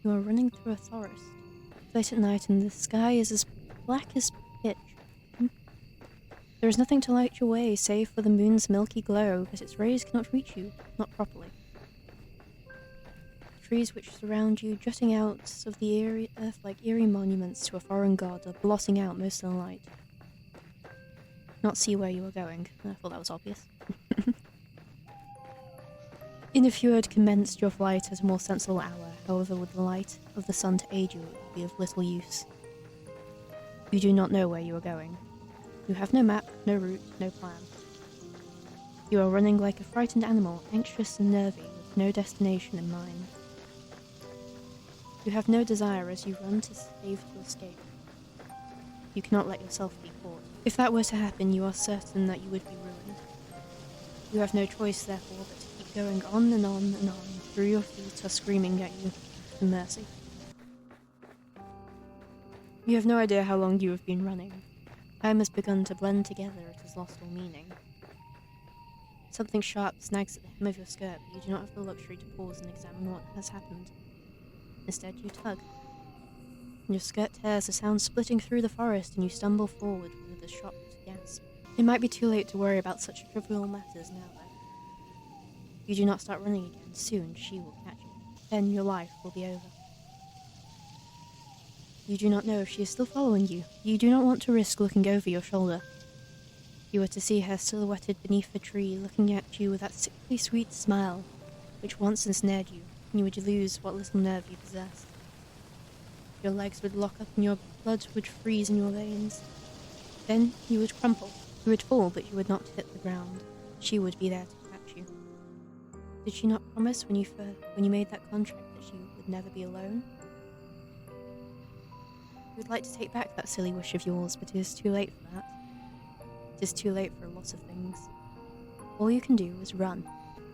You are running through a forest. It's late at night and the sky is as black as pitch. There is nothing to light your way save for the moon's milky glow, but its rays cannot reach you, not properly. The trees which surround you, jutting out of the eerie earth like eerie monuments to a foreign god, are blotting out most of the light. Not see where you are going. I thought that was obvious. Even if you had commenced your flight at a more sensible hour, however, with the light of the sun to aid you, it would be of little use. You do not know where you are going. You have no map, no route, no plan. You are running like a frightened animal, anxious and nervy, with no destination in mind. You have no desire as you run to save to escape. You cannot let yourself be caught. If that were to happen, you are certain that you would be ruined. You have no choice, therefore, but to keep going on and on and on, through your feet are screaming at you for mercy. You have no idea how long you have been running. Time has begun to blend together, it has lost all meaning. Something sharp snags at the hem of your skirt, but you do not have the luxury to pause and examine what has happened. Instead, you tug. Your skirt tears, a sound splitting through the forest, and you stumble forward with a shocked gasp. It might be too late to worry about such trivial matters now, though. You do not start running again, soon she will catch you. Then your life will be over. You do not know if she is still following you. You do not want to risk looking over your shoulder. You were to see her silhouetted beneath a tree, looking at you with that sickly sweet smile, which once ensnared you, and you would lose what little nerve you possessed. Your legs would lock up and your blood would freeze in your veins. Then you would crumple. You would fall, but you would not hit the ground. She would be there to catch you. Did she not promise when you made that contract that she would never be alone? You would like to take back that silly wish of yours, but it is too late for that. It is too late for a lot of things. All you can do is run.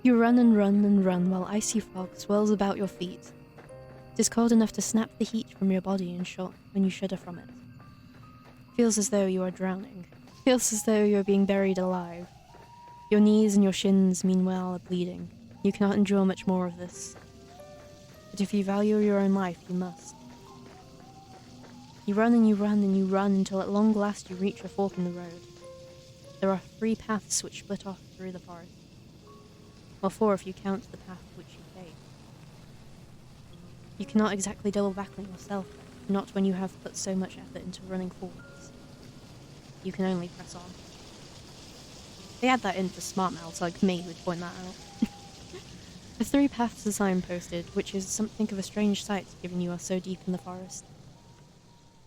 You run and run and run while icy fog swirls about your feet. It is cold enough to snap the heat from your body when you shudder from it. It feels as though you are drowning. It feels as though you are being buried alive. Your knees and your shins, meanwhile, are bleeding. You cannot endure much more of this. But if you value your own life, you must. You run and you run and you run until at long last you reach a fork in the road. There are 3 paths which split off through the forest. Well, 4 if you count the path which you take. You cannot exactly double back on yourself, not when you have put so much effort into running forwards. You can only press on. They add that in for smart mouths like me who'd point that out. The 3 paths are signposted, which is something of a strange sight given you are so deep in the forest.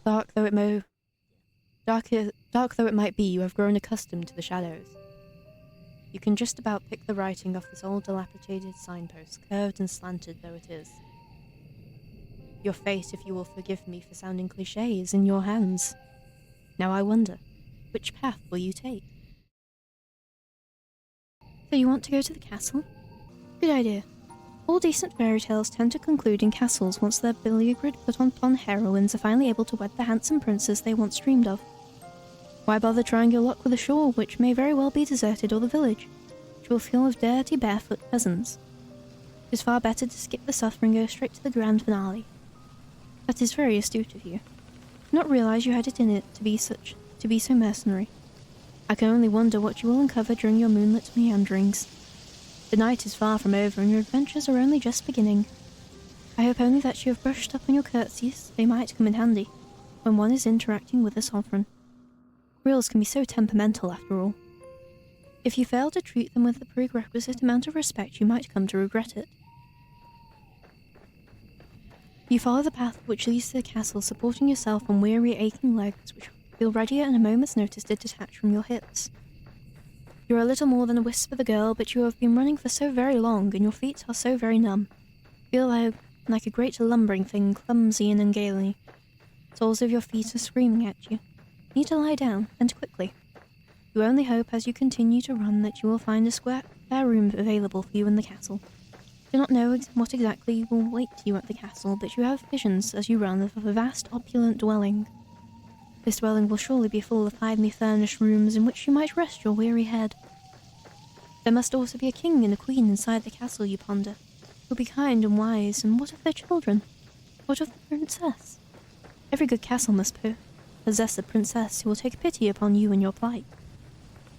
Dark though it might be, you have grown accustomed to the shadows. You can just about pick the writing off this old dilapidated signpost, curved and slanted though it is. Your fate, if you will forgive me for sounding cliché, is in your hands. Now I wonder, which path will you take? So you want to go to the castle? Good idea. All decent fairy tales tend to conclude in castles once their billiard put on heroines are finally able to wed the handsome princes they once dreamed of. Why bother trying your luck with a shore which may very well be deserted, or the village, which will fill with dirty, barefoot peasants? It is far better to skip the suffering and go straight to the grand finale. That is very astute of you. I did not realize you had it in it to be so mercenary. I can only wonder what you will uncover during your moonlit meanderings. The night is far from over, and your adventures are only just beginning. I hope only that you have brushed up on your curtsies. They might come in handy when one is interacting with a sovereign. Reals can be so temperamental, after all. If you fail to treat them with the prerequisite amount of respect, you might come to regret it. You follow the path which leads to the castle, supporting yourself on weary, aching legs, which feel ready at a moment's notice to detach from your hips. You are a little more than a wisp of a girl, but you have been running for so very long, and your feet are so very numb. You feel like a great lumbering thing, clumsy and ungainly. Soles of your feet are screaming at you. You need to lie down, and quickly. You only hope as you continue to run that you will find a spare room available for you in the castle. You do not know what exactly will wait you at the castle, but you have visions as you run of a vast, opulent dwelling. This dwelling will surely be full of finely furnished rooms in which you might rest your weary head. There must also be a king and a queen inside the castle, you ponder, who will be kind and wise, and what of their children? What of the princess? Every good castle must possess a princess who will take pity upon you and your plight.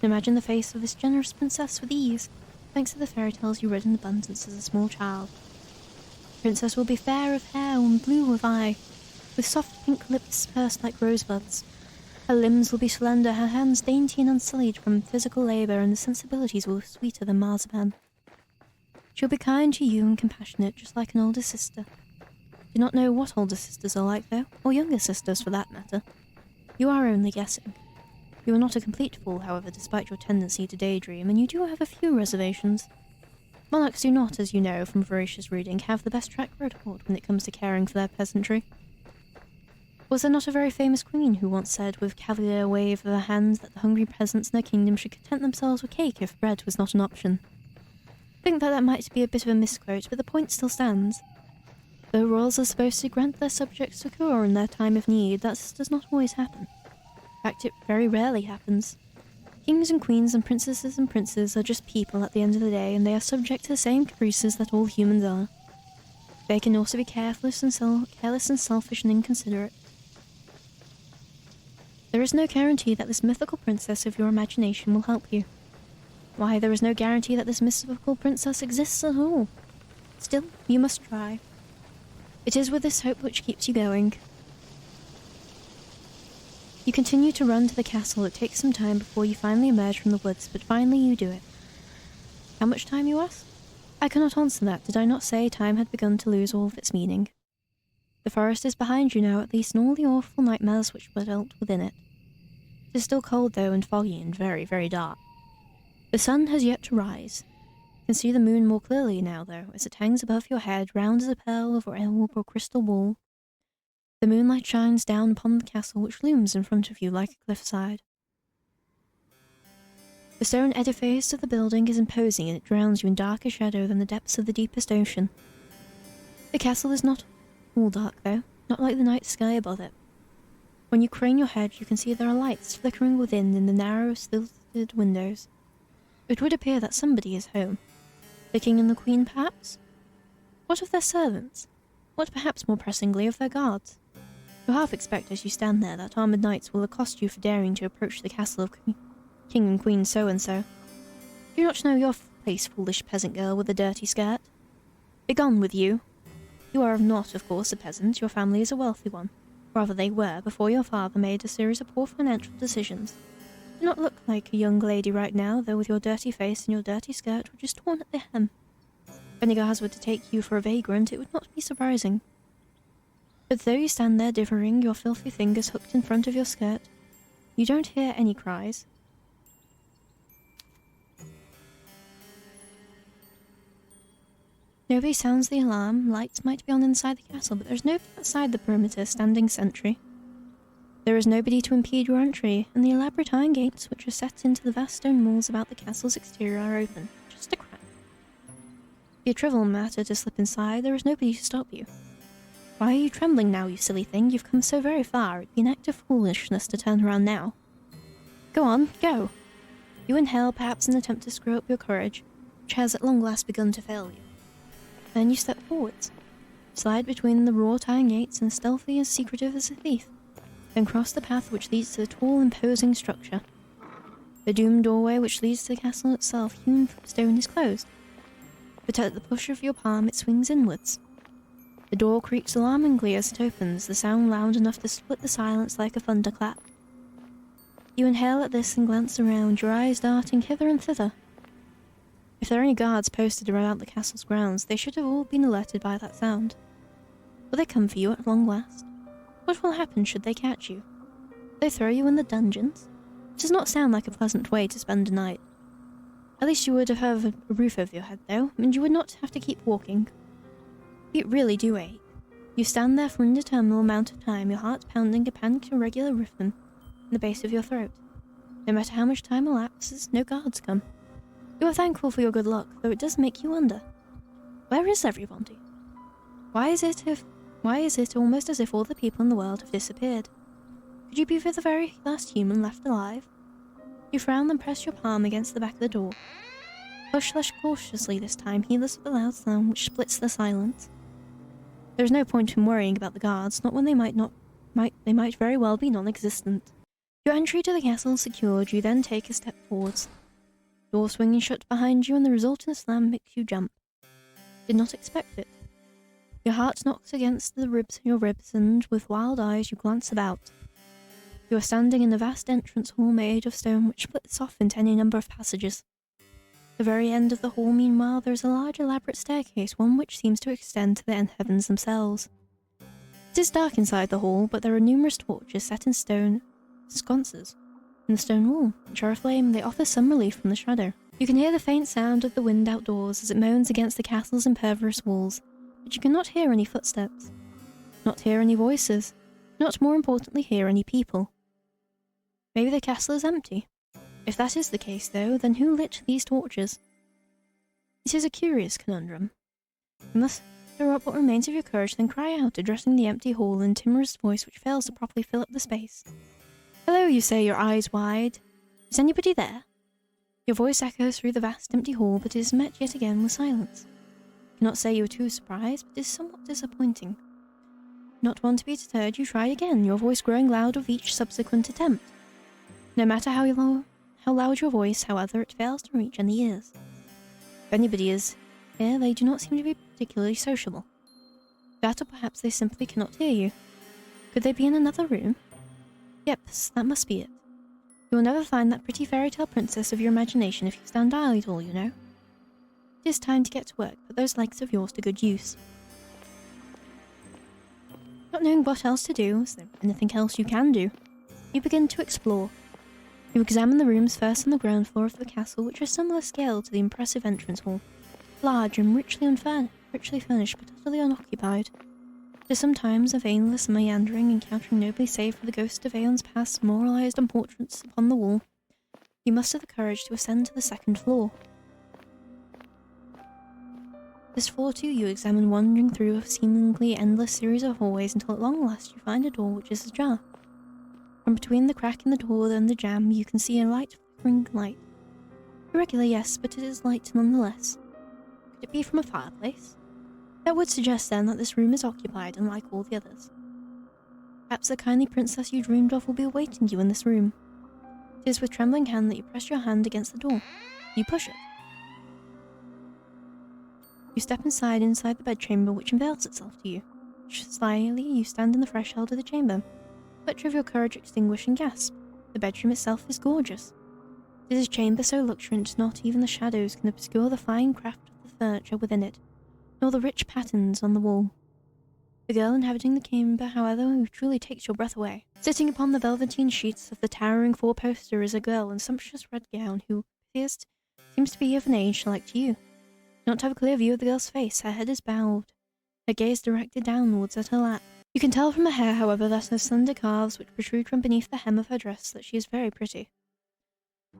Imagine the face of this generous princess with ease, thanks to the fairy tales you read in abundance as a small child. The princess will be fair of hair and blue of eye, with soft pink lips pursed like rosebuds. Her limbs will be slender, her hands dainty and unsullied from physical labor, and the sensibilities will be sweeter than marzipan. She'll be kind to you and compassionate, just like an older sister. Do not know what older sisters are like, though, or younger sisters for that matter. You are only guessing. You are not a complete fool, however, despite your tendency to daydream, and you do have a few reservations. Monarchs do not, as you know from voracious reading, have the best track record when it comes to caring for their peasantry. Was there not a very famous queen who once said, with cavalier wave of her hand, that the hungry peasants in her kingdom should content themselves with cake if bread was not an option? I think that might be a bit of a misquote, but the point still stands. Though royals are supposed to grant their subjects succour in their time of need, that does not always happen. In fact, it very rarely happens. Kings and queens and princesses and princes are just people at the end of the day, and they are subject to the same caprices that all humans are. They can also be careless and selfish and inconsiderate. There is no guarantee that this mythical princess of your imagination will help you. Why, there is no guarantee that this mythical princess exists at all. Still, you must try. It is with this hope which keeps you going. You continue to run to the castle. It takes some time before you finally emerge from the woods, but finally you do it. How much time, you ask? I cannot answer that. Did I not say time had begun to lose all of its meaning? The forest is behind you now, at least, and all the awful nightmares which were dwelt within it. It is still cold, though, and foggy, and very, very dark. The sun has yet to rise. You can see the moon more clearly now, though, as it hangs above your head, round as a pearl of orb or crystal ball. The moonlight shines down upon the castle, which looms in front of you like a cliffside. The stone edifice of the building is imposing, and it drowns you in darker shadow than the depths of the deepest ocean. The castle is not all dark, though, not like the night sky above it. When you crane your head, you can see there are lights flickering within in the narrow, stilted windows. It would appear that somebody is home. The king and the queen, perhaps? What of their servants? What, perhaps more pressingly, of their guards? You half expect as you stand there that armoured knights will accost you for daring to approach the castle of King and Queen so-and-so. Do you not know your place, foolish peasant girl with a dirty skirt? Begone with you! You are not, of course, a peasant. Your family is a wealthy one. Rather, they were, before your father made a series of poor financial decisions. You do not look like a young lady right now, though, with your dirty face and your dirty skirt, which is torn at the hem. If any guards were to take you for a vagrant, it would not be surprising. But though you stand there differing, your filthy fingers hooked in front of your skirt, you don't hear any cries. Nobody sounds the alarm. Lights might be on inside the castle, but there's nobody outside the perimeter standing sentry. There is nobody to impede your entry, and the elaborate iron gates which are set into the vast stone walls about the castle's exterior are open, just a crack. Be a trivial matter to slip inside, there is nobody to stop you. Why are you trembling now, you silly thing? You've come so very far. It'd be an act of foolishness to turn around now. Go on, go. You inhale, perhaps in an attempt to screw up your courage, which has at long last begun to fail you. Then you step forwards, slide between the wrought iron gates, and stealthy as secretive as a thief, then cross the path which leads to the tall, imposing structure. The doomed doorway which leads to the castle itself, hewn from stone, is closed, but at the push of your palm it swings inwards. The door creaks alarmingly as it opens, the sound loud enough to split the silence like a thunderclap. You inhale at this and glance around, your eyes darting hither and thither. If there are any guards posted around the castle's grounds, they should have all been alerted by that sound. Will they come for you at long last? What will happen should they catch you? Will they throw you in the dungeons? It does not sound like a pleasant way to spend a night. At least you would have a roof over your head, though, and you would not have to keep walking. Feet really do ache. You stand there for an indeterminable amount of time, your heart pounding a panicked irregular rhythm in the base of your throat. No matter how much time elapses, no guards come. You are thankful for your good luck, though it does make you wonder. Where is everybody? Why is it almost as if all the people in the world have disappeared? Could you be the very last human left alive? You frown and press your palm against the back of the door. Push less cautiously this time, heedless of the loud sound which splits the silence. There's no point in worrying about the guards, not when they might very well be non-existent. Your entry to the castle secured, you then take a step forwards. Door swinging shut behind you and the resultant slam makes you jump. Did not expect it. Your heart knocks against your ribs and, with wild eyes, you glance about. You are standing in a vast entrance hall made of stone which splits off into any number of passages. At the very end of the hall, meanwhile, there is a large elaborate staircase, one which seems to extend to the end heavens themselves. It is dark inside the hall, but there are numerous torches set in stone sconces in the stone wall, which are aflame. They offer some relief from the shadow. You can hear the faint sound of the wind outdoors as it moans against the castle's impervious walls, but you cannot hear any footsteps, not hear any voices, not more importantly hear any people. Maybe the castle is empty. If that is the case, though, then who lit these torches? It is a curious conundrum. You must throw up what remains of your courage, then cry out, addressing the empty hall in a timorous voice which fails to properly fill up the space. Hello, you say, your eyes wide. Is anybody there? Your voice echoes through the vast empty hall, but is met yet again with silence. You cannot say you are too surprised, but it is somewhat disappointing. Not one to be deterred, you try again, your voice growing loud with each subsequent attempt. No matter how loud your voice, however, it fails to reach any ears. If anybody is here, they do not seem to be particularly sociable. That, or perhaps they simply cannot hear you. Could they be in another room? Yep, that must be it. You will never find that pretty fairy tale princess of your imagination if you stand idle, you know. It is time to get to work, put those legs of yours to good use. Not knowing what else to do, is there anything else you can do? You begin to explore. You examine the rooms first on the ground floor of the castle, which are similar scale to the impressive entrance hall, large and richly furnished but utterly unoccupied. It is sometimes a vainless meandering, encountering nobody save for the ghost of aeons past memorialized on portraits upon the wall. You muster the courage to ascend to the second floor. This floor too you examine, wandering through a seemingly endless series of hallways until at long last you find a door which is ajar. From between the crack in the door and the jamb, you can see a flickering light. Irregular, yes, but it is light nonetheless. Could it be from a fireplace? That would suggest then that this room is occupied, unlike all the others. Perhaps the kindly princess you dreamed of will be awaiting you in this room. It is with trembling hand that you press your hand against the door. You push it. You step inside the bedchamber, which unveils itself to you. Slyly, you stand in the threshold of the chamber. Much of your courage extinguish and gasp. The bedroom itself is gorgeous. It is a chamber so luxuriant not even the shadows can obscure the fine craft of the furniture within it, nor the rich patterns on the wall. The girl inhabiting the chamber, however, who truly takes your breath away. Sitting upon the velveteen sheets of the towering four-poster is a girl in sumptuous red gown who seems to be of an age like to you. You do not have a clear view of the girl's face. Her head is bowed, her gaze directed downwards at her lap. You can tell from her hair, however, that her slender calves which protrude from beneath the hem of her dress that she is very pretty.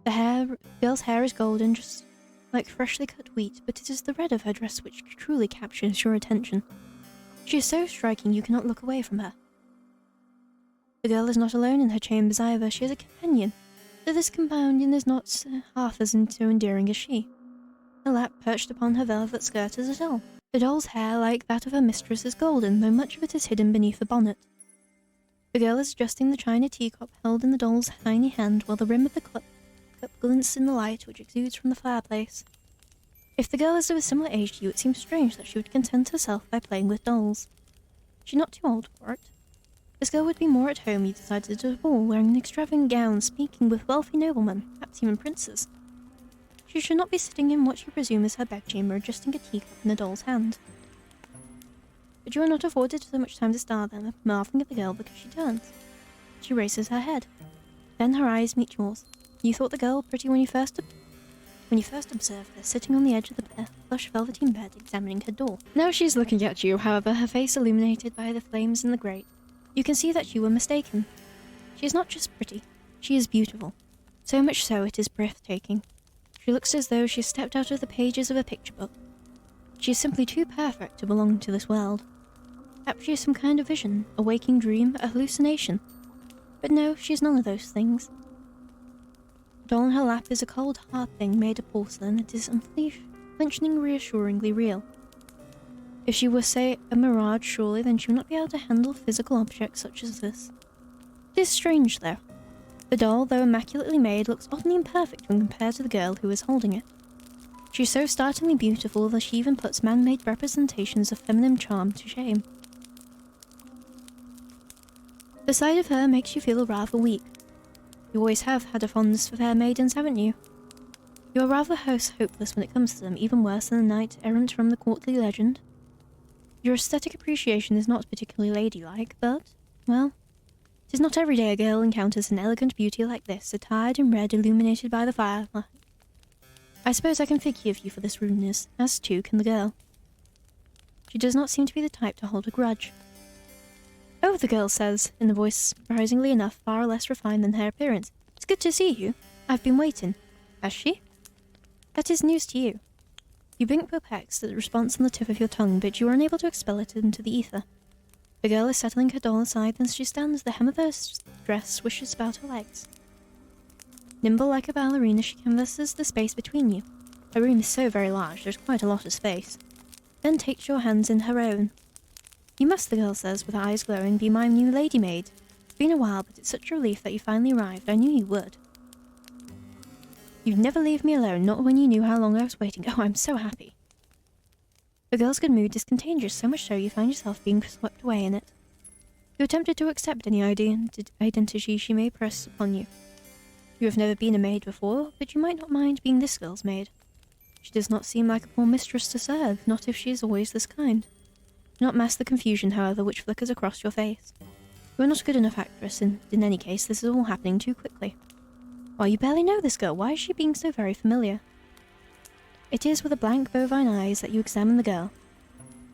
The girl's hair is golden, just like freshly cut wheat, but it is the red of her dress which truly captures your attention. She is so striking you cannot look away from her. The girl is not alone in her chambers either. She has a companion, though this companion is not half as so endearing as she. Her lap, perched upon her velvet skirt, is a doll. The doll's hair, like that of her mistress, is golden, though much of it is hidden beneath the bonnet. The girl is adjusting the china teacup held in the doll's tiny hand, while the rim of the cup glints in the light which exudes from the fireplace. If the girl is of a similar age to you, it seems strange that she would content herself by playing with dolls. She's not too old for it. This girl would be more at home, you decided, at a ball, wearing an extravagant gown, speaking with wealthy noblemen, perhaps even princes. She should not be sitting in what you presume is her bedchamber, adjusting a teacup in the doll's hand. But you are not afforded so much time to stare then, marveling at the girl because she turns. She raises her head. Then her eyes meet yours. You thought the girl pretty when you first observed her, sitting on the edge of the plush velveteen bed, examining her door. Now she is looking at you, however, her face illuminated by the flames in the grate. You can see that you were mistaken. She is not just pretty, she is beautiful. So much so it is breathtaking. She looks as though she stepped out of the pages of a picture book. She is simply too perfect to belong to this world. Perhaps she is some kind of vision, a waking dream, a hallucination. But no, she is none of those things. The doll in her lap is a cold, hard thing made of porcelain. It is unflinching, reassuringly real. If she were, say, a mirage, surely, then she would not be able to handle physical objects such as this. It is strange, though. The doll, though immaculately made, looks oddly imperfect when compared to the girl who is holding it. She is so startlingly beautiful that she even puts man-made representations of feminine charm to shame. The sight of her makes you feel rather weak. You always have had a fondness for fair maidens, haven't you? You are rather hopeless when it comes to them, even worse than a knight errant from the courtly legend. Your aesthetic appreciation is not particularly ladylike, but, well, it is not every day a girl encounters an elegant beauty like this, attired in red, illuminated by the firelight. I suppose I can forgive you for this rudeness, as too can the girl. She does not seem to be the type to hold a grudge. Oh, the girl says, in a voice surprisingly enough far less refined than her appearance. It's good to see you. I've been waiting. Has she? That is news to you. You blink perplexed at the response on the tip of your tongue, but you are unable to expel it into the ether. The girl is settling her doll aside, and she stands, the hem of her dress swishes about her legs. Nimble like a ballerina, she canvasses the space between you. Her room is so very large, there's quite a lot of space. Then takes your hands in her own. You must, the girl says, with her eyes glowing, be my new lady maid. It's been a while, but it's such a relief that you finally arrived. I knew you would. You'd never leave me alone, not when you knew how long I was waiting. Oh, I'm so happy. The girl's good mood is contagious, so much so you find yourself being swept away in it. You are tempted to accept any identity she may press upon you. You have never been a maid before, but you might not mind being this girl's maid. She does not seem like a poor mistress to serve, not if she is always this kind. Do not mask the confusion, however, which flickers across your face. You are not a good enough actress, and in any case, this is all happening too quickly. Why, you barely know this girl. Why is she being so very familiar? It is with a blank bovine eyes that you examine the girl.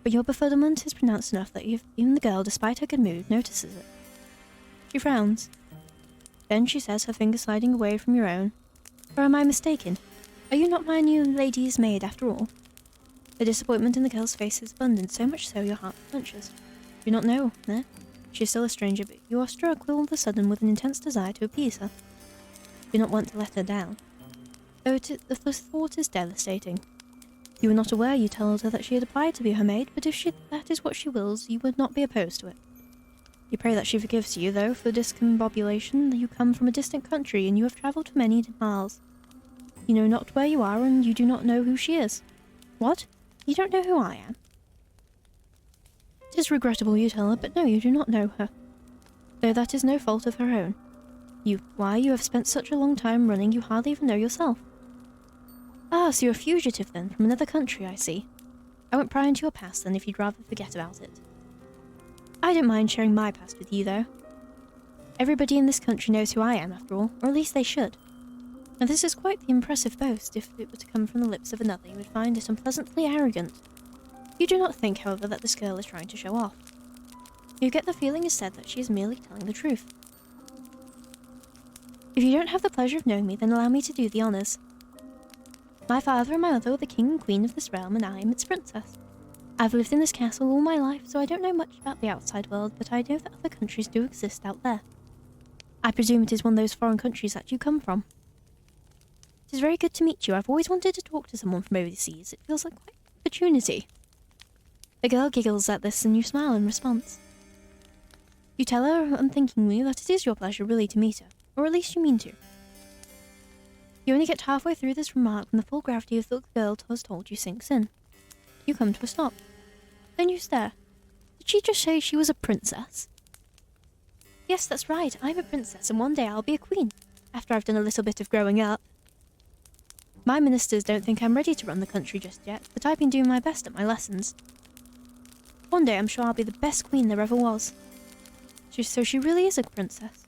But your befuddlement is pronounced enough that even the girl, despite her good mood, notices it. She frowns. Then she says, her finger sliding away from your own. Or am I mistaken? Are you not my new lady's maid after all? The disappointment in the girl's face is abundant, so much so your heart flinches. You do not know, eh? She is still a stranger, but you are struck all of a sudden with an intense desire to appease her. You do not want to let her down. Though the thought is devastating. You were not aware, you told her, that she had applied to be her maid, but if that is what she wills, you would not be opposed to it. You pray that she forgives you, though, for discombobulation. You come from a distant country, and you have travelled many miles. You know not where you are, and you do not know who she is. What? You don't know who I am? It is regrettable, you tell her, but no, you do not know her. Though that is no fault of her own. Why, you have spent such a long time running, you hardly even know yourself. Ah, so you're a fugitive then, from another country, I see. I won't pry into your past then, if you'd rather forget about it. I don't mind sharing my past with you, though. Everybody in this country knows who I am, after all, or at least they should. Now this is quite the impressive boast. If it were to come from the lips of another, you would find it unpleasantly arrogant. You do not think, however, that this girl is trying to show off. You get the feeling instead that she is merely telling the truth. If you don't have the pleasure of knowing me, then allow me to do the honours. My father and my mother were the king and queen of this realm, and I am its princess. I've lived in this castle all my life, so I don't know much about the outside world, but I know that other countries do exist out there. I presume it is one of those foreign countries that you come from. It is very good to meet you. I've always wanted to talk to someone from overseas. It feels like quite an opportunity. The girl giggles at this, and you smile in response. You tell her, unthinkingly, that it is your pleasure really to meet her, or at least you mean to. You only get halfway through this remark when the full gravity of the girl has told you sinks in. You come to a stop. Then you stare. Did she just say she was a princess? Yes, that's right. I'm a princess, and one day I'll be a queen, after I've done a little bit of growing up. My ministers don't think I'm ready to run the country just yet, but I've been doing my best at my lessons. One day I'm sure I'll be the best queen there ever was. So she really is a princess.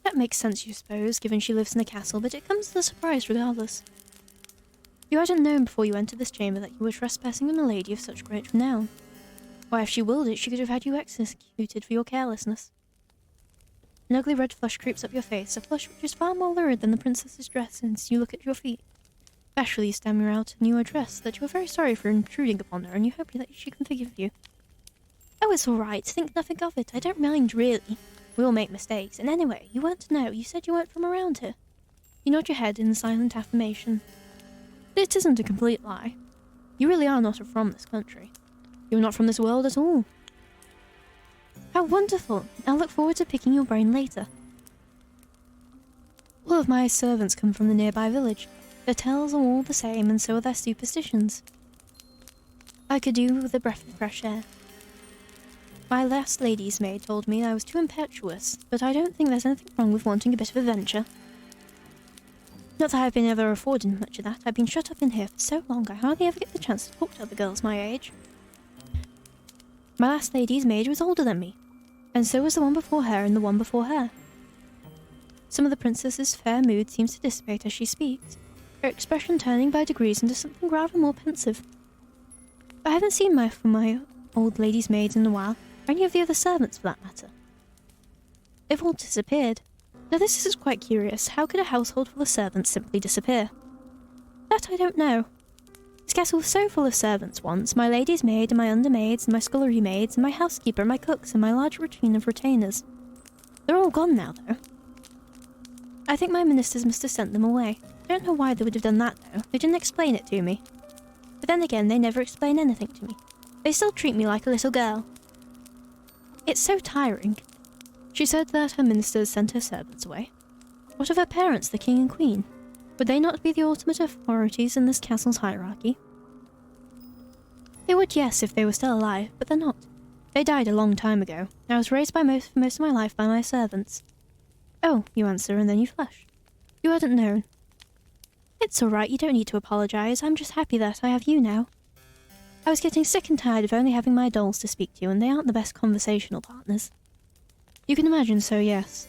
That makes sense, you suppose, given she lives in a castle, but it comes as a surprise regardless. You hadn't known before you entered this chamber that you were trespassing on a lady of such great renown. Why, if she willed it, she could have had you executed for your carelessness. An ugly red flush creeps up your face, a flush which is far more lurid than the princess's dress since you look at your feet. Bashfully you stammer out in your address that you are very sorry for intruding upon her, and you hope that she can forgive you. Oh, it's all right. Think nothing of it. I don't mind, really. We all make mistakes, and anyway, you weren't to know. You said you weren't from around here. You nod your head in silent affirmation. It isn't a complete lie. You really are not from this country. You're not from this world at all. How wonderful! I'll look forward to picking your brain later. All of my servants come from the nearby village. Their tales are all the same, and so are their superstitions. I could do with a breath of fresh air. My last lady's maid told me I was too impetuous, but I don't think there's anything wrong with wanting a bit of adventure. Not that I've been ever afforded much of that. I've been shut up in here for so long I hardly ever get the chance to talk to other girls my age. My last lady's maid was older than me, and so was the one before her and the one before her. Some of the princess's fair mood seems to dissipate as she speaks, her expression turning by degrees into something rather more pensive. I haven't seen my old lady's maids in a while, or any of the other servants for that matter. They've all disappeared. Now this is quite curious. How could a household full of servants simply disappear? That I don't know. This castle was so full of servants once, my lady's maid and my undermaids and my scullery maids and my housekeeper and my cooks and my large routine of retainers. They're all gone now, though. I think my ministers must have sent them away. I don't know why they would have done that, though. They didn't explain it to me. But then again, they never explain anything to me. They still treat me like a little girl. It's so tiring. She said that her ministers sent her servants away. What of her parents, the king and queen? Would they not be the ultimate authorities in this castle's hierarchy? They would, yes, if they were still alive, but they're not. They died a long time ago. I was raised for most of my life by my servants. Oh, you answer, and then you flush. You hadn't known. It's all right, you don't need to apologize. I'm just happy that I have you now. I was getting sick and tired of only having my dolls to speak to, and they aren't the best conversational partners. You can imagine so, yes.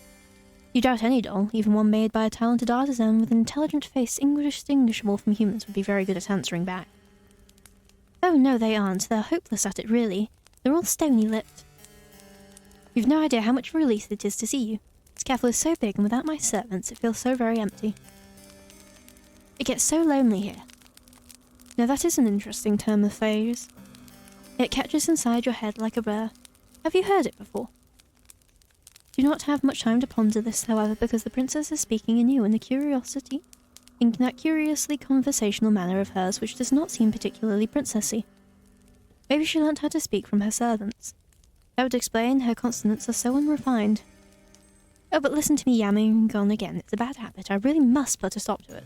You doubt any doll, even one made by a talented artisan with an intelligent face indistinguishable from humans, would be very good at answering back. Oh no, they aren't. They're hopeless at it, really. They're all stony-lipped. You've no idea how much of a relief it is to see you. This castle is so big, and without my servants, it feels so very empty. It gets so lonely here. Now that is an interesting term of phrase. It catches inside your head like a burr. Have you heard it before? Do not have much time to ponder this, however, because the princess is speaking anew in that curiously conversational manner of hers which does not seem particularly princessy. Maybe she learnt how to speak from her servants. That would explain her consonants are so unrefined. Oh, but listen to me yamming on again. It's a bad habit. I really must put a stop to it.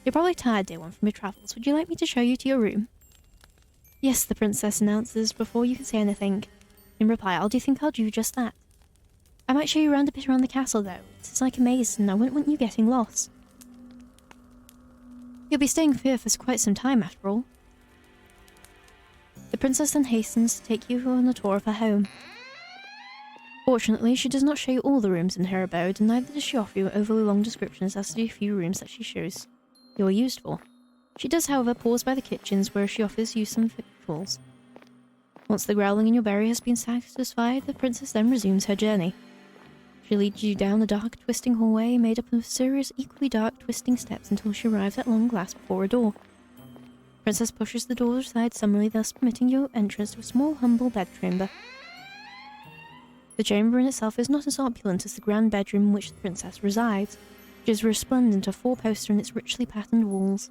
You're probably tired, dear one, from your travels. Would you like me to show you to your room? Yes, the princess announces before you can say anything. In reply, do you think I'll do just that? I might show you around a bit around the castle, though. It's like a maze, and I wouldn't want you getting lost. You'll be staying here for quite some time, after all. The princess then hastens to take you on a tour of her home. Fortunately, she does not show you all the rooms in her abode, and neither does she offer you overly long descriptions as to the few rooms that she shows you are used for. She does, however, pause by the kitchens, where she offers you some victuals. Once the growling in your belly has been satisfied, the princess then resumes her journey. She leads you down a dark, twisting hallway made up of serious, equally dark, twisting steps until she arrives at long last before a door. The princess pushes the door aside summarily, thus permitting your entrance to a small, humble bedchamber. The chamber in itself is not as opulent as the grand bedroom in which the princess resides, which is resplendent of four-poster in its richly patterned walls.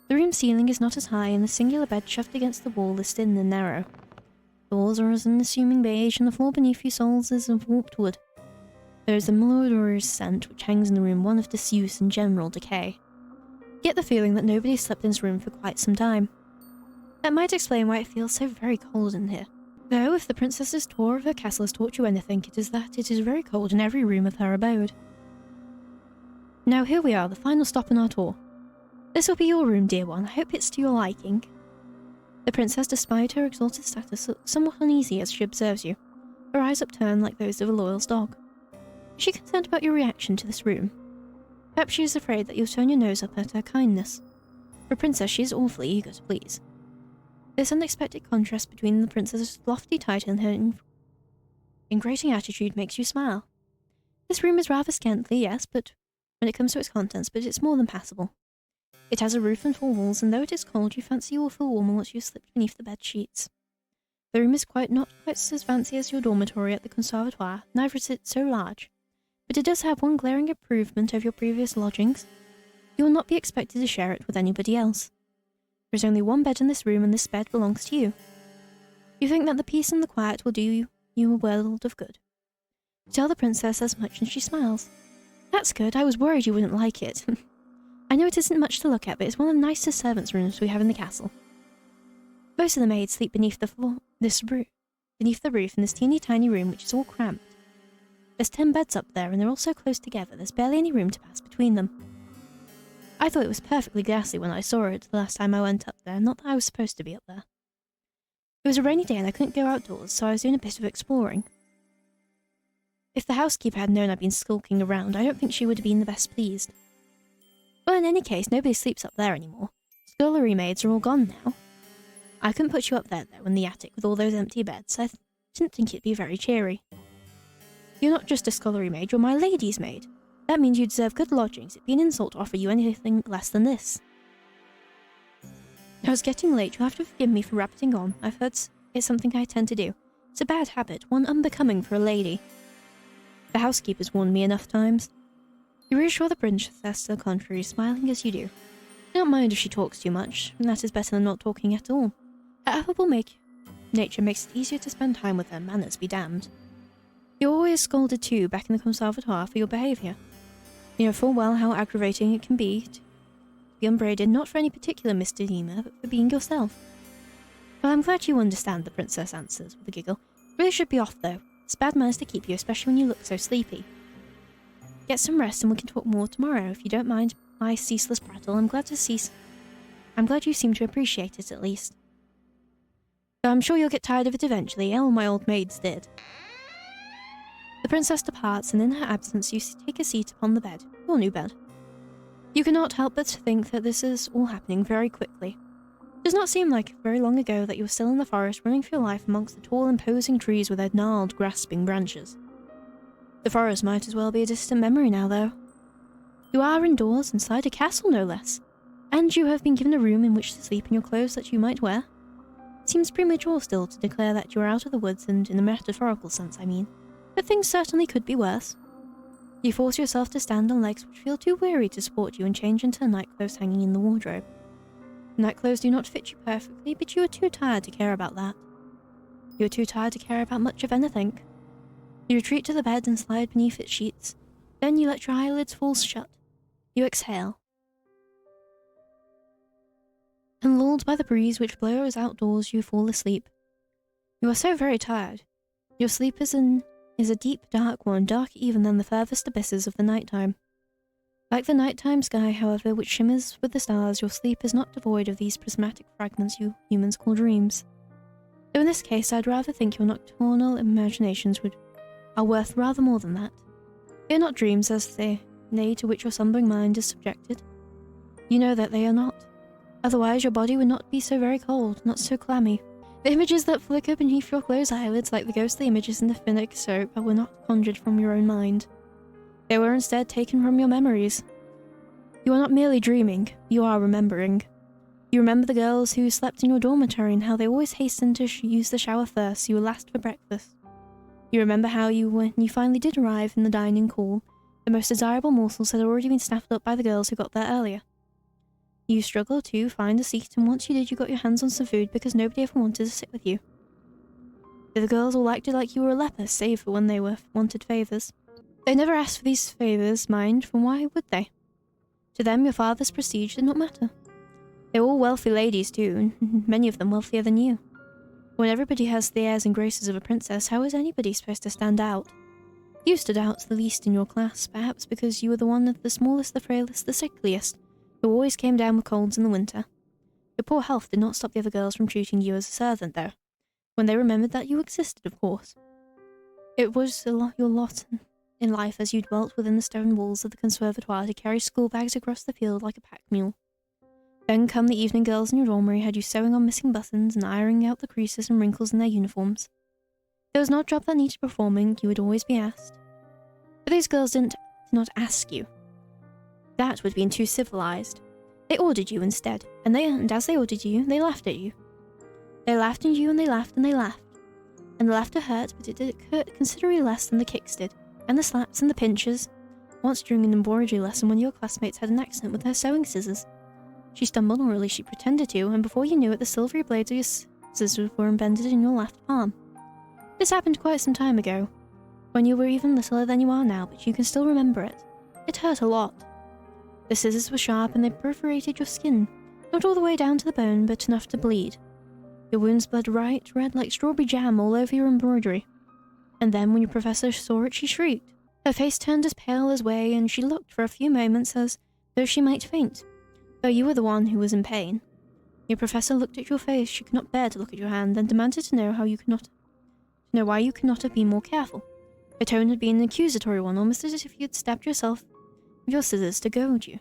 The room's ceiling is not as high, and the singular bed shoved against the wall is thin and narrow. The walls are as unassuming beige, and the floor beneath you soles is of warped wood. There is a malodorous scent which hangs in the room, one of disuse and general decay. You get the feeling that nobody has slept in this room for quite some time. That might explain why it feels so very cold in here. Though, if the princess's tour of her castle has taught you anything, it is that it is very cold in every room of her abode. Now here we are, the final stop in our tour. This will be your room, dear one. I hope it's to your liking. The princess, despite her exalted status, looks somewhat uneasy as she observes you, her eyes upturned like those of a loyal dog. Is she concerned about your reaction to this room? Perhaps she is afraid that you'll turn your nose up at her kindness. For a princess, she is awfully eager to please. This unexpected contrast between the princess's lofty title and her ingratiating attitude makes you smile. This room is rather scantily, yes, but when it comes to its contents, but it's more than passable. It has a roof and 4 walls, and though it is cold, you fancy you will feel warmer once you slip beneath the bed sheets. The room is not quite as fancy as your dormitory at the conservatoire, neither is it so large. But it does have one glaring improvement over your previous lodgings. You will not be expected to share it with anybody else. There is only one bed in this room, and this bed belongs to you. You think that the peace and the quiet will do you a world of good. You tell the princess as much and she smiles. That's good, I was worried you wouldn't like it. I know it isn't much to look at, but it's one of the nicest servants' rooms we have in the castle. Most of the maids sleep beneath the roof in this teeny tiny room which is all cramped. There's 10 beds up there and they're all so close together there's barely any room to pass between them. I thought it was perfectly ghastly when I saw it the last time I went up there, not that I was supposed to be up there. It was a rainy day and I couldn't go outdoors, so I was doing a bit of exploring. If the housekeeper had known I'd been skulking around, I don't think she would have been the best pleased. Well, in any case, nobody sleeps up there anymore. Scullery maids are all gone now. I couldn't put you up there, though, in the attic with all those empty beds. I didn't think it'd be very cheery. You're not just a scullery maid, you're my lady's maid. That means you deserve good lodgings. It'd be an insult to offer you anything less than this. Now, it's getting late. You'll have to forgive me for rabbiting on. I've heard it's something I tend to do. It's a bad habit, one unbecoming for a lady. The housekeeper's warned me enough times. You reassure the princess to the contrary, smiling as you do. I don't mind if she talks too much, and that is better than not talking at all. Her affable nature makes it easier to spend time with her, manners be damned. You're always scolded too back in the conservatoire for your behaviour. You know full well how aggravating it can be to be upbraided not for any particular misdemeanour, but for being yourself. Well, I'm glad you understand, the princess answers with a giggle. Really should be off, though. It's bad manners to keep you, especially when you look so sleepy. Get some rest and we can talk more tomorrow, if you don't mind my ceaseless prattle. I'm glad you seem to appreciate it, at least. Though I'm sure you'll get tired of it eventually. All my old maids did. The princess departs, and in her absence you take a seat upon the bed, your new bed. You cannot help but think that this is all happening very quickly. It does not seem like very long ago that you were still in the forest running for your life amongst the tall imposing trees with their gnarled, grasping branches. The forest might as well be a distant memory now, though. You are indoors, inside a castle no less, and you have been given a room in which to sleep in your clothes that you might wear. It seems premature still to declare that you are out of the woods, and in a metaphorical sense, I mean, but things certainly could be worse. You force yourself to stand on legs which feel too weary to support you and change into the nightclothes hanging in the wardrobe. The nightclothes do not fit you perfectly, but you are too tired to care about that. You are too tired to care about much of anything. You retreat to the bed and slide beneath its sheets. Then you let your eyelids fall shut. You exhale. And lulled by the breeze which blows outdoors, you fall asleep. You are so very tired. Your sleep is a deep, dark one, darker even than the furthest abysses of the nighttime. Like the nighttime sky, however, which shimmers with the stars, your sleep is not devoid of these prismatic fragments you humans call dreams. Though in this case, I'd rather think your nocturnal imaginations are worth rather more than that. They are not dreams as they to which your slumbering mind is subjected. You know that they are not. Otherwise, your body would not be so very cold, not so clammy. The images that flicker beneath your closed eyelids like the ghostly images in the Finnick soap were not conjured from your own mind. They were instead taken from your memories. You are not merely dreaming, you are remembering. You remember the girls who slept in your dormitory and how they always hastened to use the shower first, so you were last for breakfast. You remember how when you finally did arrive in the dining hall, the most desirable morsels had already been snapped up by the girls who got there earlier. You struggled to find a seat, and once you did, you got your hands on some food because nobody ever wanted to sit with you. The girls all acted like you were a leper, save for when they wanted favours. They never asked for these favours, mind, for why would they? To them, your father's prestige did not matter. They were all wealthy ladies too, and many of them wealthier than you. When everybody has the airs and graces of a princess, how is anybody supposed to stand out? You stood out the least in your class, perhaps because you were the one of the smallest, the frailest, the sickliest, who always came down with colds in the winter. Your poor health did not stop the other girls from treating you as a servant, though, when they remembered that you existed, of course. It was your lot in life as you dwelt within the stone walls of the conservatoire to carry school bags across the field like a pack mule. Then come the evening girls in your dormitory had you sewing on missing buttons and ironing out the creases and wrinkles in their uniforms. There was not a job that needed performing, you would always be asked. But these girls did not ask you. That would have been too civilized. They ordered you instead, and as they ordered you, they laughed at you. They laughed at you, and they laughed, and they laughed. And the laughter hurt, but it did hurt considerably less than the kicks did, and the slaps and the pinches. Once during an embroidery lesson, one of your classmates had an accident with her sewing scissors. She stumbled, or at least she pretended to, and before you knew it, the silvery blades of your Scissors were embedded in your left palm. This happened quite some time ago, when you were even littler than you are now, but you can still remember it. It hurt a lot. The scissors were sharp and they perforated your skin, not all the way down to the bone, but enough to bleed. Your wounds bled bright red like strawberry jam all over your embroidery. And then when your professor saw it, she shrieked. Her face turned as pale as whey, and she looked for a few moments as though she might faint, though you were the one who was in pain. Your professor looked at your face. She could not bear to look at your hand, and demanded to know why you could not have been more careful. Her tone had been an accusatory one, almost as if you had stabbed yourself with your scissors to goad you.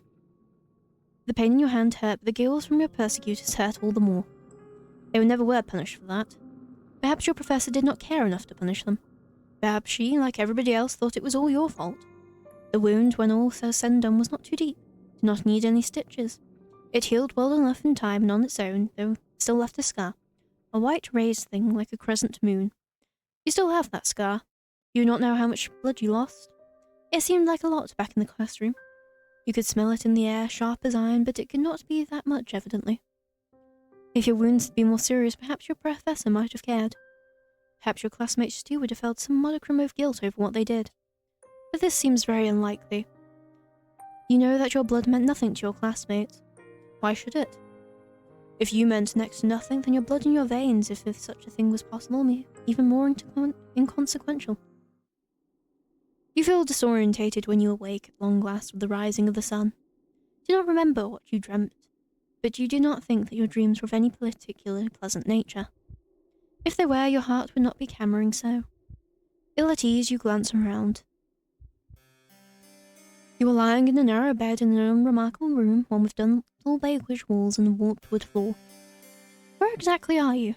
The pain in your hand hurt, but the gills from your persecutors hurt all the more. They never were punished for that. Perhaps your professor did not care enough to punish them. Perhaps she, like everybody else, thought it was all your fault. The wound, when all said and done, was not too deep, did not need any stitches. It healed well enough in time and on its own, though still left a scar. A white raised thing like a crescent moon. You still have that scar. You do not know how much blood you lost. It seemed like a lot back in the classroom. You could smell it in the air, sharp as iron, but it could not be that much, evidently. If your wounds had been more serious, perhaps your professor might have cared. Perhaps your classmates too would have felt some modicum of guilt over what they did. But this seems very unlikely. You know that your blood meant nothing to your classmates. Why should it? If you meant next to nothing, then your blood in your veins, if such a thing was possible, be even more inconsequential. You feel disorientated when you awake at long last with the rising of the sun. You do not remember what you dreamt, but you do not think that your dreams were of any particularly pleasant nature. If they were, your heart would not be clamoring so. Ill at ease, you glance around. You are lying in a narrow bed in an unremarkable room, one with dull beige walls and a warped wood floor. Where exactly are you?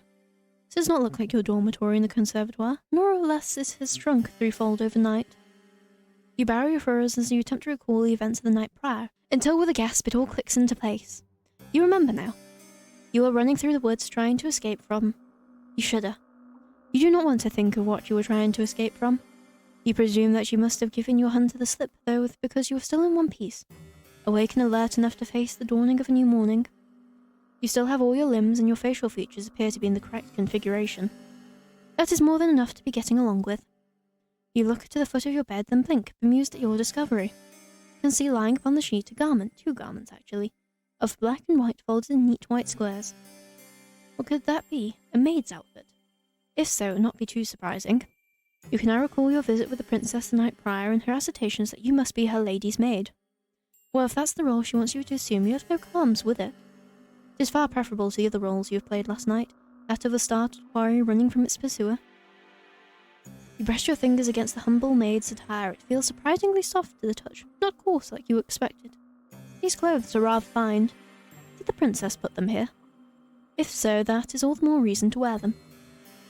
This does not look like your dormitory in the conservatoire, nor less it has shrunk threefold overnight. You barrow your furrows as you attempt to recall the events of the night prior, until with a gasp it all clicks into place. You remember now. You are running through the woods trying to escape from. You shudder. You do not want to think of what you were trying to escape from. You presume that you must have given your hunter the slip, though, because you are still in one piece, awake and alert enough to face the dawning of a new morning. You still have all your limbs, and your facial features appear to be in the correct configuration. That is more than enough to be getting along with. You look to the foot of your bed, then blink, bemused at your discovery. You can see lying upon the sheet a garment, 2 garments actually, of black and white folded in neat white squares. What could that be? A maid's outfit? If so, it would not be too surprising. You can now recall your visit with the princess the night prior and her assertions that you must be her lady's maid. Well, if that's the role she wants you to assume, you have no qualms with it. It is far preferable to the other roles you have played last night, that of a startled quarry running from its pursuer. You press your fingers against the humble maid's attire. It feels surprisingly soft to the touch, not coarse like you expected. These clothes are rather fine. Did the princess put them here? If so, that is all the more reason to wear them.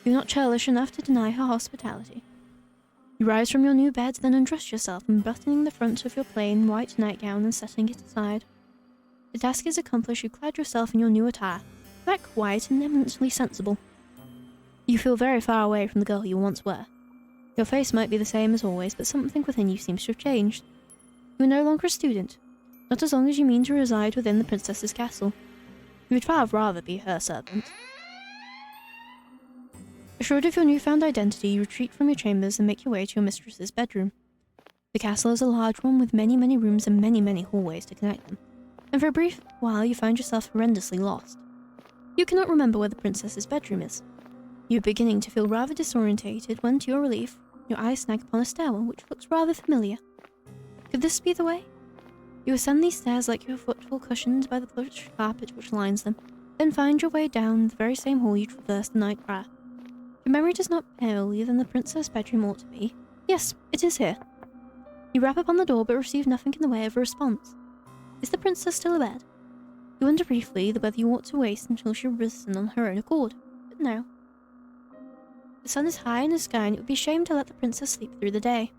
You are not churlish enough to deny her hospitality. You rise from your new bed, then undress yourself, unbuttoning the front of your plain white nightgown and setting it aside. The task is accomplished, you clad yourself in your new attire, black, white, and eminently sensible. You feel very far away from the girl you once were. Your face might be the same as always, but something within you seems to have changed. You are no longer a student, not as long as you mean to reside within the princess's castle. You would far rather be her servant. Assured of your newfound identity, you retreat from your chambers and make your way to your mistress's bedroom. The castle is a large one with many, many rooms and many, many hallways to connect them, and for a brief while you find yourself horrendously lost. You cannot remember where the princess's bedroom is. You are beginning to feel rather disorientated when, to your relief, your eyes snag upon a stairwell which looks rather familiar. Could this be the way? You ascend these stairs like your footfall cushioned by the plush carpet which lines them, then find your way down the very same hall you traversed the night prior. Your memory does not fail you, then the princess' bedroom ought to be. Yes, it is here. You rap upon the door but receive nothing in the way of a response. Is the princess still abed? You wonder briefly whether you ought to wait until she risen on her own accord, but no. The sun is high in the sky, and it would be a shame to let the princess sleep through the day.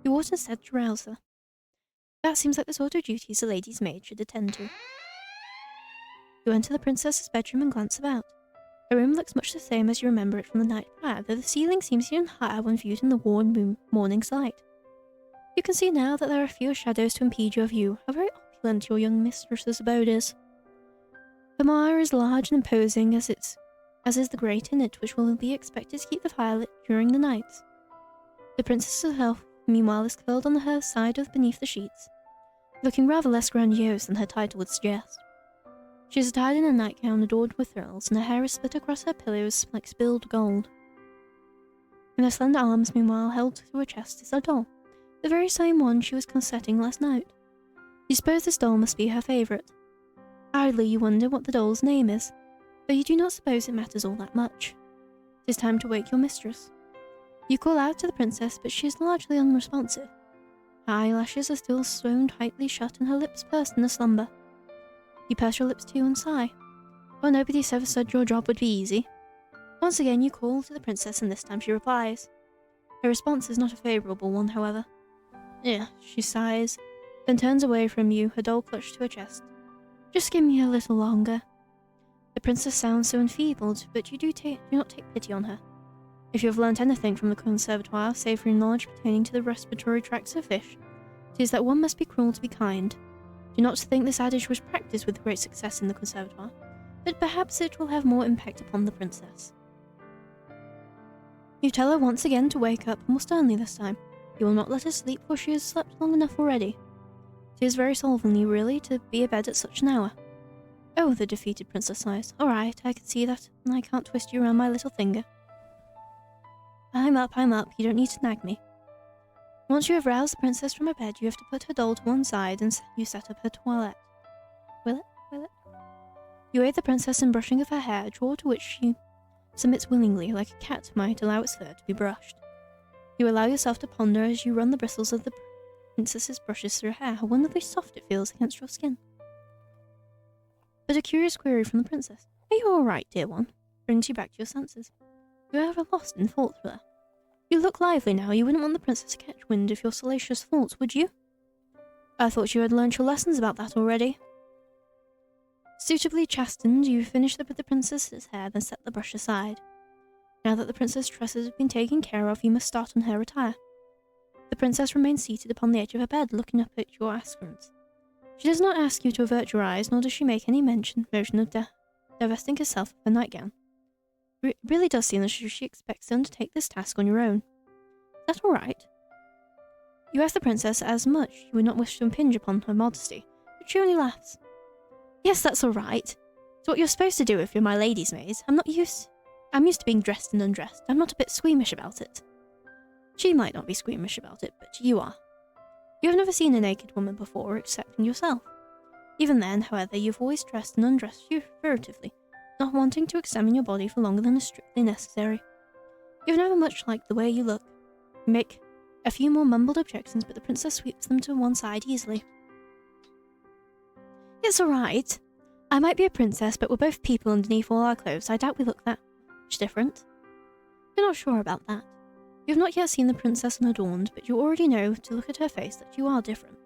You ought instead to rouse her. That seems like the sort of duties a lady's maid should attend to. You enter the princess's bedroom and glance about. Her room looks much the same as you remember it from the night prior, though the ceiling seems even higher when viewed in the warm morning's light. You can see now that there are fewer shadows to impede your view. How very opulent your young mistress's abode is. Her mire is large and imposing as its as is the grate in it, which will be expected to keep the fire lit during the night. The princess herself, meanwhile, is curled on her side beneath the sheets, looking rather less grandiose than her title would suggest. She is attired in a nightgown adorned with frills, and her hair is split across her pillows like spilled gold. In her slender arms, meanwhile, held to her chest, is a doll, the very same one she was corsetting last night. You suppose this doll must be her favourite. Idly you wonder what the doll's name is, but you do not suppose it matters all that much. It is time to wake your mistress. You call out to the princess, but she is largely unresponsive. Her eyelashes are still sewn tightly shut and her lips pursed in a slumber. You purse your lips too and sigh. Well, nobody's ever said your job would be easy. Once again you call to the princess, and this time she replies. Her response is not a favourable one, however. Yeah, she sighs, then turns away from you, her doll clutched to her chest. Just give me a little longer. The princess sounds so enfeebled, but you do not take pity on her. If you have learnt anything from the conservatoire, save for knowledge pertaining to the respiratory tracts of fish, it is that one must be cruel to be kind. Do not think this adage was practised with great success in the conservatoire, but perhaps it will have more impact upon the princess. You tell her once again to wake up, more sternly this time. You will not let her sleep, for she has slept long enough already. It is very slovenly, really, to be abed at such an hour. Oh, the defeated princess sighs. All right, I can see that, and I can't twist you around my little finger. I'm up, you don't need to nag me. Once you have roused the princess from her bed, you have to put her doll to one side and you set up her toilette. Will it? You aid the princess in brushing of her hair, a chore to which she submits willingly, like a cat might allow its fur to be brushed. You allow yourself to ponder as you run the bristles of the princess's brushes through her hair, how wonderfully soft it feels against your skin. But a curious query from the princess. Are you all right, dear one? Brings you back to your senses. You are ever lost in thought for her. You look lively now. You wouldn't want the princess to catch wind of your salacious thoughts, would you? I thought you had learnt your lessons about that already. Suitably chastened, you finish with the princess's hair, then set the brush aside. Now that the princess's tresses have been taken care of, you must start on her attire. The princess remains seated upon the edge of her bed, looking up at your aspirants. She does not ask you to avert your eyes, nor does she make any motion of divesting herself of her nightgown. It really does seem that she expects to undertake this task on your own. Is that all right? You ask the princess as much you would not wish to impinge upon her modesty, but she only laughs. Yes, that's all right. It's what you're supposed to do if you're my lady's maid. I'm used to being dressed and undressed. I'm not a bit squeamish about it. She might not be squeamish about it, but you are. You have never seen a naked woman before, excepting yourself. Even then, however, you've always dressed and undressed furtively, not wanting to examine your body for longer than is strictly necessary. You've never much liked the way you look. You make a few more mumbled objections, but the princess sweeps them to one side easily. It's all right. I might be a princess, but we're both people underneath all our clothes. I doubt we look that much different. You're not sure about that. You have not yet seen the princess unadorned, but you already know to look at her face that you are different.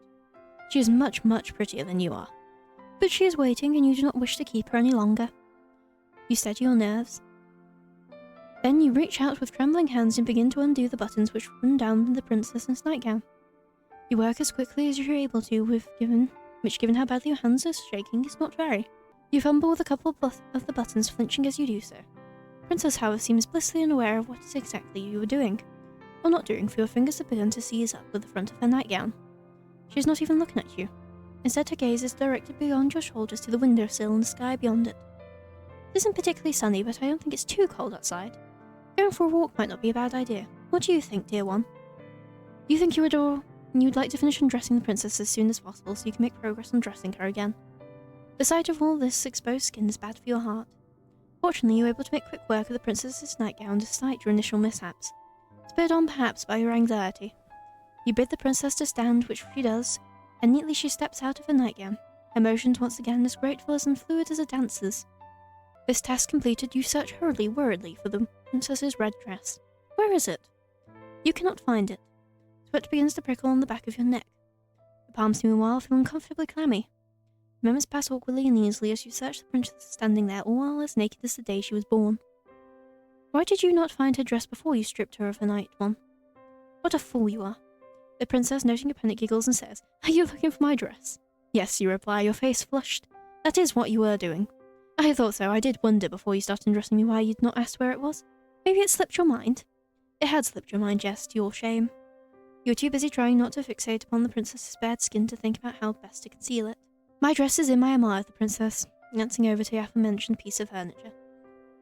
She is much, much prettier than you are. But she is waiting, and you do not wish to keep her any longer. You steady your nerves. Then you reach out with trembling hands and begin to undo the buttons which run down the princess's nightgown. You work as quickly as you are able to, which given how badly your hands are shaking is not very. You fumble with a couple of the buttons, flinching as you do so. Princess, however, seems blissfully unaware of what exactly you are doing, or not doing, for your fingers have begun to seize up with the front of her nightgown. She is not even looking at you. Instead, her gaze is directed beyond your shoulders to the windowsill and the sky beyond it. It isn't particularly sunny, but I don't think it's too cold outside. Going for a walk might not be a bad idea. What do you think, dear one? You think you'd like to finish undressing the princess as soon as possible so you can make progress on dressing her again. The sight of all this exposed skin is bad for your heart. Fortunately, you are able to make quick work of the princess's nightgown despite your initial mishaps, spurred on perhaps by your anxiety. You bid the princess to stand, which she does, and neatly she steps out of her nightgown, her motions once again as graceful and fluid as a dancer's. This task completed, you search worriedly for the princess's red dress. Where is it? You cannot find it. Sweat begins to prickle on the back of your neck. The palms, meanwhile, feel uncomfortably clammy. Moments pass awkwardly and easily as you search the princess standing there, all as naked as the day she was born. Why did you not find her dress before you stripped her of her night one? What a fool you are. The princess, noting your panic, giggles and says, Are you looking for my dress? Yes, you reply, your face flushed. That is what you were doing. I thought so. I did wonder before you started undressing me why you'd not asked where it was. Maybe it slipped your mind. It had slipped your mind, yes, to your shame. You were too busy trying not to fixate upon the princess's bared skin to think about how best to conceal it. My dress is in my armoire of the princess, glancing over to the aforementioned piece of furniture.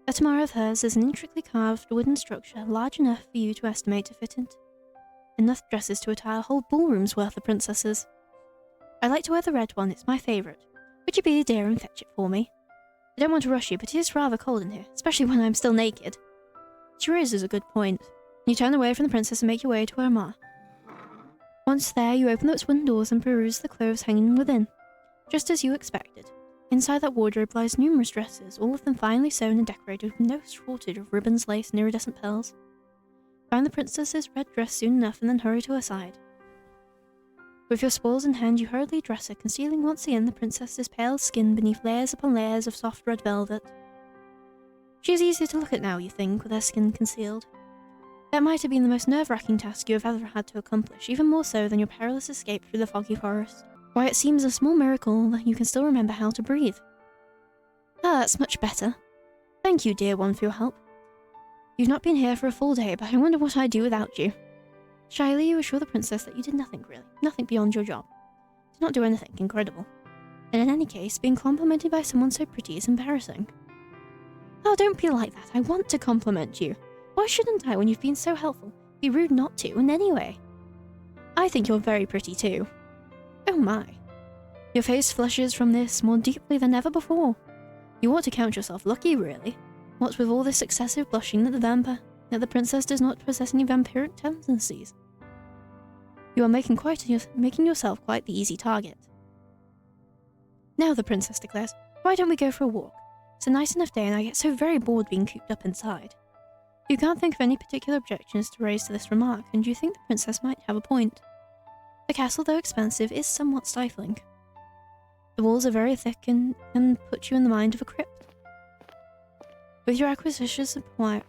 That armoire of hers is an intricately carved wooden structure large enough for you to estimate to fit it. Enough dresses to attire a whole ballroom's worth of princesses. I like to wear the red one, it's my favourite. Would you be a dear and fetch it for me? I don't want to rush you, but it is rather cold in here, especially when I'm still naked. She raises a good point. You turn away from the princess and make your way to her armoire. Once there, you open those wooden doors and peruse the clothes hanging within. Just as you expected. Inside that wardrobe lies numerous dresses, all of them finely sewn and decorated with no shortage of ribbons, lace, and iridescent pearls. Find the princess's red dress soon enough and then hurry to her side. With your spoils in hand, you hurriedly dress her, concealing once again the princess's pale skin beneath layers upon layers of soft red velvet. She is easier to look at now, you think, with her skin concealed. That might have been the most nerve-wracking task you have ever had to accomplish, even more so than your perilous escape through the foggy forest. Why, it seems a small miracle that you can still remember how to breathe. Ah, that's much better. Thank you, dear one, for your help. You've not been here for a full day, but I wonder what I'd do without you. Shyly, you assure the princess that you did nothing, really. Nothing beyond your job. Did not do anything incredible. And in any case, being complimented by someone so pretty is embarrassing. Oh, don't be like that. I want to compliment you. Why shouldn't I when you've been so helpful? Be rude not to, in any way. I think you're very pretty too. Oh my. Your face flushes from this more deeply than ever before. You ought to count yourself lucky, really. What with all this excessive blushing that the princess does not possess any vampiric tendencies. You are making yourself quite the easy target. Now, the princess declares, why don't we go for a walk? It's a nice enough day and I get so very bored being cooped up inside. You can't think of any particular objections to raise to this remark, and you think the princess might have a point. The castle, though expansive, is somewhat stifling. The walls are very thick and put you in the mind of a crypt. With your acquisitions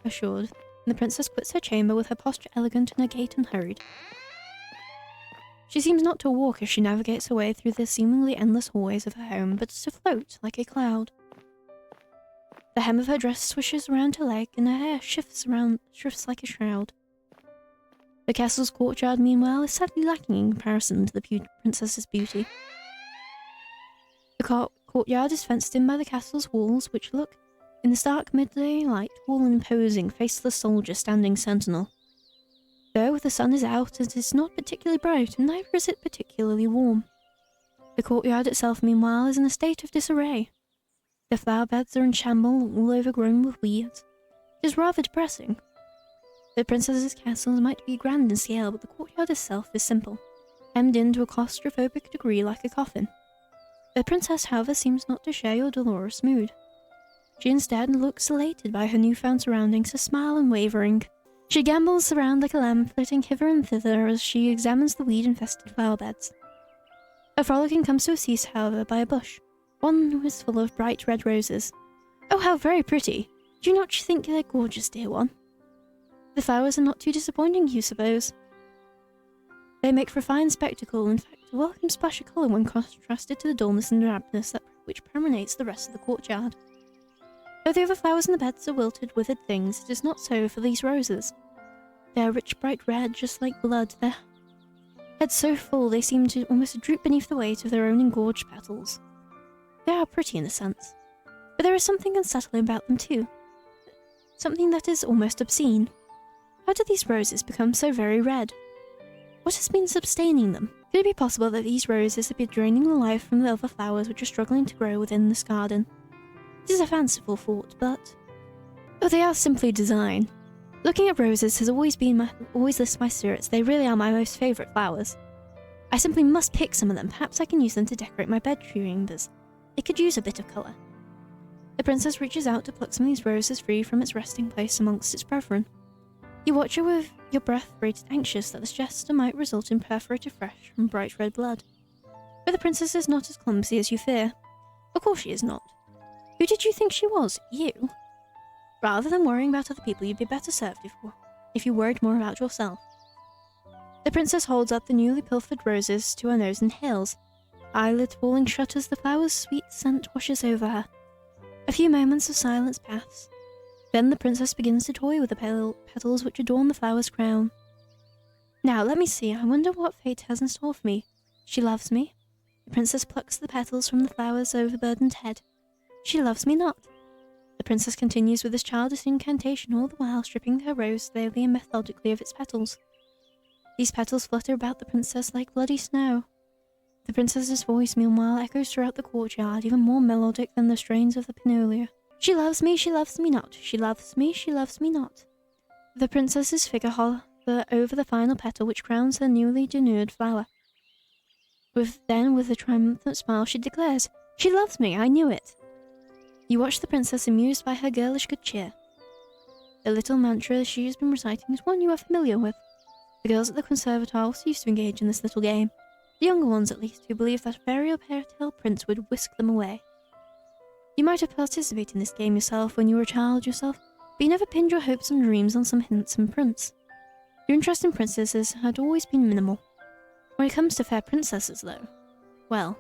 assured, the princess quits her chamber with her posture elegant and her gait unhurried. She seems not to walk as she navigates her way through the seemingly endless hallways of her home, but to float like a cloud. The hem of her dress swishes around her leg, and her hair shifts like a shroud. The castle's courtyard, meanwhile, is sadly lacking in comparison to the princess's beauty. The courtyard is fenced in by the castle's walls, which look, in the stark midday light, all an imposing, faceless soldier standing sentinel. Though the sun is out, it is not particularly bright, and neither is it particularly warm. The courtyard itself, meanwhile, is in a state of disarray. The flower beds are in shambles, all overgrown with weeds. It is rather depressing. The princess's castle might be grand in scale, but the courtyard itself is simple, hemmed in to a claustrophobic degree like a coffin. The princess, however, seems not to share your dolorous mood. She instead looks elated by her newfound surroundings, her smile unwavering. She gambols around like a lamb, flitting hither and thither as she examines the weed-infested flower beds. Her frolicking comes to a cease, however, by a bush. One who is full of bright red roses. Oh, how very pretty! Do you not think they're gorgeous, dear one? The flowers are not too disappointing, you suppose? They make for a fine spectacle, in fact, a welcome splash of colour when contrasted to the dullness and drabness which permeates the rest of the courtyard. Though the other flowers in the beds are wilted, withered things, it is not so for these roses. They are rich, bright red, just like blood, their heads so full they seem to almost droop beneath the weight of their own engorged petals. They are pretty in a sense, but there is something unsettling about them too. Something that is almost obscene. How did these roses become so very red? What has been sustaining them? Could it be possible that these roses have been draining the life from the other flowers which are struggling to grow within this garden? It is a fanciful thought, but... oh, they are simply design. Looking at roses has always lifted my spirits. They really are my most favourite flowers. I simply must pick some of them. Perhaps I can use them to decorate my bed chambers. It could use a bit of colour. The princess reaches out to pluck some of these roses free from its resting place amongst its brethren. You watch her with your breath rated anxious that this gesture might result in perforated fresh and bright red blood. But the princess is not as clumsy as you fear. Of course she is not. Who did you think she was? You? Rather than worrying about other people, you'd be better served if you worried more about yourself. The princess holds up the newly pilfered roses to her nose and inhales. Eyelids falling shut as the flower's sweet scent washes over her. A few moments of silence pass. Then the princess begins to toy with the petals which adorn the flower's crown. Now, let me see. I wonder what fate has in store for me. She loves me. The princess plucks the petals from the flower's overburdened head. She loves me not. The princess continues with this childish incantation, all the while stripping her rose slowly and methodically of its petals. These petals flutter about the princess like bloody snow. The princess's voice, meanwhile, echoes throughout the courtyard, even more melodic than the strains of the Pinolia. She loves me not. She loves me not. The princess's figure hovers over the final petal which crowns her newly denuded flower. With a triumphant smile, she declares, "She loves me, I knew it." You watch the princess amused by her girlish good cheer. The little mantra she has been reciting is one you are familiar with. The girls at the conservatoire also used to engage in this little game. The younger ones, at least, who believed that a fairy tale prince would whisk them away. You might have participated in this game yourself when you were a child yourself, but you never pinned your hopes and dreams on some handsome prince. Your interest in princesses had always been minimal. When it comes to fair princesses, though, well,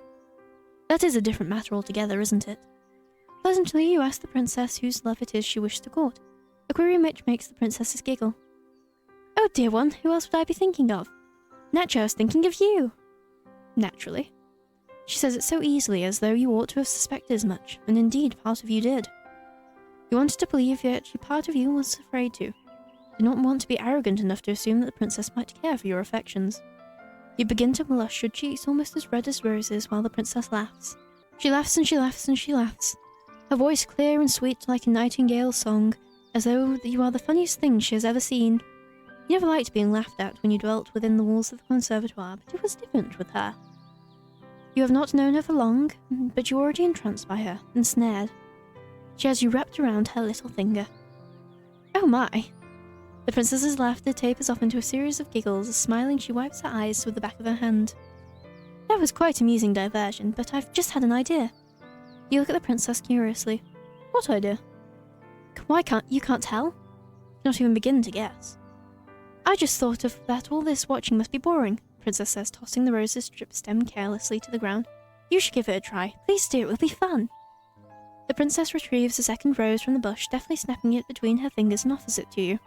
that is a different matter altogether, isn't it? Pleasantly, you ask the princess whose love it is she wishes to court, a query which makes the princesses giggle. "Oh, dear one, who else would I be thinking of? Naturally, I was thinking of you." Naturally. She says it so easily, as though you ought to have suspected as much, and indeed part of you did. You wanted to believe, yet part of you was afraid to. Did not want to be arrogant enough to assume that the princess might care for your affections. You begin to blush, your cheeks almost as red as roses, while the princess laughs. She laughs and she laughs and she laughs. Her voice clear and sweet like a nightingale's song, as though you are the funniest thing she has ever seen. You never liked being laughed at when you dwelt within the walls of the conservatoire, but it was different with her. You have not known her for long, but you are already entranced by her, ensnared. She has you wrapped around her little finger. Oh my! The princess's laughter tapers off into a series of giggles as, smiling, she wipes her eyes with the back of her hand. That was quite amusing diversion, but I've just had an idea. You look at the princess curiously. What idea? Why can't you tell? Not even begin to guess. I just thought of that all this watching must be boring, the princess says, tossing the rose's strip stem carelessly to the ground. You should give it a try. Please do, it will be fun. The princess retrieves a second rose from the bush, deftly snapping it between her fingers, and offers it to you.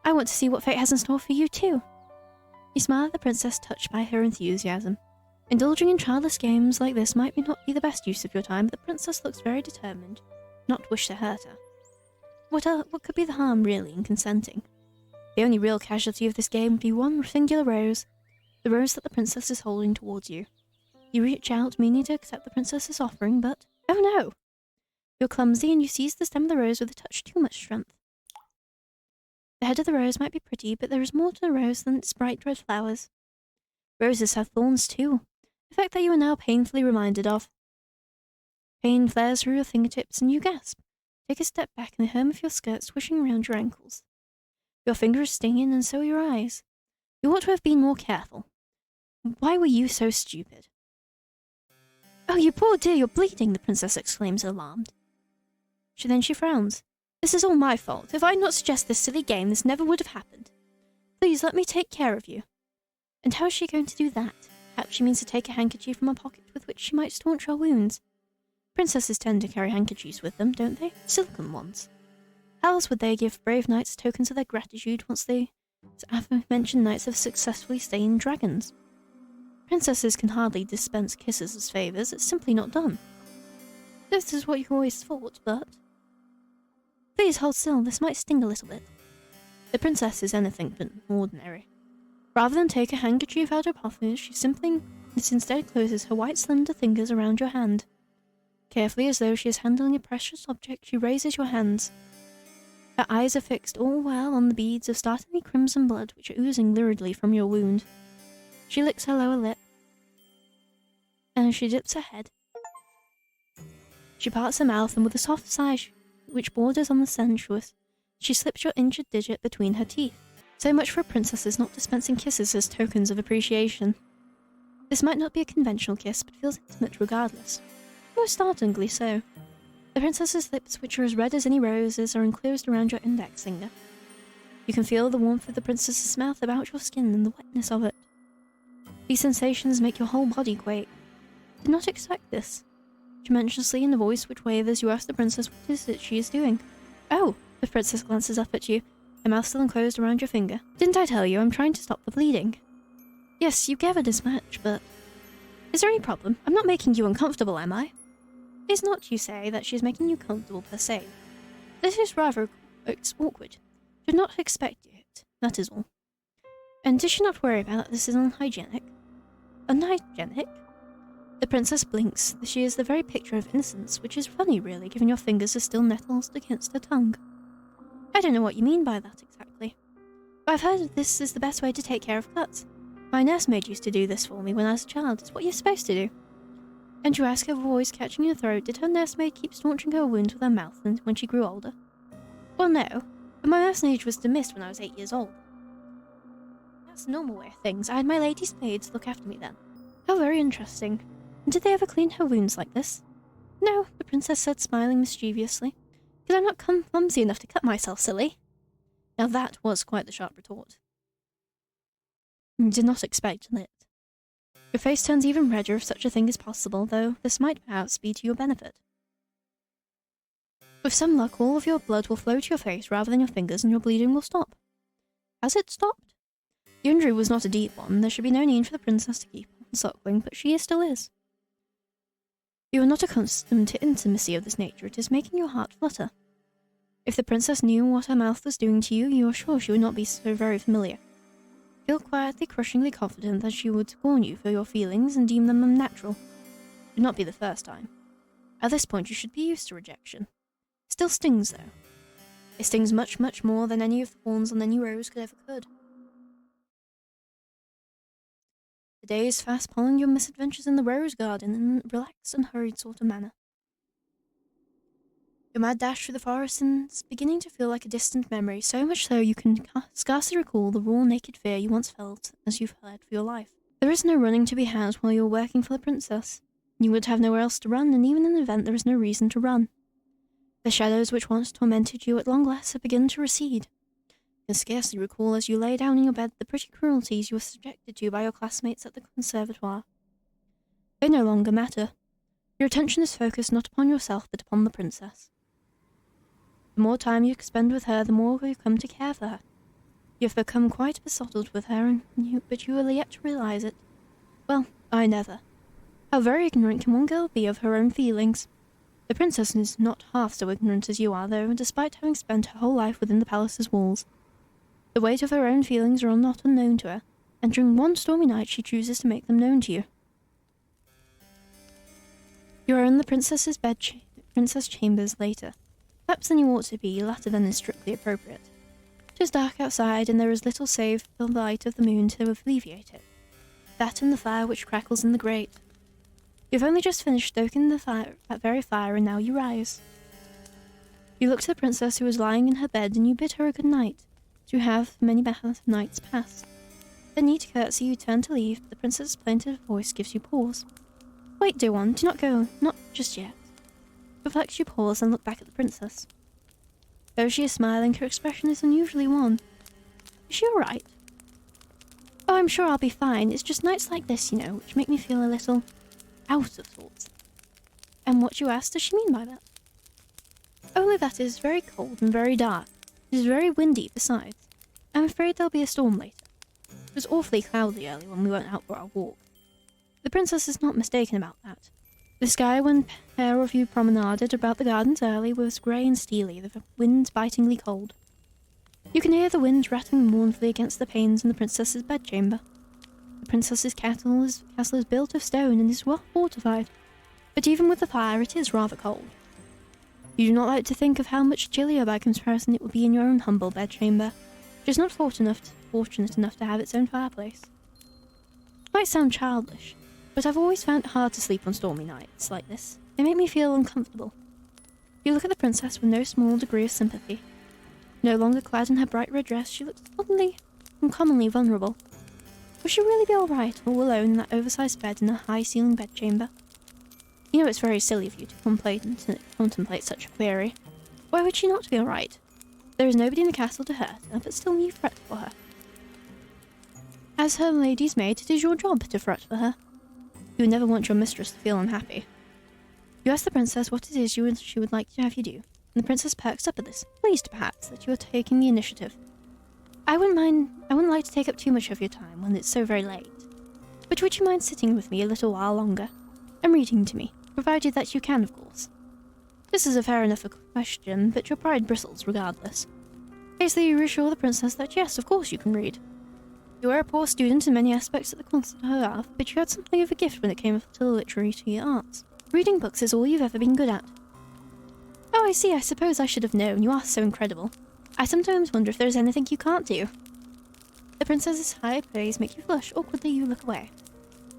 I want to see what fate has in store for you too. You smile at the princess, touched by her enthusiasm. Indulging in childless games like this might not be the best use of your time, but the princess looks very determined, not to wish to hurt her. What could be the harm, really, in consenting? The only real casualty of this game would be one singular rose, the rose that the princess is holding towards you. You reach out, meaning to accept the princess's offering, but oh no! You're clumsy and you seize the stem of the rose with a touch too much strength. The head of the rose might be pretty, but there is more to the rose than its bright red flowers. Roses have thorns too, a fact that you are now painfully reminded of. Pain flares through your fingertips and you gasp. Take a step back and the hem of your skirt swishing around your ankles. Your finger is stinging and so are your eyes. You ought to have been more careful. Why were you so stupid? Oh, you poor dear, you're bleeding, the princess exclaims, alarmed. Then she frowns. This is all my fault. If I had not suggested this silly game, this never would have happened. Please let me take care of you. And how is she going to do that? Perhaps she means to take a handkerchief from her pocket with which she might staunch her wounds. Princesses tend to carry handkerchiefs with them, don't they? Silken ones. How else would they give brave knights tokens of their gratitude once the aforementioned knights have successfully slain dragons? Princesses can hardly dispense kisses as favours, it's simply not done. This is what you always thought, but... Please hold still, this might sting a little bit. The princess is anything but ordinary. Rather than take a handkerchief out of her pocket, she instead closes her white slender fingers around your hand. Carefully, as though she is handling a precious object, she raises your hands. Her eyes are fixed all while on the beads of startlingly crimson blood which are oozing luridly from your wound. She licks her lower lip, and she dips her head. She parts her mouth, and with a soft sigh which borders on the sensuous, she slips your injured digit between her teeth. So much for princesses not dispensing kisses as tokens of appreciation. This might not be a conventional kiss, but feels intimate regardless. Most startlingly so. The princess's lips, which are as red as any roses, are enclosed around your index finger. You can feel the warmth of the princess's mouth about your skin and the wetness of it. These sensations make your whole body quake. Did not expect this. tremulously in a voice which wavers, you ask the princess what is it she is doing. Oh, the princess glances up at you, her mouth still enclosed around your finger. Didn't I tell you I'm trying to stop the bleeding? Yes, you gathered as much, but... Is there any problem? I'm not making you uncomfortable, am I? It is not, you say, that she is making you comfortable per se. This is rather awkward. Did not expect it, that is all. And did she not worry about that this is unhygienic? Unhygienic? The princess blinks. She is the very picture of innocence, which is funny, really, given your fingers are still nettled against her tongue. I don't know what you mean by that exactly, but I've heard this is the best way to take care of cuts. My nursemaid used to do this for me when I was a child. It's what you're supposed to do. And you ask, her voice catching in her throat, did her nursemaid keep staunching her wounds with her mouth when she grew older? Well, no, but my nursemaid was dismissed when I was 8 years old. That's the normal way of things. I had my lady's maids look after me then. How very interesting. And did they ever clean her wounds like this? No, the princess said, smiling mischievously. Because I'm not clumsy enough to cut myself, silly. Now that was quite the sharp retort. You did not expect it. Your face turns even redder if such a thing is possible, though this might perhaps be to your benefit. With some luck, all of your blood will flow to your face rather than your fingers, and your bleeding will stop. Has it stopped? The injury was not a deep one. There should be no need for the princess to keep on suckling, but she still is. You are not accustomed to intimacy of this nature. It is making your heart flutter. If the princess knew what her mouth was doing to you, you are sure she would not be so very familiar. Feel quietly, crushingly confident that she would scorn you for your feelings and deem them unnatural. It would not be the first time. At this point, you should be used to rejection. It still stings, though. It stings much, much more than any of the thorns on any rose could. The day is fast following your misadventures in the rose garden in a relaxed and hurried sort of manner. Your mad dash through the forest is beginning to feel like a distant memory, so much so you can scarcely recall the raw, naked fear you once felt as you fled for your life. There is no running to be had while you are working for the princess. You would have nowhere else to run, and even in an event there is no reason to run. The shadows which once tormented you at long last have begun to recede. You can scarcely recall as you lay down in your bed the pretty cruelties you were subjected to by your classmates at the conservatoire. They no longer matter. Your attention is focused not upon yourself but upon the princess. The more time you spend with her, the more you come to care for her. You have become quite besotted with her, but you are yet to realize it. Well, I never. How very ignorant can one girl be of her own feelings? The princess is not half so ignorant as you are, though, despite having spent her whole life within the palace's walls. The weight of her own feelings are not unknown to her, and during one stormy night she chooses to make them known to you. You are in the princess chambers later. Perhaps than you ought to be, latter than is strictly appropriate. It is dark outside, and there is little save the light of the moon to alleviate it. That and the fire which crackles in the grate. You have only just finished stoking that very fire, and now you rise. You look to the princess who is lying in her bed, and you bid her a good night, as you have many nights past. With a neat curtsy, you turn to leave, but the princess's plaintive voice gives you pause. Wait, dear one, do not go, not just yet. Reflects, you pause and look back at the princess. Though she is smiling, her expression is unusually wan. Is she alright? Oh, I'm sure I'll be fine. It's just nights like this, you know, which make me feel a little out of sorts. And what you ask does she mean by that? Only that it is very cold and very dark. It is very windy besides. I'm afraid there'll be a storm later. It was awfully cloudy early when we went out for our walk. The princess is not mistaken about that. The sky, when pair of you promenaded about the gardens early, was grey and steely, the wind bitingly cold. You can hear the wind rattling mournfully against the panes in the princess's bedchamber. The princess's castle is built of stone and is well fortified, but even with the fire it is rather cold. You do not like to think of how much chillier by comparison it would be in your own humble bedchamber, which is not fortunate enough to have its own fireplace. It might sound childish, but I've always found it hard to sleep on stormy nights like this. They make me feel uncomfortable. You look at the princess with no small degree of sympathy. No longer clad in her bright red dress, she looks oddly, uncommonly vulnerable. Will she really be alright, all alone in that oversized bed in a high-ceilinged bedchamber? You know it's very silly of you to contemplate such a query. Why would she not be alright? There is nobody in the castle to hurt her, but still you fret for her. As her lady's maid, it is your job to fret for her. You would never want your mistress to feel unhappy. You ask the princess what it is she would like to have you do, and the princess perks up at this, pleased perhaps that you are taking the initiative. I wouldn't like to take up too much of your time when it's so very late. But would you mind sitting with me a little while longer, and reading to me, provided that you can, of course? This is a fair enough question, but your pride bristles regardless. Hastily you reassure the princess that yes, of course you can read. You are a poor student in many aspects of the conservatoire, but you had something of a gift when it came to the literary arts. Reading books is all you've ever been good at. Oh, I see, I suppose I should have known. You are so incredible. I sometimes wonder if there is anything you can't do. The princess's high praise makes you flush. Awkwardly you look away.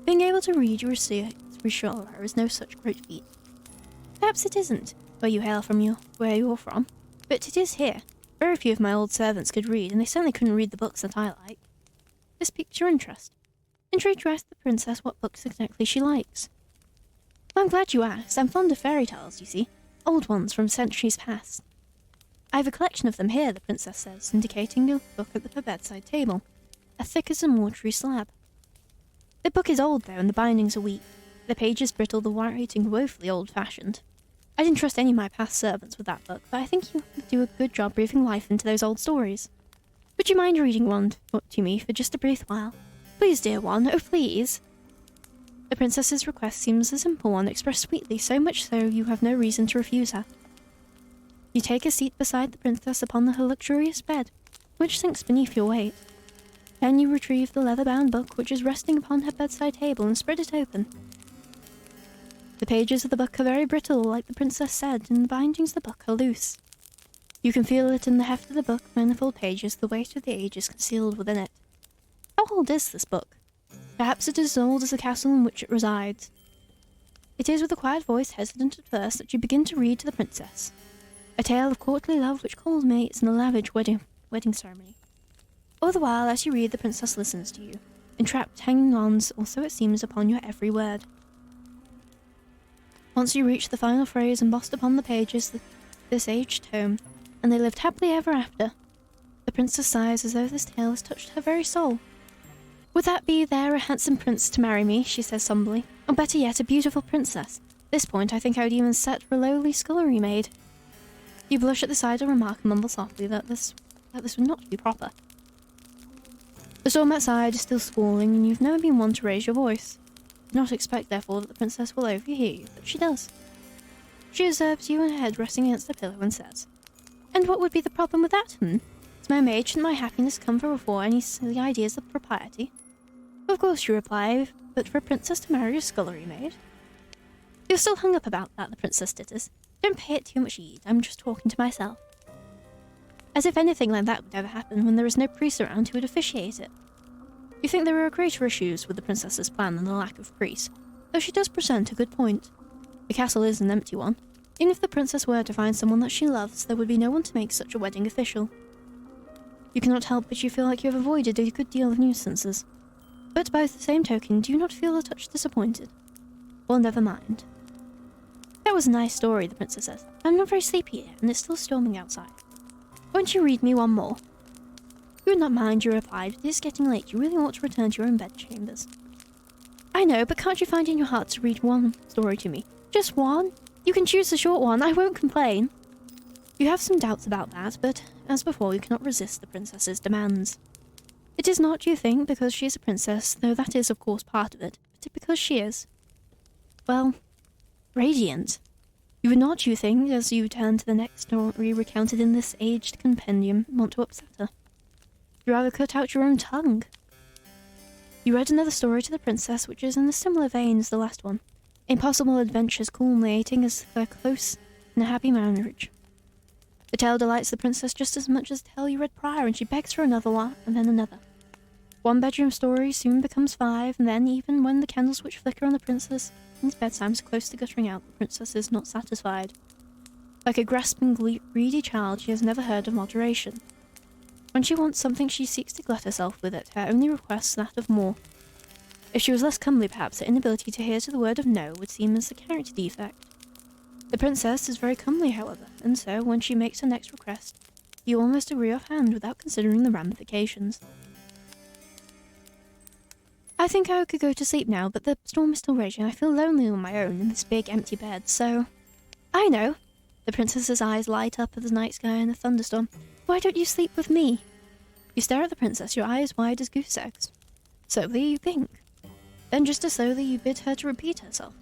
Being able to read you reassure her is no such great feat. Perhaps it isn't, where you're from, but it is here. Very few of my old servants could read, and they certainly couldn't read the books that I like. This piques your interest. Intrigued, you ask the princess what books exactly she likes. Well, I'm glad you asked. I'm fond of fairy tales, you see. Old ones from centuries past. I have a collection of them here, the princess says, indicating a book at her bedside table, as thick as a mortuary slab. The book is old, though, and the bindings are weak. The pages brittle, the writing woefully old-fashioned. I didn't trust any of my past servants with that book, but I think you do a good job breathing life into those old stories. Would you mind reading one to me for just a brief while? Please, dear one, oh please. The princess's request seems a simple one, expressed sweetly, so much so you have no reason to refuse her. You take a seat beside the princess upon her luxurious bed, which sinks beneath your weight. Then you retrieve the leather-bound book which is resting upon her bedside table and spread it open. The pages of the book are very brittle, like the princess said, and the bindings of the book are loose. You can feel it in the heft of the book, manifold pages, the weight of the ages concealed within it. How old is this book? Perhaps it is as old as the castle in which it resides. It is with a quiet voice, hesitant at first, that you begin to read to the princess. A tale of courtly love which culminates in a lavish wedding ceremony. All the while, as you read, the princess listens to you, entrapped, hanging on, or so it seems, upon your every word. Once you reach the final phrase embossed upon the pages, this aged tome, and they lived happily ever after. The princess sighs as though this tale has touched her very soul. Would that be there a handsome prince to marry me, she says somberly, or better yet, a beautiful princess. At this point, I think I would even set for a lowly scullery maid. You blush at this idle remark and mumble softly that this would not be proper. The storm outside is still squalling, and you've never been one to raise your voice. Do not expect, therefore, that the princess will overhear you, but she does. She observes you and her head resting against the pillow and says, And what would be the problem with that, As Mermaid, shouldn't my happiness come before any silly ideas of propriety? Of course, you reply, but for a princess to marry a scullery maid? You're still hung up about that, the princess titters. Don't pay it too much heed, I'm just talking to myself. As if anything like that would ever happen when there is no priest around who would officiate it. You think there are greater issues with the princess's plan than the lack of priest, though she does present a good point. The castle is an empty one. Even if the princess were to find someone that she loves, there would be no one to make such a wedding official. You cannot help but you feel like you have avoided a good deal of nuisances. But by the same token, do you not feel a touch disappointed? Well, never mind. That was a nice story, the princess says. I'm not very sleepy yet, and it's still storming outside. Won't you read me one more? You would not mind, you replied. It is getting late. You really ought to return to your own bedchambers. I know, but can't you find in your heart to read one story to me? Just one? You can choose the short one. I won't complain. You have some doubts about that, but as before, you cannot resist the princess's demands. It is not, you think, because she is a princess, though that is, of course, part of it, but because she is, well, radiant. You would not, you think, as you turn to the next story recounted in this aged compendium, want to upset her. You rather cut out your own tongue. You read another story to the princess, which is in a similar vein as the last one. Impossible adventures culminating as their close and a happy marriage. The tale delights the princess just as much as the tale you read prior, and she begs for another one, and then another. One bedroom story soon becomes 5, and then, even when the candles which flicker on the princess's bedtime is close to guttering out, the princess is not satisfied. Like a grasping, greedy child, she has never heard of moderation. When she wants something, she seeks to glut herself with it. Her only request is that of more. If she was less comely, perhaps her inability to hear to the word of no would seem as a character defect. The princess is very comely, however, and so, when she makes her next request, you almost agree offhand without considering the ramifications. I think I could go to sleep now, but the storm is still raging. I feel lonely on my own in this big empty bed, so... I know. The princess's eyes light up at the night sky and the thunderstorm. Why don't you sleep with me? You stare at the princess, your eyes wide as goose eggs. Slowly you think. Then just as slowly you bid her to repeat herself.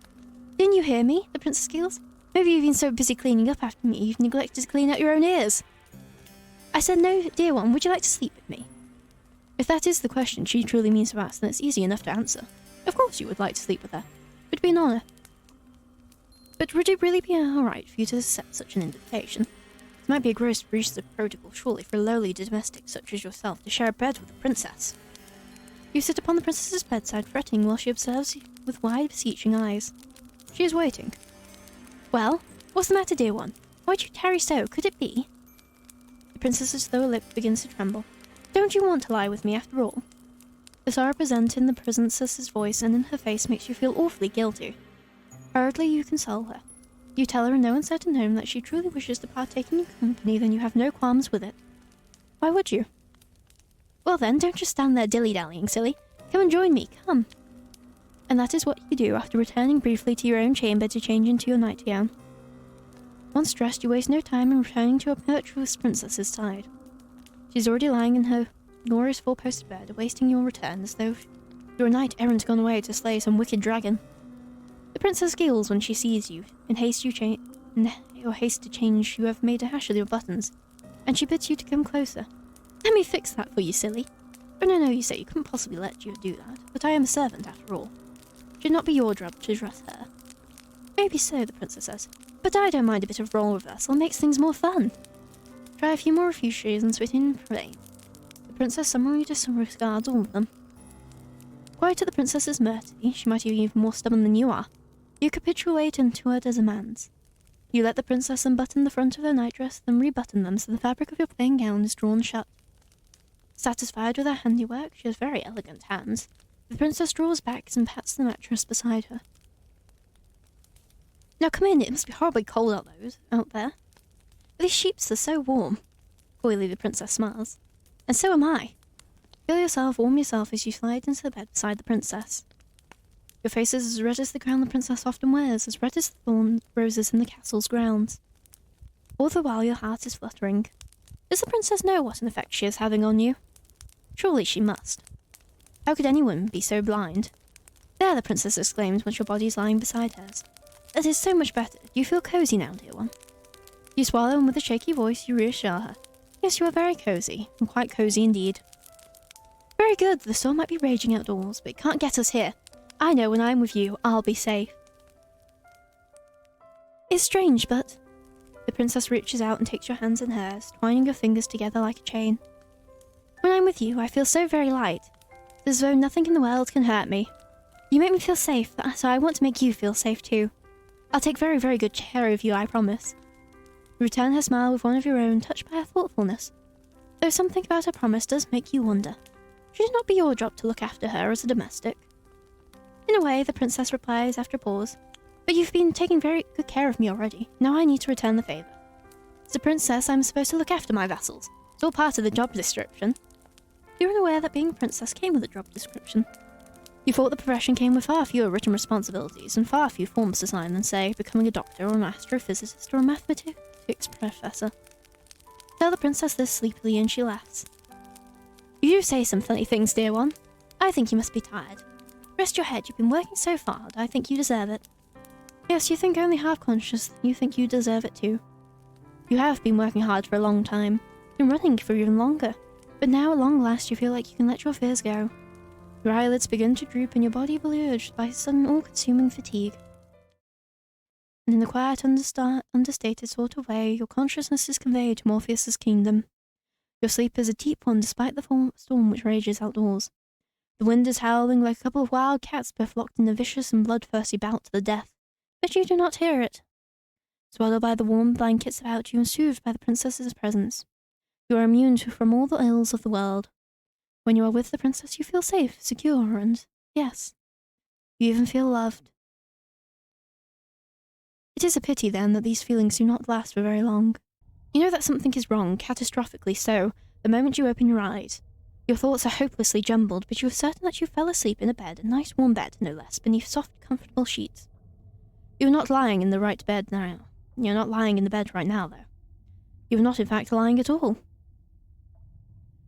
Didn't you hear me? The princess squeals. Maybe you've been so busy cleaning up after me you've neglected to clean out your own ears. I said, no, dear one, would you like to sleep with me? If that is the question she truly means to ask, then it's easy enough to answer. Of course you would like to sleep with her. It would be an honour. But would it really be alright for you to accept such an invitation? It might be a gross breach of protocol, surely, for a lowly domestic such as yourself to share a bed with a princess. You sit upon the princess's bedside, fretting while she observes you with wide, beseeching eyes. She is waiting. Well, what's the matter, dear one? Why do you tarry so? Could it be? The princess's lower lip begins to tremble. Don't you want to lie with me after all? The sorrow present in the princess's voice and in her face makes you feel awfully guilty. Hurriedly you console her. You tell her in no uncertain tone that she truly wishes to partake in your company, then you have no qualms with it. Why would you? Well then, don't just stand there dilly-dallying, silly. Come and join me, come. And that is what you do after returning briefly to your own chamber to change into your nightgown. Once dressed, you waste no time in returning to a virtuous princess's side. She is already lying in her glorious four-posted bed, awaiting your return as though your knight-errant gone away to slay some wicked dragon. The princess squeals when she sees you. In your haste to change, you have made a hash of your buttons, and she bids you to come closer. Let me fix that for you, silly. Oh no, you say you couldn't possibly let you do that, but I am a servant after all. Should not be your job to dress her. Maybe so, the princess says, but I don't mind a bit of role reversal, it makes things more fun. Try a few more refuges and spit in play. The princess summarily disregards all of them. Quite at the princess's mercy, she might be even more stubborn than you are. You capitulate into her demands. You let the princess unbutton the front of her nightdress, then rebutton them so the fabric of your plain gown is drawn shut. Satisfied with her handiwork, she has very elegant hands. The princess draws back and pats the mattress beside her. Now come in, it must be horribly cold out there. These sheets are so warm. Coyly the princess smiles. And so am I. Warm yourself as you slide into the bed beside the princess. Your face is as red as the crown the princess often wears, as red as the thorn roses in the castle's grounds. All the while your heart is fluttering. Does the princess know what an effect she is having on you? Surely she must. How could anyone be so blind? There, the princess exclaims once your body is lying beside hers. That is so much better. Do you feel cozy now, dear one? You swallow, and with a shaky voice you reassure her. Yes, you are very cozy, and quite cozy indeed. Very good, the storm might be raging outdoors, but it can't get us here. I know when I'm with you, I'll be safe. It's strange, but... The princess reaches out and takes your hands in hers, twining your fingers together like a chain. When I'm with you, I feel so very light. As though nothing in the world can hurt me. You make me feel safe, so I want to make you feel safe too. I'll take very, very good care of you, I promise. You return her smile with one of your own, touched by her thoughtfulness. Though something about her promise does make you wonder. Should it not be your job to look after her as a domestic? In a way, the princess replies after a pause. But you've been taking very good care of me already. Now I need to return the favour. As a princess, I'm supposed to look after my vassals. It's all part of the job description. You're unaware that being a princess came with a job description. You thought the profession came with far fewer written responsibilities and far fewer forms to sign than, say, becoming a doctor or an astrophysicist or a mathematics professor. Tell the princess this sleepily and she laughs. You do say some funny things, dear one. I think you must be tired. Rest your head, you've been working so hard, I think you deserve it. Yes, you think only half conscious, you think you deserve it too. You have been working hard for a long time, been running for even longer, but now at long last you feel like you can let your fears go. Your eyelids begin to droop and your body will be urged by sudden all-consuming fatigue. And in a quiet, understated sort of way, your consciousness is conveyed to Morpheus's kingdom. Your sleep is a deep one despite the storm which rages outdoors. The wind is howling like a couple of wild cats both locked in a vicious and bloodthirsty bout to the death, but you do not hear it. Swallowed by the warm blankets about you and soothed by the princess's presence, you are immune from all the ills of the world. When you are with the princess, you feel safe, secure, and, yes, you even feel loved. It is a pity, then, that these feelings do not last for very long. You know that something is wrong, catastrophically so, the moment you open your eyes. Your thoughts are hopelessly jumbled, but you are certain that you fell asleep in a nice warm bed, no less, beneath soft, comfortable sheets. You are not lying in the right bed now. You're not lying in the bed right now, though. You are not, in fact, lying at all.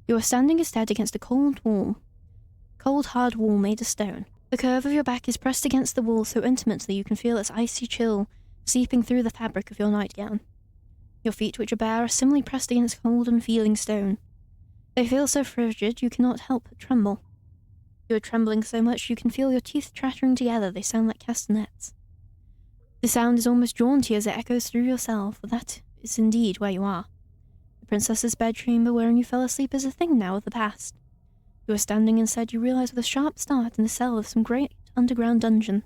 You are standing instead against a cold, hard wall made of stone. The curve of your back is pressed against the wall so intimately you can feel its icy chill seeping through the fabric of your nightgown. Your feet, which are bare, are similarly pressed against cold, unfeeling stone. They feel so frigid you cannot help but tremble. You are trembling so much you can feel your teeth chattering together. They sound like castanets. The sound is almost jaunty as it echoes through yourself, for that is indeed where you are. The princess's bedchamber wherein you fell asleep is a thing now of the past. You are standing instead, you realize, with a sharp start in the cell of some great underground dungeon.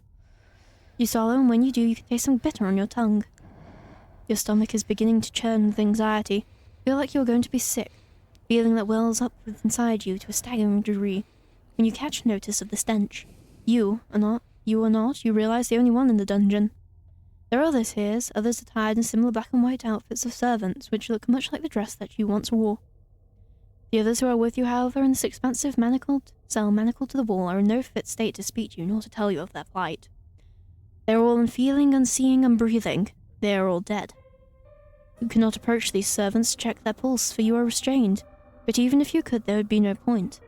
You swallow, and when you do, you can taste something bitter on your tongue. Your stomach is beginning to churn with anxiety. You feel like you are going to be sick, feeling that wells up inside you to a staggering degree. When you catch notice of the stench, you are not, you realize, the only one in the dungeon. There are others here, others attired in similar black and white outfits of servants, which look much like the dress that you once wore. The others who are with you, however, in this expansive cell manacled to the wall, are in no fit state to speak to you, nor to tell you of their plight. They are all unfeeling, unseeing, unbreathing. They are all dead. You cannot approach these servants to check their pulse, for you are restrained, but even if you could, there would be no point.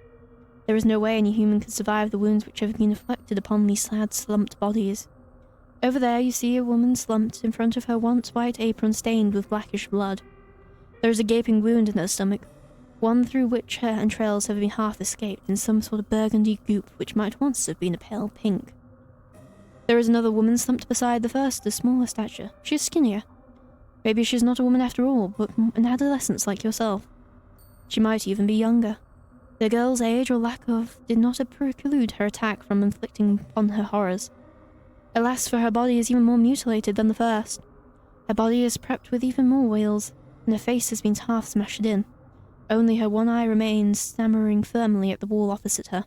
There is no way any human could survive the wounds which have been inflicted upon these sad, slumped bodies. Over there you see a woman slumped in front of her once white apron stained with blackish blood. There is a gaping wound in her stomach, one through which her entrails have been half escaped in some sort of burgundy goop which might once have been a pale pink. There is another woman slumped beside the first, of smaller stature. She is skinnier. Maybe she is not a woman after all, but an adolescent like yourself. She might even be younger. The girl's age or lack of did not preclude her attack from inflicting upon her horrors. Alas, for her body is even more mutilated than the first. Her body is prepped with even more wheals, and her face has been half smashed in. Only her one eye remains, stammering firmly at the wall opposite her,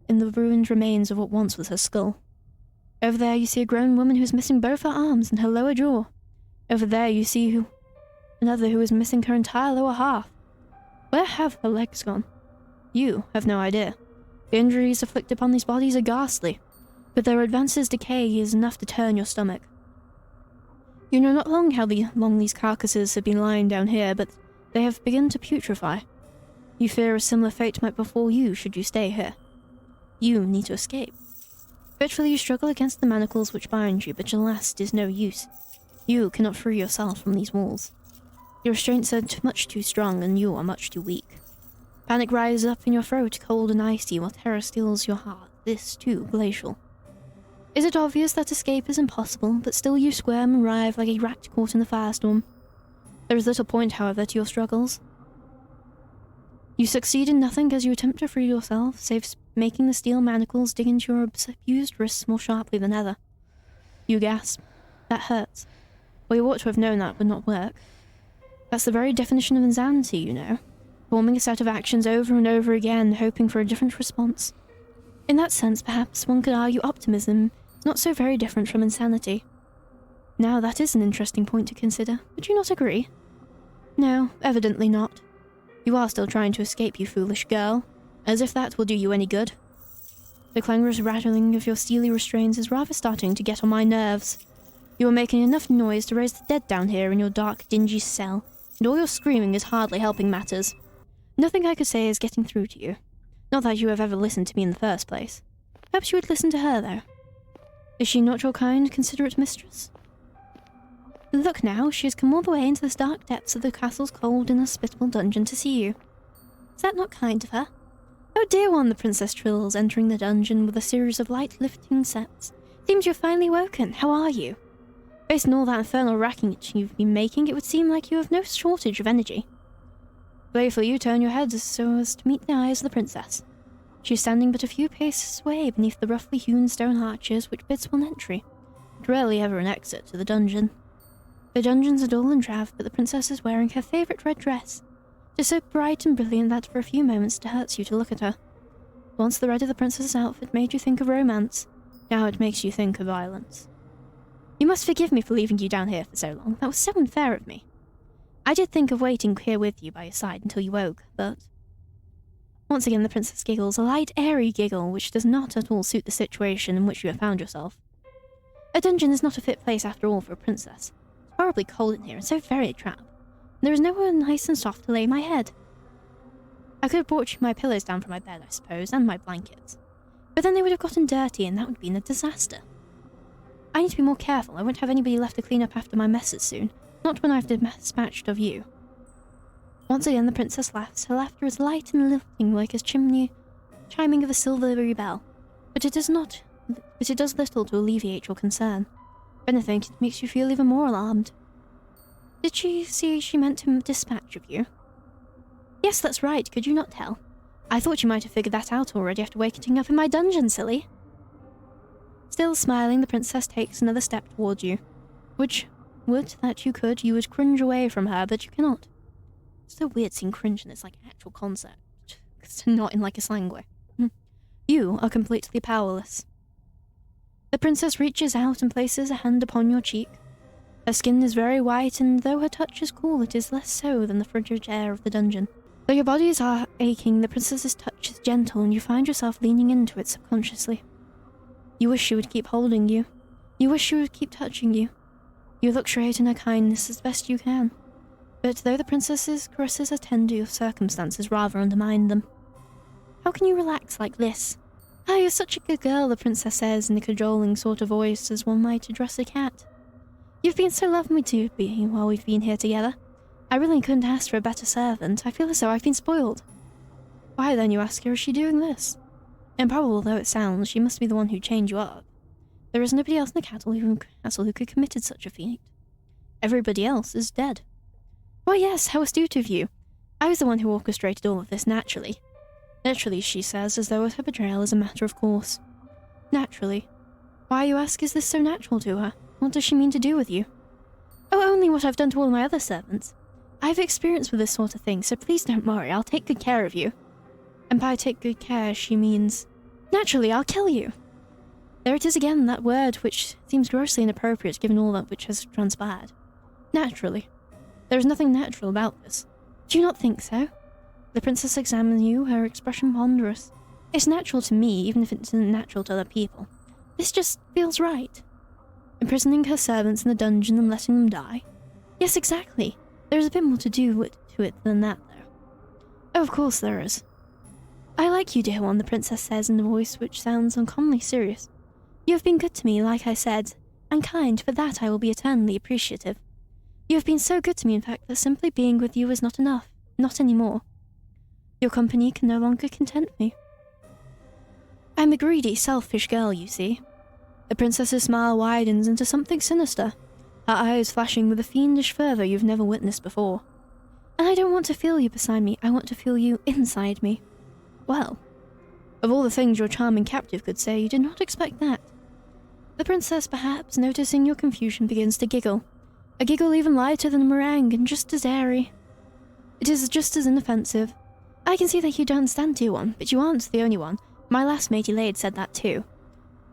in the ruined remains of what once was her skull. Over there you see a grown woman who is missing both her arms and her lower jaw. Over there you see another who is missing her entire lower half. Where have her legs gone? You have no idea. The injuries afflicted upon these bodies are ghastly, but their advances decay is enough to turn your stomach. You know not long how long these carcasses have been lying down here, but they have begun to putrefy. You fear a similar fate might befall you should you stay here. You need to escape. Fitfully you struggle against the manacles which bind you, but alas, it is no use. You cannot free yourself from these walls. Your restraints are much too strong, and you are much too weak. Panic rises up in your throat, cold and icy, while terror steals your heart, this too glacial. Is it obvious that escape is impossible, but still you squirm and writhe like a rat caught in the firestorm? There is little point, however, to your struggles. You succeed in nothing as you attempt to free yourself, save making the steel manacles dig into your abused wrists more sharply than ever. You gasp. That hurts. Well, you ought to have known that would not work. That's the very definition of insanity, you know. Forming a set of actions over and over again, hoping for a different response. In that sense, perhaps, one could argue optimism is not so very different from insanity. Now, that is an interesting point to consider. Would you not agree? No, evidently not. You are still trying to escape, you foolish girl. As if that will do you any good. The clangorous rattling of your steely restraints is rather starting to get on my nerves. You are making enough noise to raise the dead down here in your dark, dingy cell, and all your screaming is hardly helping matters. Nothing I could say is getting through to you. Not that you have ever listened to me in the first place. Perhaps you would listen to her, though. Is she not your kind, considerate mistress? Look now, she has come all the way into the dark depths of the castle's cold, inhospitable dungeon to see you. Is that not kind of her? Oh dear one, the princess trills, entering the dungeon with a series of light lifting steps. Seems you're finally woken. How are you? Based on all that infernal racket you've been making, it would seem like you have no shortage of energy. Playfully you turn your head so as to meet the eyes of the princess. She is standing but a few paces away beneath the roughly hewn stone arches which bids one entry, but rarely ever an exit to the dungeon. The dungeons are dull and drab, but the princess is wearing her favourite red dress. It is so bright and brilliant that for a few moments it hurts you to look at her. Once the red of the princess's outfit made you think of romance, now it makes you think of violence. You must forgive me for leaving you down here for so long. That was so unfair of me. I did think of waiting here with you by your side until you woke, but... Once again the princess giggles, a light, airy giggle which does not at all suit the situation in which you have found yourself. A dungeon is not a fit place after all for a princess. It's horribly cold in here and so very damp. There is nowhere nice and soft to lay my head. I could have brought you my pillows down from my bed, I suppose, and my blankets. But then they would have gotten dirty and that would have been a disaster. I need to be more careful. I won't have anybody left to clean up after my messes soon. Not when I've dispatched of you. Once again the princess laughs. Her laughter is light and lilting like a chiming of a silvery bell. But it does little to alleviate your concern. If anything, it makes you feel even more alarmed. Did she say she meant to dispatch of you? Yes, that's right. Could you not tell? I thought you might have figured that out already after waking up in my dungeon, silly. Still smiling, the princess takes another step towards you. Which, would that you could, you would cringe away from her, but you cannot. It's so weird seeing cringe in this actual concept. It's not in a slang way. You are completely powerless. The princess reaches out and places a hand upon your cheek. Her skin is very white, and though her touch is cool, it is less so than the frigid air of the dungeon. Though your bodies are aching, the princess's touch is gentle, and you find yourself leaning into it subconsciously. You wish she would keep holding you. You wish she would keep touching you. You luxuriate in her kindness as best you can. But though the princess's caresses are tender, your circumstances rather undermine them. How can you relax like this? Ah, you're such a good girl, the princess says in a cajoling sort of voice as one might address a cat. You've been so lovely to me while we've been here together. I really couldn't ask for a better servant. I feel as though I've been spoiled. Why then, you ask her, is she doing this? Improbable though it sounds, she must be the one who chained you up. There is nobody else in the castle who could have committed such a feat. Everybody else is dead. Why yes, how astute of you. I was the one who orchestrated all of this naturally. Naturally, she says, as though her betrayal is a matter of course. Naturally. Why, you ask, is this so natural to her? What does she mean to do with you? Oh, only what I've done to all my other servants. I have experience with this sort of thing, so please don't worry, I'll take good care of you. And by take good care, she means, naturally, I'll kill you. There it is again, that word which seems grossly inappropriate given all that which has transpired. Naturally. There is nothing natural about this. Do you not think so? The princess examines you, her expression ponderous. It's natural to me, even if it isn't natural to other people. This just feels right. Imprisoning her servants in the dungeon and letting them die? Yes, exactly. There is a bit more to it than that, though. Oh, of course there is. I like you, dear one, the princess says in a voice which sounds uncommonly serious. You have been good to me, like I said, and kind. For that I will be eternally appreciative. You have been so good to me, in fact, that simply being with you is not enough. Not anymore. Your company can no longer content me. I'm a greedy, selfish girl, you see. The princess's smile widens into something sinister, her eyes flashing with a fiendish fervor you've never witnessed before. And I don't want to feel you beside me, I want to feel you inside me. Well, of all the things your charming captive could say, you did not expect that. The princess, perhaps, noticing your confusion, begins to giggle. A giggle even lighter than a meringue and just as airy. It is just as inoffensive. I can see that you don't understand, dear one, but you aren't the only one. My last matey lady said that too.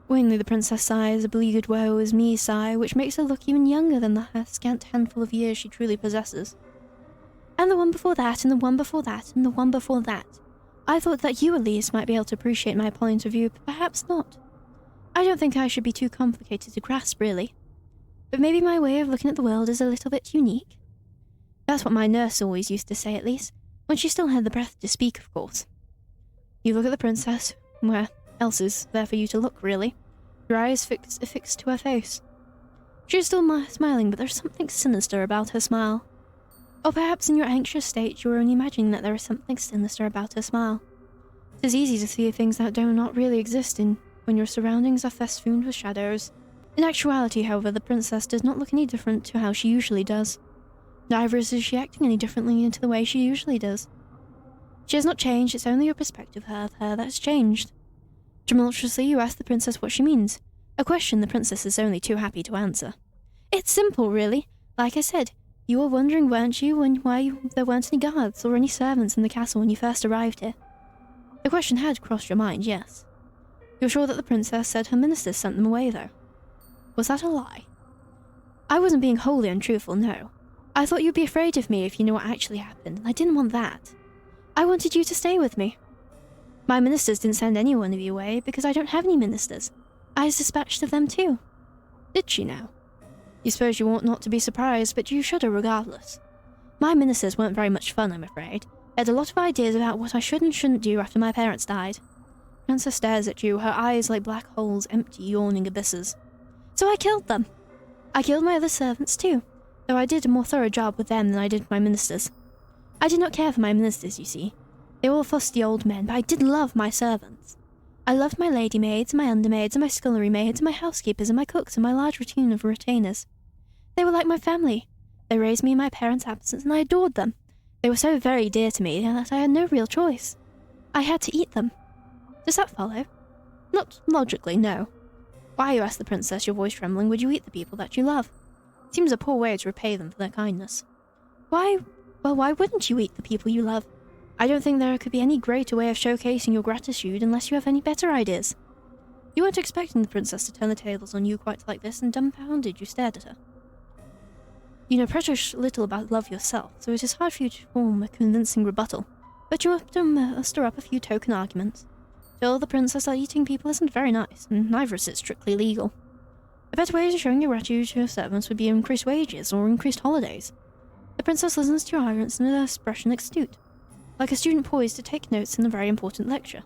Willingly the princess sighs a beleaguered woe is me sigh, which makes her look even younger than the scant handful of years she truly possesses. And the one before that, and the one before that, and the one before that. I thought that you at least might be able to appreciate my point of view, but perhaps not. I don't think I should be too complicated to grasp, really. But maybe my way of looking at the world is a little bit unique. That's what my nurse always used to say, at least, when she still had the breath to speak, of course. You look at the princess, where else is there for you to look, really? Your eyes fixed to her face. She is still smiling, but there's something sinister about her smile. Or perhaps in your anxious state you are only imagining that there is something sinister about her smile. It is easy to see things that do not really exist when your surroundings are festooned with shadows. In actuality, however, the princess does not look any different to how she usually does. Neither is she acting any differently into the way she usually does. She has not changed, it's only your perspective of her that has changed. Tumultuously, you ask the princess what she means, a question the princess is only too happy to answer. It's simple, really. Like I said, you were wondering, weren't you, why there weren't any guards or any servants in the castle when you first arrived here? The question had crossed your mind, yes. You're sure that the princess said her ministers sent them away, though? Was that a lie? I wasn't being wholly untruthful, no. I thought you'd be afraid of me if you knew what actually happened, and I didn't want that. I wanted you to stay with me. My ministers didn't send any one of you away because I don't have any ministers. I was dispatched of them too. Did she now? You suppose you ought not to be surprised, but you shudder regardless. My ministers weren't very much fun, I'm afraid. They had a lot of ideas about what I should and shouldn't do after my parents died. Princess stares at you, her eyes like black holes, empty, yawning abysses. So I killed them. I killed my other servants too, though I did a more thorough job with them than I did with my ministers. I did not care for my ministers, you see. They were all fusty old men, but I did love my servants. I loved my lady maids, my undermaids, and my scullery maids, and my housekeepers, and my cooks, and my large routine of retainers. They were like my family. They raised me in my parents' absence, and I adored them. They were so very dear to me that I had no real choice. I had to eat them. Does that follow? Not logically, no. Why, you asked the princess, your voice trembling, would you eat the people that you love? Seems a poor way to repay them for their kindness. Why wouldn't you eat the people you love? I don't think there could be any greater way of showcasing your gratitude unless you have any better ideas. You weren't expecting the princess to turn the tables on you quite like this, and dumbfounded you stared at her. You know precious little about love yourself, so it is hard for you to form a convincing rebuttal, but you often muster up a few token arguments. Still, the princess that eating people isn't very nice, and neither is it strictly legal. A better way of showing your gratitude to your servants would be increased wages or increased holidays. The princess listens to your arguments in an expression astute, like a student poised to take notes in a very important lecture.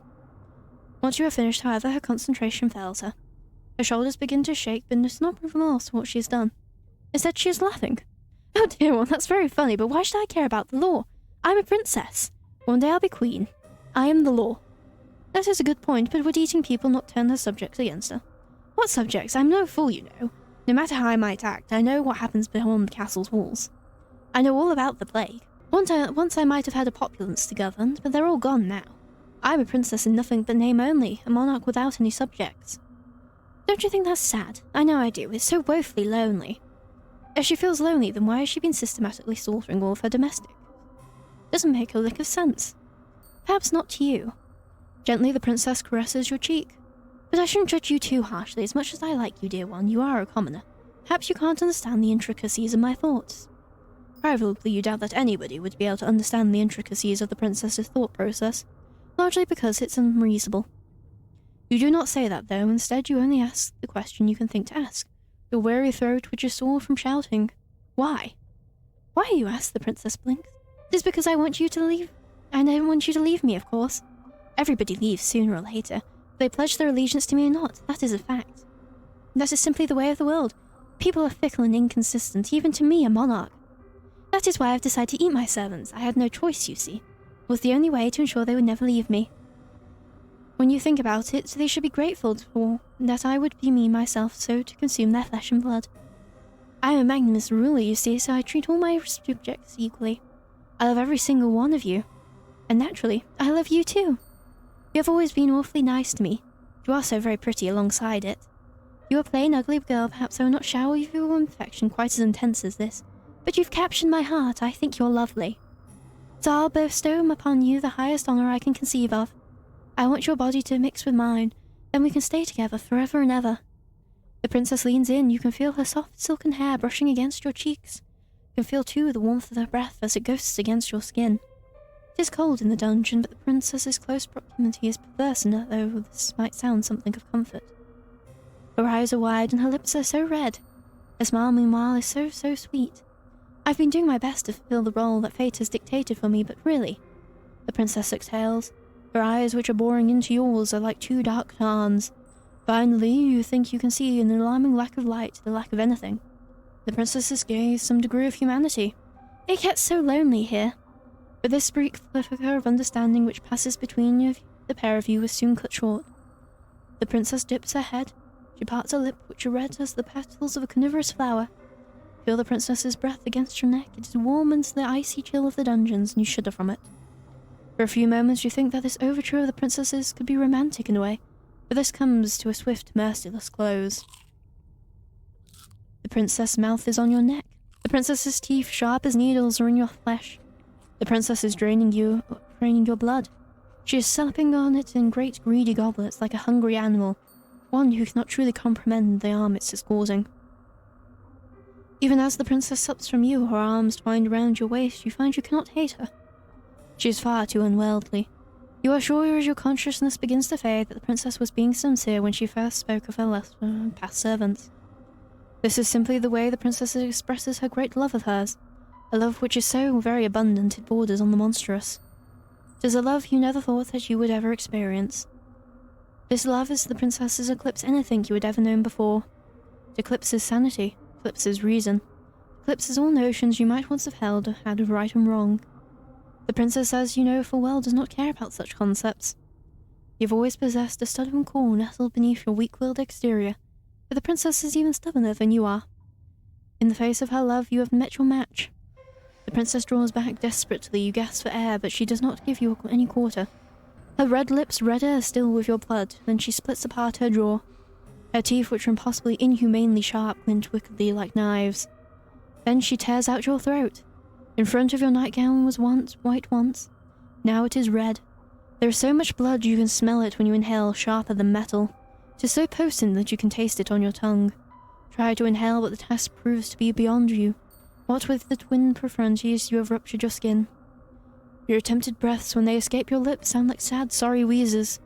Once you have finished, however, her concentration fails her. Her shoulders begin to shake, but it's not remorse for what she has done. Instead, she is laughing. Oh dear one, that's very funny, but why should I care about the law? I'm a princess. One day I'll be queen. I am the law. That is a good point, but would eating people not turn her subjects against her? What subjects? I'm no fool, you know. No matter how I might act, I know what happens beyond the castle's walls. I know all about the plague. Once I might have had a populace to govern, but they're all gone now. I'm a princess in nothing but name only, a monarch without any subjects. Don't you think that's sad? I know I do. It's so woefully lonely. If she feels lonely, then why has she been systematically slaughtering all of her domestics? Doesn't make a lick of sense. Perhaps not to you. Gently the princess caresses your cheek. But I shouldn't judge you too harshly. As much as I like you, dear one, you are a commoner. Perhaps you can't understand the intricacies of my thoughts. Probably you doubt that anybody would be able to understand the intricacies of the princess's thought process, largely because it's unreasonable. You do not say that, though. Instead, you only ask the question you can think to ask, your weary throat which is sore from shouting. Why? Why, you ask, the princess blinks. It is because I want you to leave. I don't want you to leave me, of course. Everybody leaves sooner or later. They pledge their allegiance to me or not. That is a fact. That is simply the way of the world. People are fickle and inconsistent, even to me, a monarch. That is why I've decided to eat my servants. I had no choice, you see. It was the only way to ensure they would never leave me. When you think about it, they should be grateful for that I would be me myself so to consume their flesh and blood. I am a magnanimous ruler, you see, so I treat all my subjects equally. I love every single one of you. And naturally, I love you too. You have always been awfully nice to me. You are so very pretty alongside it. You are a plain, ugly girl, perhaps I will not shower you with your affection quite as intense as this. But you've captured my heart. I think you're lovely. So I'll bestow upon you the highest honor I can conceive of. I want your body to mix with mine, then we can stay together forever and ever. The princess leans in. You can feel her soft silken hair brushing against your cheeks. You can feel, too, the warmth of her breath as it ghosts against your skin. It is cold in the dungeon, but the princess's close proximity is perverse enough, though this might sound something of comfort. Her eyes are wide and her lips are so red. Her smile, meanwhile, is so sweet. I've been doing my best to fulfill the role that fate has dictated for me, but really, the princess exhales. Her eyes, which are boring into yours, are like two dark tarns. Finally, you think you can see an alarming lack of light, the lack of anything. The princess's gaze, some degree of humanity. It gets so lonely here. But this brief flicker of understanding which passes between you, the pair of you is soon cut short. The princess dips her head. She parts her lip, which are red as the petals of a carnivorous flower. Feel the princess's breath against your neck. It is warm into the icy chill of the dungeons, and you shudder from it. For a few moments you think that this overture of the princess's could be romantic in a way, but this comes to a swift, merciless close. The princess's mouth is on your neck. The princess's teeth, sharp as needles, are in your flesh. The princess is draining your blood. She is supping on it in great greedy goblets like a hungry animal, one who cannot truly comprehend the harm it is causing. Even as the princess sups from you, her arms twined around your waist, you find you cannot hate her. She is far too unworldly. You are sure as your consciousness begins to fade that the princess was being sincere when she first spoke of her past servants. This is simply the way the princess expresses her great love of hers, a love which is so very abundant it borders on the monstrous. It is a love you never thought that you would ever experience. This love is the princess's eclipse anything you had ever known before. It eclipses sanity, eclipses reason, eclipses all notions you might once have held had of right and wrong. The princess, as you know full well, does not care about such concepts. You've always possessed a stubborn core nestled beneath your weak-willed exterior, but the princess is even stubborner than you are. In the face of her love, you have met your match. The princess draws back desperately, you gasp for air, but she does not give you any quarter. Her red lips redder still with your blood, then she splits apart her jaw. Her teeth, which are impossibly inhumanely sharp, glint wickedly like knives. Then she tears out your throat. In front of your nightgown was once white once. Now it is red. There is so much blood you can smell it when you inhale, sharper than metal. It is so potent that you can taste it on your tongue. Try to inhale, but the task proves to be beyond you. What with the twin profundities, you have ruptured your skin. Your attempted breaths, when they escape your lips, sound like sad, sorry wheezes.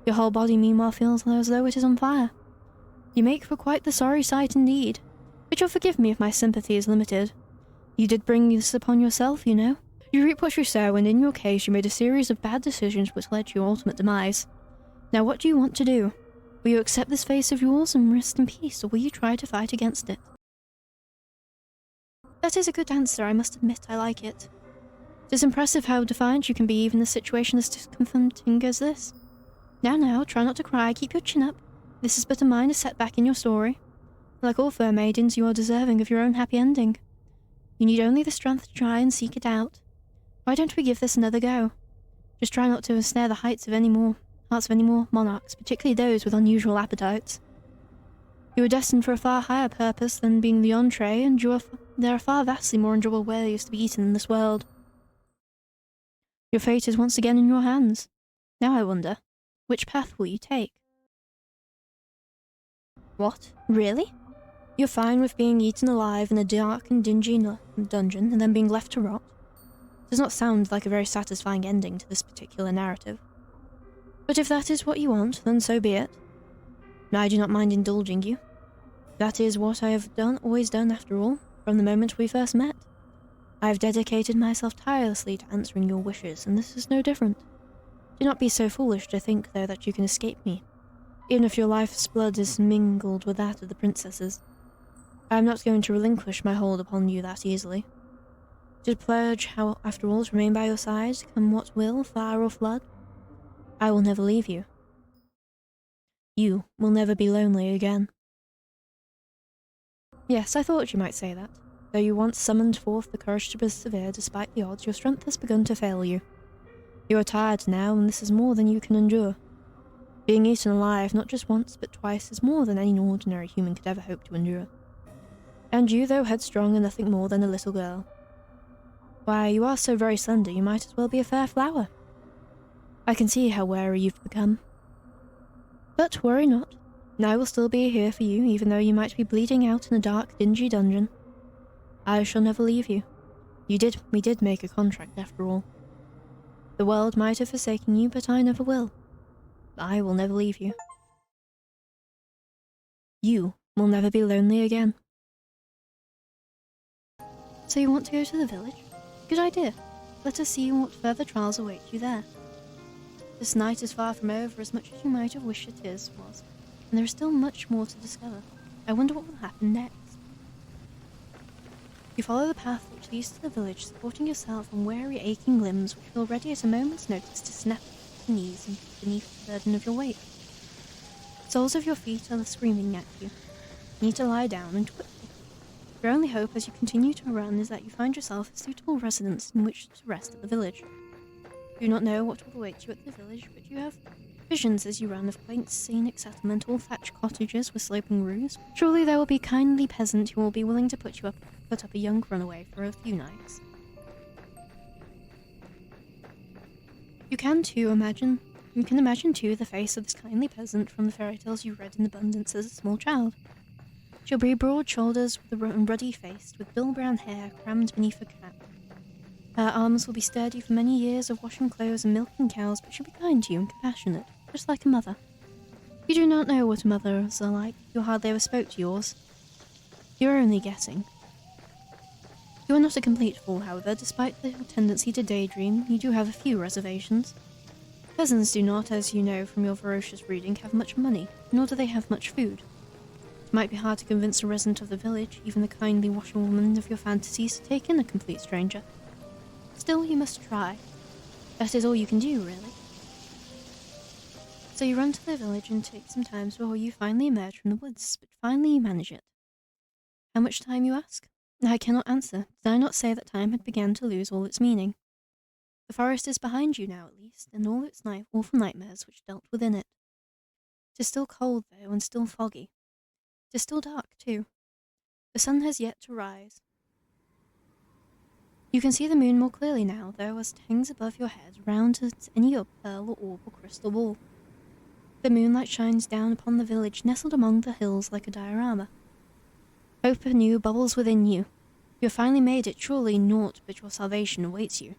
Your whole body, meanwhile, feels as though it is on fire. You make for quite the sorry sight indeed. But you'll forgive me if my sympathy is limited. You did bring this upon yourself, you know. You reap what you sow, and in your case you made a series of bad decisions which led to your ultimate demise. Now what do you want to do? Will you accept this face of yours and rest in peace, or will you try to fight against it? That is a good answer, I must admit I like it. It is impressive how defiant you can be even in a situation as discomforting as this. Now, try not to cry, keep your chin up. This is but a minor setback in your story. Like all fair maidens, you are deserving of your own happy ending. You need only the strength to try and seek it out. Why don't we give this another go? Just try not to ensnare the hearts of any more monarchs, particularly those with unusual appetites. You are destined for a far higher purpose than being the entree, and there are far vastly more enjoyable ways to be eaten in this world. Your fate is once again in your hands. Now I wonder, which path will you take? What? Really? You're fine with being eaten alive in a dark and dingy dungeon and then being left to rot? Does not sound like a very satisfying ending to this particular narrative. But if that is what you want, then so be it. I do not mind indulging you. That is what I have always done after all, from the moment we first met. I have dedicated myself tirelessly to answering your wishes, and this is no different. Do not be so foolish to think, though, that you can escape me, even if your life's blood is mingled with that of the princess's. I am not going to relinquish my hold upon you that easily. Did pledge, how, after all, to remain by your side, come what will, fire or flood? I will never leave you. You will never be lonely again. Yes, I thought you might say that. Though you once summoned forth the courage to persevere despite the odds, your strength has begun to fail you. You are tired now, and this is more than you can endure. Being eaten alive, not just once, but twice, is more than any ordinary human could ever hope to endure. And you, though headstrong, are nothing more than a little girl. Why, you are so very slender, you might as well be a fair flower. I can see how wary you've become. But worry not. I will still be here for you, even though you might be bleeding out in a dark, dingy dungeon. I shall never leave you. We did make a contract after all. The world might have forsaken you, but I never will. I will never leave you. You will never be lonely again. So you want to go to the village? Good idea. Let us see what further trials await you there. This night is far from over, as much as you might have wished it was, and there is still much more to discover. I wonder what will happen next. You follow the path which leads to the village, supporting yourself on weary, aching limbs which feel ready at a moment's notice to snap at the knees and beneath the burden of your weight. The soles of your feet are screaming at you. You need to lie down and quickly. Your only hope as you continue to run is that you find yourself a suitable residence in which to rest at the village. You do not know what will await you at the village, but you have visions as you run of quaint, scenic settlement, all thatched cottages with sloping roofs. Surely there will be a kindly peasant who will be willing to put up a young runaway for a few nights. You can imagine too the face of this kindly peasant from the fairy tales you read in abundance as a small child. She'll be broad shoulders and ruddy faced, with dull brown hair crammed beneath a cap. Her arms will be sturdy for many years of washing clothes and milking cows, but she'll be kind to you and compassionate, just like a mother. You do not know what mothers are like. You hardly ever spoke to yours. You are only guessing. You are not a complete fool, however. Despite your tendency to daydream, you do have a few reservations. Peasants do not, as you know from your ferocious reading, have much money, nor do they have much food. It might be hard to convince a resident of the village, even the kindly washerwoman of your fantasies, to take in a complete stranger. Still, you must try. That is all you can do, really. So you run to the village and take some time before you finally emerge from the woods, but finally you manage it. How much time, you ask? I cannot answer. Did I not say that time had begun to lose all its meaning? The forest is behind you now, at least, and all its awful nightmares which dwelt within it. 'Tis still cold, though, and still foggy. 'Tis still dark, too. The sun has yet to rise. You can see the moon more clearly now, though, as it hangs above your head, round as any pearl or orb or crystal ball. The moonlight shines down upon the village nestled among the hills like a diorama. Hope anew bubbles within you. You have finally made it. Surely naught but your salvation awaits you.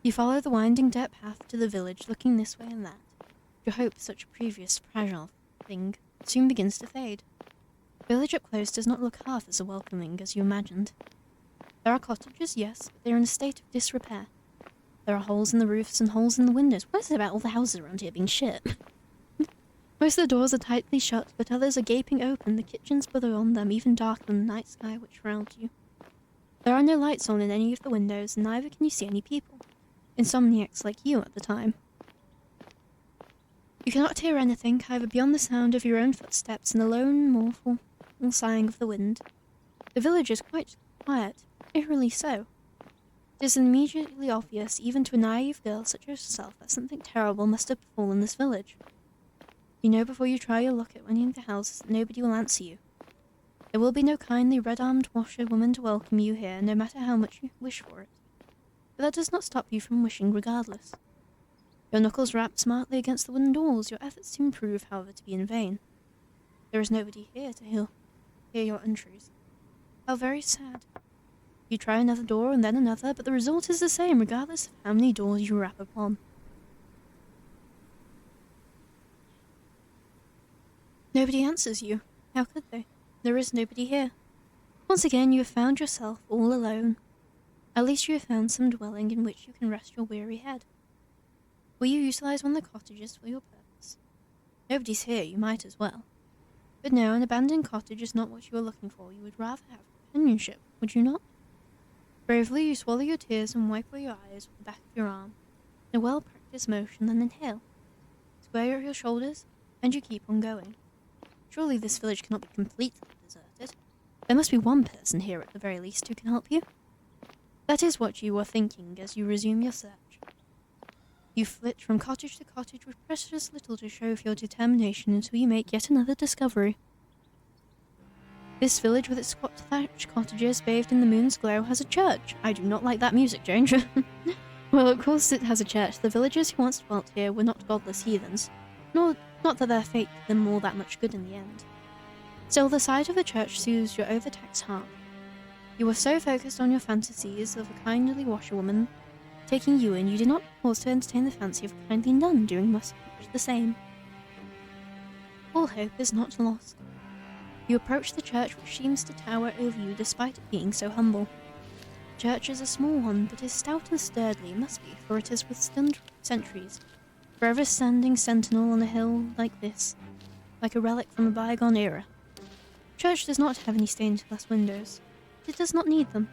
You follow the winding dirt path to the village, looking this way and that. Your hope that such a previous fragile thing soon begins to fade. The village up close does not look half as welcoming as you imagined. There are cottages, yes, but they are in a state of disrepair. There are holes in the roofs and holes in the windows. What is it about all the houses around here being shit? Most of the doors are tightly shut, but others are gaping open, the kitchens beyond them even darker than the night sky which surrounds you. There are no lights on in any of the windows, and neither can you see any people. Insomniacs like you at the time. You cannot hear anything, however, beyond the sound of your own footsteps and the lone, mournful sighing of the wind. The village is quite quiet, eerily so. It is immediately obvious, even to a naive girl such as yourself, that something terrible must have befallen this village. You know before you try your luck at winning the houses that nobody will answer you. There will be no kindly red-armed washerwoman to welcome you here, no matter how much you wish for it. But that does not stop you from wishing regardless. Your knuckles rapped smartly against the wooden doors, your efforts to improve, however, to be in vain. There is nobody here to hear your untruths. How very sad. You try another door and then another, but the result is the same regardless of how many doors you rap upon. Nobody answers you. How could they? There is nobody here. Once again you have found yourself all alone. At least you have found some dwelling in which you can rest your weary head. Will you utilize one of the cottages for your purpose? Nobody's here, you might as well. But no, an abandoned cottage is not what you are looking for. You would rather have companionship, would you not? Bravely you swallow your tears and wipe away your eyes with the back of your arm. In a well-practiced motion, then inhale. Square your shoulders, and you keep on going. Surely this village cannot be completely deserted. There must be one person here at the very least who can help you. That is what you are thinking as you resume your search. You flit from cottage to cottage with precious little to show of your determination until you make yet another discovery. This village with its squat thatched cottages bathed in the moon's glow has a church. I do not like that music, James. Well, of course it has a church. The villagers who once dwelt here were not godless heathens. Not that their fate did them all that much good in the end. Still, the sight of the church soothes your overtaxed heart. You were so focused on your fantasies of a kindly washerwoman taking you in, you did not pause to entertain the fancy of a kindly nun doing much the same. All hope is not lost. You approach the church which seems to tower over you despite it being so humble. The church is a small one, but is stout and sturdy, it must be, for it has withstood centuries, forever standing sentinel on a hill like this, like a relic from a bygone era. The church does not have any stained glass windows, but it does not need them.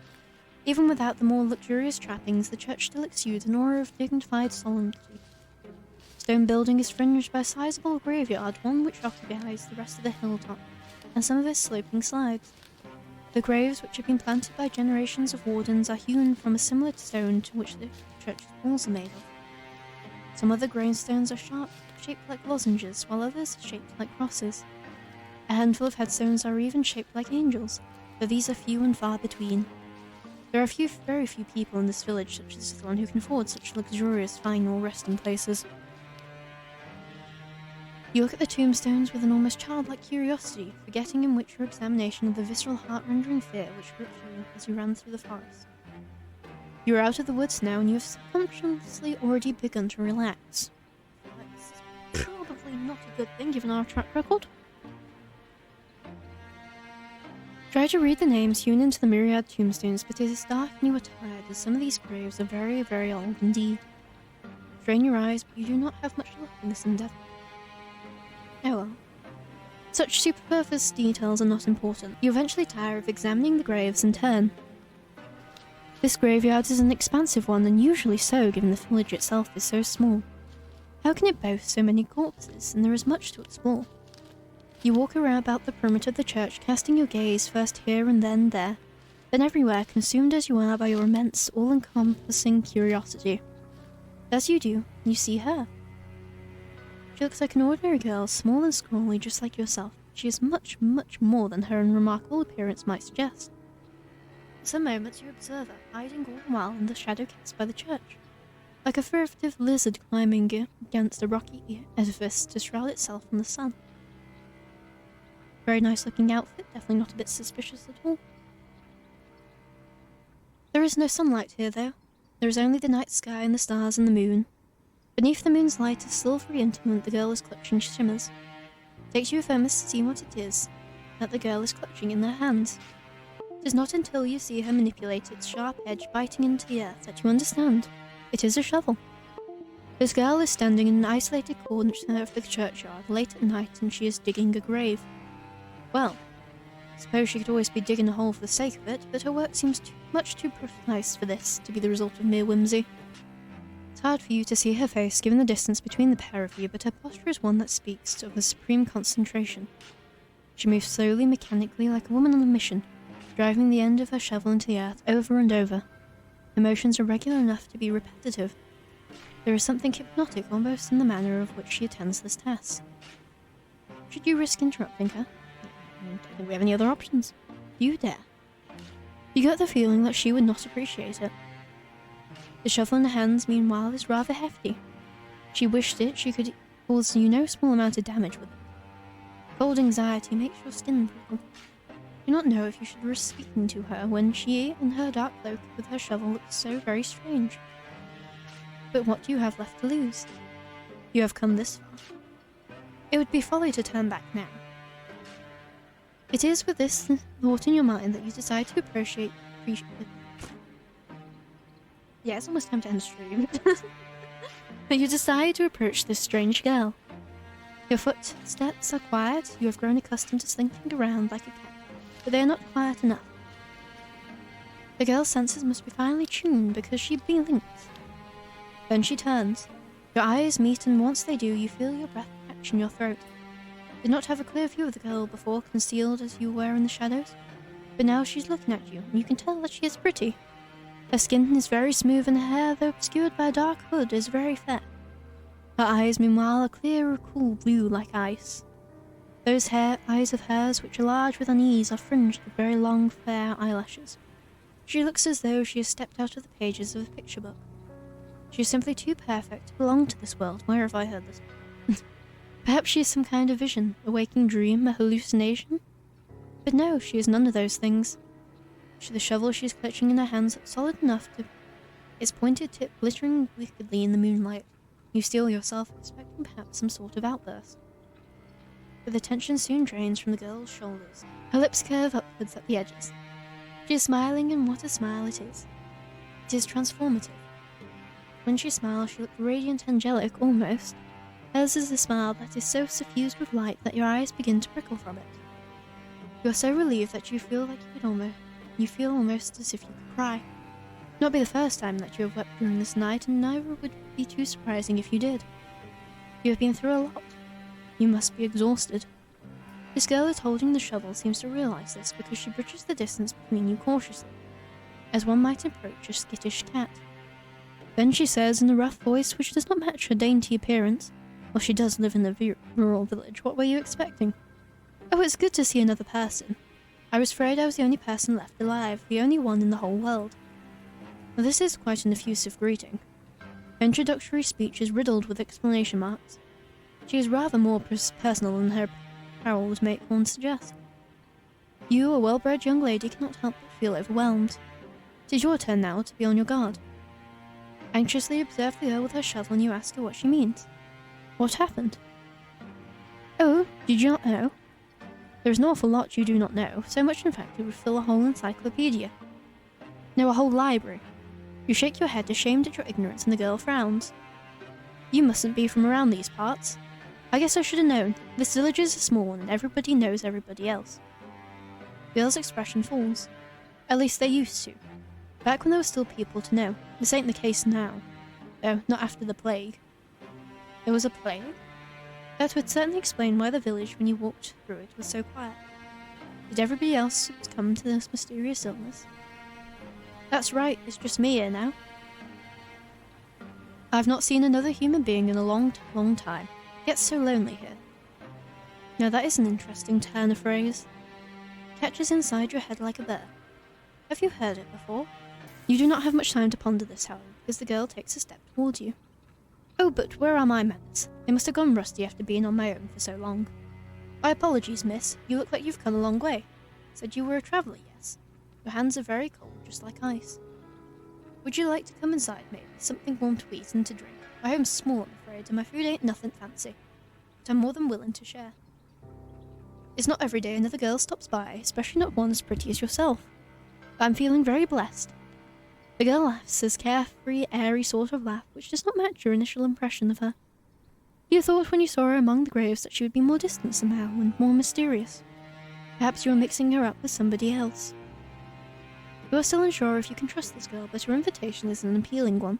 Even without the more luxurious trappings, the church still exudes an aura of dignified solemnity. The stone building is fringed by a sizable graveyard, one which occupies the rest of the hilltop, and some of its sloping sides. The graves, which have been planted by generations of wardens, are hewn from a similar stone to which the church's walls are made of. Some of the gravestones are sharp, shaped like lozenges, while others are shaped like crosses. A handful of headstones are even shaped like angels, though these are few and far between. There are very few people in this village such as the one who can afford such luxurious final resting places. You look at the tombstones with an almost childlike curiosity, forgetting in which your examination of the visceral heart-rending fear which gripped you as you ran through the forest. You're out of the woods now, and you've subconsciously already begun to relax. That's probably not a good thing, given our track record. Try to read the names hewn into the myriad tombstones, but it is dark and you are tired, as some of these graves are very, very old indeed. Strain your eyes, but you do not have much luck in this endeavour. Oh well. Such superfluous details are not important. You eventually tire of examining the graves and turn. This graveyard is an expansive one, and usually so, given the village itself is so small. How can it boast so many corpses, and there is much to explore? You walk around about the perimeter of the church, casting your gaze first here and then there, then everywhere, consumed as you are by your immense, all-encompassing curiosity. As you do, you see her. She looks like an ordinary girl, small and scrawny just like yourself. She is much, much more than her unremarkable appearance might suggest. For some moments you observe her, hiding all the while in the shadow cast by the church, like a furtive lizard climbing against a rocky edifice to shroud itself from the sun. Very nice looking outfit, definitely not a bit suspicious at all. There is no sunlight here though. There is only the night sky and the stars and the moon. Beneath the moon's light, a silvery instrument the girl is clutching shimmers. Takes you a moment to see what it is that the girl is clutching in her hands. It is not until you see her manipulate its sharp edge biting into the earth that you understand. It is a shovel. This girl is standing in an isolated corner of the churchyard late at night, and she is digging a grave. Well, I suppose she could always be digging a hole for the sake of it, but her work seems much too precise for this to be the result of mere whimsy. It's hard for you to see her face given the distance between the pair of you, but her posture is one that speaks of a supreme concentration. She moves slowly, mechanically, like a woman on a mission, driving the end of her shovel into the earth over and over. Her motions are regular enough to be repetitive. There is something hypnotic almost in the manner of which she attends this task. Should you risk interrupting her? I don't think we have any other options. You dare. You get the feeling that she would not appreciate it. The shovel in her hands, meanwhile, is rather hefty. She wished she could cause you no small amount of damage with it. Cold anxiety makes your skin prickle. You do not know if you should risk speaking to her when she, in her dark cloak with her shovel, looks so very strange. But what do you have left to lose? You have come this far. It would be folly to turn back now. It is with this thought in your mind that you decide to appreciate. Yeah, it's almost time to end stream. But you decide to approach this strange girl. Your footsteps are quiet. You have grown accustomed to slinking around like a cat, but they are not quiet enough. The girl's senses must be finely tuned because she blinks. Then she turns. Your eyes meet, and once they do, you feel your breath catch in your throat. Did not have a clear view of the girl before, concealed as you were in the shadows, but now she's looking at you, and you can tell that she is pretty. Her skin is very smooth, and her hair, though obscured by a dark hood, is very fair. Her eyes, meanwhile, are clear, cool blue like ice. Those eyes of hers, which are large with unease, are fringed with very long, fair eyelashes. She looks as though she has stepped out of the pages of a picture book. She is simply too perfect to belong to this world. Where have I heard this? Perhaps she is some kind of vision, a waking dream, a hallucination? But no, she is none of those things. The shovel she is clutching in her hands is solid enough to its pointed tip glittering wickedly in the moonlight. You steel yourself, expecting perhaps some sort of outburst. But the tension soon drains from the girl's shoulders. Her lips curve upwards at the edges. She is smiling, and what a smile it is. It is transformative. When she smiles, she looks radiant, angelic, almost. Hers is a smile that is so suffused with light that your eyes begin to prickle from it. You are so relieved that you feel like you feel almost as if you could cry. Not be the first time that you have wept during this night, and neither would be too surprising if you did. You have been through a lot. You must be exhausted. This girl is holding the shovel seems to realize this because she bridges the distance between you cautiously, as one might approach a skittish cat. Then she says in a rough voice which does not match her dainty appearance, well, she does live in a rural village. What were you expecting? Oh, it's good to see another person. I was afraid I was the only person left alive, the only one in the whole world. Now, this is quite an effusive greeting. Her introductory speech is riddled with exclamation marks. She is rather more personal than her apparel would make one suggest. You, a well-bred young lady, cannot help but feel overwhelmed. It is your turn now to be on your guard. Anxiously observe the girl with her shovel and you ask her what she means. What happened? Oh, did you not know? There is an awful lot you do not know, so much in fact it would fill a whole encyclopedia. No, a whole library. You shake your head, ashamed at your ignorance, and the girl frowns. You mustn't be from around these parts. I guess I should have known. This village is a small one, and everybody knows everybody else. The girl's expression falls. At least they used to. Back when there were still people to know. This ain't the case now. Oh, not after the plague. There was a plague? That would certainly explain why the village, when you walked through it, was so quiet. Did everybody else succumb to this mysterious illness? That's right, it's just me here now. I've not seen another human being in a long, long time. It gets so lonely here. Now that is an interesting turn of phrase. Catches inside your head like a bear. Have you heard it before? You do not have much time to ponder this, however, because the girl takes a step towards you. Oh, but where are my manners? They must have gone rusty after being on my own for so long. My apologies, miss. You look like you've come a long way. Said you were a traveller, yes? Your hands are very cold, just like ice. Would you like to come inside, maybe? Something warm to eat and to drink. My home's small, I'm afraid, and my food ain't nothing fancy. But I'm more than willing to share. It's not every day another girl stops by, especially not one as pretty as yourself. But I'm feeling very blessed. The girl laughs, this carefree, airy sort of laugh, which does not match your initial impression of her. You thought when you saw her among the graves that she would be more distant somehow, and more mysterious. Perhaps you were mixing her up with somebody else. You are still unsure if you can trust this girl, but her invitation is an appealing one.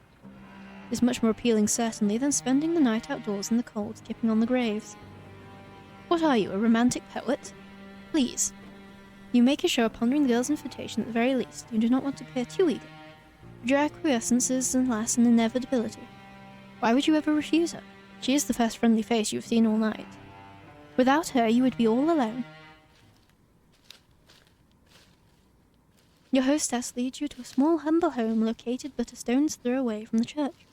It is much more appealing, certainly, than spending the night outdoors in the cold, skipping on the graves. What are you, a romantic poet? Please. You make a show of pondering the girl's invitation at the very least. You do not want to appear too eager. Your acquiescence is, alas, an inevitability. Why would you ever refuse her? She is the first friendly face you have seen all night. Without her, you would be all alone. Your hostess leads you to a small, humble home located but a stone's throw away from the church,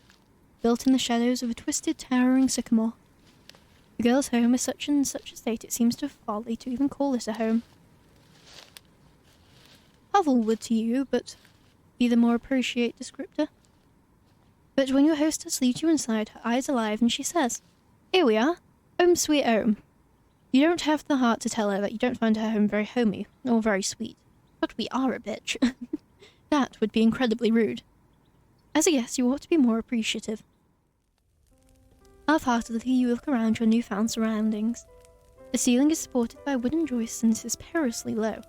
built in the shadows of a twisted, towering sycamore. The girl's home is in such a state it seems to folly to even call it a home. Hovel would to you, but be the more appropriate descriptor. But when your hostess leads you inside, her eyes alive, and she says, "Here we are, home sweet home." You don't have the heart to tell her that you don't find her home very homey, or very sweet. But we are a bitch. That would be incredibly rude. As a guest, you ought to be more appreciative. Half-heartedly, you look around your newfound surroundings. The ceiling is supported by wooden joists and is perilously low.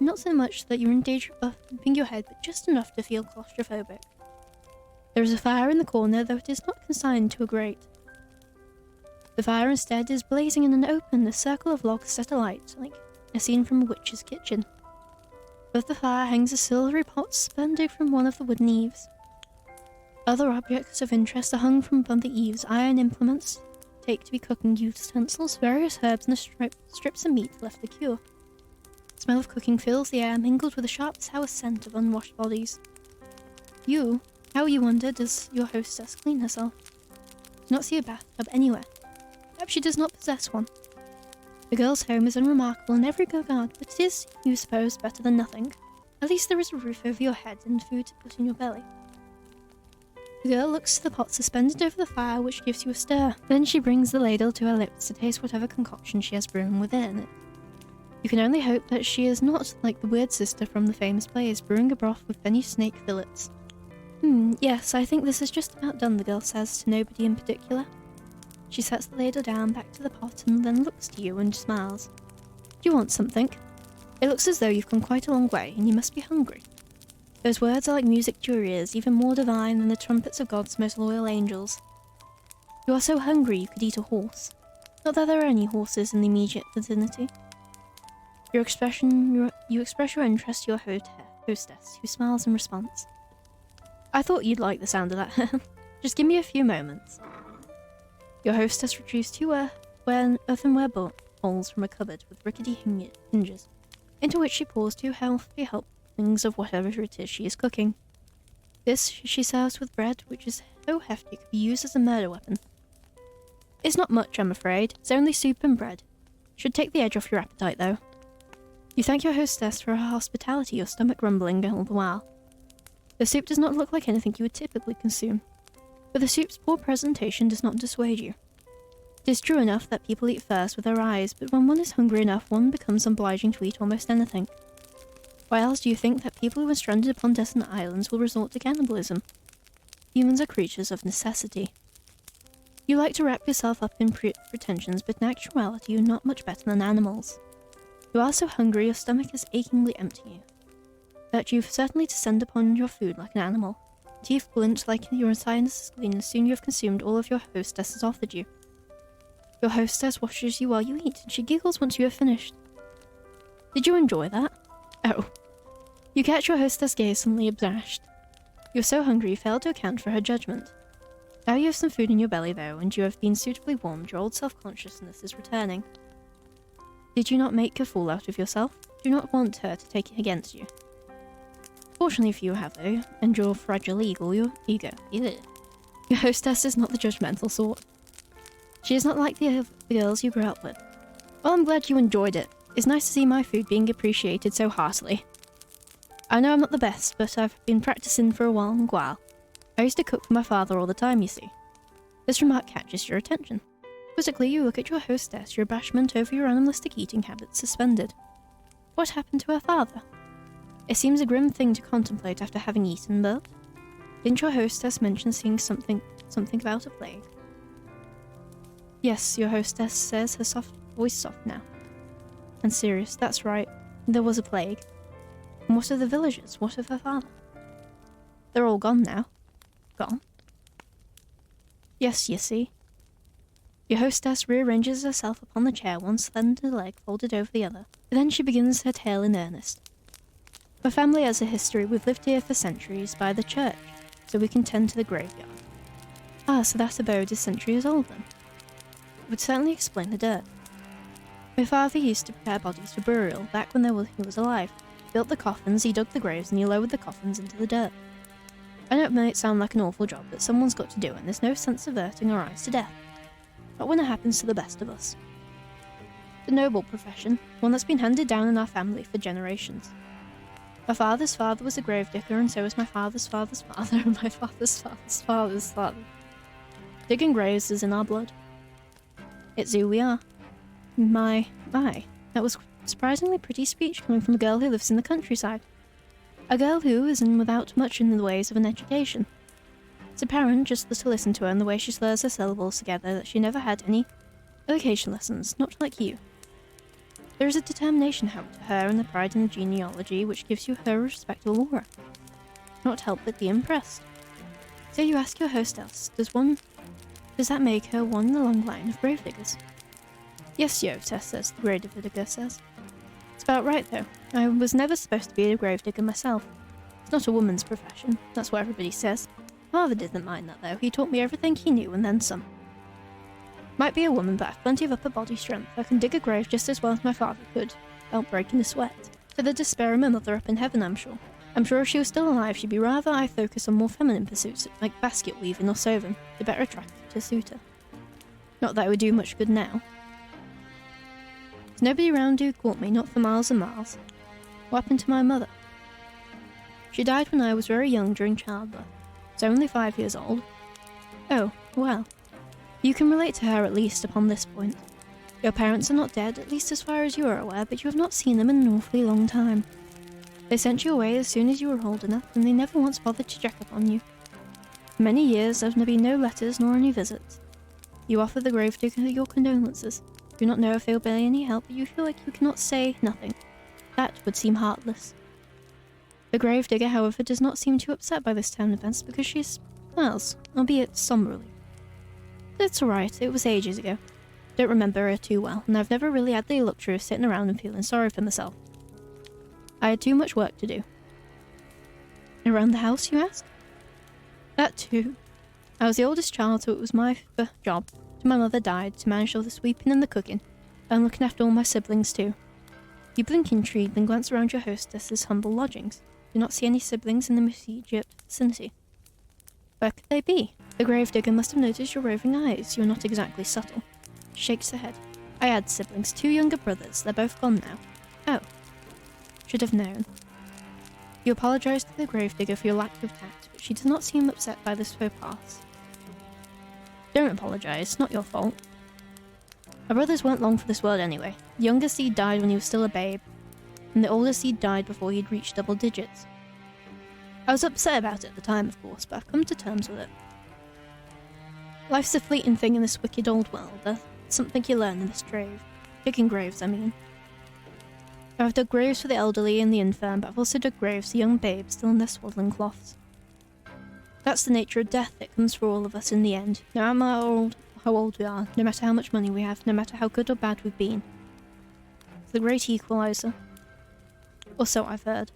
Not so much that you're in danger of bumping your head, but just enough to feel claustrophobic. There is a fire in the corner, though it is not consigned to a grate. The fire instead is blazing in an open, a circle of logs set alight, like a scene from a witch's kitchen. Above the fire hangs a silvery pot suspended from one of the wooden eaves. Other objects of interest are hung from above the eaves, iron implements, take to be cooking utensils, various herbs, and strips of meat left to cure. The smell of cooking fills the air, mingled with a sharp, sour scent of unwashed bodies. How you wonder, does your hostess clean herself? Do not see a bathtub anywhere. Perhaps she does not possess one. The girl's home is unremarkable in every regard, but it is, you suppose, better than nothing. At least there is a roof over your head and food to put in your belly. The girl looks to the pot suspended over the fire, which gives you a stir. Then she brings the ladle to her lips to taste whatever concoction she has brewing within it. You can only hope that she is not like the weird sister from the famous plays, brewing a broth with penny snake fillets. Yes, I think this is just about done, the girl says, to nobody in particular. She sets the ladle down back to the pot and then looks to you and smiles. Do you want something? It looks as though you've come quite a long way, and you must be hungry. Those words are like music to your ears, even more divine than the trumpets of God's most loyal angels. You are so hungry you could eat a horse. Not that there are any horses in the immediate vicinity. You express your interest to your hostess, who smiles in response. I thought you'd like the sound of that. Just give me a few moments. Your hostess retrieves two earthenware bowls from a cupboard with rickety hinges, into which she pours two healthy helpings of whatever it is she is cooking. This she serves with bread, which is so hefty it could be used as a murder weapon. It's not much, I'm afraid. It's only soup and bread. Should take the edge off your appetite, though. You thank your hostess for her hospitality, your stomach rumbling all the while. The soup does not look like anything you would typically consume, but the soup's poor presentation does not dissuade you. It is true enough that people eat first with their eyes, but when one is hungry enough, one becomes obliging to eat almost anything. Why else do you think that people who are stranded upon desolate islands will resort to cannibalism? Humans are creatures of necessity. You like to wrap yourself up in pretensions, but in actuality you're not much better than animals. You are so hungry your stomach is achingly empty, that you certainly descend upon your food like an animal. Teeth glint like your sinus spleen, and soon you have consumed all of your hostess has offered you. Your hostess watches you while you eat, and she giggles once you have finished. Did you enjoy that? Oh. You catch your hostess gaze suddenly abashed. You're so hungry you fail to account for her judgment. Now you have some food in your belly though, and you have been suitably warmed, your old self-consciousness is returning. Did you not make a fool out of yourself? Do not want her to take it against you. Fortunately for you, have though, and your fragile your ego. Your hostess is not the judgmental sort. She is not like the girls you grew up with. Well, I'm glad you enjoyed it. It's nice to see my food being appreciated so heartily. I know I'm not the best, but I've been practicing for a long while. I used to cook for my father all the time, you see. This remark catches your attention. Quizzically, you look at your hostess, your abashment over your animalistic eating habits suspended. What happened to her father? It seems a grim thing to contemplate after having eaten, but... Didn't your hostess mention seeing something about a plague? Yes, your hostess says, her voice soft now. And serious, that's right. There was a plague. And what of the villagers? What of her father? They're all gone now. Gone? Yes, you see. Your hostess rearranges herself upon the chair, one slender leg folded over the other. Then she begins her tale in earnest. My family has a history. We've lived here for centuries by the church, so we can tend to the graveyard. Ah, so that abode is centuries old then. It would certainly explain the dirt. My father used to prepare bodies for burial back when he was alive. He built the coffins, he dug the graves, and he lowered the coffins into the dirt. I know it might sound like an awful job, but someone's got to do it, and there's no sense averting our eyes to death. Not when it happens to the best of us. It's a noble profession, one that's been handed down in our family for generations. My father's father was a gravedigger, and so was my father's father's father, and my father's father's father's father. Digging graves is in our blood. It's who we are. My, that was surprisingly pretty speech coming from a girl who lives in the countryside. A girl who is without much in the ways of an education. It's apparent, just to listen to her and the way she slurs her syllables together, that she never had any education lessons, not like you. There is a determination, however, to her and the pride in the genealogy which gives you her respectable aura. Not help but be impressed. So you ask your hostess, does that make her one in the long line of gravediggers? Yes, your hostess says, the gravedigger says. It's about right, though. I was never supposed to be a gravedigger myself. It's not a woman's profession, that's what everybody says. Father didn't mind that, though. He taught me everything he knew and then some. Might be a woman, but I've plenty of upper body strength. I can dig a grave just as well as my father could, without breaking a sweat. To the despair of my mother up in heaven, I'm sure. I'm sure if she was still alive, she'd be rather I focus on more feminine pursuits, like basket weaving or sewing, to better attract her to suit her. Not that it would do much good now. There's nobody around who caught me, not for miles and miles. What happened to my mother? She died when I was very young during childbirth. I was only 5 years old. Oh, well. You can relate to her at least upon this point. Your parents are not dead, at least as far as you are aware, but you have not seen them in an awfully long time. They sent you away as soon as you were old enough, and they never once bothered to check up on you. For many years there have been no letters nor any visits. You offer the gravedigger your condolences. Do not know if they will be any help, but you feel like you cannot say nothing. That would seem heartless. The gravedigger, however, does not seem too upset by this turn of events because she smiles, albeit somberly. It's alright, it was ages ago. Don't remember her too well, and I've never really had the luxury of sitting around and feeling sorry for myself. I had too much work to do. Around the house, you ask? That too. I was the oldest child, so it was my job, till my mother died, to manage all the sweeping and the cooking, and looking after all my siblings too. You blink intrigued, then glance around your hostess's humble lodgings. Do not see any siblings in the immediate vicinity. Where could they be? The gravedigger must have noticed your roving eyes. You're not exactly subtle. She shakes her head. I had siblings, 2 younger brothers. They're both gone now. Oh. Should have known. You apologize to the gravedigger for your lack of tact, but she does not seem upset by this faux pas. Don't apologize, not your fault. Our brothers weren't long for this world anyway. The younger seed died when he was still a babe, and the older seed died before he'd reached double digits. I was upset about it at the time, of course, but I've come to terms with it. Life's a fleeting thing in this wicked old world. There's something you learn in this grave. Digging graves, I mean. I've dug graves for the elderly and the infirm, but I've also dug graves for young babes still in their swaddling cloths. That's the nature of death that comes for all of us in the end, no matter how old we are, no matter how much money we have, no matter how good or bad we've been. It's the great equalizer. Or so I've heard.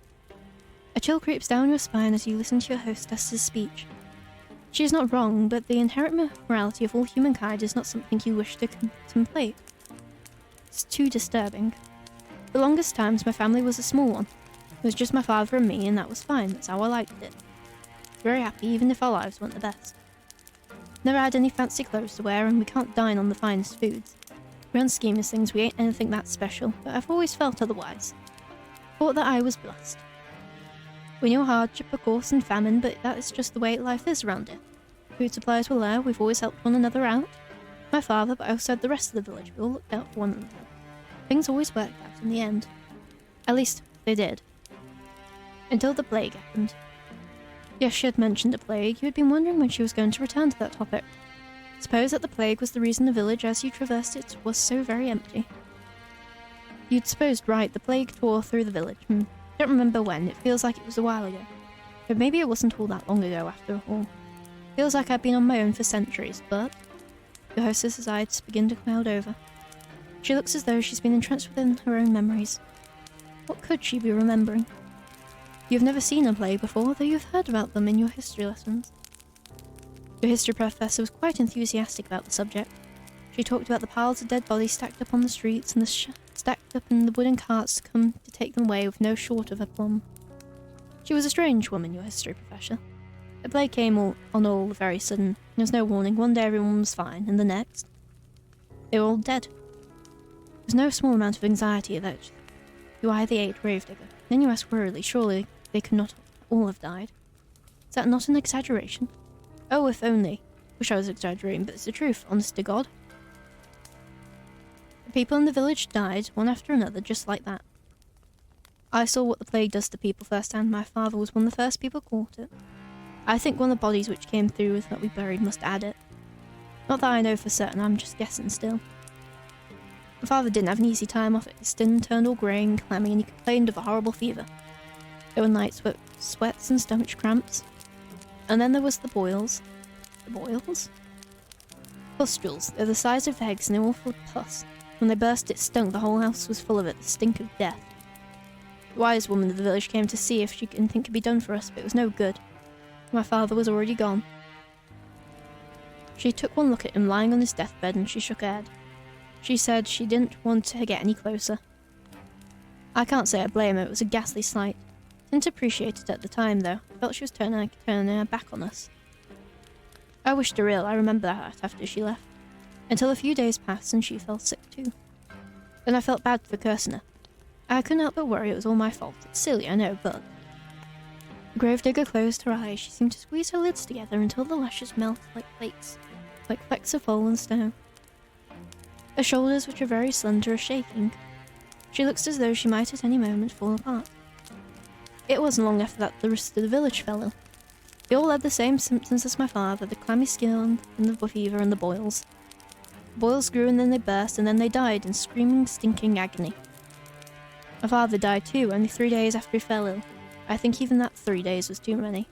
A chill creeps down your spine as you listen to your hostess's speech. She is not wrong, but the inherent morality of all humankind is not something you wish to contemplate. It's too disturbing. The longest times my family was a small one. It was just my father and me, and that was fine. That's how I liked it. Very happy, even if our lives weren't the best. Never had any fancy clothes to wear, and we can't dine on the finest foods. Grand scheme of things, we ain't anything that special, but I've always felt otherwise. Thought that I was blessed. We knew hardship, of course, and famine, but that is just the way life is around here. Food supplies were low, we've always helped one another out. My father, but I also had the rest of the village, we all looked out for one another. Things always worked out in the end. At least, they did. Until the plague happened. Yes, she had mentioned the plague. You had been wondering when she was going to return to that topic. Suppose that the plague was the reason the village, as you traversed it, was so very empty. You'd supposed right, the plague tore through the village. Don't remember when, it feels like it was a while ago. But maybe it wasn't all that long ago after all. Feels like I've been on my own for centuries, but... Your hostess's eyes begin to cloud over. She looks as though she's been entranced within her own memories. What could she be remembering? You've never seen a plague before, though you've heard about them in your history lessons. Your history professor was quite enthusiastic about the subject. She talked about the piles of dead bodies stacked up on the streets and the stacked up in the wooden carts to come to take them away with no short of aplomb. She was a strange woman, your history professor. The plague came on all very sudden. There was no warning. One day everyone was fine, and the next, they were all dead. There was no small amount of anxiety that you either ate gravedigger. Then you ask wearily, surely they could not all have died. Is that not an exaggeration? Oh, if only. Wish I was exaggerating, but it's the truth, honest to God. The people in the village died, one after another, just like that. I saw what the plague does to people firsthand. My father was one of the first people caught it. I think one of the bodies which came through that we buried must add it. Not that I know for certain, I'm just guessing still. My father didn't have an easy time off it. His skin turned all grey and clammy, and he complained of a horrible fever. There were nights with sweats and stomach cramps. And then there was the boils. The boils? Pustules. They're the size of eggs and they were all full of pus. When they burst it stunk, the whole house was full of it, the stink of death. The wise woman of the village came to see if anything could be done for us, but it was no good. My father was already gone. She took one look at him lying on his deathbed and she shook her head. She said she didn't want to get any closer. I can't say I blame her, it was a ghastly sight. Didn't appreciate it at the time though. Felt she was turning her back on us. I wished her ill, I remember that after she left. Until a few days passed and she fell sick too. Then I felt bad for cursing her. I couldn't help but worry it was all my fault. It's silly, I know, but... The gravedigger closed her eyes. She seemed to squeeze her lids together until the lashes melted like plates, like flecks of fallen snow. Her shoulders, which are very slender, are shaking. She looks as though she might at any moment fall apart. It wasn't long after that the rest of the village fell ill. They all had the same symptoms as my father, the clammy skin and the fever and the boils. The boils grew and then they burst and then they died in screaming, stinking agony. My father died too, only 3 days after he fell ill. I think even that 3 days was too many.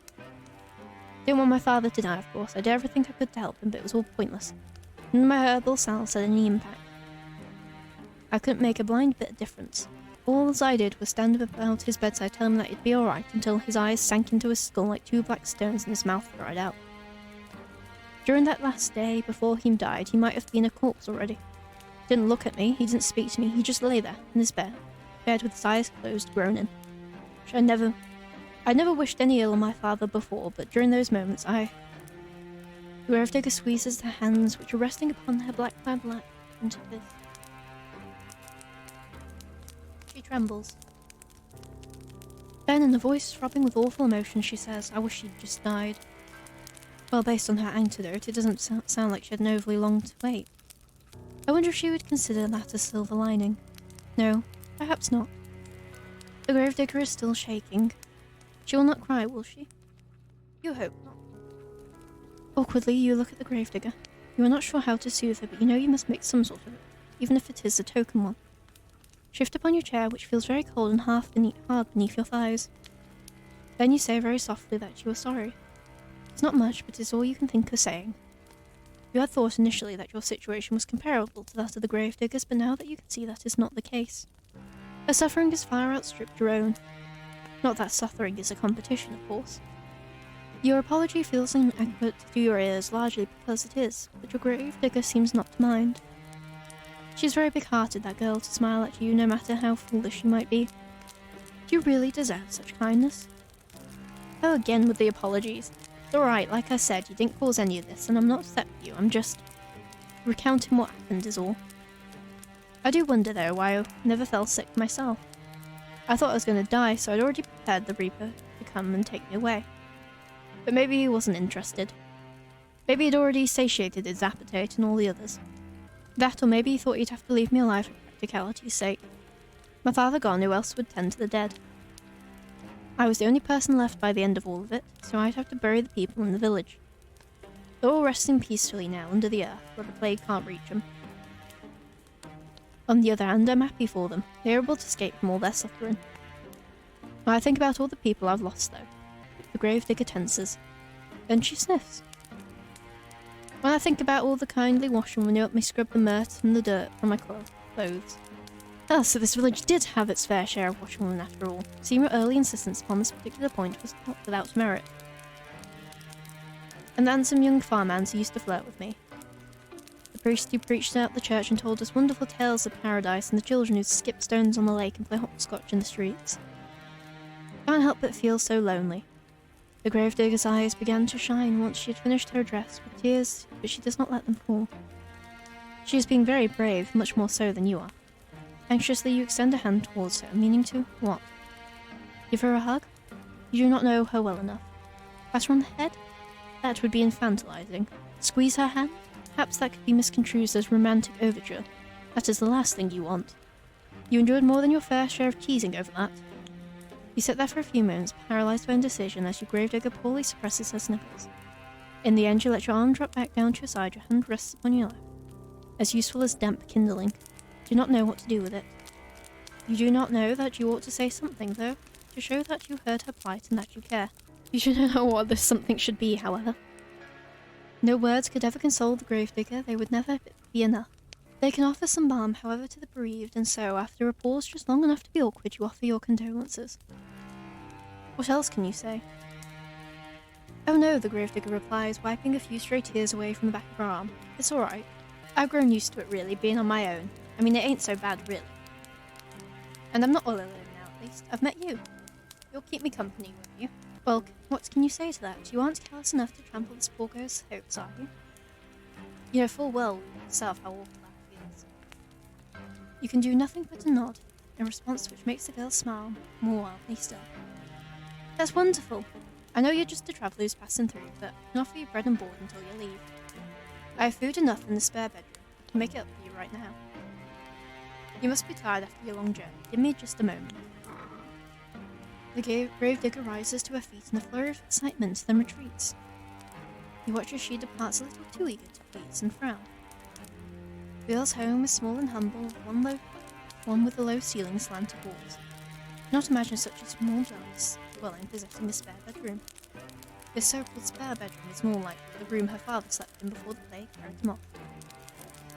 Didn't want my father to die, of course. I did everything I could to help him, but it was all pointless. None of my herbal salves had any impact. I couldn't make a blind bit of difference. All I did was stand about his bedside telling him that he'd be alright until his eyes sank into his skull like 2 black stones and his mouth dried out. During that last day, before he died, he might have been a corpse already. He didn't look at me, he didn't speak to me, he just lay there, in his bed with his eyes closed, groaning. I'd never wished any ill on my father before, but during those moments The gravedigger squeezes her hands, which are resting upon her black lap, into his. She trembles. Then, in a voice throbbing with awful emotion, she says, "I wish she'd just died." Well, based on her antidote, it doesn't sound like she had an overly long to wait. I wonder if she would consider that a silver lining. No, perhaps not. The gravedigger is still shaking. She will not cry, will she? You hope not. Awkwardly, you look at the gravedigger. You are not sure how to soothe her, but you know you must make some sort of it, even if it is a token one. Shift upon your chair, which feels very cold and hard beneath your thighs. Then you say very softly that you are sorry. It's not much, but it's all you can think of saying. You had thought initially that your situation was comparable to that of the gravedigger's, but now that you can see that is not the case. Her suffering has far outstripped your own. Not that suffering is a competition, of course. Your apology feels inadequate to your ears largely because it is, but your gravedigger seems not to mind. She's very big-hearted, that girl, to smile at you no matter how foolish you might be. Do you really deserve such kindness? Oh, again with the apologies. It's alright, like I said, you didn't cause any of this, and I'm not upset with you, I'm just recounting what happened is all. I do wonder, though, why I never fell sick myself. I thought I was going to die, so I'd already prepared the Reaper to come and take me away. But maybe he wasn't interested. Maybe he'd already satiated his appetite and all the others. That, or maybe he thought he'd have to leave me alive for practicality's sake. My father gone, who else would tend to the dead? I was the only person left by the end of all of it, so I'd have to bury the people in the village. They're all resting peacefully now under the earth, where the plague can't reach them. On the other hand, I'm happy for them. They're able to escape from all their suffering. When I think about all the people I've lost, though, the gravedigger tenses. Then she sniffs. When I think about all the kindly washerwomen who helped me scrub the murt and the dirt from my clothes. Ah, so this village did have its fair share of washerwomen after all. Seeing your early insistence upon this particular point was not without merit. And the handsome young farmhands who used to flirt with me. The priest who preached out the church and told us wonderful tales of paradise, and the children who skip stones on the lake and play hopscotch in the streets. Can't help but feel so lonely. The gravedigger's eyes began to shine once she had finished her address with tears, but she does not let them fall. She is being very brave, much more so than you are. Anxiously you extend a hand towards her, meaning to what? Give her a hug? You do not know her well enough. Pat her on the head? That would be infantilizing. Squeeze her hand? Perhaps that could be misconstrued as romantic overture. That is the last thing you want. You endured more than your fair share of teasing over that. You sit there for a few moments, paralysed by indecision as your gravedigger poorly suppresses her sniffles. In the end, you let your arm drop back down to your side, your hand rests upon your lap. As useful as damp kindling. Do not know what to do with it. You do not know that you ought to say something, though, to show that you heard her plight and that you care. You should know what this something should be, however. No words could ever console the gravedigger, they would never be enough. They can offer some balm, however, to the bereaved, and so, after a pause just long enough to be awkward, you offer your condolences. What else can you say? Oh no, the gravedigger replies, wiping a few stray tears away from the back of her arm. It's alright. I've grown used to it, really, being on my own. I mean, it ain't so bad, really. And I'm not all alone now, at least. I've met you. You'll keep me company, won't you? Well, what can you say to that? You aren't callous enough to trample this poor girl's hopes, are you? You know full well yourself how awful that feels. You can do nothing but a nod, a response which makes the girl smile more wildly still. That's wonderful. I know you're just a traveller who's passing through, but I can offer you bread and board until you leave. I have food enough in the spare bedroom. I can make it up for you right now. You must be tired after your long journey. Give me just a moment. The gravedigger rises to her feet in a flurry of excitement, then retreats. You watch as she departs a little too eager to please and frown. The girl's home is small and humble, one with a low ceiling slanted walls. Do not imagine such a small dwelling possessing a spare bedroom. This so-called spare bedroom is more like the room her father slept in before the plague carried him off.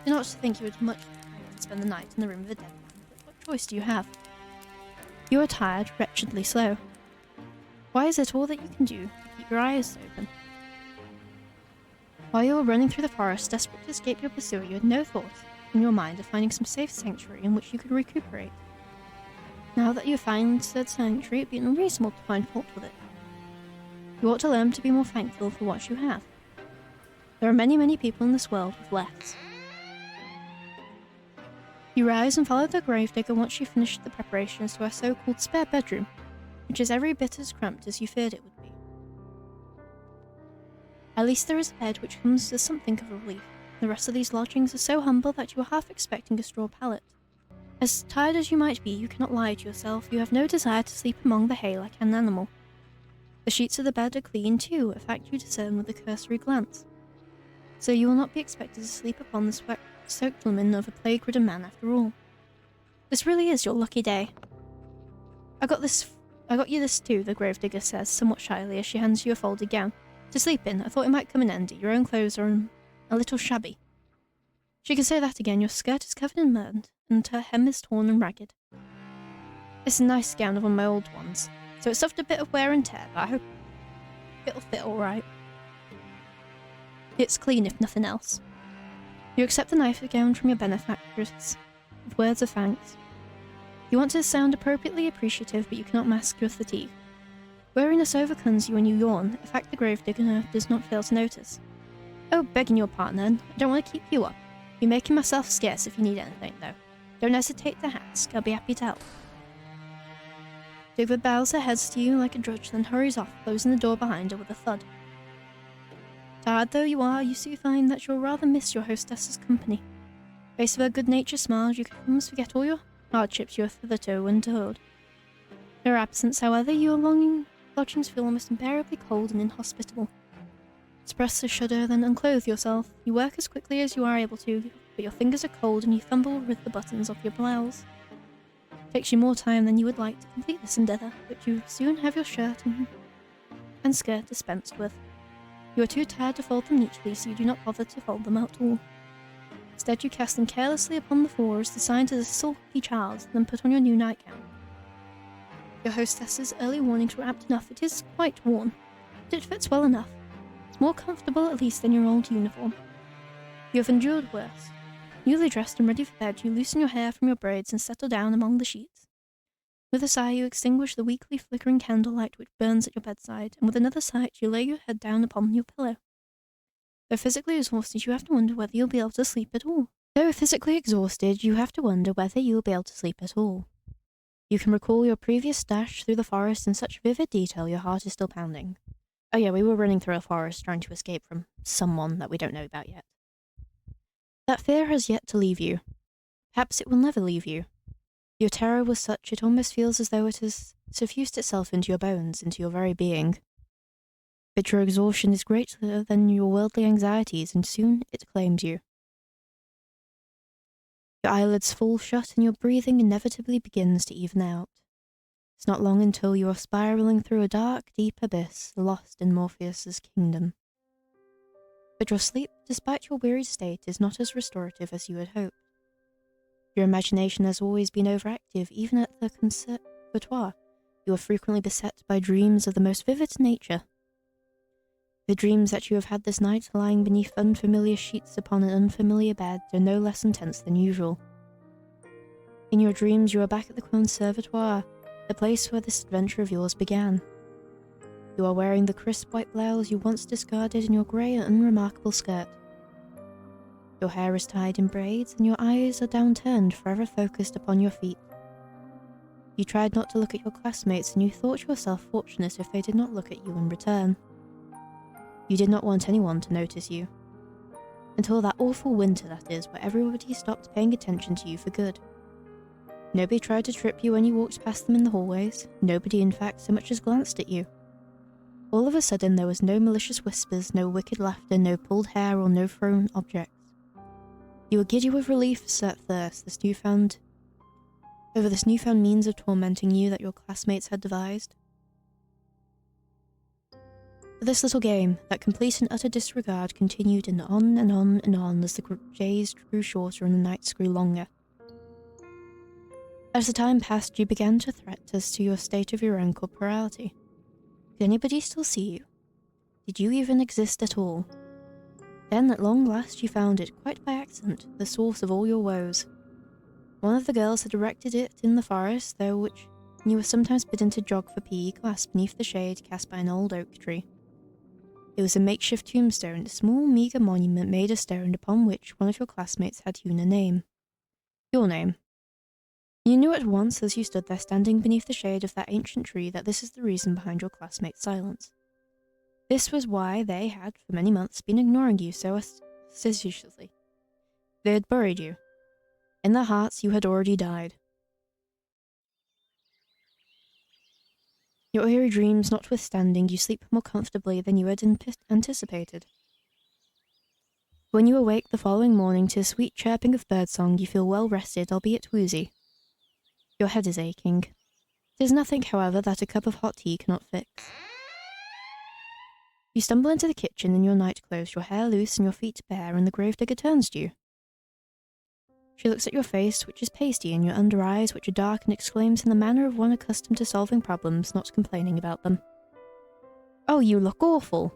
Do not think you would much prefer to spend the night in the room of a dead man, but what choice do you have? You are tired, wretchedly slow. Why is it all that you can do to keep your eyes open? While you were running through the forest, desperate to escape your pursuer, you had no thought in your mind of finding some safe sanctuary in which you could recuperate. Now that you have found said sanctuary, it would be unreasonable to find fault with it. You ought to learn to be more thankful for what you have. There are many, many people in this world with less. You rise and follow the gravedigger once she finished the preparations to her so-called spare bedroom. which is every bit as cramped as you feared it would be. At least there is a bed, which comes as something of a relief. The rest of these lodgings are so humble that you are half expecting a straw pallet. As tired as you might be, you cannot lie to yourself. You have no desire to sleep among the hay like an animal. The sheets of the bed are clean too, a fact you discern with a cursory glance. So you will not be expected to sleep upon the soaked linen of a plague-ridden man after all. This really is your lucky day. I got you this too, the gravedigger says, somewhat shyly as she hands you a folded gown. To sleep in. I thought it might come in handy. Your own clothes are a little shabby. She can say that again. Your skirt is covered in mud, and her hem is torn and ragged. It's a nice gown of one of my old ones, so it's suffered a bit of wear and tear, but I hope it'll fit alright. It's clean if nothing else. You accept the nightgown from your benefactress with words of thanks. You want to sound appropriately appreciative, but you cannot mask your fatigue. Weariness overcomes you when you yawn, a fact the gravedigger does not fail to notice. Oh, begging your pardon, I don't want to keep you up. Be making myself scarce if you need anything, though. Don't hesitate to ask, I'll be happy to help. Digwood bows her head to you like a drudge, then hurries off, closing the door behind her with a thud. Tired though you are, you soon find that you'll rather miss your hostess's company. Face of her good-natured smiles, you can almost forget all your hardships you have hitherto endured. In her absence, however, your lodgings feel almost unbearably cold and inhospitable. Express a shudder, then unclothe yourself. You work as quickly as you are able to, but your fingers are cold and you fumble with the buttons of your blouse. It takes you more time than you would like to complete this endeavour, but you soon have your shirt and skirt dispensed with. You are too tired to fold them neatly, so you do not bother to fold them at all. Instead, you cast them carelessly upon the floor as the sign to the sulky child, then put on your new nightgown. Your hostess's early warnings were apt enough. It is quite worn, but it fits well enough. It's more comfortable at least than your old uniform. You have endured worse. Newly dressed and ready for bed, you loosen your hair from your braids and settle down among the sheets. With a sigh, you extinguish the weakly flickering candlelight which burns at your bedside, and with another sigh, you lay your head down upon your pillow. Though physically exhausted, you have to wonder whether you'll be able to sleep at all. You can recall your previous dash through the forest in such vivid detail your heart is still pounding. Oh yeah, we were running through a forest trying to escape from someone that we don't know about yet. That fear has yet to leave you. Perhaps it will never leave you. Your terror was such it almost feels as though it has suffused itself into your bones, into your very being. But your exhaustion is greater than your worldly anxieties, and soon it claims you. Your eyelids fall shut and your breathing inevitably begins to even out. It's not long until you are spiraling through a dark, deep abyss, lost in Morpheus's kingdom. But your sleep, despite your wearied state, is not as restorative as you had hoped. Your imagination has always been overactive, even at the conservatoire. You are frequently beset by dreams of the most vivid nature. The dreams that you have had this night, lying beneath unfamiliar sheets upon an unfamiliar bed, are no less intense than usual. In your dreams, you are back at the conservatoire, the place where this adventure of yours began. You are wearing the crisp white blouse you once discarded and your grey and unremarkable skirt. Your hair is tied in braids and your eyes are downturned, forever focused upon your feet. You tried not to look at your classmates and you thought yourself fortunate if they did not look at you in return. You did not want anyone to notice you. Until that awful winter, that is, where everybody stopped paying attention to you for good. Nobody tried to trip you when you walked past them in the hallways. Nobody, in fact, so much as glanced at you. All of a sudden, there was no malicious whispers, no wicked laughter, no pulled hair, or no thrown objects. You were giddy with relief at first, this newfound means of tormenting you that your classmates had devised. But this little game, that complete and utter disregard, continued and on and on and on as the days grew shorter and the nights grew longer. As the time passed, you began to threat as to your state of your own corporality. Did anybody still see you? Did you even exist at all? Then, at long last, you found it, quite by accident, the source of all your woes. One of the girls had erected it in the forest, through which you were sometimes bidden to jog for PE class beneath the shade cast by an old oak tree. It was a makeshift tombstone, a small, meagre monument made of stone upon which one of your classmates had hewn a name. Your name. You knew at once as you stood there standing beneath the shade of that ancient tree that this is the reason behind your classmates' silence. This was why they had, for many months, been ignoring you so assiduously. They had buried you. In their hearts, you had already died. Your eerie dreams notwithstanding, you sleep more comfortably than you had anticipated. When you awake the following morning to the sweet chirping of birdsong, you feel well rested, albeit woozy. Your head is aching. It is nothing, however, that a cup of hot tea cannot fix. You stumble into the kitchen in your nightclothes, your hair loose and your feet bare, and the gravedigger turns to you. She looks at your face, which is pasty, and your under eyes, which are dark, and exclaims in the manner of one accustomed to solving problems, not complaining about them. "Oh, you look awful.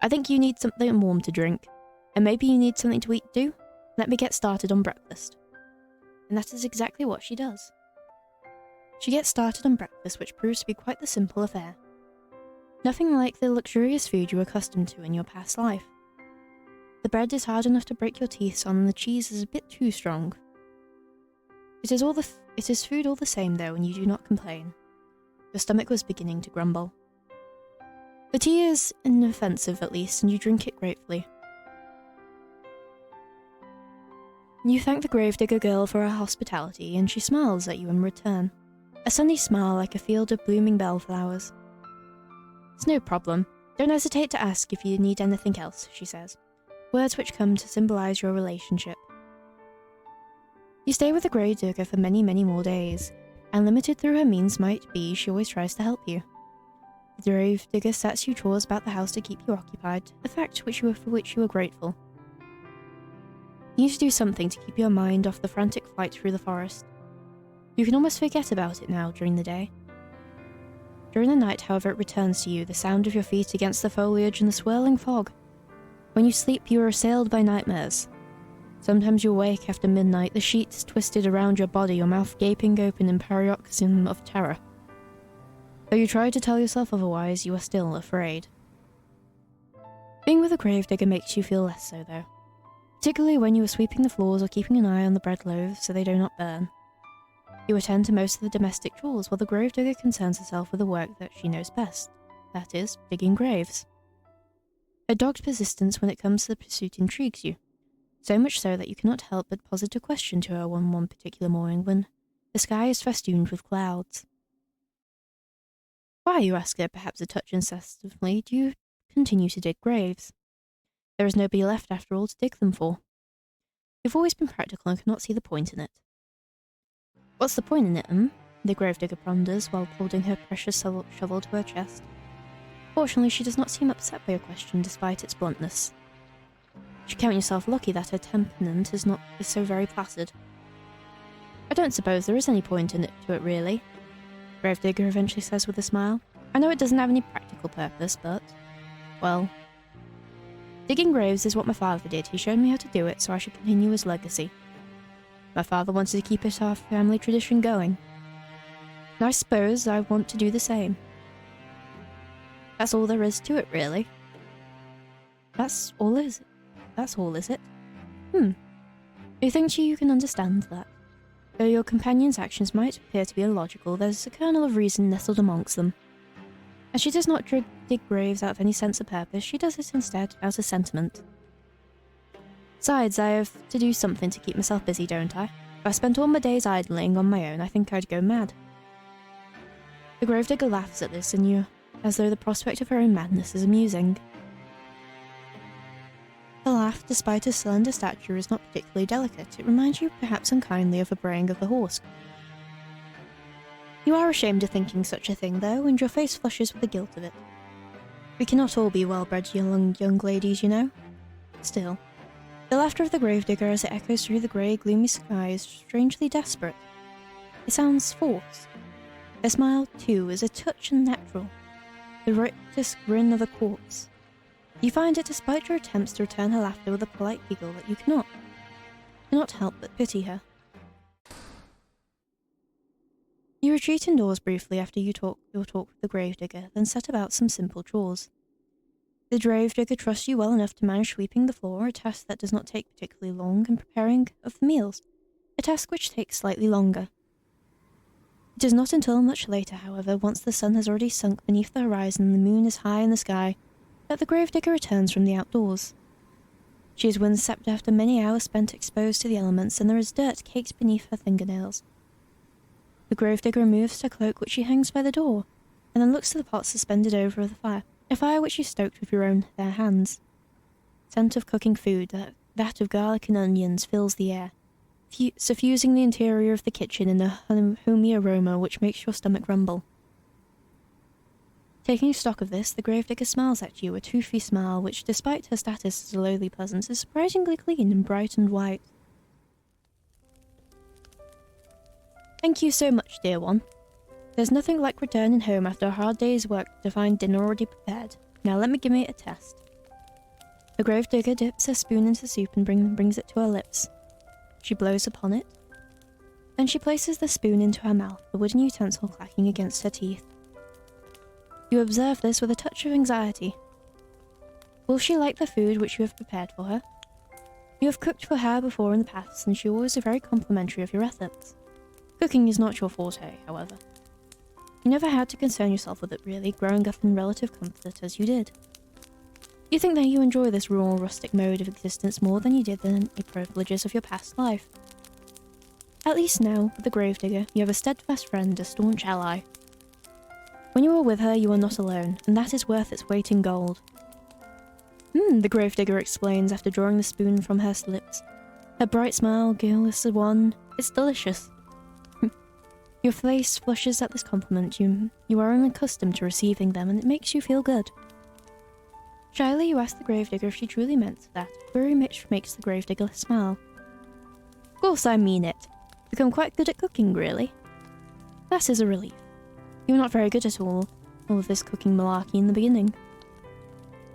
I think you need something warm to drink. And maybe you need something to eat too? Let me get started on breakfast." And that is exactly what she does. She gets started on breakfast, which proves to be quite the simple affair. Nothing like the luxurious food you were accustomed to in your past life. The bread is hard enough to break your teeth on, and the cheese is a bit too strong. It is food all the same, though, and you do not complain. Your stomach was beginning to grumble. The tea is inoffensive, at least, and you drink it gratefully. You thank the gravedigger girl for her hospitality, and she smiles at you in return. A sunny smile like a field of blooming bellflowers. "It's no problem. Don't hesitate to ask if you need anything else," she says. Words which come to symbolize your relationship. You stay with the gravedigger for many, many more days, and limited through her means might be, she always tries to help you. The gravedigger sets you chores about the house to keep you occupied, a fact for which you are grateful. You need to do something to keep your mind off the frantic flight through the forest. You can almost forget about it now during the day. During the night, however, it returns to you, the sound of your feet against the foliage and the swirling fog. When you sleep, you are assailed by nightmares. Sometimes you awake after midnight, the sheets twisted around your body, your mouth gaping open in paroxysm of terror. Though you try to tell yourself otherwise, you are still afraid. Being with a gravedigger makes you feel less so, though. Particularly when you are sweeping the floors or keeping an eye on the bread loaves so they do not burn. You attend to most of the domestic chores while the gravedigger concerns herself with the work that she knows best, that is, digging graves. Her dogged persistence when it comes to the pursuit intrigues you, so much so that you cannot help but posit a question to her one particular morning when the sky is festooned with clouds. "Why," you ask her, perhaps a touch incessantly, "do you continue to dig graves? There is nobody left after all to dig them for. You've always been practical and cannot see the point in it." "What's the point in it, the gravedigger ponders while holding her precious shovel to her chest. Fortunately, she does not seem upset by your question despite its bluntness. You count yourself lucky that her temperament is so very placid. "I don't suppose there is any point in it to it, really," Gravedigger eventually says with a smile. "I know it doesn't have any practical purpose, but, well, digging graves is what my father did. He showed me how to do it, so I should continue his legacy. My father wanted to keep our family tradition going. And I suppose I want to do the same. That's all there is to it, really." That's all, is it? You think you can understand that? Though your companion's actions might appear to be illogical, there's a kernel of reason nestled amongst them. As she does not dig graves out of any sense of purpose, she does it instead out of sentiment. Besides, I have to do something to keep myself busy, don't I? If I spent all my days idling on my own, I think I'd go mad. The gravedigger laughs at this, and you, as though the prospect of her own madness is amusing. The laugh, despite her slender stature, is not particularly delicate. It reminds you perhaps unkindly of a braying of the horse. You are ashamed of thinking such a thing, though, and your face flushes with the guilt of it. We cannot all be well-bred young ladies, you know. Still, the laughter of the gravedigger as it echoes through the grey, gloomy sky is strangely desperate. It sounds forced. Her smile, too, is a touch unnatural, the rictus grin of a corpse. You find it, despite your attempts to return her laughter with a polite giggle, that you cannot help but pity her. You retreat indoors briefly after your talk with the gravedigger, then set about some simple chores. The gravedigger trusts you well enough to manage sweeping the floor, a task that does not take particularly long, and preparing of the meals, a task which takes slightly longer. It is not until much later, however, once the sun has already sunk beneath the horizon and the moon is high in the sky, that the gravedigger returns from the outdoors. She is windsapped after many hours spent exposed to the elements, and there is dirt caked beneath her fingernails. The gravedigger removes her cloak, which she hangs by the door, and then looks to the pot suspended over the fire, a fire which she stoked with your own bare hands. Scent of cooking food, that of garlic and onions, fills the air, suffusing the interior of the kitchen in a homey aroma which makes your stomach rumble. Taking stock of this, the gravedigger smiles at you, a toothy smile which, despite her status as a lowly peasant, is surprisingly clean and bright and white. Thank you so much, dear one. There's nothing like returning home after a hard day's work to find dinner already prepared. Now let me give it a test. The gravedigger dips her spoon into the soup and brings it to her lips. She blows upon it. Then she places the spoon into her mouth, the wooden utensil clacking against her teeth. You observe this with a touch of anxiety. Will she like the food which you have prepared for her? You have cooked for her before in the past, and she always is very complimentary of your efforts. Cooking is not your forte, however. You never had to concern yourself with it really, growing up in relative comfort as you did. You think that you enjoy this rural, rustic mode of existence more than you did the privileges of your past life. At least now, with the gravedigger, you have a steadfast friend, a staunch ally. When you are with her, you are not alone, and that is worth its weight in gold. The gravedigger explains after drawing the spoon from her lips. Her bright smile, guileless as one, it's delicious. Your face flushes at this compliment. You are unaccustomed to receiving them, and it makes you feel good. Shyly, you ask the gravedigger if she truly meant that, very much makes the gravedigger smile. Of course I mean it. Become quite good at cooking, really. That is a relief. You were not very good at all of this cooking malarkey in the beginning.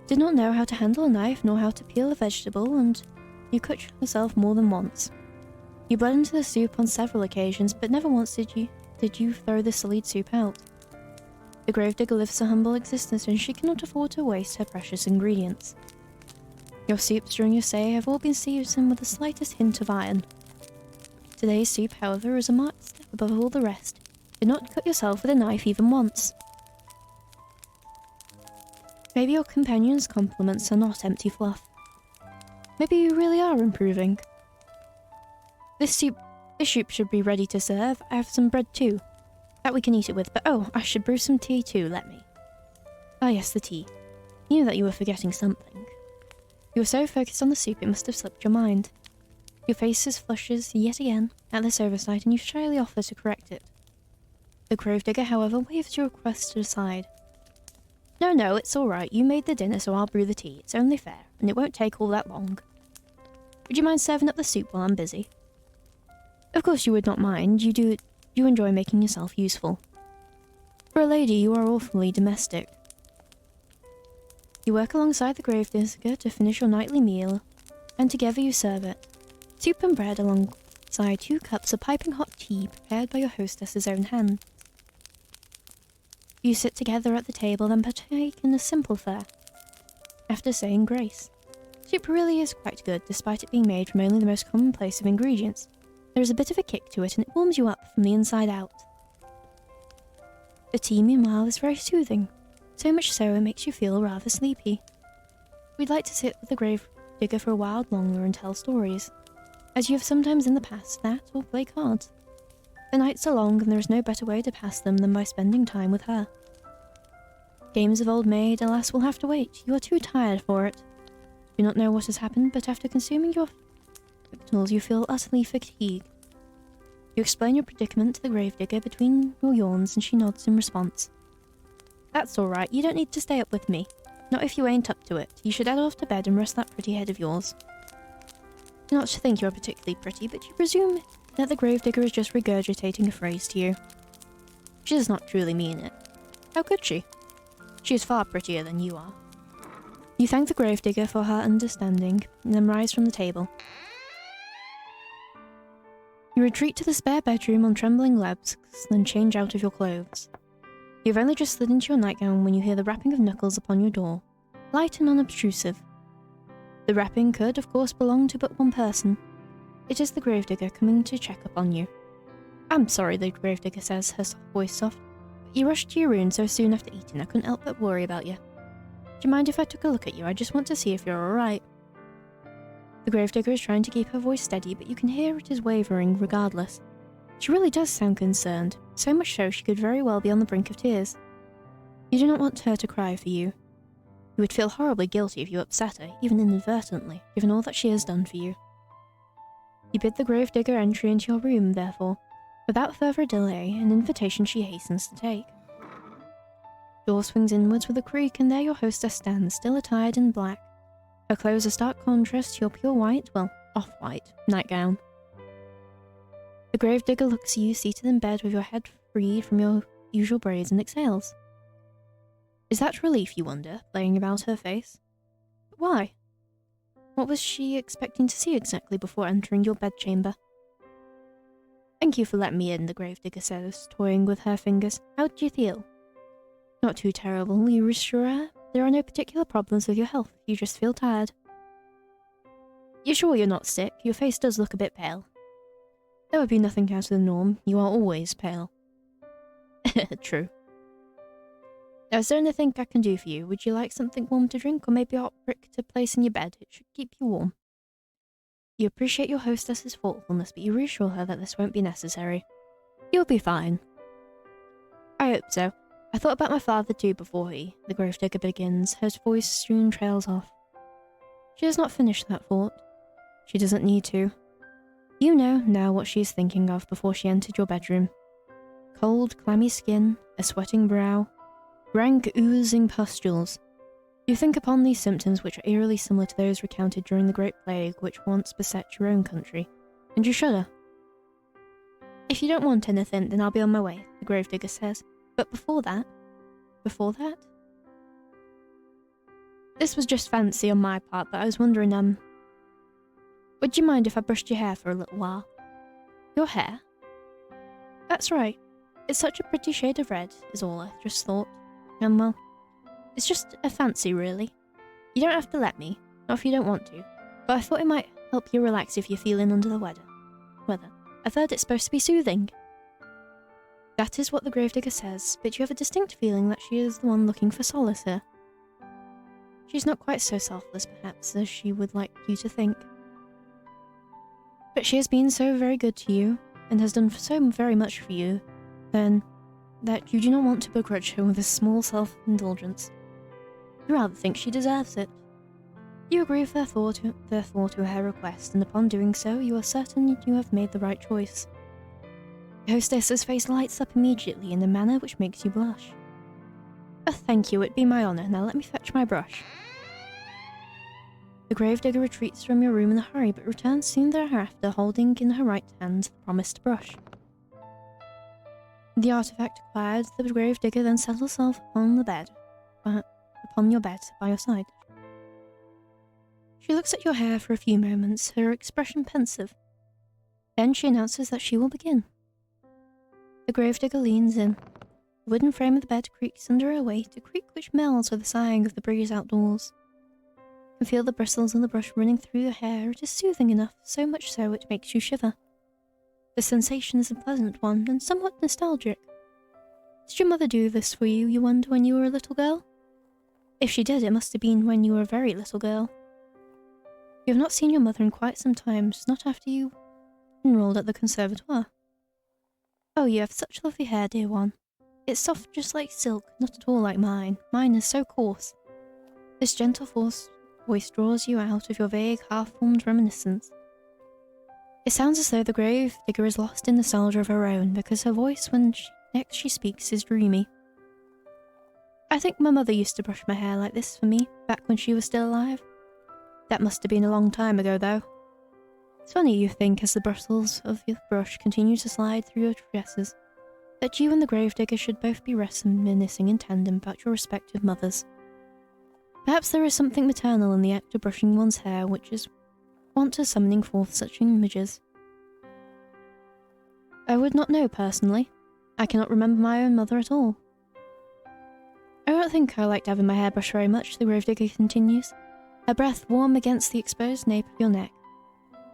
Did not know how to handle a knife, nor how to peel a vegetable, and you cut yourself more than once. You bled into the soup on several occasions, but never once did you throw the sullied soup out. The gravedigger lives a humble existence, and she cannot afford to waste her precious ingredients. Your soups during your stay have all been seasoned with the slightest hint of iron. Today's soup, however, is a marked step above all the rest. Did not cut yourself with a knife even once. Maybe your companion's compliments are not empty fluff. Maybe you really are improving. This soup should be ready to serve. I have some bread too. That we can eat it with, but oh, I should brew some tea too, let me. Ah yes, the tea. You knew that you were forgetting something. You were so focused on the soup it must have slipped your mind. Your face flushes yet again at this oversight, and you shyly offer to correct it. The gravedigger, however, waves your request aside. No, it's alright. You made the dinner, so I'll brew the tea. It's only fair, and it won't take all that long. Would you mind serving up the soup while I'm busy? Of course you would not mind. You enjoy making yourself useful. For a lady, you are awfully domestic. You work alongside the gravedigger to finish your nightly meal, and together you serve it. Soup and bread alongside 2 cups of piping hot tea prepared by your hostess's own hand. You sit together at the table, then partake in a simple fare. After saying grace. Soup really is quite good, despite it being made from only the most commonplace of ingredients. There is a bit of a kick to it, and it warms you up from the inside out. The tea, meanwhile, is very soothing, so much so it makes you feel rather sleepy. We'd like to sit with the gravedigger for a while longer and tell stories, as you have sometimes in the past, that or play cards. The nights are long, and there is no better way to pass them than by spending time with her. Games of Old Maid, alas, will have to wait. You are too tired for it. Do not know what has happened, but after consuming your victuals, you feel utterly fatigued. You explain your predicament to the gravedigger between your yawns, and she nods in response. That's all right. You don't need to stay up with me. Not if you ain't up to it. You should head off to bed and rest that pretty head of yours. Not to think you are particularly pretty, but you presume that the gravedigger is just regurgitating a phrase to you. She does not truly mean it. How could she? She is far prettier than you are. You thank the gravedigger for her understanding, and then rise from the table. You retreat to the spare bedroom on trembling legs, then change out of your clothes. You have only just slid into your nightgown when you hear the rapping of knuckles upon your door, light and unobtrusive. The rapping could, of course, belong to but one person. It is the gravedigger coming to check up on you. I'm sorry, the gravedigger says, her voice soft. But you rushed to your room so soon after eating, I couldn't help but worry about you. Do you mind if I took a look at you? I just want to see if you're alright. The gravedigger is trying to keep her voice steady, but you can hear it is wavering regardless. She really does sound concerned, so much so she could very well be on the brink of tears. You do not want her to cry for you. You would feel horribly guilty if you upset her, even inadvertently, given all that she has done for you. You bid the gravedigger entry into your room, therefore, without further delay, an invitation she hastens to take. Door swings inwards with a creak, and there your hostess stands, still attired in black. Her clothes are stark contrast to your pure white, well, off-white, nightgown. The gravedigger looks at you seated in bed with your head freed from your usual braids and exhales. Is that relief, you wonder, playing about her face? But why? What was she expecting to see exactly before entering your bedchamber? Thank you for letting me in, the gravedigger says, toying with her fingers. How do you feel? Not too terrible, you reassure her. There are no particular problems with your health, you just feel tired. You're sure you're not sick? Your face does look a bit pale. There would be nothing out of the norm, you are always pale. True. Now, is there anything I can do for you? Would you like something warm to drink, or maybe a hot brick to place in your bed? It should keep you warm. You appreciate your hostess's thoughtfulness, but you reassure her that this won't be necessary. You'll be fine. I hope so. I thought about my father too before the gravedigger begins. Her voice soon trails off. She has not finished that thought. She doesn't need to. You know now what she is thinking of before she entered your bedroom. Cold, clammy skin, a sweating brow, rank, oozing pustules. You think upon these symptoms, which are eerily similar to those recounted during the Great Plague which once beset your own country, and you shudder. If you don't want anything, then I'll be on my way, the gravedigger says. But before that... This was just fancy on my part, but I was wondering, would you mind if I brushed your hair for a little while? Your hair? That's right. It's such a pretty shade of red, is all I just thought. Well, it's just a fancy, really. You don't have to let me, not if you don't want to, but I thought it might help you relax if you're feeling under the weather. I've heard it's supposed to be soothing. That is what the gravedigger says, but you have a distinct feeling that she is the one looking for solace here. She's not quite so selfless, perhaps, as she would like you to think. But she has been so very good to you, and has done so very much for you, then, that you do not want to begrudge her with a small self-indulgence. You rather think she deserves it. You agree with therefore to her request, and upon doing so, you are certain you have made the right choice. The hostess's face lights up immediately in a manner which makes you blush. Oh, thank you, it'd be my honour. Now let me fetch my brush. The gravedigger retreats from your room in a hurry, but returns soon thereafter, holding in her right hand the promised brush. The artifact acquired, the gravedigger then settles herself upon your bed by your side. She looks at your hair for a few moments, her expression pensive. Then she announces that she will begin. The gravedigger leans in. The wooden frame of the bed creaks under her weight, a creak which melds with the sighing of the breeze outdoors. You can feel the bristles of the brush running through your hair. It is soothing enough, so much so it makes you shiver. The sensation is a pleasant one, and somewhat nostalgic. Did your mother do this for you, you wonder, when you were a little girl? If she did, it must have been when you were a very little girl. You have not seen your mother in quite some time, not after you enrolled at the conservatoire. Oh, you have such lovely hair, dear one. It's soft just like silk, not at all like mine. Mine is so coarse. This gentle voice draws you out of your vague, half-formed reminiscence. It sounds as though the gravedigger is lost in nostalgia of her own, because her voice, when next she speaks, is dreamy. I think my mother used to brush my hair like this for me, back when she was still alive. That must have been a long time ago, though. It's funny, you think, as the bristles of your brush continue to slide through your tresses, that you and the gravedigger should both be reminiscing in tandem about your respective mothers. Perhaps there is something maternal in the act of brushing one's hair which is wont to summoning forth such images. I would not know, personally. I cannot remember my own mother at all. I don't think I liked having my hair brushed very much, the gravedigger continues, her breath warm against the exposed nape of your neck.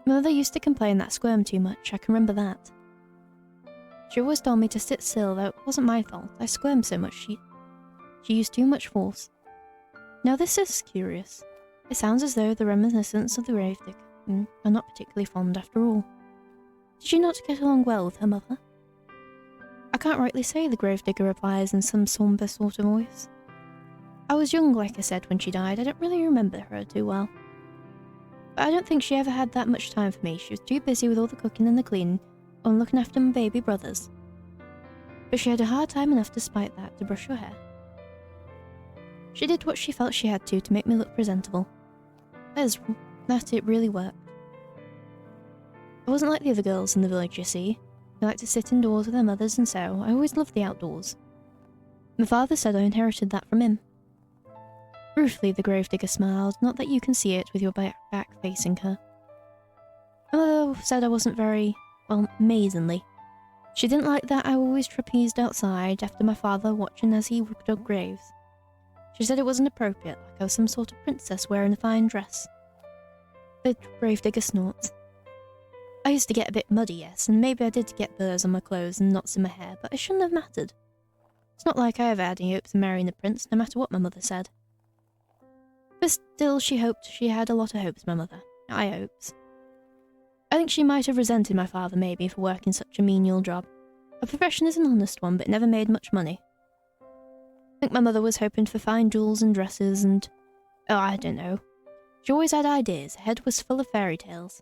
Mother used to complain that I squirmed too much, I can remember that. She always told me to sit still, though it wasn't my fault. I squirmed so much she used too much force. Now this is curious. It sounds as though the reminiscence of the gravedigger are not particularly fond after all. Did she not get along well with her mother? I can't rightly say, the gravedigger replies in some sombre sort of voice. I was young, like I said, when she died. I don't really remember her too well. But I don't think she ever had that much time for me. She was too busy with all the cooking and the cleaning, and looking after my baby brothers. But she had a hard time enough despite that to brush her hair. She did what she felt she had to make me look presentable. That it really worked. I wasn't like the other girls in the village, you see. They liked to sit indoors with their mothers, and so I always loved the outdoors. My father said I inherited that from him. Ruefully, the gravedigger smiled, not that you can see it with your back facing her. My mother said I wasn't very, amazingly. She didn't like that I always trapezed outside after my father, watching as he dug graves. She said it wasn't appropriate, like I was some sort of princess wearing a fine dress. The gravedigger snorts. I used to get a bit muddy, yes, and maybe I did get burrs on my clothes and knots in my hair, but it shouldn't have mattered. It's not like I ever had any hopes of marrying a prince, no matter what my mother said. But still, she hoped she had a lot of hopes, my mother. I hopes. I think she might have resented my father, maybe, for working such a menial job. Her profession is an honest one, but it never made much money. I think my mother was hoping for fine jewels and dresses and... I don't know. She always had ideas. Her head was full of fairy tales.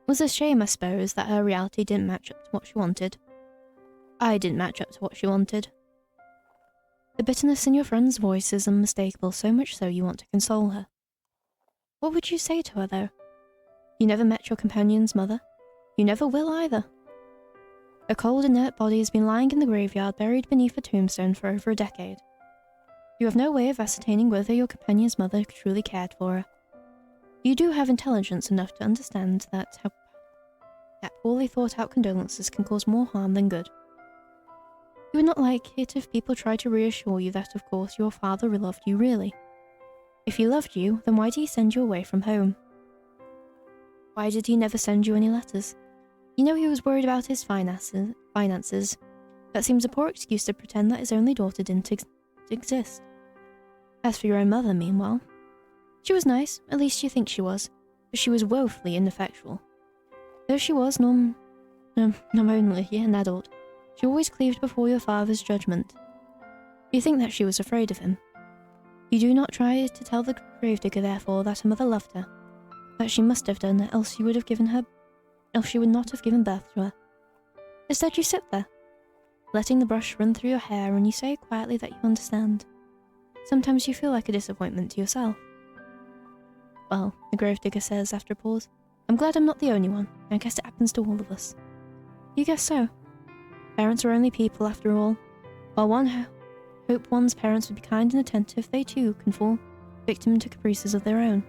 It was a shame, I suppose, that her reality didn't match up to what she wanted. I didn't match up to what she wanted. The bitterness in your friend's voice is unmistakable, so much so you want to console her. What would you say to her, though? You never met your companion's mother. You never will either. Her cold, inert body has been lying in the graveyard, buried beneath a tombstone for over a decade. You have no way of ascertaining whether your companion's mother truly cared for her. You do have intelligence enough to understand that poorly thought-out condolences can cause more harm than good. You would not like it if people tried to reassure you that, of course, your father loved you really. If he loved you, then why did he send you away from home? Why did he never send you any letters? You know he was worried about his finances. That seems a poor excuse to pretend that his only daughter didn't exist. As for your own mother, meanwhile, she was nice, at least you think she was, but she was woefully ineffectual. Though she was only an adult, she always cleaved before your father's judgment. You think that she was afraid of him. You do not try to tell the gravedigger, therefore, that her mother loved her, that she must have done, else she would not have given birth to her. Instead, you sit there, letting the brush run through your hair, and you say quietly that you understand. Sometimes you feel like a disappointment to yourself. Well, the gravedigger says after a pause, I'm glad I'm not the only one. I guess it happens to all of us. You guess so. Parents are only people after all. While one hope one's parents would be kind and attentive, they too can fall victim to caprices of their own.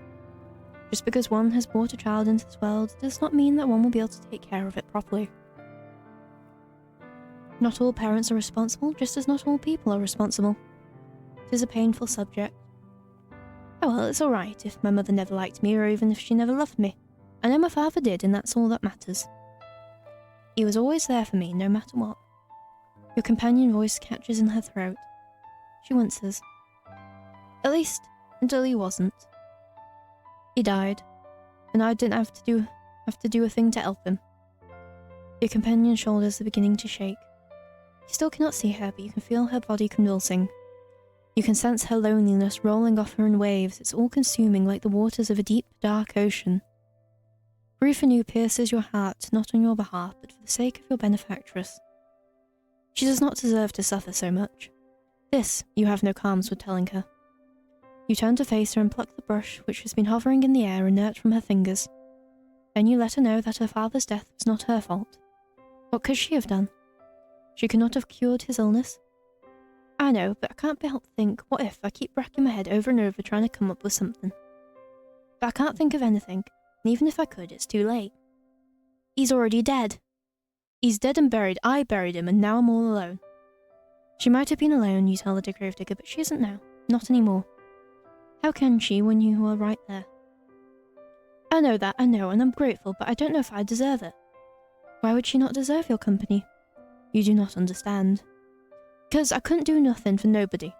Just because one has brought a child into this world does not mean that one will be able to take care of it properly. Not all parents are responsible, just as not all people are responsible. It is a painful subject. Oh well, it's alright if my mother never liked me, or even if she never loved me. I know my father did, and that's all that matters. He was always there for me, no matter what. Your companion voice catches in her throat. She winces. At least, until he wasn't. He died, and I didn't have to do a thing to help him. Your companion's shoulders are beginning to shake. You still cannot see her, but you can feel her body convulsing. You can sense her loneliness rolling off her in waves. It's all-consuming like the waters of a deep, dark ocean. Grief anew pierces your heart, not on your behalf, but for the sake of your benefactress. She does not deserve to suffer so much. This, you have no qualms with telling her. You turn to face her and pluck the brush which has been hovering in the air inert from her fingers. Then you let her know that her father's death was not her fault. What could she have done? She could not have cured his illness. I know, but I can't help but think, what if I keep racking my head over and over trying to come up with something? But I can't think of anything, and even if I could, it's too late. He's already dead. He's dead and buried. I buried him, and now I'm all alone. She might have been alone, you tell the gravedigger, but she isn't now. Not anymore. How can she when you are right there? I know that, and I'm grateful, but I don't know if I deserve it. Why would she not deserve your company? You do not understand. Because I couldn't do nothing for nobody.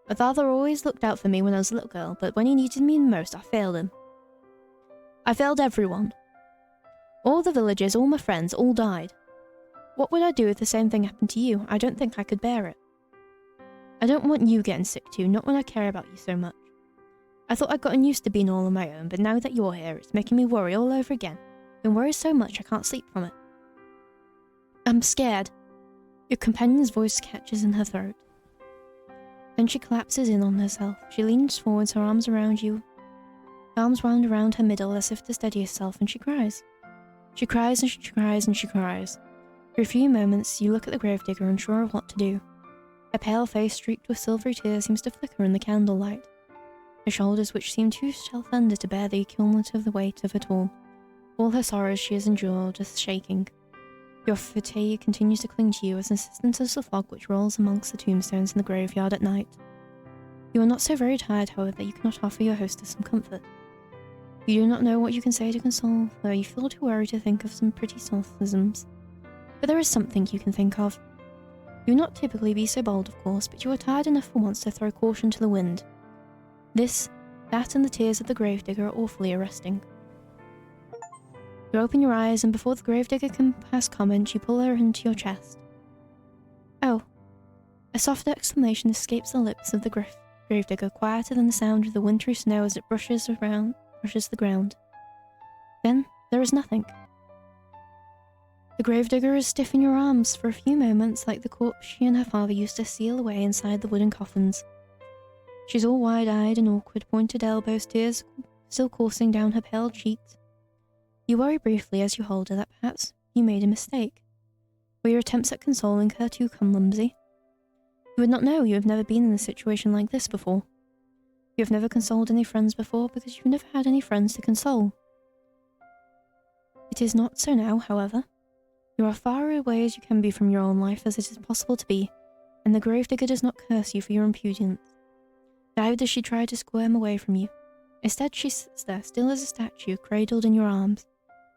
My father always looked out for me when I was a little girl, but when he needed me the most, I failed him. I failed everyone. All the villagers, all my friends, all died. What would I do if the same thing happened to you? I don't think I could bear it. I don't want you getting sick too, not when I care about you so much. I thought I'd gotten used to being all on my own, but now that you're here, it's making me worry all over again. And worry so much I can't sleep from it. I'm scared. Your companion's voice catches in her throat. Then she collapses in on herself. She leans forwards, her arms around you, arms wound around her middle as if to steady herself, and she cries. She cries and she cries and she cries. For a few moments, you look at the gravedigger, unsure of what to do. Her pale face, streaked with silvery tears, seems to flicker in the candlelight. Her shoulders, which seem too self-under to bear the cumulative weight of it all her sorrows she has endured, are shaking. Your fatigue continues to cling to you as insistent as the fog which rolls amongst the tombstones in the graveyard at night. You are not so very tired, however, that you cannot offer your hostess some comfort. You do not know what you can say to console, though you feel too worried to think of some pretty sophisms. But there is something you can think of. You would not typically be so bold, of course, but you are tired enough for once to throw caution to the wind. This, that, and the tears of the gravedigger are awfully arresting. You open your eyes, and before the gravedigger can pass comment, you pull her into your chest. Oh. A soft exclamation escapes the lips of the gravedigger, quieter than the sound of the wintry snow as it brushes the ground. Then, there is nothing. The gravedigger is stiff in your arms for a few moments, like the corpse she and her father used to seal away inside the wooden coffins. She's all wide-eyed and awkward, pointed elbows, tears still coursing down her pale cheeks. You worry briefly as you hold her that perhaps you made a mistake. Were your attempts at consoling her too clumsy? You would not know. You have never been in a situation like this before. You have never consoled any friends before because you've never had any friends to console. It is not so now, however. You are as far away as you can be from your own life as it is possible to be, and the gravedigger does not curse you for your impudence. Neither does she try to squirm away from you. Instead, she sits there, still as a statue, cradled in your arms.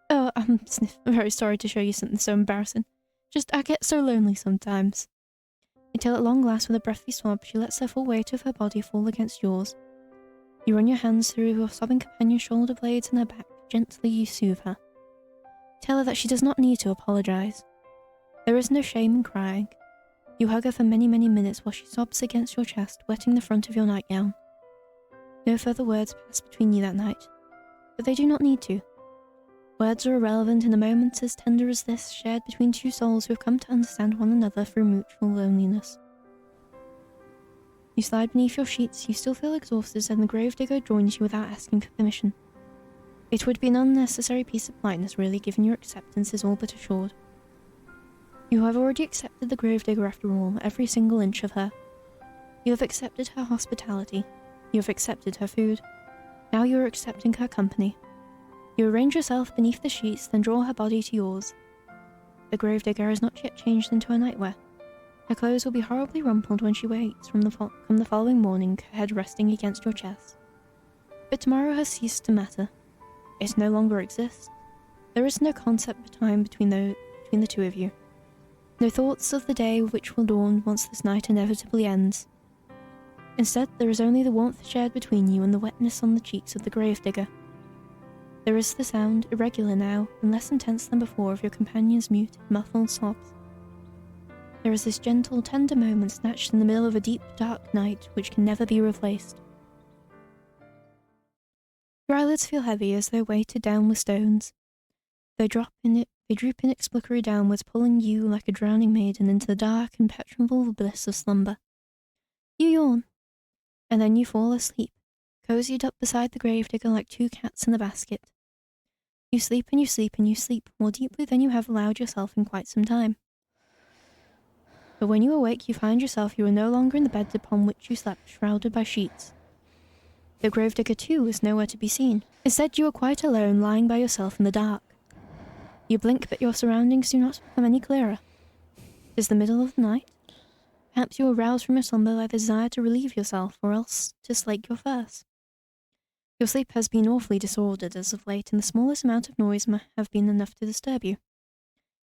Oh, I'm very sorry to show you something so embarrassing. Just, I get so lonely sometimes. Until at long last, with a breathy sob, she lets the full weight of her body fall against yours. You run your hands through your sobbing companion's shoulder blades and her back. Gently you soothe her. Tell her that she does not need to apologize. There is no shame in crying. You hug her for many, many minutes while she sobs against your chest, wetting the front of your nightgown. No further words pass between you that night, but they do not need to. Words are irrelevant in a moment as tender as this, shared between two souls who have come to understand one another through mutual loneliness. You slide beneath your sheets, you still feel exhausted, and the gravedigger joins you without asking for permission. It would be an unnecessary piece of politeness, really, given your acceptance is all but assured. You have already accepted the gravedigger after all, every single inch of her. You have accepted her hospitality. You have accepted her food. Now you are accepting her company. You arrange yourself beneath the sheets, then draw her body to yours. The gravedigger has not yet changed into her nightwear. Her clothes will be horribly rumpled when she wakes from the following morning, her head resting against your chest. But tomorrow has ceased to matter. It no longer exists. There is no concept of time between the two of you. No thoughts of the day which will dawn once this night inevitably ends. Instead, there is only the warmth shared between you and the wetness on the cheeks of the gravedigger. There is the sound, irregular now, and less intense than before, of your companion's mute, muffled sobs. There is this gentle, tender moment snatched in the middle of a deep, dark night which can never be replaced. Your eyelids feel heavy as though weighted down with stones. They droop inexplicably downwards, pulling you like a drowning maiden into the dark, impenetrable bliss of slumber. You yawn, and then you fall asleep, cozied up beside the gravedigger like two cats in a basket. You sleep and you sleep and you sleep more deeply than you have allowed yourself in quite some time. But when you awake, you find yourself you are no longer in the bed upon which you slept, shrouded by sheets. The gravedigger, too, is nowhere to be seen. Instead, you are quite alone, lying by yourself in the dark. You blink, but your surroundings do not become any clearer. It is the middle of the night. Perhaps you are roused from your slumber by the desire to relieve yourself, or else to slake your thirst. Your sleep has been awfully disordered as of late, and the smallest amount of noise might have been enough to disturb you.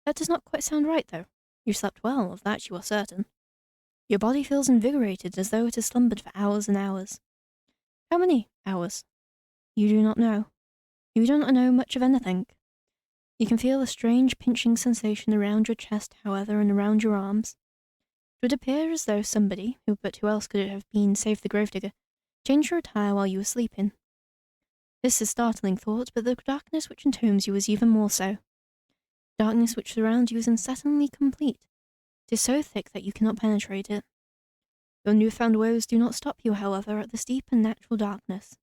That does not quite sound right, though. You slept well, of that you are certain. Your body feels invigorated as though it has slumbered for hours and hours. How many hours? You do not know. You do not know much of anything. You can feel a strange pinching sensation around your chest, however, and around your arms. It would appear as though somebody, but who else could it have been save the gravedigger, changed your attire while you were sleeping. This is a startling thought, but the darkness which entombs you is even more so. Darkness which surrounds you is insanely complete. It is so thick that you cannot penetrate it. Your newfound woes do not stop you, however, at this deep and natural darkness.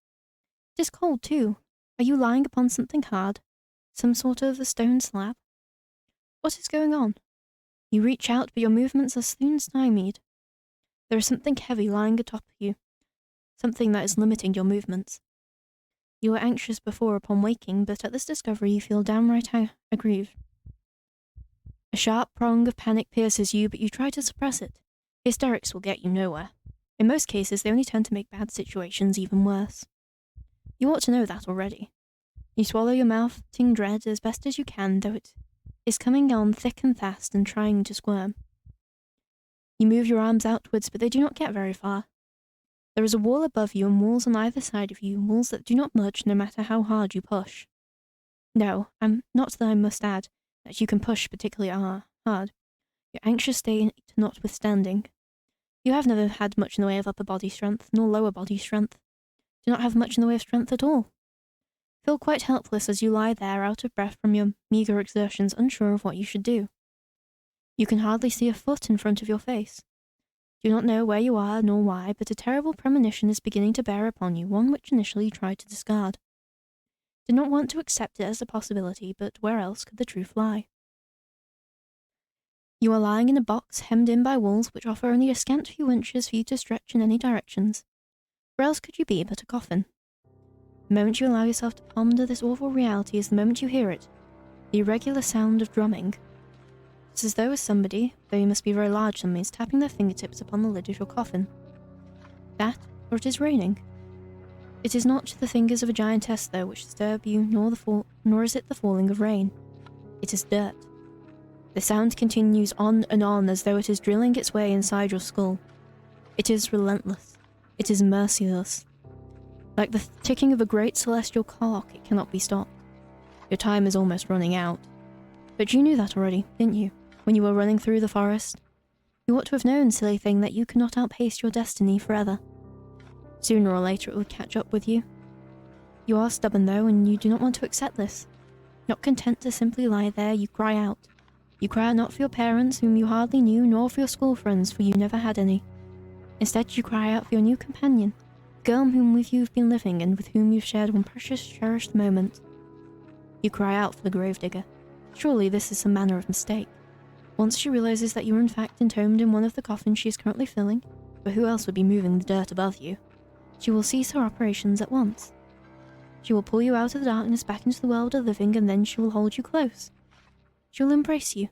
It is cold, too. Are you lying upon something hard? Some sort of a stone slab? What is going on? You reach out, but your movements are soon stymied. There is something heavy lying atop of you, something that is limiting your movements. You were anxious before upon waking, but at this discovery you feel downright aggrieved. A sharp prong of panic pierces you, but you try to suppress it. Hysterics will get you nowhere. In most cases, they only tend to make bad situations even worse. You ought to know that already. You swallow your mounting dread as best as you can, though it is coming on thick and fast and trying to squirm. You move your arms outwards, but they do not get very far. There is a wall above you and walls on either side of you, walls that do not budge no matter how hard you push. No, not that I must add that you can push particularly hard, your anxious state notwithstanding. You have never had much in the way of upper body strength, nor lower body strength. Do not have much in the way of strength at all. Feel quite helpless as you lie there, out of breath from your meagre exertions, unsure of what you should do. You can hardly see a foot in front of your face. Do not know where you are, nor why, but a terrible premonition is beginning to bear upon you, one which initially you tried to discard. Did not want to accept it as a possibility, but where else could the truth lie? You are lying in a box hemmed in by walls which offer only a scant few inches for you to stretch in any directions. Where else could you be but a coffin? The moment you allow yourself to ponder this awful reality is the moment you hear it, the irregular sound of drumming. It's as though somebody, though you must be very large some is tapping their fingertips upon the lid of your coffin. That, or it is raining. It is not the fingers of a giantess, though, which disturb you, nor is it the falling of rain. It is dirt. The sound continues on and on as though it is drilling its way inside your skull. It is relentless. It is merciless. Like the ticking of a great celestial clock, it cannot be stopped. Your time is almost running out. But you knew that already, didn't you, when you were running through the forest? You ought to have known, silly thing, that you cannot outpace your destiny forever. Sooner or later it would catch up with you. You are stubborn, though, and you do not want to accept this. Not content to simply lie there, you cry out. You cry out not for your parents, whom you hardly knew, nor for your school friends, for you never had any. Instead, you cry out for your new companion, the girl whom with you've been living and with whom you've shared one precious, cherished moment. You cry out for the gravedigger. Surely this is some manner of mistake. Once she realizes that you are in fact entombed in one of the coffins she is currently filling, but who else would be moving the dirt above you? She will cease her operations at once. She will pull you out of the darkness back into the world of living, and then she will hold you close. She will embrace you.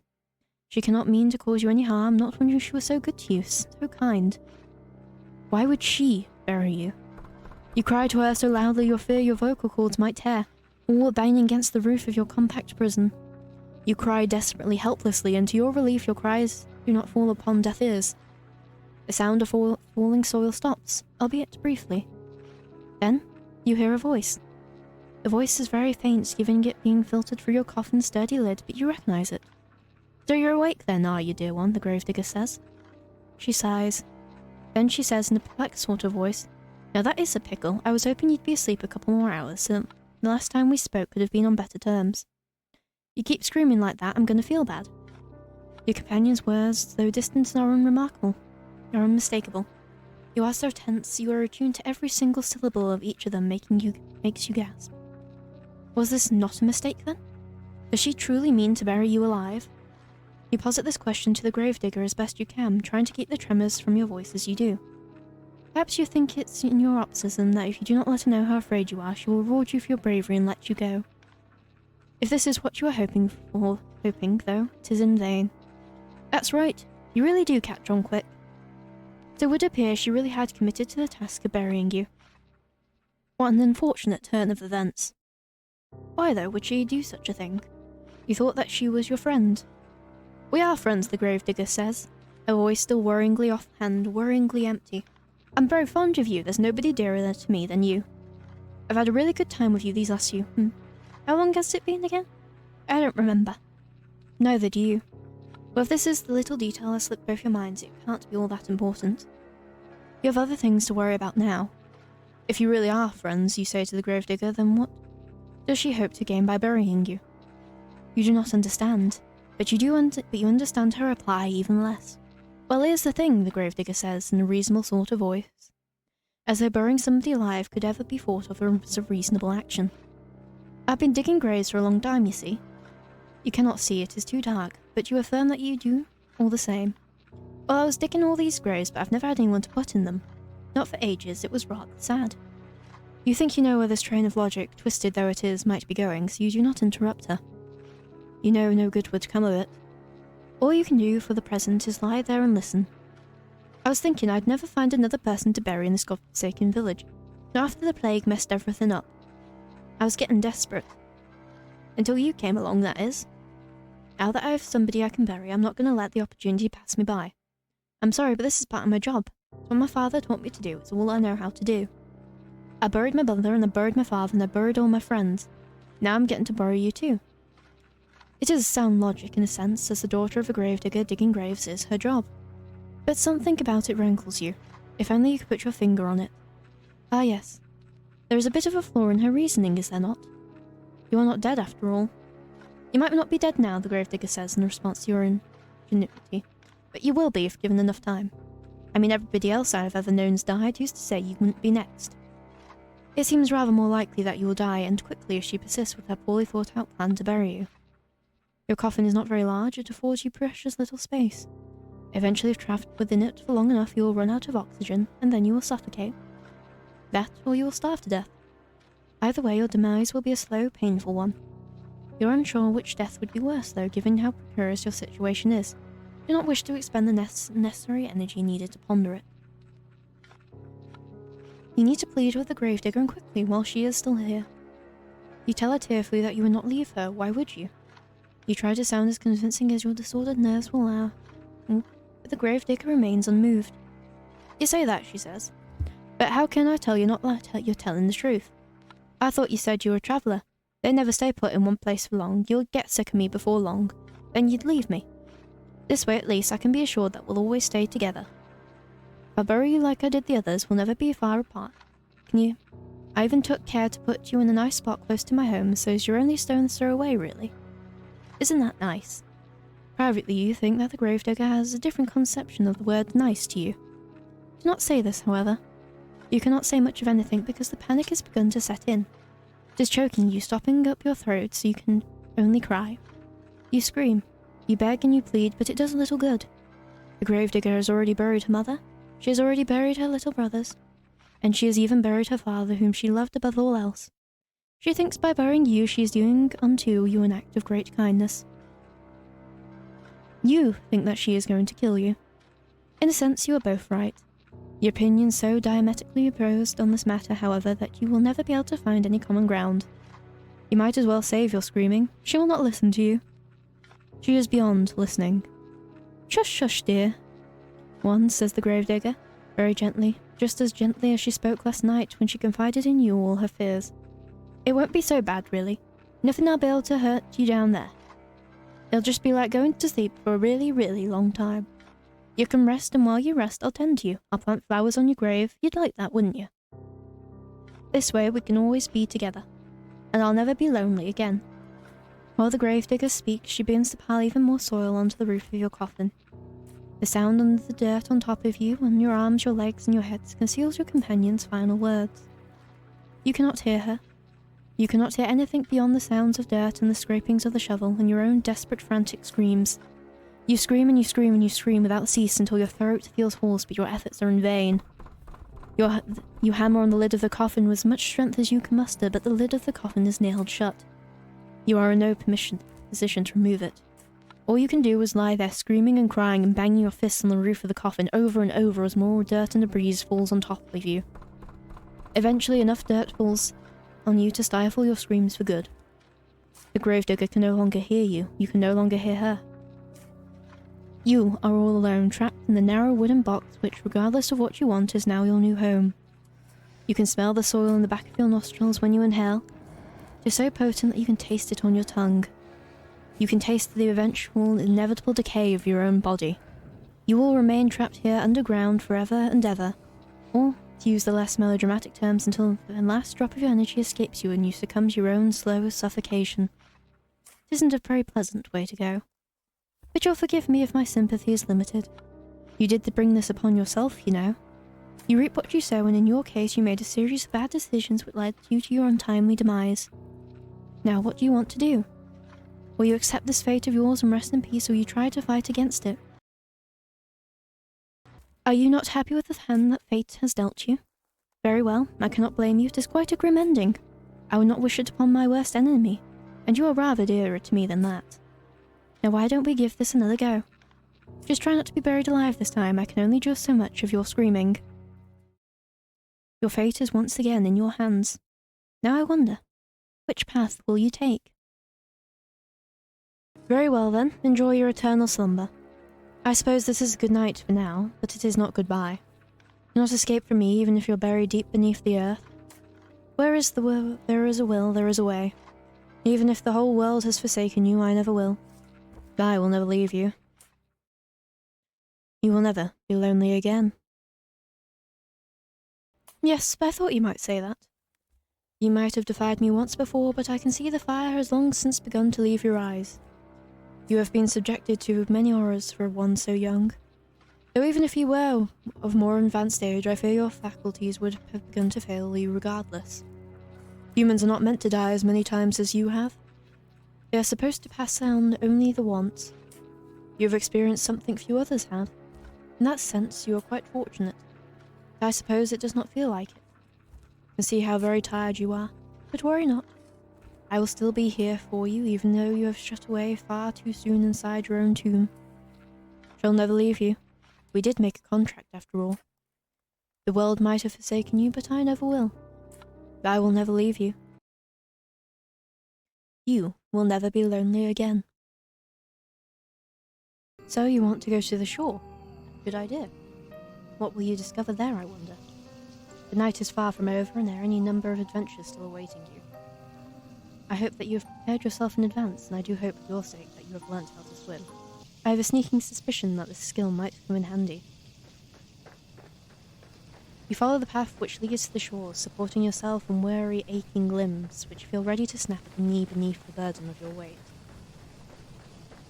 She cannot mean to cause you any harm, not when she was so good to you, so kind. Why would she bury you? You cry to her so loudly you fear your vocal cords might tear, all banging against the roof of your compact prison. You cry desperately, helplessly, and to your relief your cries do not fall upon deaf ears. The sound of falling soil stops, albeit briefly. Then, you hear a voice. The voice is very faint, giving it being filtered through your coffin's sturdy lid, but you recognize it. So you're awake then, are you, dear one? The gravedigger says. She sighs. Then she says in a perplexed sort of voice, Now that is a pickle. I was hoping you'd be asleep a couple more hours, so the last time we spoke could have been on better terms. You keep screaming like that, I'm going to feel bad. Your companion's words, though distant, are unmistakable. You are so tense, you are attuned to every single syllable of each of them, makes you gasp. Was this not a mistake, then? Does she truly mean to bury you alive? You posit this question to the gravedigger as best you can, trying to keep the tremors from your voice as you do. Perhaps you think it's in your optimism that if you do not let her know how afraid you are, she will reward you for your bravery and let you go. If this is what you are hoping, though, it is in vain. That's right, you really do catch on quick. So it would appear she really had committed to the task of burying you. What an unfortunate turn of events. Why, though, would she do such a thing? You thought that she was your friend. We are friends, the gravedigger says, her voice still worryingly offhand, worryingly empty. I'm very fond of you. There's nobody dearer to me than you. I've had a really good time with you these last few. How long has it been again? I don't remember. Neither do you. Well, if this is the little detail that slipped both your minds, it can't be all that important. You have other things to worry about now. If you really are friends, you say to the gravedigger, then what does she hope to gain by burying you? You do not understand, but you understand her reply even less. Well, here's the thing, the gravedigger says in a reasonable sort of voice, as though burying somebody alive could ever be thought of as a reasonable action. I've been digging graves for a long time, you see. You cannot see, it is too dark, but you affirm that you do, all the same. Well, I was digging all these graves, but I've never had anyone to put in them. Not for ages, it was rather sad. You think you know where this train of logic, twisted though it is, might be going, so you do not interrupt her. You know no good would come of it. All you can do for the present is lie there and listen. I was thinking I'd never find another person to bury in this godforsaken village, not after the plague messed everything up. I was getting desperate. Until you came along, that is. Now that I have somebody I can bury, I'm not going to let the opportunity pass me by. I'm sorry, but this is part of my job. It's what my father taught me to do. It's all I know how to do. I buried my mother, and I buried my father, and I buried all my friends. Now I'm getting to bury you too. It is sound logic in a sense, as the daughter of a gravedigger digging graves is her job. But something about it rankles you. If only you could put your finger on it. Ah yes. There is a bit of a flaw in her reasoning, is there not? You are not dead after all. You might not be dead now, the gravedigger says in response to your ingenuity, but you will be if given enough time. I mean, everybody else I have ever known's died used to say you wouldn't be next. It seems rather more likely that you will die, and quickly, if she persists with her poorly thought out plan to bury you. Your coffin is not very large, it affords you precious little space. Eventually, if trapped within it for long enough, you will run out of oxygen, and then you will suffocate. That, or you will starve to death. Either way, your demise will be a slow, painful one. You're unsure which death would be worse, though, given how precarious your situation is. You do not wish to expend the necessary energy needed to ponder it. You need to plead with the gravedigger and quickly, while she is still here. You tell her tearfully that you would not leave her. Why would you? You try to sound as convincing as your disordered nerves will allow, but the gravedigger remains unmoved. You say that, she says. But how can I tell you not that you're telling the truth? I thought you said you were a traveller. They never stay put in one place for long. You'll get sick of me before long. Then you'd leave me. This way, at least, I can be assured that we'll always stay together. If I bury you like I did the others, we'll never be far apart. Can you? I even took care to put you in a nice spot close to my home, so you're only a stone's throw away, really. Isn't that nice? Privately, you think that the gravedigger has a different conception of the word nice to you. Do not say this, however. You cannot say much of anything because the panic has begun to set in. It is choking you, stopping up your throat so you can only cry. You scream, you beg and you plead, but it does little good. The gravedigger has already buried her mother, she has already buried her little brothers, and she has even buried her father, whom she loved above all else. She thinks by burying you she is doing unto you an act of great kindness. You think that she is going to kill you. In a sense, you are both right. Your opinions so diametrically opposed on this matter, however, that you will never be able to find any common ground. You might as well save your screaming. She will not listen to you. She is beyond listening. Shush, shush, dear. One, says the gravedigger, very gently, just as gently as she spoke last night when she confided in you all her fears. It won't be so bad, really. Nothing will be able to hurt you down there. It'll just be like going to sleep for a really, really long time. You can rest, and while you rest, I'll tend to you. I'll plant flowers on your grave. You'd like that, wouldn't you? This way, we can always be together. And I'll never be lonely again. While the gravedigger speaks, she begins to pile even more soil onto the roof of your coffin. The sound under the dirt on top of you, on your arms, your legs, and your heads, conceals your companion's final words. You cannot hear her. You cannot hear anything beyond the sounds of dirt and the scrapings of the shovel and your own desperate, frantic screams. You scream and you scream and you scream without cease until your throat feels hoarse, but your efforts are in vain. You hammer on the lid of the coffin with as much strength as you can muster, but the lid of the coffin is nailed shut. You are in no position to remove it. All you can do is lie there screaming and crying and banging your fists on the roof of the coffin over and over as more dirt and debris falls on top of you. Eventually enough dirt falls on you to stifle your screams for good. The gravedigger can no longer hear you. You can no longer hear her. You are all alone, trapped in the narrow wooden box which, regardless of what you want, is now your new home. You can smell the soil in the back of your nostrils when you inhale. It is so potent that you can taste it on your tongue. You can taste the eventual, inevitable decay of your own body. You will remain trapped here underground forever and ever, or, to use the less melodramatic terms, until the last drop of your energy escapes you and you succumb to your own slow suffocation. It isn't a very pleasant way to go. But you'll forgive me if my sympathy is limited. You did bring this upon yourself, you know. You reap what you sow, and in your case you made a series of bad decisions which led you to your untimely demise. Now what do you want to do? Will you accept this fate of yours and rest in peace, or will you try to fight against it? Are you not happy with the hand that fate has dealt you? Very well, I cannot blame you. It is quite a grim ending. I would not wish it upon my worst enemy, and you are rather dearer to me than that. Now why don't we give this another go? Just try not to be buried alive this time. I can only endure so much of your screaming. Your fate is once again in your hands. Now I wonder, which path will you take? Very well then, enjoy your eternal slumber. I suppose this is good night for now, but it is not goodbye. Do not escape from me, even if you're buried deep beneath the earth. Where is the will, there is a will, there is a way. Even if the whole world has forsaken you, I never will. I will never leave you. You will never be lonely again. Yes, I thought you might say that. You might have defied me once before, but I can see the fire has long since begun to leave your eyes. You have been subjected to many horrors for one so young. Though even if you were of more advanced age, I fear your faculties would have begun to fail you regardless. Humans are not meant to die as many times as you have. They are supposed to pass on only the once. You have experienced something few others have. In that sense, you are quite fortunate. But I suppose it does not feel like it. I can see how very tired you are, but worry not. I will still be here for you, even though you have shut away far too soon inside your own tomb. Shall never leave you. We did make a contract after all. The world might have forsaken you, but I never will. I will never leave you. You will never be lonely again. So you want to go to the shore? Good idea. What will you discover there, I wonder? The night is far from over, and there are any number of adventures still awaiting you. I hope that you have prepared yourself in advance, and I do hope for your sake that you have learnt how to swim. I have a sneaking suspicion that this skill might come in handy. You follow the path which leads to the shore, supporting yourself on weary, aching limbs, which feel ready to snap at the knee beneath the burden of your weight.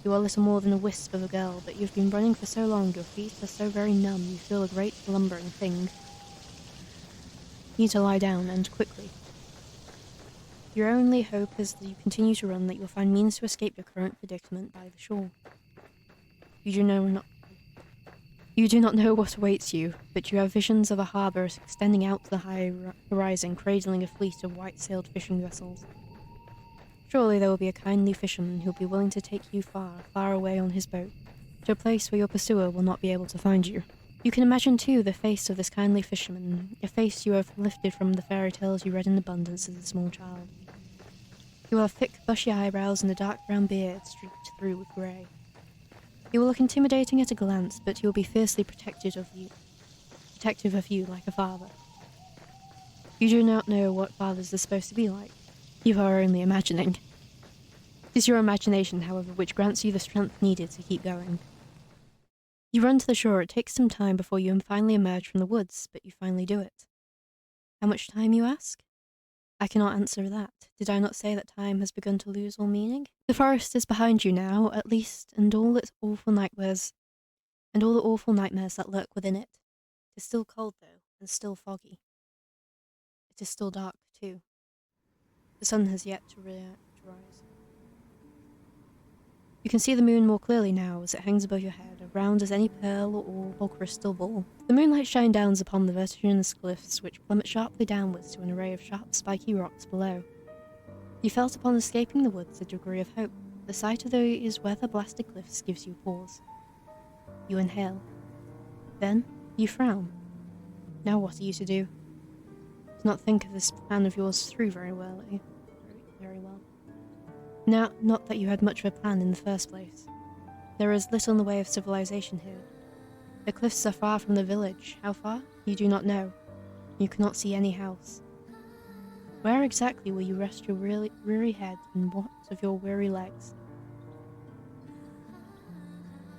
You are little more than a wisp of a girl, but you've been running for so long, your feet are so very numb, you feel a great lumbering thing. You need to lie down, and quickly. Your only hope is that you continue to run, that you will find means to escape your current predicament by the shore. You do not know what awaits you, but you have visions of a harbour extending out to the high horizon, cradling a fleet of white-sailed fishing vessels. Surely there will be a kindly fisherman who will be willing to take you far, far away on his boat, to a place where your pursuer will not be able to find you. You can imagine, too, the face of this kindly fisherman, a face you have lifted from the fairy tales you read in abundance as a small child. He will have thick, bushy eyebrows and a dark brown beard streaked through with grey. He will look intimidating at a glance, but he will be fiercely protective of you like a father. You do not know what fathers are supposed to be like. You are only imagining. It is your imagination, however, which grants you the strength needed to keep going. You run to the shore. It takes some time before you finally emerge from the woods, but you finally do it. How much time, you ask? I cannot answer that. Did I not say that time has begun to lose all meaning? The forest is behind you now, at least, and all its awful nightmares, and all the awful nightmares that lurk within it. It is still cold, though, and still foggy. It is still dark, too. The sun has yet to rise. You can see the moon more clearly now as it hangs above your head, round as any pearl or orb or crystal ball. The moonlight shines down upon the vertiginous cliffs which plummet sharply downwards to an array of sharp, spiky rocks below. You felt upon escaping the woods a degree of hope. The sight of those weather-blasted cliffs gives you pause. You inhale. Then you frown. Now what are you to do? Do not think of this plan of yours through very well. Very well. Now, not that you had much of a plan in the first place. There is little in the way of civilization here. The cliffs are far from the village. How far? You do not know. You cannot see any house. Where exactly will you rest your weary head and what of your weary legs?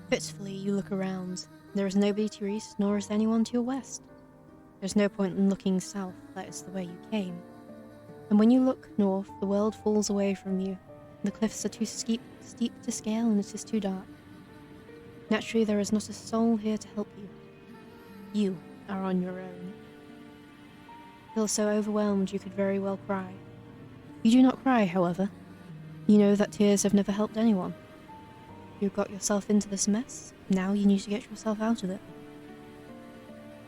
Fitfully you look around. There is nobody to your east, nor is there anyone to your west. There's no point in looking south, that is the way you came. And when you look north, the world falls away from you. The cliffs are too steep to scale, and it is too dark. Naturally, there is not a soul here to help you. You are on your own. Feel so overwhelmed you could very well cry. You do not cry, however. You know that tears have never helped anyone. You've got yourself into this mess. Now you need to get yourself out of it.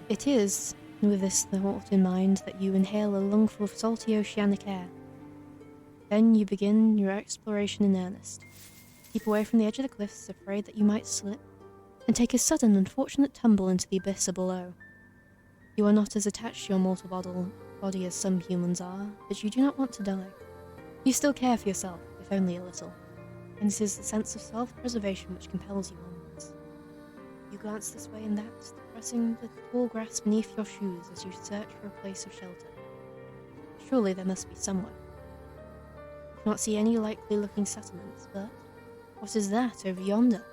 It is, with this thought in mind, that you inhale a lungful of salty oceanic air. Then you begin your exploration in earnest. Keep away from the edge of the cliffs, afraid that you might slip, and take a sudden unfortunate tumble into the abyss below. You are not as attached to your mortal body as some humans are, but you do not want to die. You still care for yourself, if only a little, and it is the sense of self-preservation which compels you onwards. You glance this way and that, pressing the tall grass beneath your shoes as you search for a place of shelter. Surely there must be somewhere. You cannot see any likely-looking settlements, but what is that over yonder?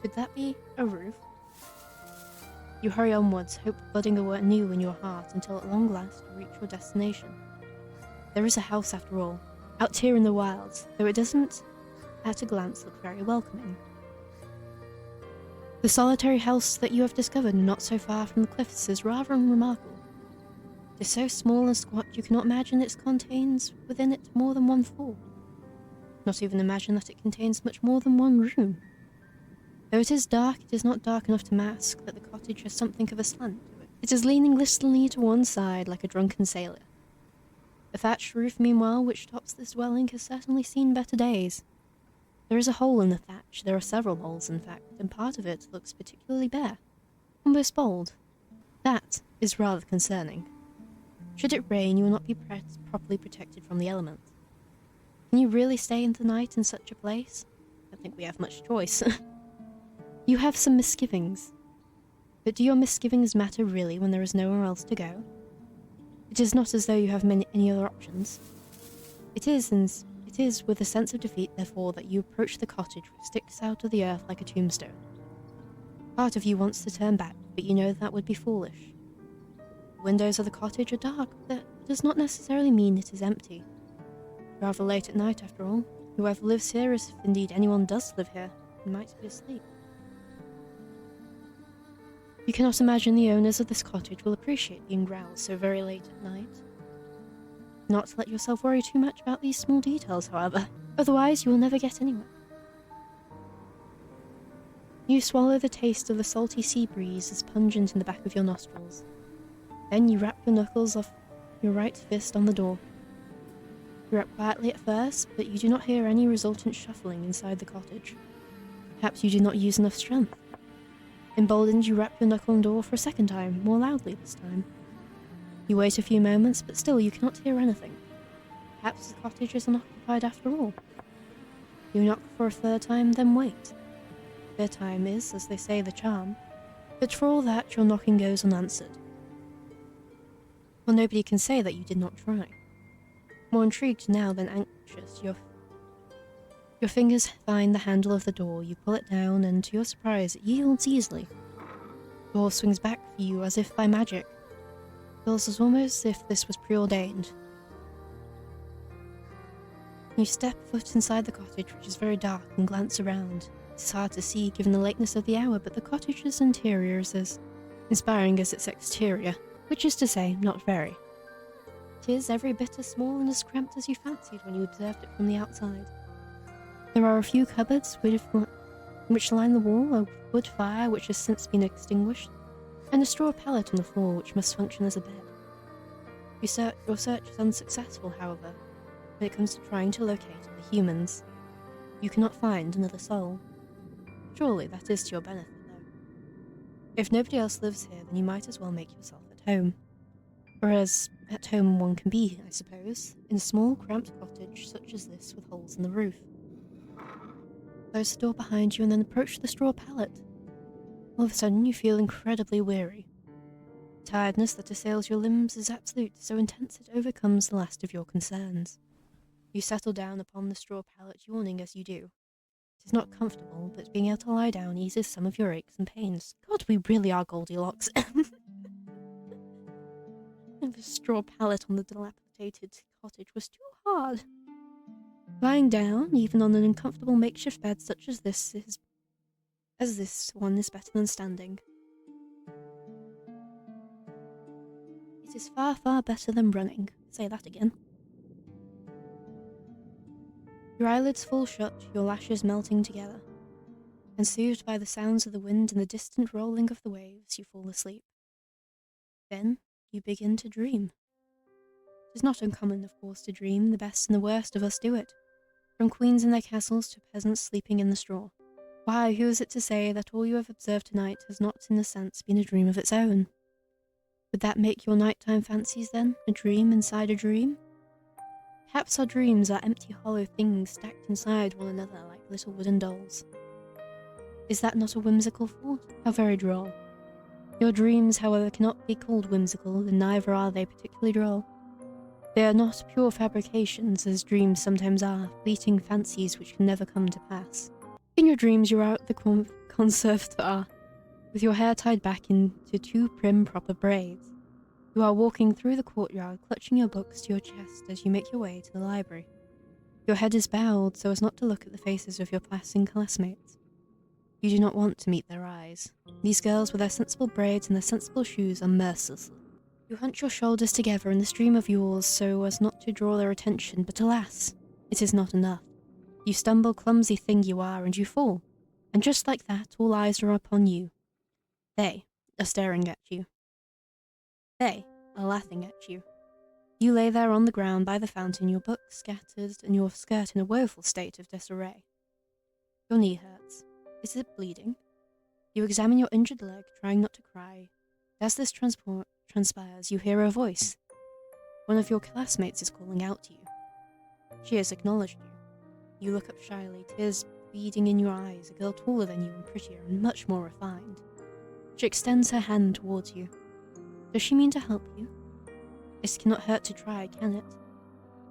Could that be a roof? You hurry onwards, hope budding anew in your heart until at long last you reach your destination. There is a house after all, out here in the wilds, though it doesn't at a glance look very welcoming. The solitary house that you have discovered not so far from the cliffs is rather remarkable. It is so small and squat you cannot imagine it contains within it more than one floor. Not even imagine that it contains much more than one room. Though it is dark, it is not dark enough to mask that the cottage has something of a slant to it. It is leaning listlessly to one side like a drunken sailor. The thatched roof, meanwhile, which tops this dwelling, has certainly seen better days. There is a hole in the thatch, there are several holes in fact, and part of it looks particularly bare, almost bald. That is rather concerning. Should it rain, you will not be properly protected from the elements. Can you really stay in the night in such a place? I don't think we have much choice. You have some misgivings. But do your misgivings matter really when there is nowhere else to go? It is not as though you have any other options. It is with a sense of defeat, therefore, that you approach the cottage which sticks out of the earth like a tombstone. Part of you wants to turn back, but you know that would be foolish. The windows of the cottage are dark, but that does not necessarily mean it is empty. Rather late at night, after all. Whoever lives here, if indeed anyone does live here, might be asleep. You cannot imagine the owners of this cottage will appreciate being roused so very late at night. Not to let yourself worry too much about these small details, however, otherwise you will never get anywhere. You swallow the taste of the salty sea breeze as pungent in the back of your nostrils. Then you rap your knuckles off your right fist on the door. You rap quietly at first, but you do not hear any resultant shuffling inside the cottage. Perhaps you do not use enough strength. Emboldened, you rap your knuckle on the door for a second time, more loudly this time. You wait a few moments, but still you cannot hear anything. Perhaps the cottage is unoccupied after all. You knock for a third time, then wait. Third time is, as they say, the charm, but for all that your knocking goes unanswered. Well, nobody can say that you did not try. More intrigued now than anxious, your fingers find the handle of the door, you pull it down, and to your surprise, it yields easily. The door swings back for you as if by magic. It feels almost as if this was preordained. You step foot inside the cottage, which is very dark, and glance around. It is hard to see given the lateness of the hour, but the cottage's interior is as inspiring as its exterior, which is to say, not very. It is every bit as small and as cramped as you fancied when you observed it from the outside. There are a few cupboards which line the wall, a wood fire which has since been extinguished, and a straw pallet on the floor which must function as a bed. Your search is unsuccessful, however, when it comes to trying to locate the humans. You cannot find another soul. Surely that is to your benefit, though. If nobody else lives here, then you might as well make yourself at home. Whereas at home one can be, I suppose, in a small, cramped cottage such as this with holes in the roof. Close the door behind you and then approach the straw pallet. All of a sudden, you feel incredibly weary. The tiredness that assails your limbs is absolute, so intense it overcomes the last of your concerns. You settle down upon the straw pallet, yawning as you do. It is not comfortable, but being able to lie down eases some of your aches and pains. God, we really are Goldilocks. The straw pallet on the dilapidated cottage was too hard. Lying down, even on an uncomfortable makeshift bed such as this one is better than standing. It is far, far better than running. Say that again. Your eyelids fall shut, your lashes melting together. And soothed by the sounds of the wind and the distant rolling of the waves, you fall asleep. Then, you begin to dream. It is not uncommon, of course, to dream. The best and the worst of us do it. From queens in their castles to peasants sleeping in the straw. Why, who is it to say that all you have observed tonight has not, in a sense, been a dream of its own? Would that make your nighttime fancies, then, a dream inside a dream? Perhaps our dreams are empty, hollow things stacked inside one another like little wooden dolls. Is that not a whimsical thought? How very droll. Your dreams, however, cannot be called whimsical, and neither are they particularly droll. They are not pure fabrications, as dreams sometimes are, fleeting fancies which can never come to pass. In your dreams, you are at the conservatoire, with your hair tied back into two prim, proper braids. You are walking through the courtyard, clutching your books to your chest as you make your way to the library. Your head is bowed so as not to look at the faces of your passing classmates. You do not want to meet their eyes. These girls with their sensible braids and their sensible shoes are merciless. You hunch your shoulders together in the stream of yours so as not to draw their attention, but alas, it is not enough. You stumble, clumsy thing you are, and you fall. And just like that, all eyes are upon you. They are staring at you. They are laughing at you. You lay there on the ground by the fountain, your books scattered and your skirt in a woeful state of disarray. Your knee hurts. Is it bleeding? You examine your injured leg, trying not to cry. As this transpires, you hear a voice. One of your classmates is calling out to you. She has acknowledged you. You look up shyly, tears beading in your eyes, a girl taller than you and prettier and much more refined. She extends her hand towards you. Does she mean to help you? It cannot hurt to try, can it?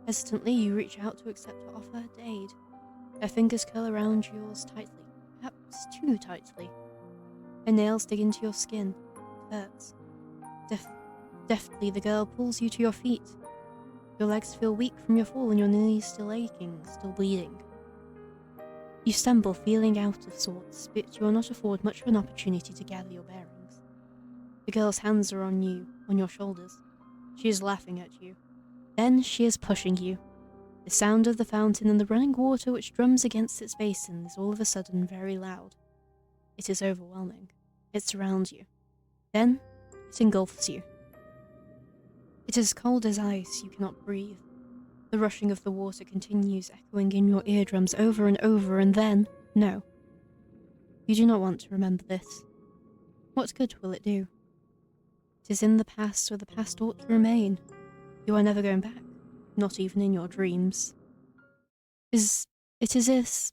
Hesitantly, you reach out to accept her offer to aid. Her fingers curl around yours tightly, perhaps too tightly. Her nails dig into your skin. It hurts. Deftly, the girl pulls you to your feet. Your legs feel weak from your fall and your knees still aching, still bleeding. You stumble, feeling out of sorts, but you are not afforded much of an opportunity to gather your bearings. The girl's hands are on you, on your shoulders. She is laughing at you. Then she is pushing you. The sound of the fountain and the running water which drums against its basin is all of a sudden very loud. It is overwhelming. It surrounds you. Then it engulfs you. It is cold as ice, you cannot breathe. The rushing of the water continues, echoing in your eardrums over and over, and then, no. You do not want to remember this. What good will it do? It is in the past, where the past ought to remain. You are never going back, not even in your dreams. It is this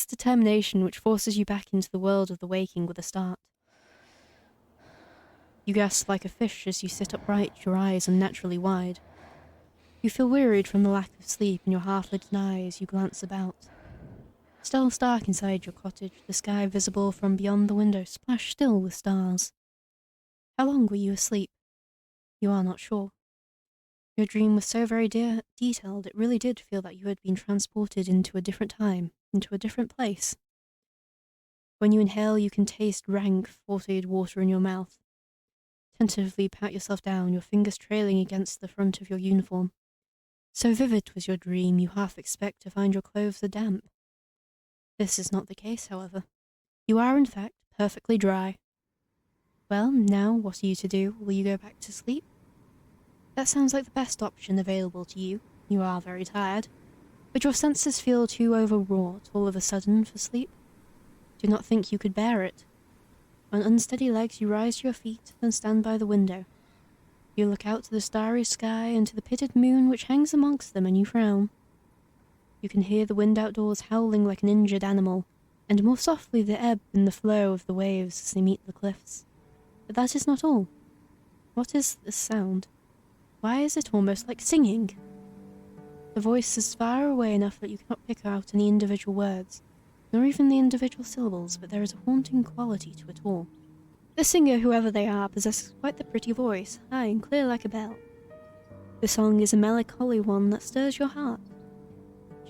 determination which forces you back into the world of the waking with a start. You gasp like a fish as you sit upright, your eyes unnaturally wide. You feel wearied from the lack of sleep in your half-lit eyes. You glance about. Still dark inside your cottage, the sky visible from beyond the window splashed still with stars. How long were you asleep? You are not sure. Your dream was so very detailed, it really did feel that you had been transported into a different time, into a different place. When you inhale, you can taste rank, fortified water in your mouth. Tentatively pat yourself down, your fingers trailing against the front of your uniform. So vivid was your dream, you half expect to find your clothes are damp. This is not the case, however. You are, in fact, perfectly dry. Well, now, what are you to do? Will you go back to sleep? That sounds like the best option available to you. You are very tired. But your senses feel too overwrought all of a sudden for sleep. Do not think you could bear it. On unsteady legs, you rise to your feet and stand by the window. You look out to the starry sky and to the pitted moon which hangs amongst them, and you frown. You can hear the wind outdoors howling like an injured animal, and more softly the ebb and the flow of the waves as they meet the cliffs. But that is not all. What is this sound? Why is it almost like singing? The voice is far away enough that you cannot pick out any individual words, nor even the individual syllables, but there is a haunting quality to it all. The singer, whoever they are, possesses quite the pretty voice, high and clear like a bell. The song is a melancholy one that stirs your heart.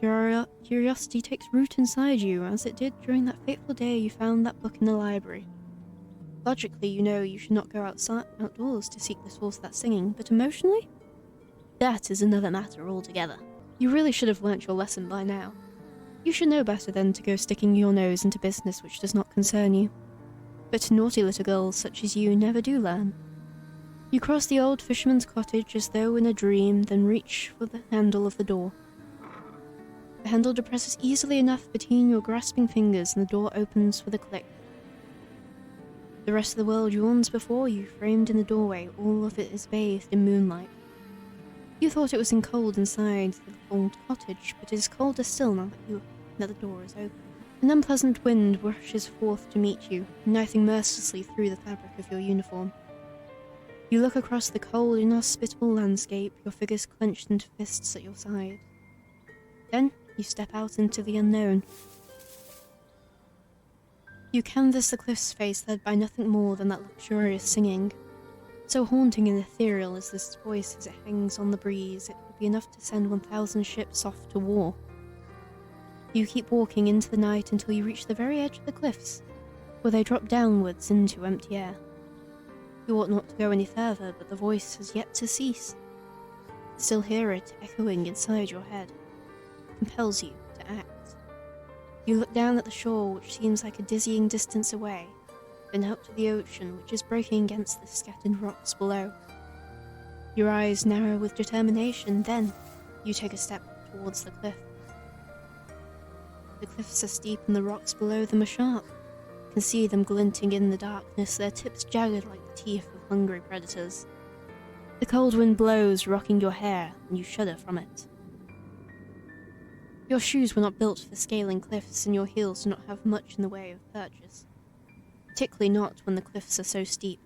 Curiosity takes root inside you, as it did during that fateful day you found that book in the library. Logically, you know you should not go outdoors to seek the source of that singing, but emotionally? That is another matter altogether. You really should have learnt your lesson by now. You should know better than to go sticking your nose into business which does not concern you. But naughty little girls such as you never do learn. You cross the old fisherman's cottage as though in a dream, then reach for the handle of the door. The handle depresses easily enough between your grasping fingers and the door opens with a click. The rest of the world yawns before you, framed in the doorway, all of it is bathed in moonlight. You thought it was cold inside the old cottage, but it is colder still now that the door is open. An unpleasant wind rushes forth to meet you, knifing mercilessly through the fabric of your uniform. You look across the cold, inhospitable landscape, your fingers clenched into fists at your side. Then you step out into the unknown. You canvass the cliff's face led by nothing more than that luxurious singing. So haunting and ethereal is this voice as it hangs on the breeze, it would be enough to send 1,000 ships off to war. You keep walking into the night until you reach the very edge of the cliffs, where they drop downwards into empty air. You ought not to go any further, but the voice has yet to cease. You still hear it echoing inside your head. It compels you to act. You look down at the shore, which seems like a dizzying distance away, then out to the ocean, which is breaking against the scattered rocks below. Your eyes narrow with determination, then you take a step towards the cliff. The cliffs are steep and the rocks below them are sharp. You can see them glinting in the darkness, their tips jagged like the teeth of hungry predators. The cold wind blows, rocking your hair, and you shudder from it. Your shoes were not built for scaling cliffs, and your heels do not have much in the way of purchase. Particularly not when the cliffs are so steep.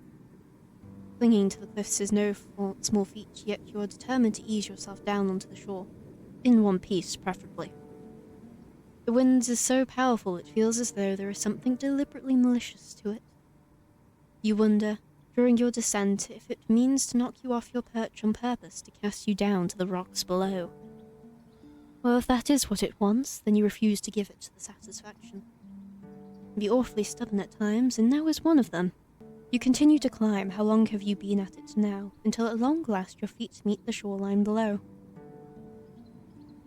Clinging to the cliffs is no small feat, yet you are determined to ease yourself down onto the shore. In one piece, preferably. The wind is so powerful it feels as though there is something deliberately malicious to it. You wonder, during your descent, if it means to knock you off your perch on purpose to cast you down to the rocks below. Well, if that is what it wants, then you refuse to give it the satisfaction. Be awfully stubborn at times, and now is one of them. You continue to climb. How long have you been at it now, until at long last your feet meet the shoreline below?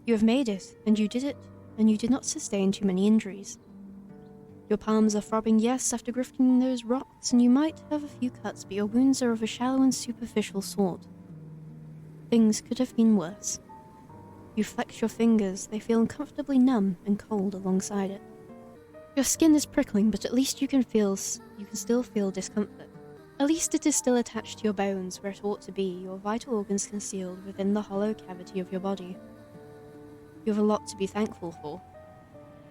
You have made it, and you did it, and you did not sustain too many injuries. Your palms are throbbing, yes, after grifting those rocks, and you might have a few cuts, but your wounds are of a shallow and superficial sort. Things could have been worse. You flex your fingers, they feel uncomfortably numb and cold alongside it. Your skin is prickling, but at least you can still feel discomfort. At least it is still attached to your bones where it ought to be, your vital organs concealed within the hollow cavity of your body. You have a lot to be thankful for.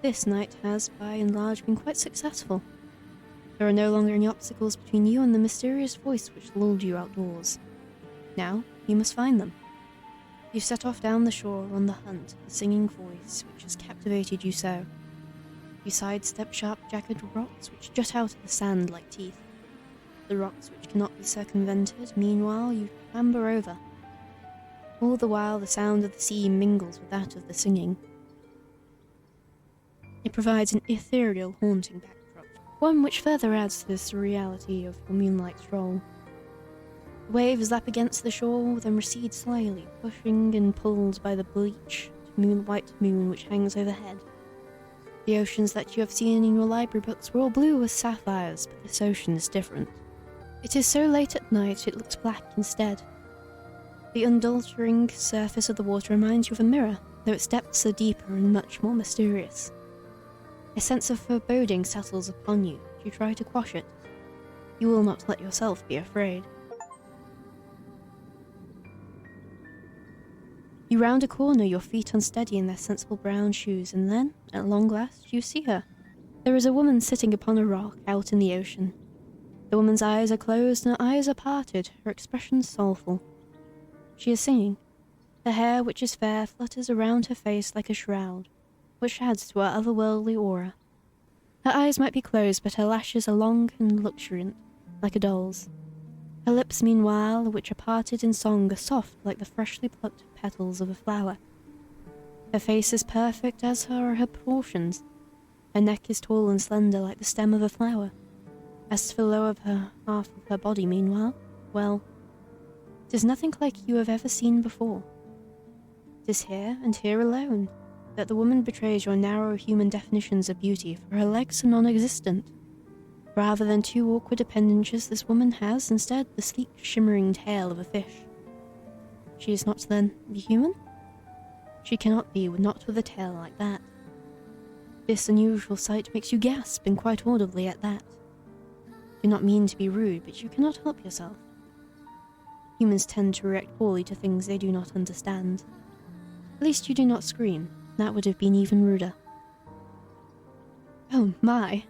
This night has, by and large, been quite successful. There are no longer any obstacles between you and the mysterious voice which lulled you outdoors. Now, you must find them. You set off down the shore on the hunt for the singing voice which has captivated you so. You sidestep sharp jagged rocks which jut out of the sand like teeth. The rocks which cannot be circumvented, meanwhile you clamber over. All the while the sound of the sea mingles with that of the singing. It provides an ethereal, haunting backdrop, one which further adds to the surreality of your moonlight stroll. The waves lap against the shore, then recede slyly, pushing and pulled by the bleached white moon which hangs overhead. The oceans that you have seen in your library books were all blue as sapphires, but this ocean is different. It is so late at night it looks black instead. The undultering surface of the water reminds you of a mirror, though its depths are deeper and much more mysterious. A sense of foreboding settles upon you as you try to quash it. You will not let yourself be afraid. You round a corner, your feet unsteady in their sensible brown shoes, and then, at long last, you see her. There is a woman sitting upon a rock out in the ocean. The woman's eyes are closed and her eyes are parted, her expression soulful. She is singing. Her hair, which is fair, flutters around her face like a shroud, which adds to her otherworldly aura. Her eyes might be closed, but her lashes are long and luxuriant, like a doll's. Her lips, meanwhile, which are parted in song, are soft like the freshly plucked petals of a flower. Her face is perfect, as are her proportions. Her neck is tall and slender like the stem of a flower. As for the lower half of her body, meanwhile, well, 'tis nothing like you have ever seen before. 'Tis here, and here alone, that the woman betrays your narrow human definitions of beauty, for her legs are non-existent. Rather than two awkward appendages, this woman has, instead, the sleek, shimmering tail of a fish. She is not, then, human? She cannot be, not with a tail like that. This unusual sight makes you gasp, and quite audibly at that. Do not mean to be rude, but you cannot help yourself. Humans tend to react poorly to things they do not understand. At least you do not scream. That would have been even ruder. Oh my!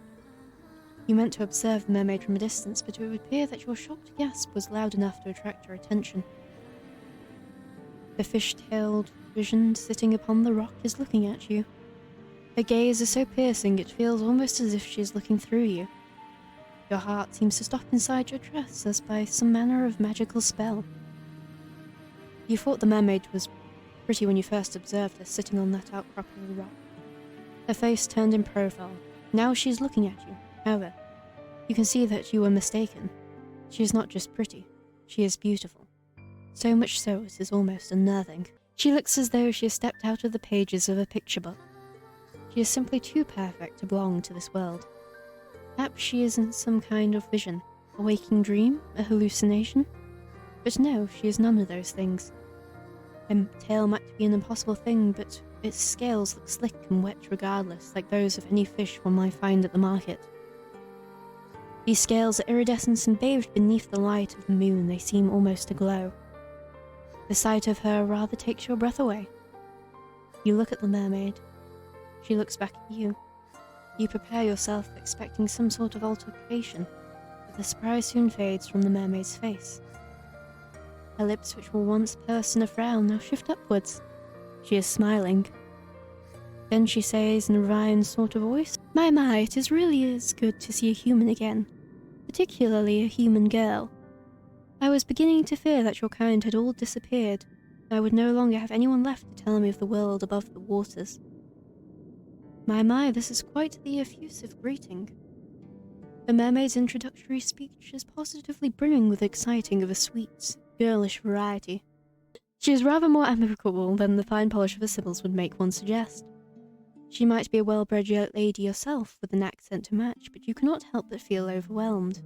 You meant to observe the mermaid from a distance, but it would appear that your shocked gasp was loud enough to attract her attention. The fish-tailed vision sitting upon the rock is looking at you. Her gaze is so piercing it feels almost as if she is looking through you. Your heart seems to stop inside your dress as by some manner of magical spell. You thought the mermaid was pretty when you first observed her sitting on that outcrop of the rock. Her face turned in profile. Now she is looking at you. However, you can see that you were mistaken. She is not just pretty, she is beautiful. So much so it is almost unnerving. She looks as though she has stepped out of the pages of a picture book. She is simply too perfect to belong to this world. Perhaps she is in some kind of vision, a waking dream, a hallucination. But no, she is none of those things. Her tail might be an impossible thing, but its scales look slick and wet regardless, like those of any fish one might find at the market. These scales are iridescent and bathed beneath the light of the moon, they seem almost to glow. The sight of her rather takes your breath away. You look at the mermaid. She looks back at you. You prepare yourself, expecting some sort of altercation, but the surprise soon fades from the mermaid's face. Her lips, which were once pursed in a frown, now shift upwards. She is smiling. Then she says in a wry sort of voice, My, it is really good to see a human again, particularly a human girl. I was beginning to fear that your kind had all disappeared, and I would no longer have anyone left to tell me of the world above the waters. My, this is quite the effusive greeting. The mermaid's introductory speech is positively brimming with exciting of a sweet, girlish variety. She is rather more amicable than the fine polish of her sibyls would make one suggest. She might be a well-bred lady yourself, with an accent to match, but you cannot help but feel overwhelmed.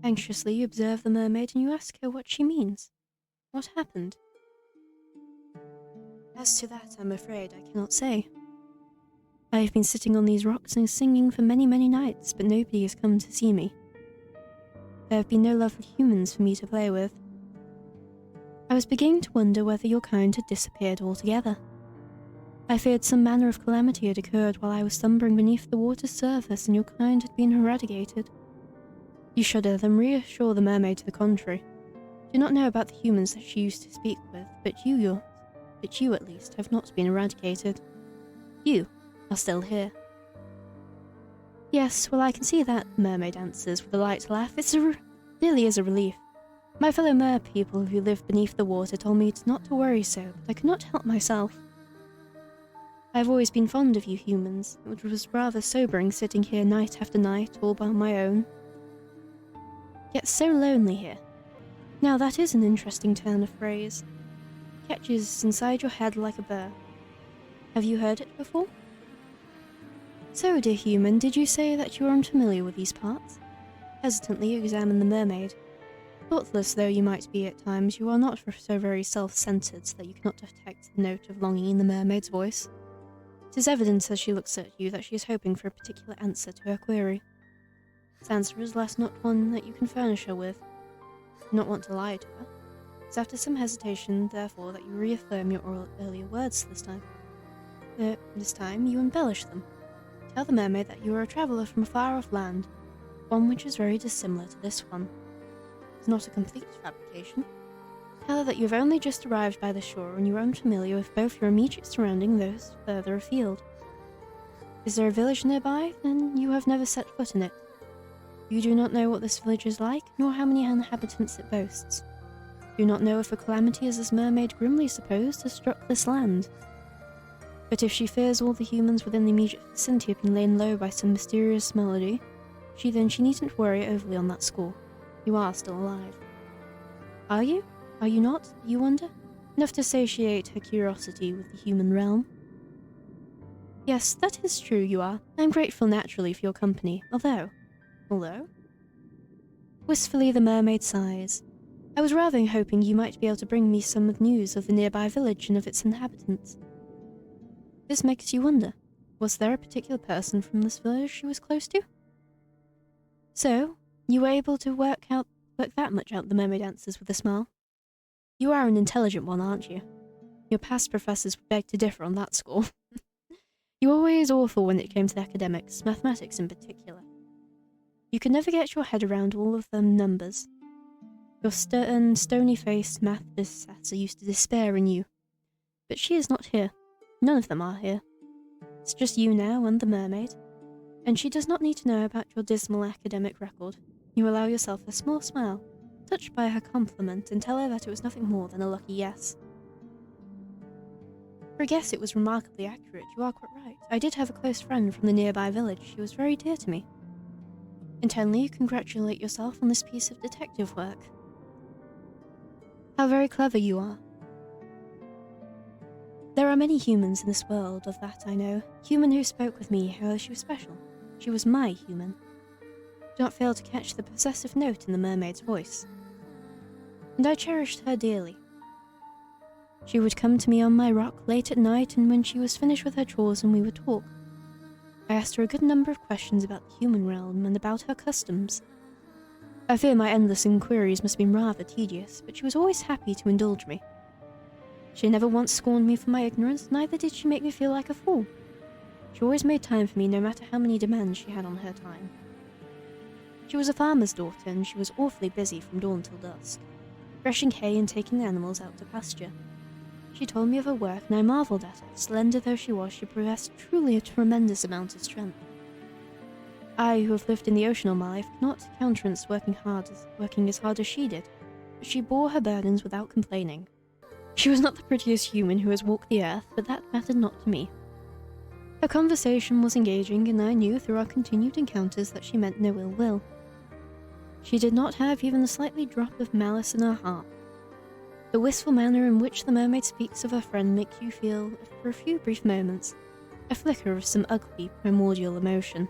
Anxiously you observe the mermaid and you ask her what she means. What happened? As to that, I'm afraid I cannot say. I have been sitting on these rocks and singing for many, many nights, but nobody has come to see me. There have been no lovely humans for me to play with. I was beginning to wonder whether your kind had disappeared altogether. I feared some manner of calamity had occurred while I was slumbering beneath the water's surface and your kind had been eradicated. You shudder, then reassure the mermaid to the contrary. Do not know about the humans that she used to speak with, but you at least have not been eradicated. You are still here. Yes, well I can see that, the mermaid answers with a light laugh. Really is a relief. My fellow mer people who live beneath the water told me not to worry so, but I could not help myself. I have always been fond of you humans. It was rather sobering sitting here night after night, all by my own. Yet so lonely here. Now that is an interesting turn of phrase. Catches inside your head like a burr. Have you heard it before? So, dear human, did you say that you are unfamiliar with these parts? Hesitantly you examine the mermaid. Thoughtless though you might be at times, you are not so very self-centered that you cannot detect the note of longing in the mermaid's voice. It is evident as she looks at you that she is hoping for a particular answer to her query. Its answer is last not one that you can furnish her with. You do not want to lie to her. It's after some hesitation, therefore, that you reaffirm your earlier words this time. This time, you embellish them. Tell the mermaid that you are a traveller from a far-off land, one which is very dissimilar to this one. It's not a complete fabrication. Tell her that you have only just arrived by the shore and you are unfamiliar with both your immediate surrounding and those further afield. Is there a village nearby? Then you have never set foot in it. You do not know what this village is like, nor how many inhabitants it boasts. You do not know if a calamity as this mermaid grimly supposed has struck this land. But if she fears all the humans within the immediate vicinity have been laid low by some mysterious malady, she needn't worry overly on that score. You are still alive. Are you? Are you not, you wonder? Enough to satiate her curiosity with the human realm. Yes, that is true, you are. I am grateful naturally for your company, although... Wistfully the mermaid sighs. I was rather hoping you might be able to bring me some news of the nearby village and of its inhabitants. This makes you wonder, was there a particular person from this village she was close to? So, you were able to work that much out, the mermaid answers with a smile. You are an intelligent one, aren't you? Your past professors would beg to differ on that score. You were always awful when it came to the academics, mathematics in particular. You could never get your head around all of them numbers. Your stern, stony-faced math professor used to despair in you. But she is not here. None of them are here. It's just you now and the mermaid. And she does not need to know about your dismal academic record. You allow yourself a small smile, touched by her compliment, and tell her that it was nothing more than a lucky yes. For a guess it was remarkably accurate, you are quite right. I did have a close friend from the nearby village. She was very dear to me. Internally, you congratulate yourself on this piece of detective work. How very clever you are. There are many humans in this world, of that I know. Human who spoke with me, how she was special. She was my human. Do not fail to catch the possessive note in the mermaid's voice. And I cherished her dearly. She would come to me on my rock late at night, and when she was finished with her chores and we would talk. I asked her a good number of questions about the human realm and about her customs. I fear my endless inquiries must have been rather tedious, but she was always happy to indulge me. She never once scorned me for my ignorance, neither did she make me feel like a fool. She always made time for me no matter how many demands she had on her time. She was a farmer's daughter, and she was awfully busy from dawn till dusk, threshing hay and taking the animals out to pasture. She told me of her work, and I marvelled at her. Slender though she was, she possessed truly a tremendous amount of strength. I, who have lived in the ocean all my life, cannot countenance working as hard as she did, but she bore her burdens without complaining. She was not the prettiest human who has walked the earth, but that mattered not to me. Her conversation was engaging, and I knew through our continued encounters that she meant no ill will. She did not have even the slightly drop of malice in her heart. The wistful manner in which the mermaid speaks of her friend makes you feel, for a few brief moments, a flicker of some ugly, primordial emotion.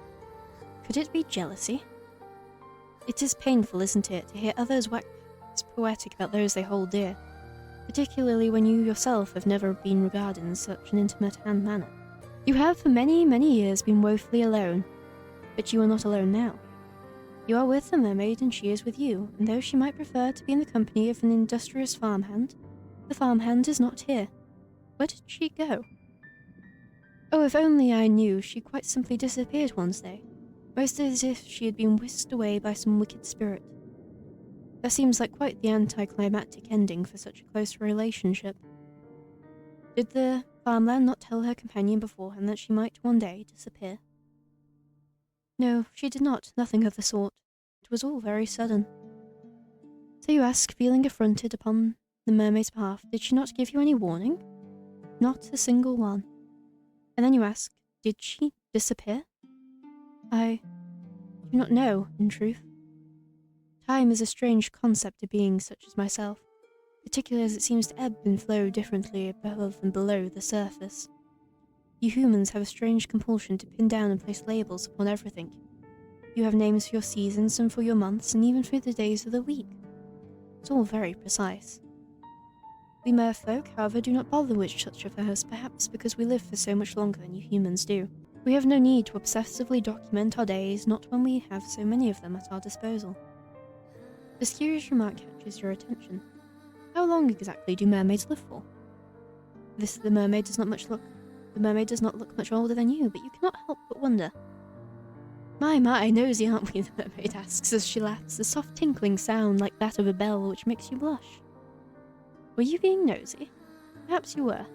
Could it be jealousy? It is painful, isn't it, to hear others wax poetic about those they hold dear, particularly when you yourself have never been regarded in such an intimate manner. You have for many, many years been woefully alone, but you are not alone now. You are with the mermaid and she is with you, and though she might prefer to be in the company of an industrious farmhand, the farmhand is not here. Where did she go? Oh, if only I knew, she quite simply disappeared one day, most as if she had been whisked away by some wicked spirit. That seems like quite the anticlimactic ending for such a close relationship. Did the farmland not tell her companion beforehand that she might one day disappear? No, she did not, nothing of the sort. It was all very sudden. So you ask, feeling affronted upon the mermaid's behalf, did she not give you any warning? Not a single one. And then you ask, did she disappear? I do not know, in truth. Time is a strange concept to beings such as myself, particularly as it seems to ebb and flow differently above and below the surface. You humans have a strange compulsion to pin down and place labels upon everything. You have names for your seasons and for your months and even for the days of the week. It's all very precise. We merfolk, however, do not bother with such affairs, perhaps because we live for so much longer than you humans do. We have no need to obsessively document our days, not when we have so many of them at our disposal. This curious remark catches your attention. How long exactly do mermaids live for? The mermaid does not look much older than you, but you cannot help but wonder. My, nosy aren't we, the mermaid asks as she laughs, a soft tinkling sound like that of a bell which makes you blush. Were you being nosy? Perhaps you were.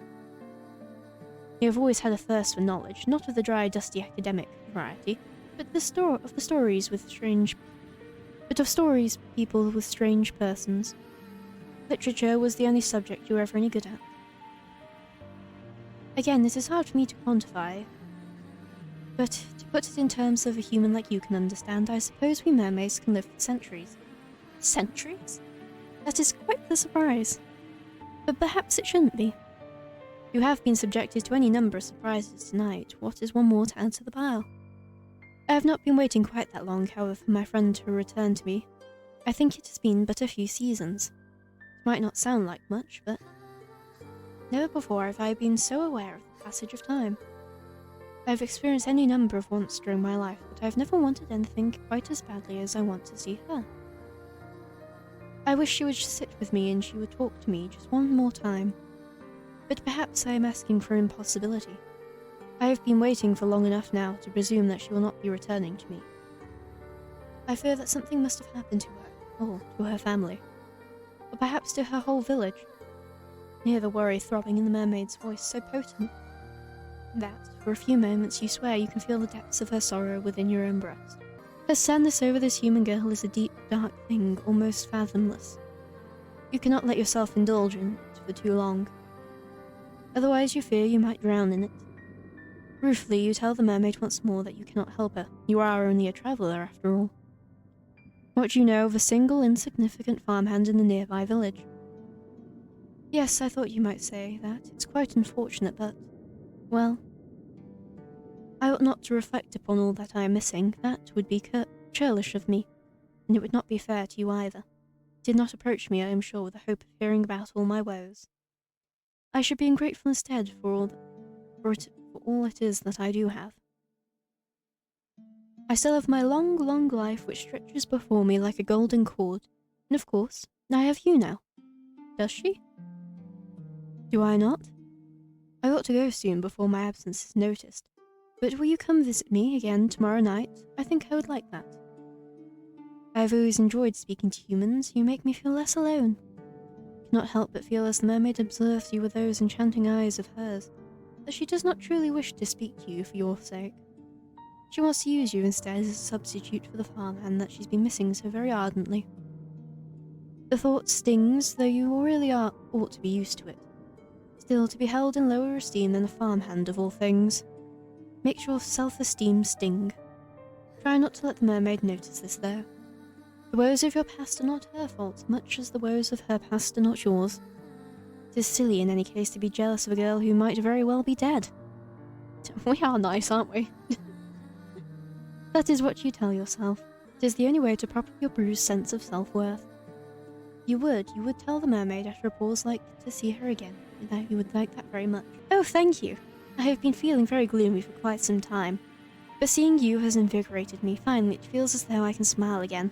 You have always had a thirst for knowledge, not of the dry, dusty academic variety, but of stories people with strange persons. Literature was the only subject you were ever any good at. Again, it is hard for me to quantify, but to put it in terms of a human like you can understand, I suppose we mermaids can live for centuries. Centuries? That is quite the surprise. But perhaps it shouldn't be. You have been subjected to any number of surprises tonight. What is one more to add to the pile? I have not been waiting quite that long, however, for my friend to return to me. I think it has been but a few seasons. It might not sound like much, but never before have I been so aware of the passage of time. I have experienced any number of wants during my life, but I have never wanted anything quite as badly as I want to see her. I wish she would sit with me and she would talk to me just one more time. But perhaps I am asking for an impossibility. I have been waiting for long enough now to presume that she will not be returning to me. I fear that something must have happened to her, or to her family, or perhaps to her whole village. Hear the worry throbbing in the mermaid's voice, so potent that, for a few moments, you swear you can feel the depths of her sorrow within your own breast. Her sadness over this human girl is a deep, dark thing, almost fathomless. You cannot let yourself indulge in it for too long. Otherwise you fear you might drown in it. Ruefully, you tell the mermaid once more that you cannot help her. You are only a traveller, after all. What do you know of a single insignificant farmhand in the nearby village? Yes, I thought you might say that. It's quite unfortunate, but, well, I ought not to reflect upon all that I am missing. That would be churlish of me, and it would not be fair to you either. Did not approach me, I am sure, with the hope of hearing about all my woes. I should be ungrateful instead for all it is that I do have. I still have my long, long life which stretches before me like a golden cord, and of course, I have you now. Does she? Do I not? I ought to go soon before my absence is noticed. But will you come visit me again tomorrow night? I think I would like that. I have always enjoyed speaking to humans. You make me feel less alone. I cannot help but feel as the mermaid observes you with those enchanting eyes of hers, that she does not truly wish to speak to you for your sake. She wants to use you instead as a substitute for the farmhand that she's been missing so very ardently. The thought stings, though you really ought to be used to it. Still, to be held in lower esteem than a farmhand of all things makes your self-esteem sting. Try not to let the mermaid notice this, though. The woes of your past are not her fault, much as the woes of her past are not yours. It is silly in any case to be jealous of a girl who might very well be dead. We are nice, aren't we? That is what you tell yourself. It is the only way to prop up your bruised sense of self-worth. You would tell the mermaid after a pause like to see her again, and that you would like that very much. Oh, thank you. I have been feeling very gloomy for quite some time, but seeing you has invigorated me. Finally, it feels as though I can smile again.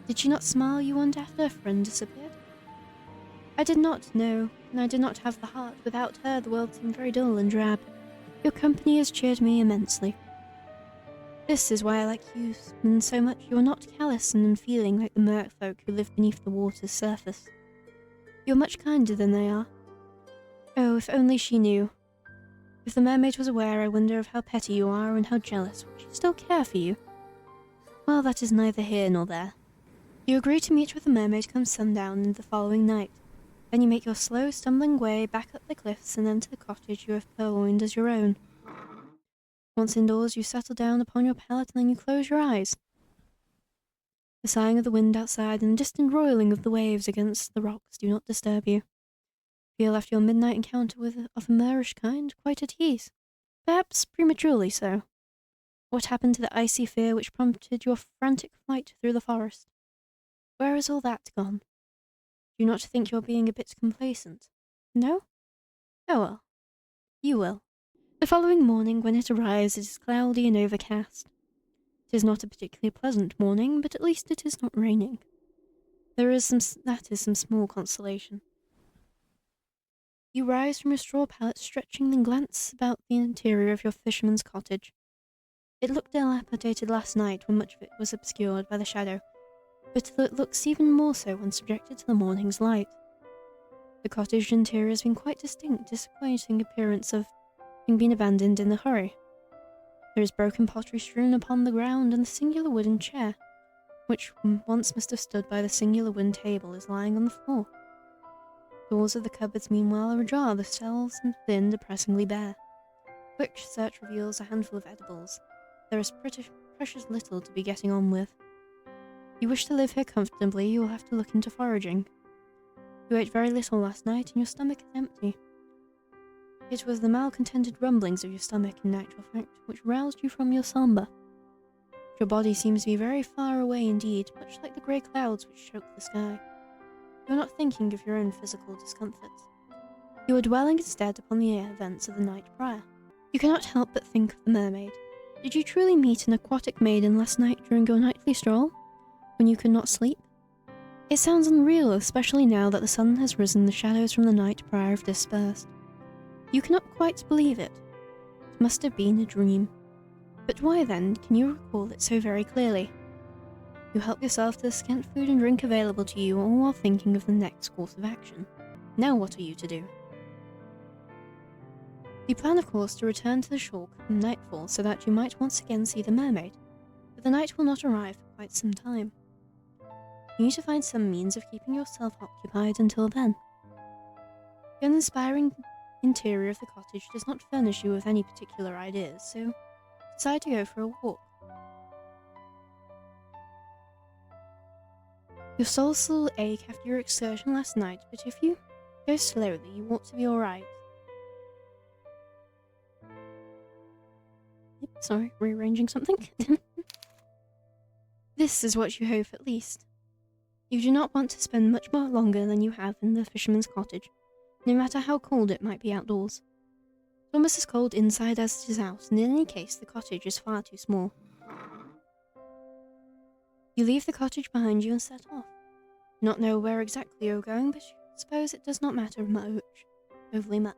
Did she not smile, you wonder, after her friend disappeared? I did not, no, and I did not have the heart. Without her, the world seemed very dull and drab. Your company has cheered me immensely. This is why I like you so much. You are not callous and unfeeling like the merfolk who live beneath the water's surface. You are much kinder than they are. Oh, if only she knew. If the mermaid was aware, I wonder of how petty you are and how jealous. Would she still care for you? Well, that is neither here nor there. You agree to meet with the mermaid come sundown the following night. Then you make your slow, stumbling way back up the cliffs and enter the cottage you have purloined as your own. Once indoors, you settle down upon your pallet and then you close your eyes. The sighing of the wind outside and the distant roiling of the waves against the rocks do not disturb you. Feel after your midnight encounter of a Moorish kind quite at ease, perhaps prematurely so. What happened to the icy fear which prompted your frantic flight through the forest? Where is all that gone? Do you not think you're being a bit complacent? No? Oh well. You will. The following morning, when it arrives, it is cloudy and overcast. It is not a particularly pleasant morning, but at least it is not raining. That is some small consolation. You rise from your straw pallet, stretching, and glance about the interior of your fisherman's cottage. It looked dilapidated last night when much of it was obscured by the shadow, but it looks even more so when subjected to the morning's light. The cottage interior has been quite disappointing appearance of having been abandoned in a hurry. There is broken pottery strewn upon the ground, and the singular wooden chair, which once must have stood by the singular wooden table, is lying on the floor. Doors of the cupboards meanwhile are ajar, the shelves within depressingly bare. Quick search reveals a handful of edibles. There is precious little to be getting on with. You wish to live here comfortably, you will have to look into foraging. You ate very little last night, and your stomach is empty. It was the malcontented rumblings of your stomach, in actual fact, which roused you from your slumber. Your body seems to be very far away indeed, much like the grey clouds which choke the sky. You are not thinking of your own physical discomforts. You are dwelling instead upon the events of the night prior. You cannot help but think of the mermaid. Did you truly meet an aquatic maiden last night during your nightly stroll, when you could not sleep? It sounds unreal, especially now that the sun has risen, the shadows from the night prior have dispersed. You cannot quite believe it. It must have been a dream. But why then can you recall it so very clearly? You help yourself to the scant food and drink available to you, all while thinking of the next course of action. Now what are you to do? You plan, of course, to return to the shore come nightfall so that you might once again see the mermaid, but the night will not arrive for quite some time. You need to find some means of keeping yourself occupied until then. The uninspiring interior of the cottage does not furnish you with any particular ideas, so decide to go for a walk. Your soul still ache after your excursion last night, but if you go slowly, you ought to be alright. Sorry, rearranging something. This is what you hope, at least. You do not want to spend much more longer than you have in the fisherman's cottage, no matter how cold it might be outdoors. It's almost as cold inside as it is out, and in any case, the cottage is far too small. You leave the cottage behind you and set off. You do not know where exactly you are going, but you suppose it does not matter overly much.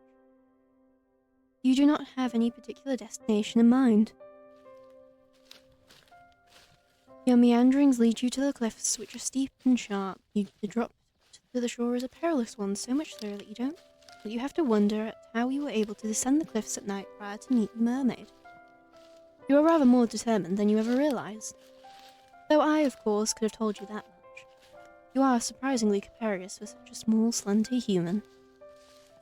You do not have any particular destination in mind. Your meanderings lead you to the cliffs, which are steep and sharp. The drop to the shore is a perilous one, so much so that you have to wonder at how you were able to descend the cliffs at night prior to meet the mermaid. You are rather more determined than you ever realized. Though I, of course, could have told you that much. You are surprisingly capricious for such a small, slender human.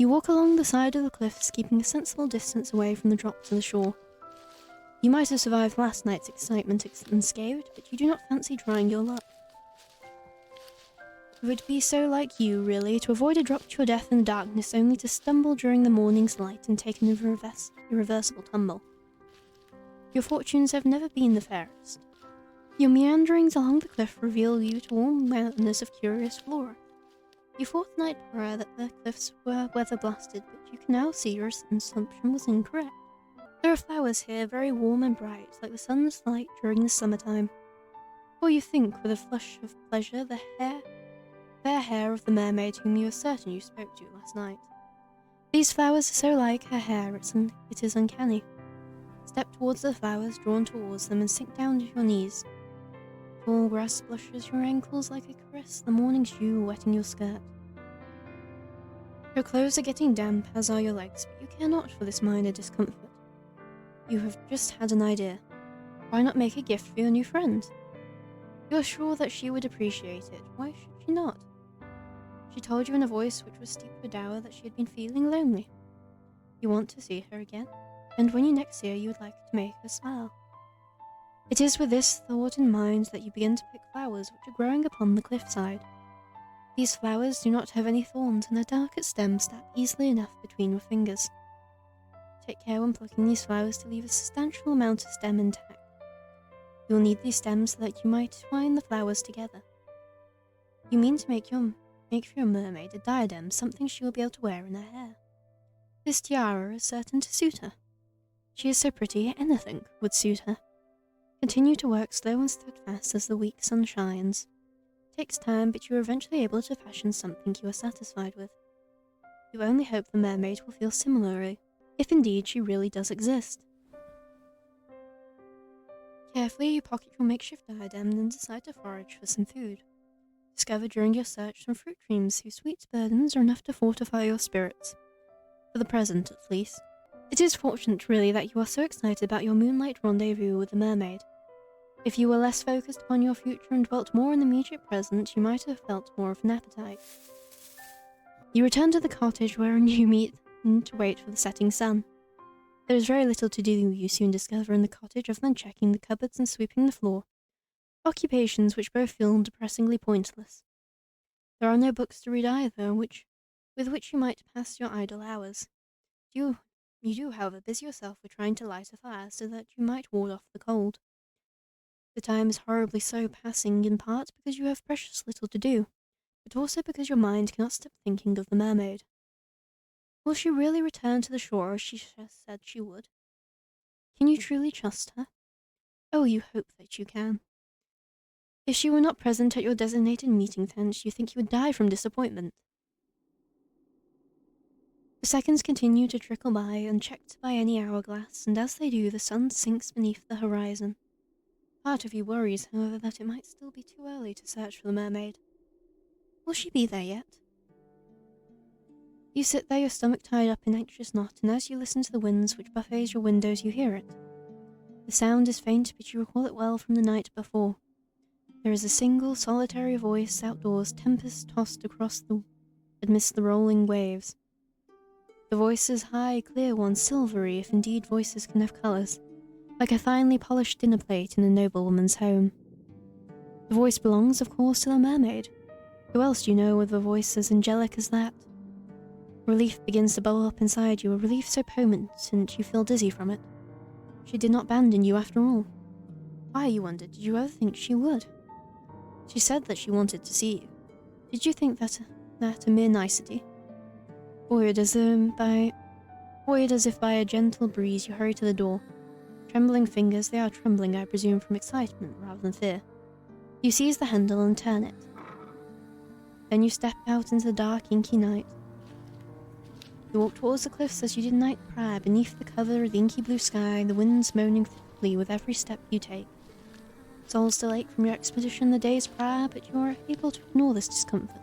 You walk along the side of the cliffs, keeping a sensible distance away from the drop to the shore. You might have survived last night's excitement unscathed, but you do not fancy trying your luck. It would be so like you, really, to avoid a drop to your death in the darkness only to stumble during the morning's light and take an irreversible tumble. Your fortunes have never been the fairest. Your meanderings along the cliff reveal you to all manners of curious flora. You thought the night prior that the cliffs were weather-blasted, but you can now see your assumption was incorrect. There are flowers here, very warm and bright, like the sun's light during the summertime. Or you think, with a flush of pleasure, the fair hair of the mermaid whom you are certain you spoke to last night. These flowers are so like her hair, it is uncanny. Step towards the flowers, drawn towards them, and sink down to your knees. Tall grass splashes your ankles like a caress, the morning's dew wetting your skirt. Your clothes are getting damp, as are your legs, but you care not for this minor discomfort. You have just had an idea. Why not make a gift for your new friend? You are sure that she would appreciate it. Why should she not? She told you in a voice which was steeped with dour that she had been feeling lonely. You want to see her again, and when you next see her you would like to make her smile. It is with this thought in mind that you begin to pick flowers which are growing upon the cliffside. These flowers do not have any thorns, and their delicate stems snap easily enough between your fingers. Take care when plucking these flowers to leave a substantial amount of stem intact. You will need these stems so that you might twine the flowers together. You mean to make for your mermaid a diadem, something she will be able to wear in her hair. This tiara is certain to suit her. She is so pretty, anything would suit her. Continue to work slow and steadfast as the weak sun shines. It takes time, but you are eventually able to fashion something you are satisfied with. You only hope the mermaid will feel similarly, if indeed she really does exist. Carefully, you pocket your makeshift diadem and decide to forage for some food. Discover during your search some fruit dreams whose sweet burdens are enough to fortify your spirits. For the present, at least. It is fortunate, really, that you are so excited about your moonlight rendezvous with the mermaid. If you were less focused upon your future and dwelt more in the immediate present, you might have felt more of an appetite. You return to the cottage wherein you meet and to wait for the setting sun. There is very little to do, you soon discover, in the cottage other than checking the cupboards and sweeping the floor. Occupations which both feel depressingly pointless. There are no books to read either, with which you might pass your idle hours. You do, however, busy yourself with trying to light a fire so that you might ward off the cold. The time is horribly slow passing, in part because you have precious little to do, but also because your mind cannot stop thinking of the mermaid. Will she really return to the shore as she said she would? Can you truly trust her? Oh, you hope that you can. If she were not present at your designated meeting tent, you think you would die from disappointment. The seconds continue to trickle by, unchecked by any hourglass, and as they do, the sun sinks beneath the horizon. Part of you worries, however, that it might still be too early to search for the mermaid. Will she be there yet? You sit there, your stomach tied up in anxious knot, and as you listen to the winds which buffets your windows, you hear it. The sound is faint, but you recall it well from the night before. There is a single, solitary voice outdoors, tempest-tossed amidst the rolling waves. The voice is high, clear one, silvery, if indeed voices can have colours, like a finely polished dinner plate in a noblewoman's home. The voice belongs, of course, to the mermaid. Who else do you know with a voice as angelic as that? Relief begins to bubble up inside you, a relief so potent you feel dizzy from it. She did not abandon you after all. Why, you wondered, did you ever think she would? She said that she wanted to see you. Did you think that a mere nicety? Buoyed as if by a gentle breeze, you hurry to the door. Trembling fingers, they are trembling, I presume, from excitement rather than fear. You seize the handle and turn it. Then you step out into the dark, inky night. You walk towards the cliffs as you did night prior, beneath the cover of the inky blue sky, the winds moaning thickly with every step you take. Souls still ache from your expedition the days prior, but you are able to ignore this discomfort.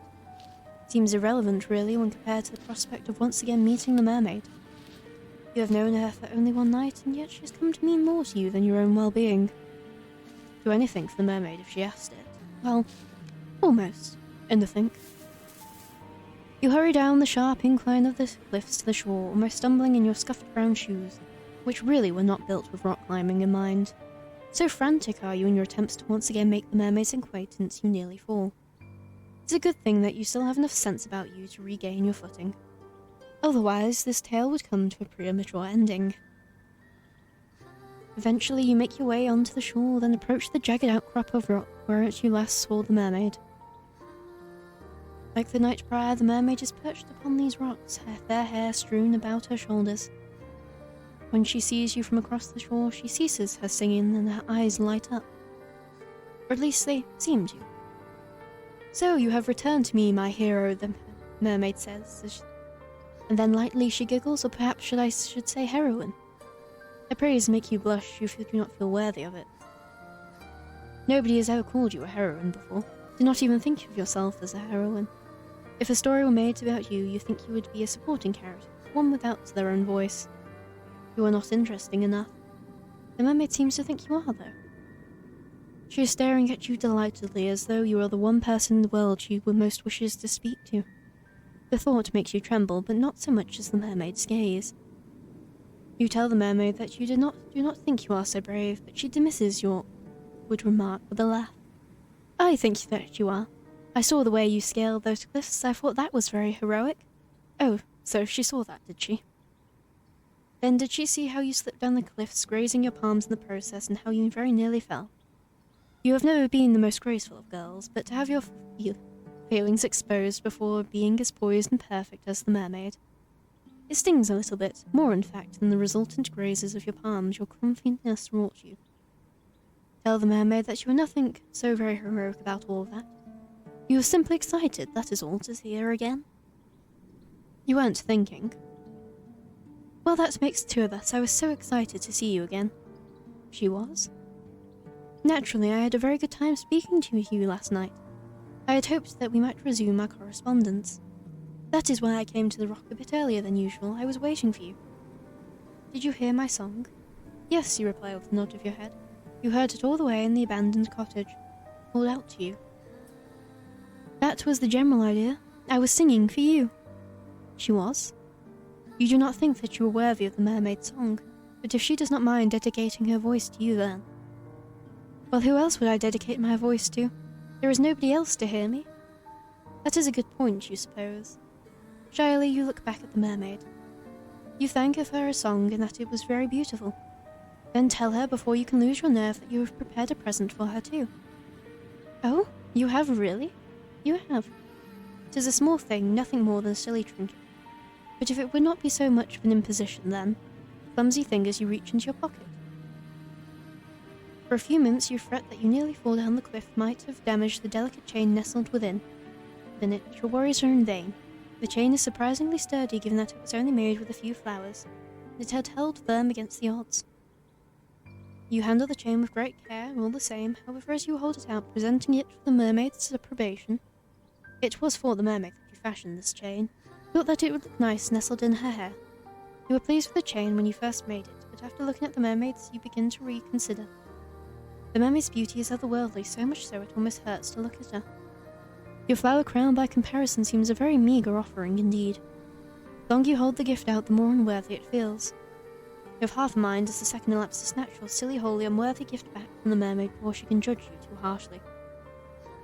It seems irrelevant, really, when compared to the prospect of once again meeting the mermaid. You have known her for only one night, and yet she has come to mean more to you than your own well-being. Do anything for the mermaid if she asked it. Well, almost. Anything. You hurry down the sharp incline of the cliffs to the shore, almost stumbling in your scuffed brown shoes, which really were not built with rock climbing in mind. So frantic are you in your attempts to once again make the mermaid's acquaintance, you nearly fall. It's a good thing that you still have enough sense about you to regain your footing. Otherwise, this tale would come to a premature ending. Eventually, you make your way onto the shore, then approach the jagged outcrop of rock where you last saw the mermaid. Like the night prior, the mermaid is perched upon these rocks, her fair hair strewn about her shoulders. When she sees you from across the shore, she ceases her singing and her eyes light up. Or at least they seem to. So you have returned to me, my hero, the mermaid says, and then lightly she giggles, or perhaps I should say heroine. Her praise make you blush, you do not feel worthy of it. Nobody has ever called you a heroine before. Do not even think of yourself as a heroine. If a story were made about you, you think you would be a supporting character, one without their own voice. You are not interesting enough. The mermaid seems to think you are, though. She is staring at you delightedly, as though you are the one person in the world she would most wishes to speak to. The thought makes you tremble, but not so much as the mermaid's gaze. You tell the mermaid that you do not think you are so brave, but she dismisses your would remark with a laugh. I think that you are. I saw the way you scaled those cliffs. I thought that was very heroic. Oh, so she saw that, did she? Then did she see how you slipped down the cliffs, grazing your palms in the process, and how you very nearly fell? You have never been the most graceful of girls, but to have your failings exposed before being as poised and perfect as the mermaid. It stings a little bit, more in fact than the resultant grazes of your palms your clumsiness wrought you. Tell the mermaid that you are nothing so very heroic about all of that. You were simply excited, that is all, to see her again. You weren't thinking. Well, that makes two of us. I was so excited to see you again. She was. Naturally, I had a very good time speaking to you last night. I had hoped that we might resume our correspondence. That is why I came to the rock a bit earlier than usual. I was waiting for you. Did you hear my song? Yes, you replied with a nod of your head. You heard it all the way in the abandoned cottage. Called out to you. That was the general idea. I was singing for you. She was. You do not think that you are worthy of the mermaid song, but if she does not mind dedicating her voice to you then. Well, who else would I dedicate my voice to? There is nobody else to hear me. That is a good point, you suppose. Shyly, you look back at the mermaid. You thank her for her song and that it was very beautiful. Then tell her before you can lose your nerve that you have prepared a present for her too. Oh, you have really? You have. It is a small thing, nothing more than a silly trinket. But if it would not be so much of an imposition then, clumsy fingers you reach into your pocket. For a few minutes you fret that you nearly fall down the cliff might have damaged the delicate chain nestled within. Within it, your worries are in vain. The chain is surprisingly sturdy given that it was only made with a few flowers, and it had held firm against the odds. You handle the chain with great care, all the same, however, as you hold it out, presenting it for the mermaid's approbation. It was for the mermaid that you fashioned this chain. Thought that it would look nice nestled in her hair. You were pleased with the chain when you first made it, but after looking at the mermaids, you begin to reconsider. The mermaid's beauty is otherworldly, so much so it almost hurts to look at her. Your flower crown by comparison seems a very meagre offering indeed. The longer you hold the gift out, the more unworthy it feels. You have half a mind as the second elapses to snatch your silly, wholly unworthy gift back from the mermaid before she can judge you too harshly.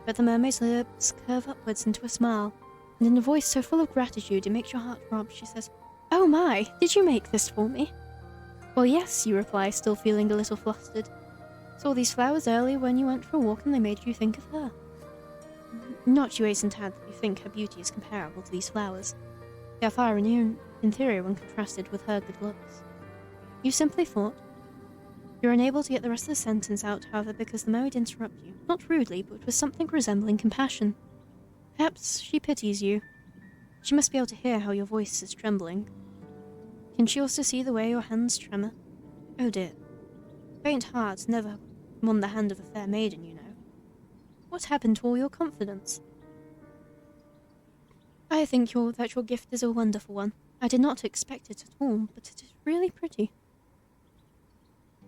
But the mermaid's lips curve upwards into a smile, and in a voice so full of gratitude it makes your heart throb, she says, "Oh my, did you make this for me?" "Well, yes," you reply, still feeling a little flustered. "Saw these flowers earlier when you went for a walk and they made you think of her." Not, you hasten to add, that you think her beauty is comparable to these flowers. They are far inferior when contrasted with her good looks. You simply thought. You're unable to get the rest of the sentence out, however, because the mermaid interrupts you, not rudely, but with something resembling compassion. Perhaps she pities you. She must be able to hear how your voice is trembling. Can she also see the way your hands tremor? Oh dear. Faint heart never won the hand of a fair maiden, you know. What happened to all your confidence? I think that your gift is a wonderful one. I did not expect it at all, but it is really pretty.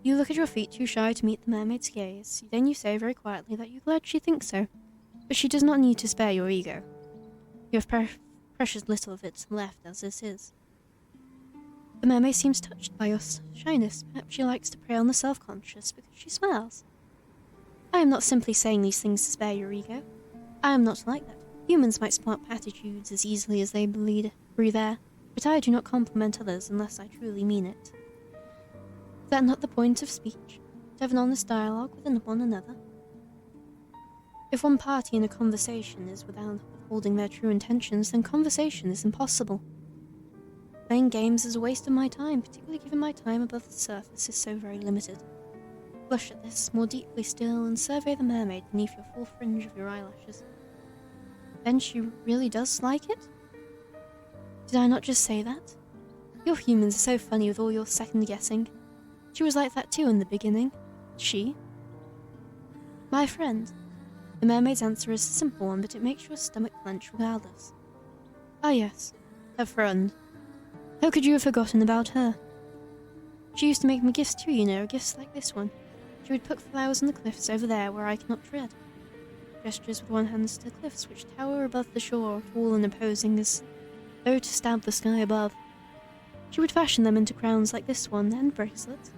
You look at your feet, too shy to meet the mermaid's gaze. Then you say very quietly that you're glad she thinks so, but she does not need to spare your ego. You have precious little of it left as this is. The mermaid seems touched by your shyness. Perhaps she likes to prey on the self-conscious because she smiles. I am not simply saying these things to spare your ego. I am not like that. Humans might spot attitudes as easily as they breathe air, but I do not compliment others unless I truly mean it. Is that not the point of speech? To have an honest dialogue with one another? If one party in a conversation is without withholding their true intentions, then conversation is impossible. Playing games is a waste of my time, particularly given my time above the surface is so very limited. Blush at this, more deeply still, and survey the mermaid beneath your full fringe of your eyelashes. Then she really does like it? Did I not just say that? Your humans are so funny with all your second-guessing. She was like that too in the beginning. She? My friend. The mermaid's answer is a simple one, but it makes your stomach clench regardless. Ah yes, her friend. How could you have forgotten about her? She used to make me gifts too, you know, gifts like this one. She would put flowers on the cliffs over there where I cannot tread. Gestures with one hand to the cliffs which tower above the shore, tall and imposing as though to stab the sky above. She would fashion them into crowns like this one, and bracelets.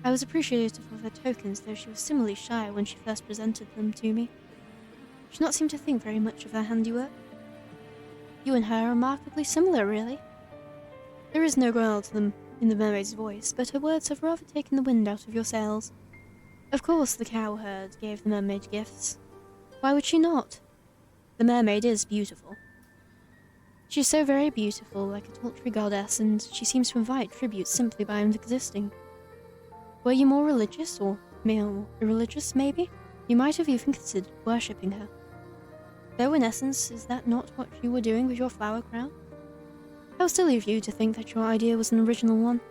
I was appreciative of her tokens, though she was similarly shy when she first presented them to me. She did not seem to think very much of her handiwork. You and her are remarkably similar, really. There is no growl to them in the mermaid's voice, but her words have rather taken the wind out of your sails. Of course the cowherd gave the mermaid gifts. Why would she not? The mermaid is beautiful. She is so very beautiful, like a sultry goddess, and she seems to invite tribute simply by existing. Were you more religious, or more irreligious, maybe? You might have even considered worshipping her. Though in essence, is that not what you were doing with your flower crown? How silly of you to think that your idea was an original one.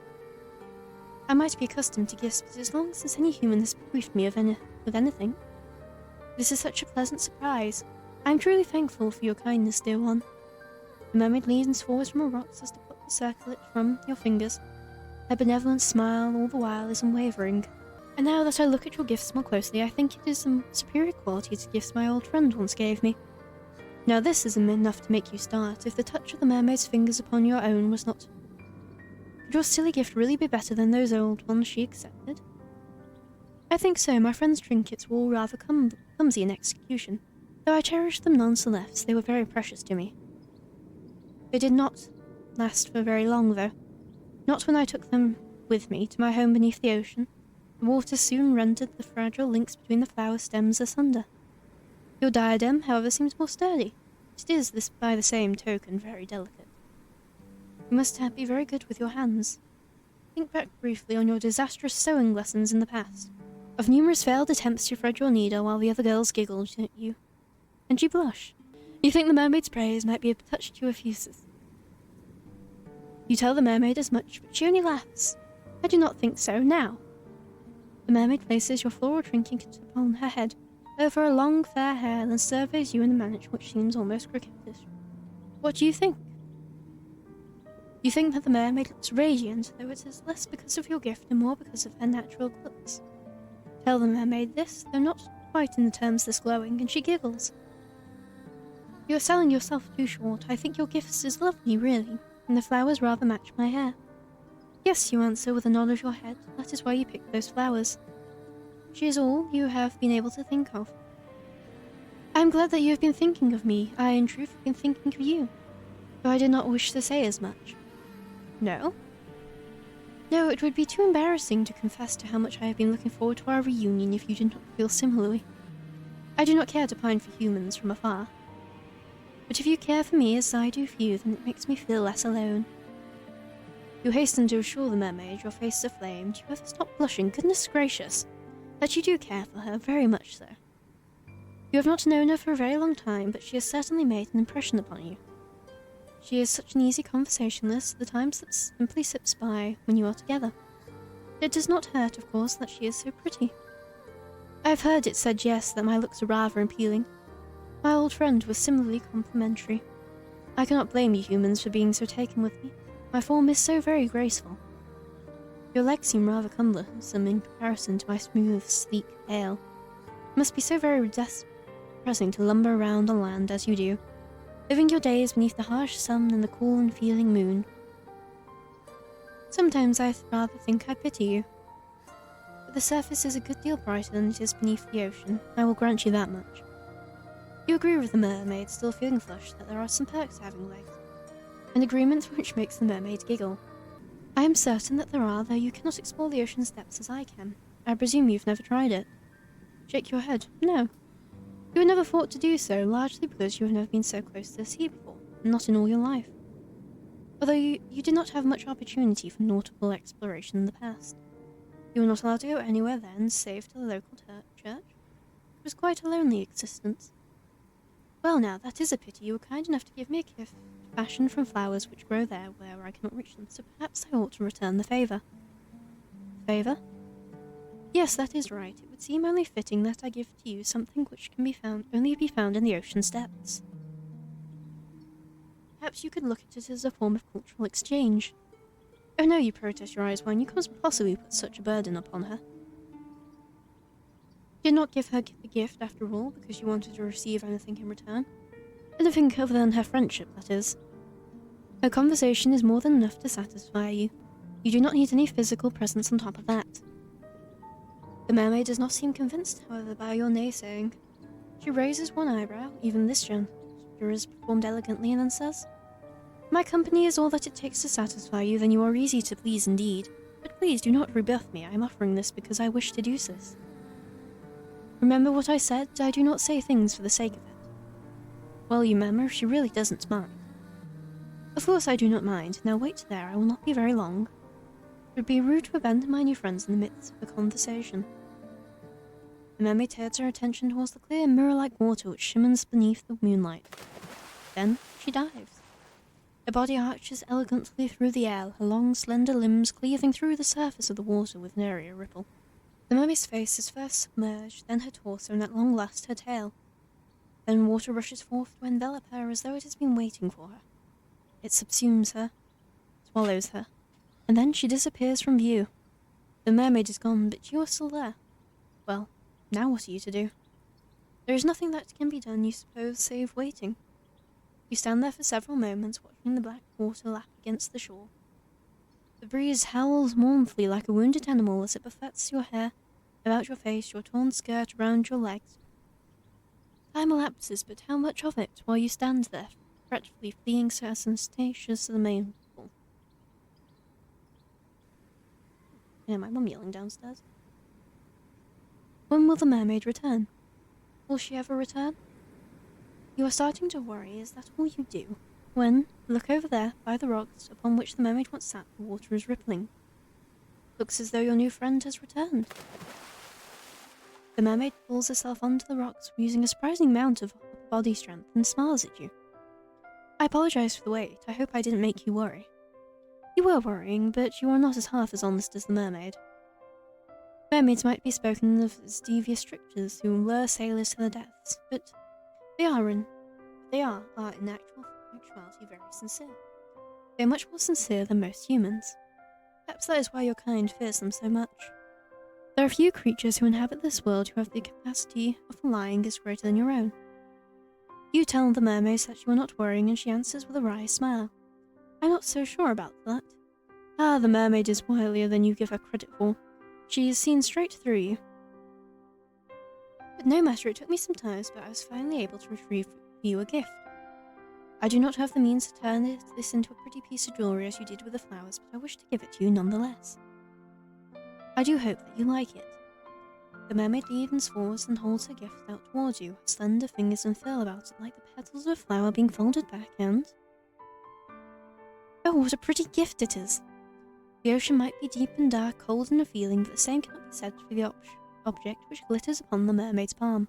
I might be accustomed to gifts, but as long as any human has bequeathed me of anything, this is such a pleasant surprise. I am truly thankful for your kindness, dear one. The mermaid leans forward from her rocks as to put the circlet from your fingers. Her benevolent smile all the while is unwavering. And now that I look at your gifts more closely, I think it is some superior quality to gifts my old friend once gave me. Now this isn't enough to make you start, if the touch of the mermaid's fingers upon your own was not. Could your silly gift really be better than those old ones she accepted? I think so. My friend's trinkets were all rather clumsy in execution, though I cherished them none the less. They were very precious to me. They did not last for very long, though. Not when I took them with me to my home beneath the ocean. The water soon rendered the fragile links between the flower stems asunder. Your diadem, however, seems more sturdy. It is, by the same token, very delicate. You must be very good with your hands. Think back briefly on your disastrous sewing lessons in the past, of numerous failed attempts to thread your needle while the other girls giggled at you. And you blush. You think the mermaid's praise might be a touch too effusive. You tell the mermaid as much, but she only laughs. I do not think so now. The mermaid places your floral trinket upon her head, over her long fair hair, and surveys you in a manner which seems almost coquettish. What do you think? You think that the mermaid looks radiant, though it is less because of your gift and more because of her natural looks. Tell the mermaid this, though not quite in the terms this glowing, and she giggles. You are selling yourself too short. I think your gift is lovely, really, and the flowers rather match my hair. Yes, you answer with a nod of your head. That is why you picked those flowers. She is all you have been able to think of. I am glad that you have been thinking of me. I, in truth, have been thinking of you, though I did not wish to say as much. No? No, it would be too embarrassing to confess to how much I have been looking forward to our reunion if you did not feel similarly. I do not care to pine for humans from afar. But if you care for me as I do for you, then it makes me feel less alone. You hasten to assure the mermaid, your face is aflame. Do you ever stop blushing? Goodness gracious! That you do care for her, very much so. You have not known her for a very long time, but she has certainly made an impression upon you. She is such an easy conversationalist, the time simply slips by when you are together. It does not hurt, of course, that she is so pretty. I have heard it said, yes, that my looks are rather appealing. My old friend was similarly complimentary. I cannot blame you humans for being so taken with me. My form is so very graceful. Your legs seem rather cumbersome in comparison to my smooth, sleek tail. It must be so very depressing to lumber around on land as you do, living your days beneath the harsh sun and the cool and feeling moon. Sometimes I rather think I pity you. But the surface is a good deal brighter than it is beneath the ocean, I will grant you that much. You agree with the mermaid, still feeling flushed, that there are some perks to having legs, an agreement which makes the mermaid giggle. I am certain that there are, though you cannot explore the ocean's depths as I can. I presume you've never tried it. Shake your head. No. You have never thought to do so, largely because you have never been so close to the sea before, not in all your life. Although you did not have much opportunity for nautical exploration in the past. You were not allowed to go anywhere then, save to the local church. It was quite a lonely existence. Well now, that is a pity. You were kind enough to give me a gift fashioned from flowers which grow there where I cannot reach them, so perhaps I ought to return the favour. Favour? Yes, that is right. It would seem only fitting that I give to you something which can only be found in the ocean's depths. Perhaps you could look at it as a form of cultural exchange. Oh no, you protest, your eyes wide. You can't possibly put such a burden upon her. You did not give her the gift, after all, because you wanted to receive anything in return. Anything other than her friendship, that is. Her conversation is more than enough to satisfy you. You do not need any physical presence on top of that. The mermaid does not seem convinced, however, by your naysaying. She raises one eyebrow, even this gesture is performed elegantly, and then says, My company is all that it takes to satisfy you, then you are easy to please indeed. But please do not rebuff me. I am offering this because I wish to do this. Remember what I said? I do not say things for the sake of it. Well, you murmur, she really doesn't mind. Of course I do not mind. Now wait there, I will not be very long. It would be rude to abandon my new friends in the midst of a conversation. The mermaid turns her attention towards the clear, mirror-like water which shimmers beneath the moonlight. Then she dives. Her body arches elegantly through the air, her long, slender limbs cleaving through the surface of the water with nary a ripple. The mermaid's face is first submerged, then her torso, and at long last her tail. Then water rushes forth to envelop her as though it has been waiting for her. It subsumes her, swallows her, and then she disappears from view. The mermaid is gone, but you are still there. Well, now what are you to do? There is nothing that can be done, you suppose, save waiting. You stand there for several moments, watching the black water lap against the shore. The breeze howls mournfully like a wounded animal as it buffets your hair, about your face, your torn skirt around your legs. Time elapses, but how much of it, while you stand there, fretfully fleeing sensations to the main pool? Yeah, my mum yelling downstairs. When will the mermaid return? Will she ever return? You are starting to worry, is that all you do? When, look over there, by the rocks upon which the mermaid once sat, the water is rippling. Looks as though your new friend has returned. The mermaid pulls herself onto the rocks, using a surprising amount of body strength, and smiles at you. I apologize for the wait. I hope I didn't make you worry. You were worrying, but you are not as half as honest as the mermaid. Mermaids might be spoken of as devious strictures who lure sailors to their deaths, but they are in actuality very sincere. They are much more sincere than most humans. Perhaps that is why your kind fears them so much. There are few creatures who inhabit this world who have the capacity of lying as greater than your own. You tell the mermaid that you are not worrying, and she answers with a wry smile. I'm not so sure about that. Ah, the mermaid is wilier than you give her credit for. She has seen straight through you. But no matter, it took me some time, but I was finally able to retrieve for you a gift. I do not have the means to turn this into a pretty piece of jewellery as you did with the flowers, but I wish to give it to you nonetheless. I do hope that you like it. The mermaid leans forwards and holds her gift out towards you, her slender fingers unfurl about it like the petals of a flower being folded back and... Oh, what a pretty gift it is! The ocean might be deep and dark, cold and revealing, but the same cannot be said for the object which glitters upon the mermaid's palm.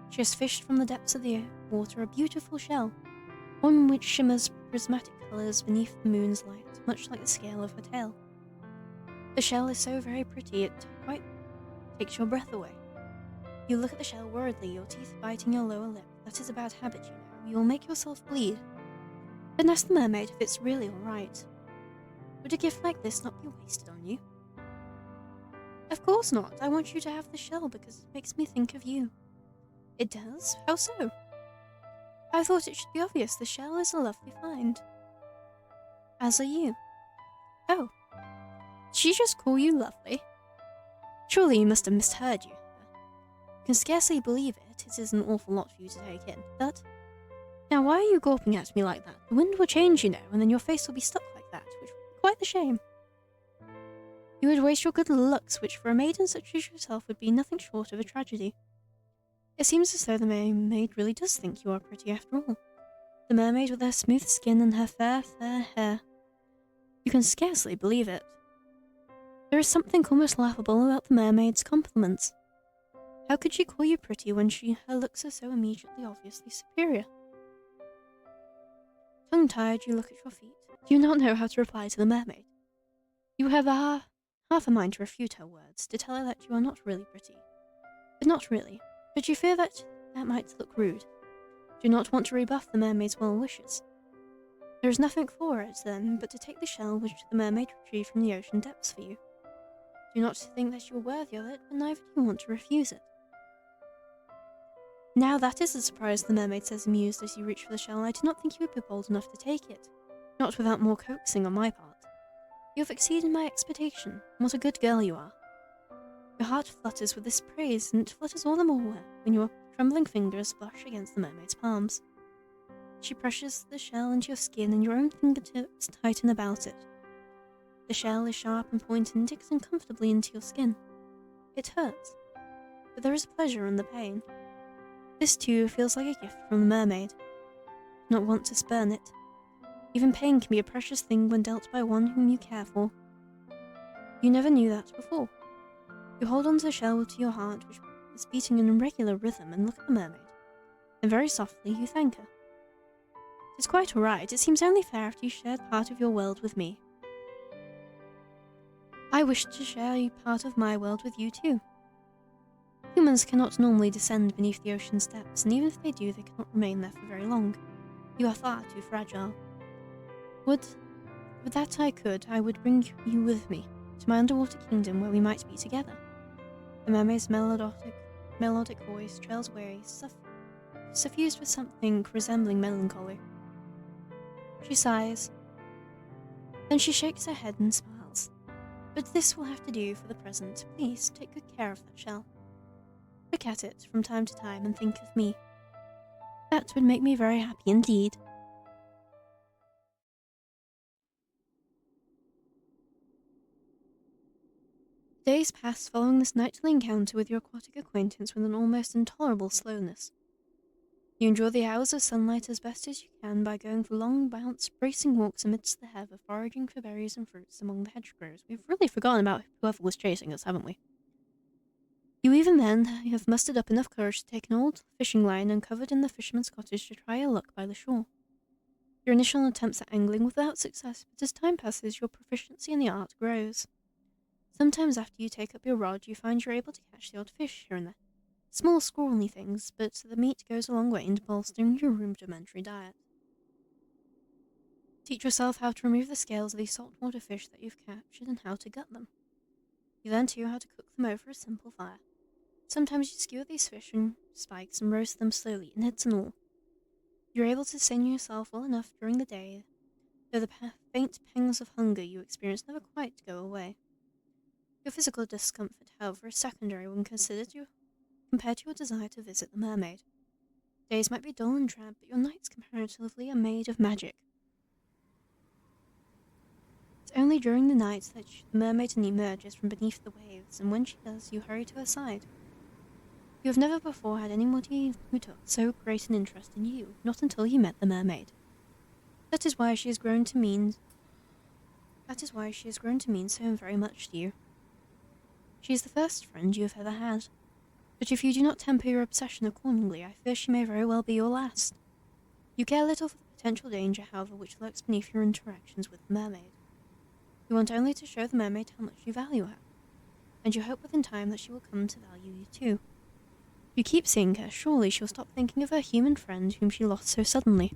She has fished from the depths of the water a beautiful shell, one which shimmers prismatic colours beneath the moon's light, much like the scale of her tail. The shell is so very pretty it quite takes your breath away. You look at the shell worriedly, your teeth biting your lower lip. That is a bad habit, you know. You will make yourself bleed. Then ask the mermaid if it's really alright. Would a gift like this not be wasted on you? Of course not. I want you to have the shell because it makes me think of you. It does? How so? I thought it should be obvious. The shell is a lovely find. As are you. Oh. Did she just call you lovely? Surely you must have misheard you. I can scarcely believe it. It is an awful lot for you to take in. But... Now why are you gawping at me like that? The wind will change, you know, and then your face will be stuck like that, which would be quite the shame. You would waste your good looks, which for a maiden such as yourself would be nothing short of a tragedy. It seems as though the mermaid really does think you are pretty after all. The mermaid with her smooth skin and her fair hair. You can scarcely believe it. There is something almost laughable about the mermaid's compliments. How could she call you pretty when her looks are so immediately obviously superior? Tongue-tied, you look at your feet. Do you not know how to reply to the mermaid? You have half a mind to refute her words, to tell her that you are not really pretty. But not really. But you fear that might look rude. Do not want to rebuff the mermaid's well wishes. There is nothing for it, then, but to take the shell which the mermaid retrieved from the ocean depths for you. Do not think that you are worthy of it, but neither do you want to refuse it. Now that is a surprise, the mermaid says, amused as you reach for the shell. I did not think you would be bold enough to take it. Not without more coaxing on my part. You have exceeded my expectation. What a good girl you are. Your heart flutters with this praise, and it flutters all the more when your trembling fingers brush against the mermaid's palms. She presses the shell into your skin, and your own fingertips tighten about it. The shell is sharp and pointed and digs uncomfortably into your skin. It hurts, but there is pleasure in the pain. This too feels like a gift from the mermaid. Do not want to spurn it. Even pain can be a precious thing when dealt by one whom you care for. You never knew that before. You hold on to the shell to your heart, which is beating in a regular rhythm and look at the mermaid. Then very softly you thank her. It's quite alright, it seems only fair after you shared part of your world with me. I wish to share part of my world with you too. Humans cannot normally descend beneath the ocean's depths, and even if they do, they cannot remain there for very long. You are far too fragile. Would that I could, I would bring you with me to my underwater kingdom where we might be together. The mermaid's melodic voice trails away, suffused with something resembling melancholy. She sighs. Then she shakes her head and smiles. But this will have to do for the present. Please take good care of that shell. Look at it from time to time and think of me. That would make me very happy indeed. Days pass following this nightly encounter with your aquatic acquaintance with an almost intolerable slowness. You enjoy the hours of sunlight as best as you can by going for long, bracing walks amidst the heather, foraging for berries and fruits among the hedgerows. We've really forgotten about whoever was chasing us, haven't we? You even then have mustered up enough courage to take an old fishing line uncovered in the fisherman's cottage to try your luck by the shore. Your initial attempts at angling without success, but as time passes, your proficiency in the art grows. Sometimes after you take up your rod, you find you're able to catch the odd fish here and there. Small, scrawny things, but the meat goes a long way in bolstering your rudimentary diet. Teach yourself how to remove the scales of these saltwater fish that you've captured and how to gut them. You learn too how to cook them over a simple fire. Sometimes you skewer these fish in spikes and roast them slowly, innards and all. You're able to sustain yourself well enough during the day, though the faint pangs of hunger you experience never quite go away. Your physical discomfort, however, is secondary when compared to your desire to visit the mermaid. Days might be dull and drab, but your nights comparatively are made of magic. It's only during the nights that the mermaid emerges from beneath the waves, and when she does, you hurry to her side. You have never before had anybody who took so great an interest in you, not until you met the mermaid. That is why she has grown to mean so very much to you. She is the first friend you have ever had, but if you do not temper your obsession accordingly, I fear she may very well be your last. You care little for the potential danger, however, which lurks beneath your interactions with the mermaid. You want only to show the mermaid how much you value her, and you hope within time that she will come to value you too. If you keep seeing her, surely she will stop thinking of her human friend whom she lost so suddenly.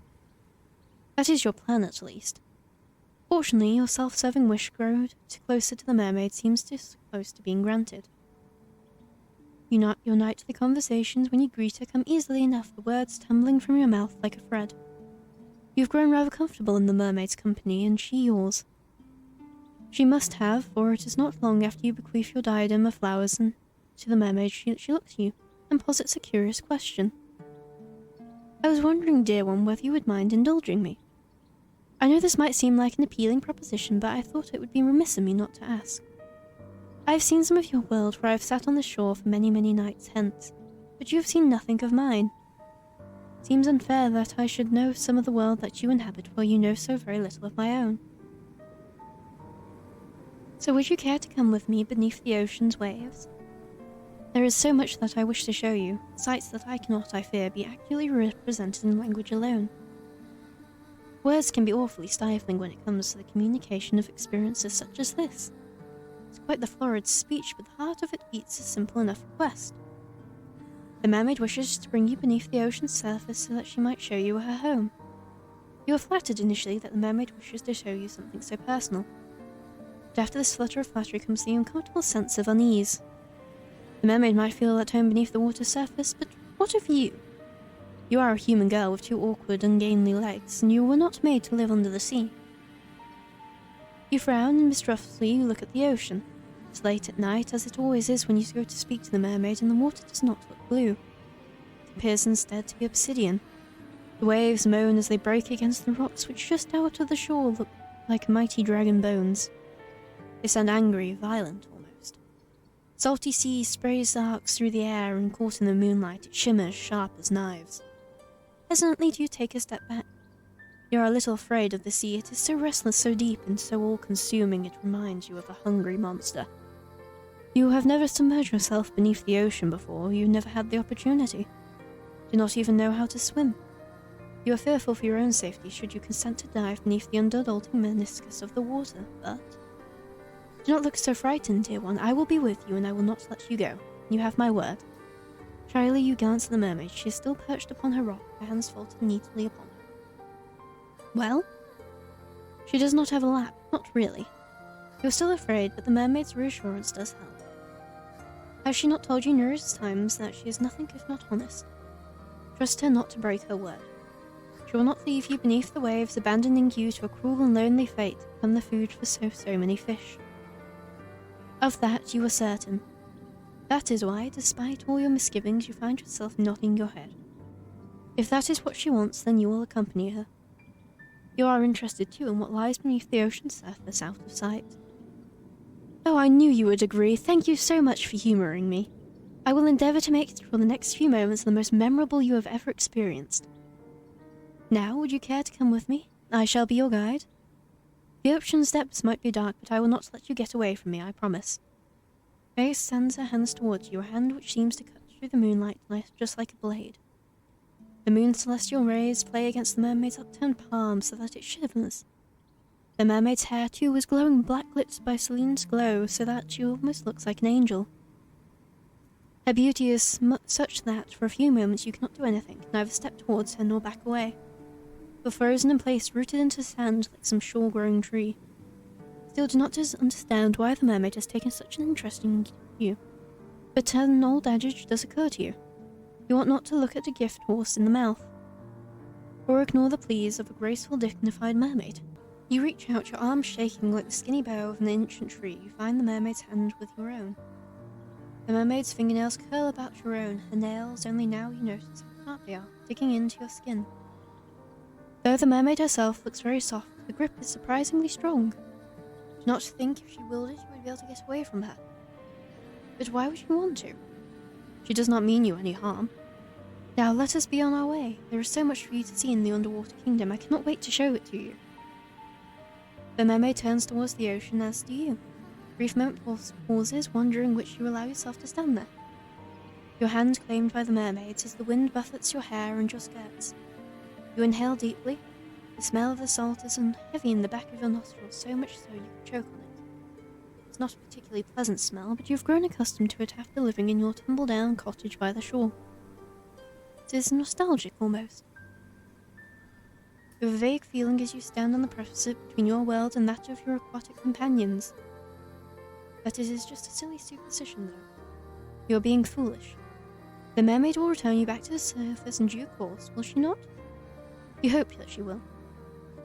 That is your plan, at least. Fortunately, your self-serving wish grow closer to the mermaid seems close to being granted. Your nightly conversations when you greet her come easily enough, the words tumbling from your mouth like a thread. You've grown rather comfortable in the mermaid's company, and she yours. She must have, for it is not long after you bequeath your diadem of flowers to the mermaid she looks at you and posits a curious question. I was wondering, dear one, whether you would mind indulging me. I know this might seem like an appealing proposition, but I thought it would be remiss of me not to ask. I have seen some of your world where I have sat on the shore for many, many nights hence, but you have seen nothing of mine. It seems unfair that I should know some of the world that you inhabit while you know so very little of my own. So would you care to come with me beneath the ocean's waves? There is so much that I wish to show you, sights that I cannot, I fear, be accurately represented in language alone. Words can be awfully stifling when it comes to the communication of experiences such as this. It's quite the florid speech, but the heart of it beats a simple enough request. The mermaid wishes to bring you beneath the ocean's surface so that she might show you her home. You are flattered initially that the mermaid wishes to show you something so personal. But after this flutter of flattery comes the uncomfortable sense of unease. The mermaid might feel at home beneath the water's surface, but what of you? You are a human girl with two awkward, ungainly legs, and you were not made to live under the sea. You frown and mistrustfully look at the ocean. It's late at night, as it always is when you go to speak to the mermaid, and the water does not look blue. It appears instead to be obsidian. The waves moan as they break against the rocks, which just out of the shore look like mighty dragon bones. They sound angry, violent almost. Salty sea sprays arcs through the air, and caught in the moonlight, it shimmers sharp as knives. Hesitantly do you take a step back. You are a little afraid of the sea. It is so restless, so deep, and so all-consuming it reminds you of a hungry monster. You have never submerged yourself beneath the ocean before, you never had the opportunity. Do not even know how to swim. You are fearful for your own safety should you consent to dive beneath the undulating meniscus of the water, but... Do not look so frightened, dear one. I will be with you, and I will not let you go. You have my word. Shyly you glance at the mermaid. She is still perched upon her rock, her hands folded neatly upon her. Well? She does not have a lap, not really. You are still afraid, but the mermaid's reassurance does help. Has she not told you numerous times that she is nothing if not honest? Trust her not to break her word. She will not leave you beneath the waves, abandoning you to a cruel and lonely fate to become the food for so many fish. Of that you are certain. That is why, despite all your misgivings, you find yourself nodding your head. If that is what she wants, then you will accompany her. You are interested too in what lies beneath the ocean's surface out of sight. Oh, I knew you would agree. Thank you so much for humouring me. I will endeavour to make for the next few moments the most memorable you have ever experienced. Now, would you care to come with me? I shall be your guide. The ocean's depths might be dark, but I will not let you get away from me, I promise. Faye extends her hands towards you, a hand which seems to cut through the moonlight just like a blade. The moon's celestial rays play against the mermaid's upturned palm so that it shivers. The mermaid's hair, too, was glowing black lit by Celine's glow so that she almost looks like an angel. Her beauty is such that, for a few moments, you cannot do anything, neither step towards her nor back away. You're frozen in place, rooted into sand like some shore-growing tree. Still do not understand why the mermaid has taken such an interest in you. But an old adage does occur to you. You ought not to look at a gift horse in the mouth, or ignore the pleas of a graceful, dignified mermaid. You reach out, your arms shaking like the skinny bough of an ancient tree. You find the mermaid's hand with your own. The mermaid's fingernails curl about your own, her nails only now you notice how sharp they are, digging into your skin. Though the mermaid herself looks very soft, the grip is surprisingly strong. Do not think if she willed it, you would be able to get away from her. But why would you want to? She does not mean you any harm. Now let us be on our way. There is so much for you to see in the underwater kingdom. I cannot wait to show it to you. The mermaid turns towards the ocean, as do you. A brief moment pauses, wondering which you allow yourself to stand there. Your hand claimed by the mermaids as the wind buffets your hair and your skirts. You inhale deeply. The smell of the salt is heavy in the back of your nostrils, so much so you could choke on it. It's not a particularly pleasant smell, but you've grown accustomed to it after living in your tumble-down cottage by the shore. It is nostalgic, almost. You have a vague feeling as you stand on the precipice between your world and that of your aquatic companions. But it is just a silly superstition, though. You are being foolish. The mermaid will return you back to the surface in due course, will she not? You hope that she will.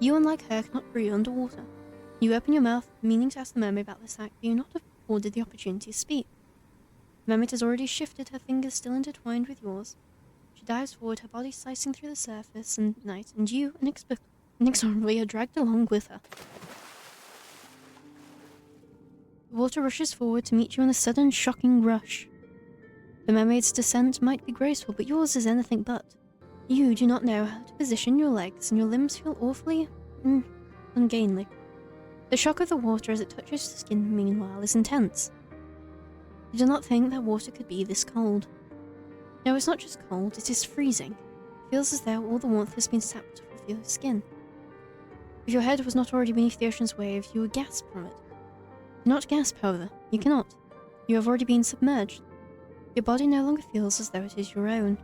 You, unlike her, cannot breathe underwater. You open your mouth, meaning to ask the mermaid about this act, but you not have afforded the opportunity to speak. The mermaid has already shifted, her fingers still intertwined with yours. She dives forward, her body slicing through the surface and night, and you, inexorably, are dragged along with her. The water rushes forward to meet you in a sudden, shocking rush. The mermaid's descent might be graceful, but yours is anything but. You do not know how to position your legs, and your limbs feel awfully ungainly. The shock of the water as it touches your skin, meanwhile, is intense. You do not think that water could be this cold. No, it's not just cold, it is freezing. It feels as though all the warmth has been sapped off your skin. If your head was not already beneath the ocean's waves, you would gasp from it. Do not gasp, however. You cannot. You have already been submerged. Your body no longer feels as though it is your own.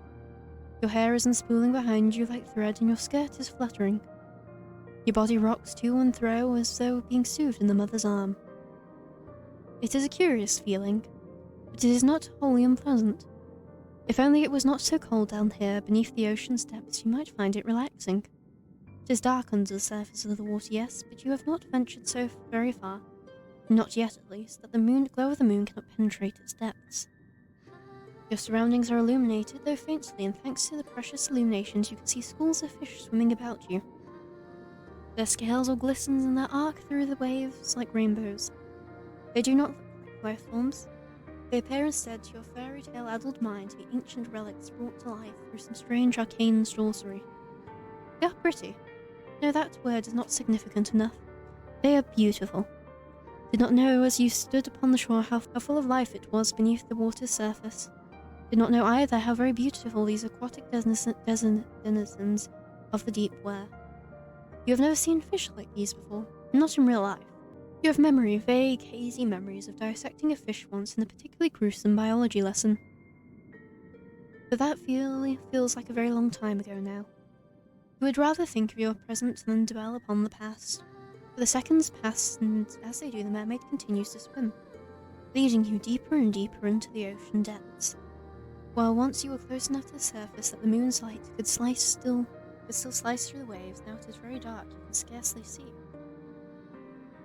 Your hair is unspooling behind you like thread, and your skirt is fluttering. Your body rocks to and fro as though being soothed in the mother's arm. It is a curious feeling, but it is not wholly unpleasant. If only it was not so cold down here beneath the ocean's depths, you might find it relaxing. It is dark under the surface of the water, yes, but you have not ventured so very far, not yet at least, that the glow of the moon cannot penetrate its depths. Your surroundings are illuminated, though faintly, and thanks to the precious illuminations you can see schools of fish swimming about you. Their scales all glisten and their arc through the waves like rainbows. They do not look like life forms. They appear instead to your fairy tale-addled mind to be ancient relics brought to life through some strange arcane sorcery. They are pretty. No, that word is not significant enough. They are beautiful. Did not know as you stood upon the shore how full of life it was beneath the water's surface. Did not know either how very beautiful these aquatic denizens of the deep were. You have never seen fish like these before, not in real life. You have vague, hazy memories of dissecting a fish once in a particularly gruesome biology lesson. But that feels like a very long time ago now. You would rather think of your present than dwell upon the past. For the seconds pass, and as they do, the mermaid continues to swim, leading you deeper and deeper into the ocean depths. While once you were close enough to the surface that the moon's light could still slice through the waves, now it is very dark, you can scarcely see.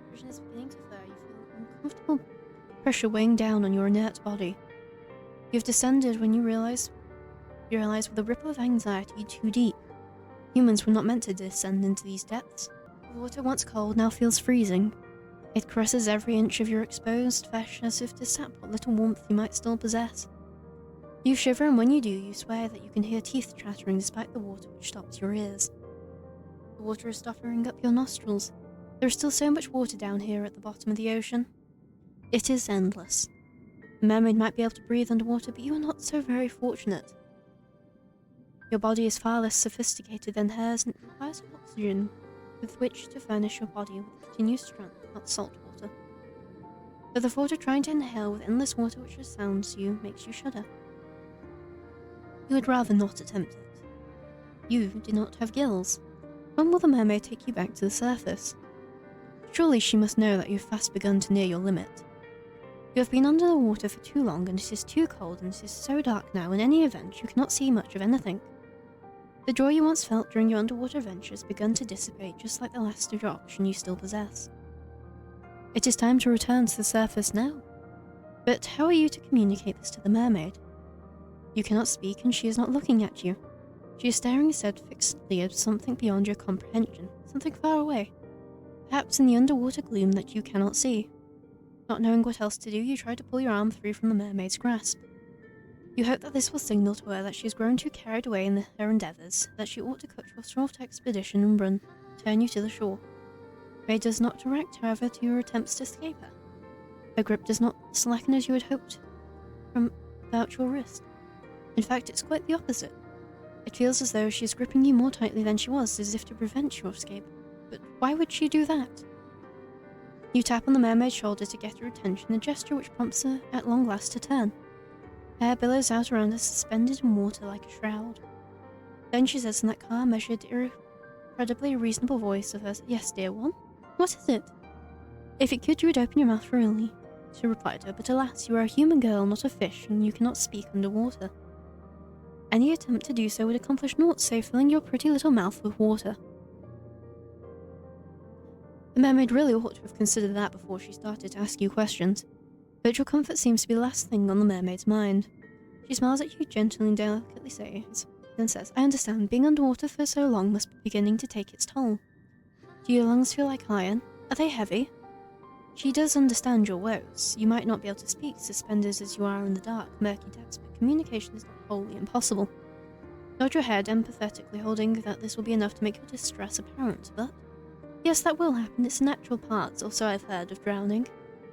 The vision is beginning to blur, you feel uncomfortable pressure weighing down on your inert body. You have descended when you realize with a ripple of anxiety too deep. Humans were not meant to descend into these depths. The water once cold now feels freezing. It caresses every inch of your exposed flesh as if to sap what little warmth you might still possess. You shiver, and when you do, you swear that you can hear teeth chattering despite the water which stops your ears. The water is stopping up your nostrils. There is still so much water down here at the bottom of the ocean. It is endless. A mermaid might be able to breathe underwater, but you are not so very fortunate. Your body is far less sophisticated than hers and requires oxygen with which to furnish your body with continued strength, not salt water. But the thought of trying to inhale with endless water which surrounds you makes you shudder. You would rather not attempt it. You do not have gills. When will the mermaid take you back to the surface? Surely she must know that you have fast begun to near your limit. You have been under the water for too long, and it is too cold, and it is so dark now, in any event, you cannot see much of anything. The joy you once felt during your underwater adventure has begun to dissipate, just like the last of your oxygen you still possess. It is time to return to the surface now. But how are you to communicate this to the mermaid? You cannot speak, and she is not looking at you. She is staring instead fixedly at something beyond your comprehension, something far away, perhaps in the underwater gloom that you cannot see. Not knowing what else to do, you try to pull your arm free from the mermaid's grasp. You hope that this will signal to her that she has grown too carried away in her endeavours, that she ought to cut your short expedition and return you to the shore. Mermaid does not direct, however, to your attempts to escape her. Her grip does not slacken as you had hoped from about your wrist. In fact, it's quite the opposite. It feels as though she is gripping you more tightly than she was, as if to prevent your escape. But why would she do that? You tap on the mermaid's shoulder to get her attention, a gesture which prompts her at long last to turn. Hair billows out around her, suspended in water like a shroud. Then she says in that calm, measured, incredibly reasonable voice of hers, "Yes, dear one? What is it?" If it could, you would open your mouth freely to reply to her, but alas, you are a human girl, not a fish, and you cannot speak underwater. Any attempt to do so would accomplish naught save filling your pretty little mouth with water. The mermaid really ought to have considered that before she started to ask you questions, but your comfort seems to be the last thing on the mermaid's mind. She smiles at you gently and delicately then says, "I understand, being underwater for so long must be beginning to take its toll. Do your lungs feel like iron? Are they heavy?" She does understand your woes. You might not be able to speak, suspended as you are in the dark, murky depths, but communication is not wholly impossible. Nod your head empathetically, holding that this will be enough to make your distress apparent, but yes, that will happen. It's a natural part, or so I've heard, of drowning.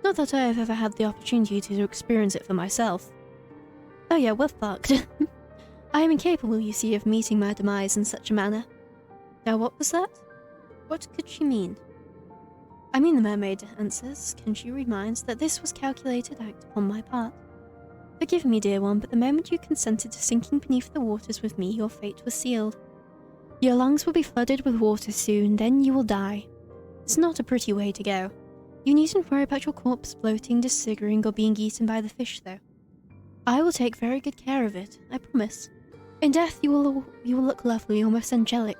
Not that I have ever had the opportunity to experience it for myself. Oh yeah, we're fucked. I am incapable, you see, of meeting my demise in such a manner. Now what was that? What could she mean? I mean, the mermaid answers, can she read minds, that this was calculated act upon my part. Forgive me, dear one, but the moment you consented to sinking beneath the waters with me, your fate was sealed. Your lungs will be flooded with water soon, then you will die. It's not a pretty way to go. You needn't worry about your corpse floating, disfiguring, or being eaten by the fish, though. I will take very good care of it, I promise. In death you will look lovely, almost angelic.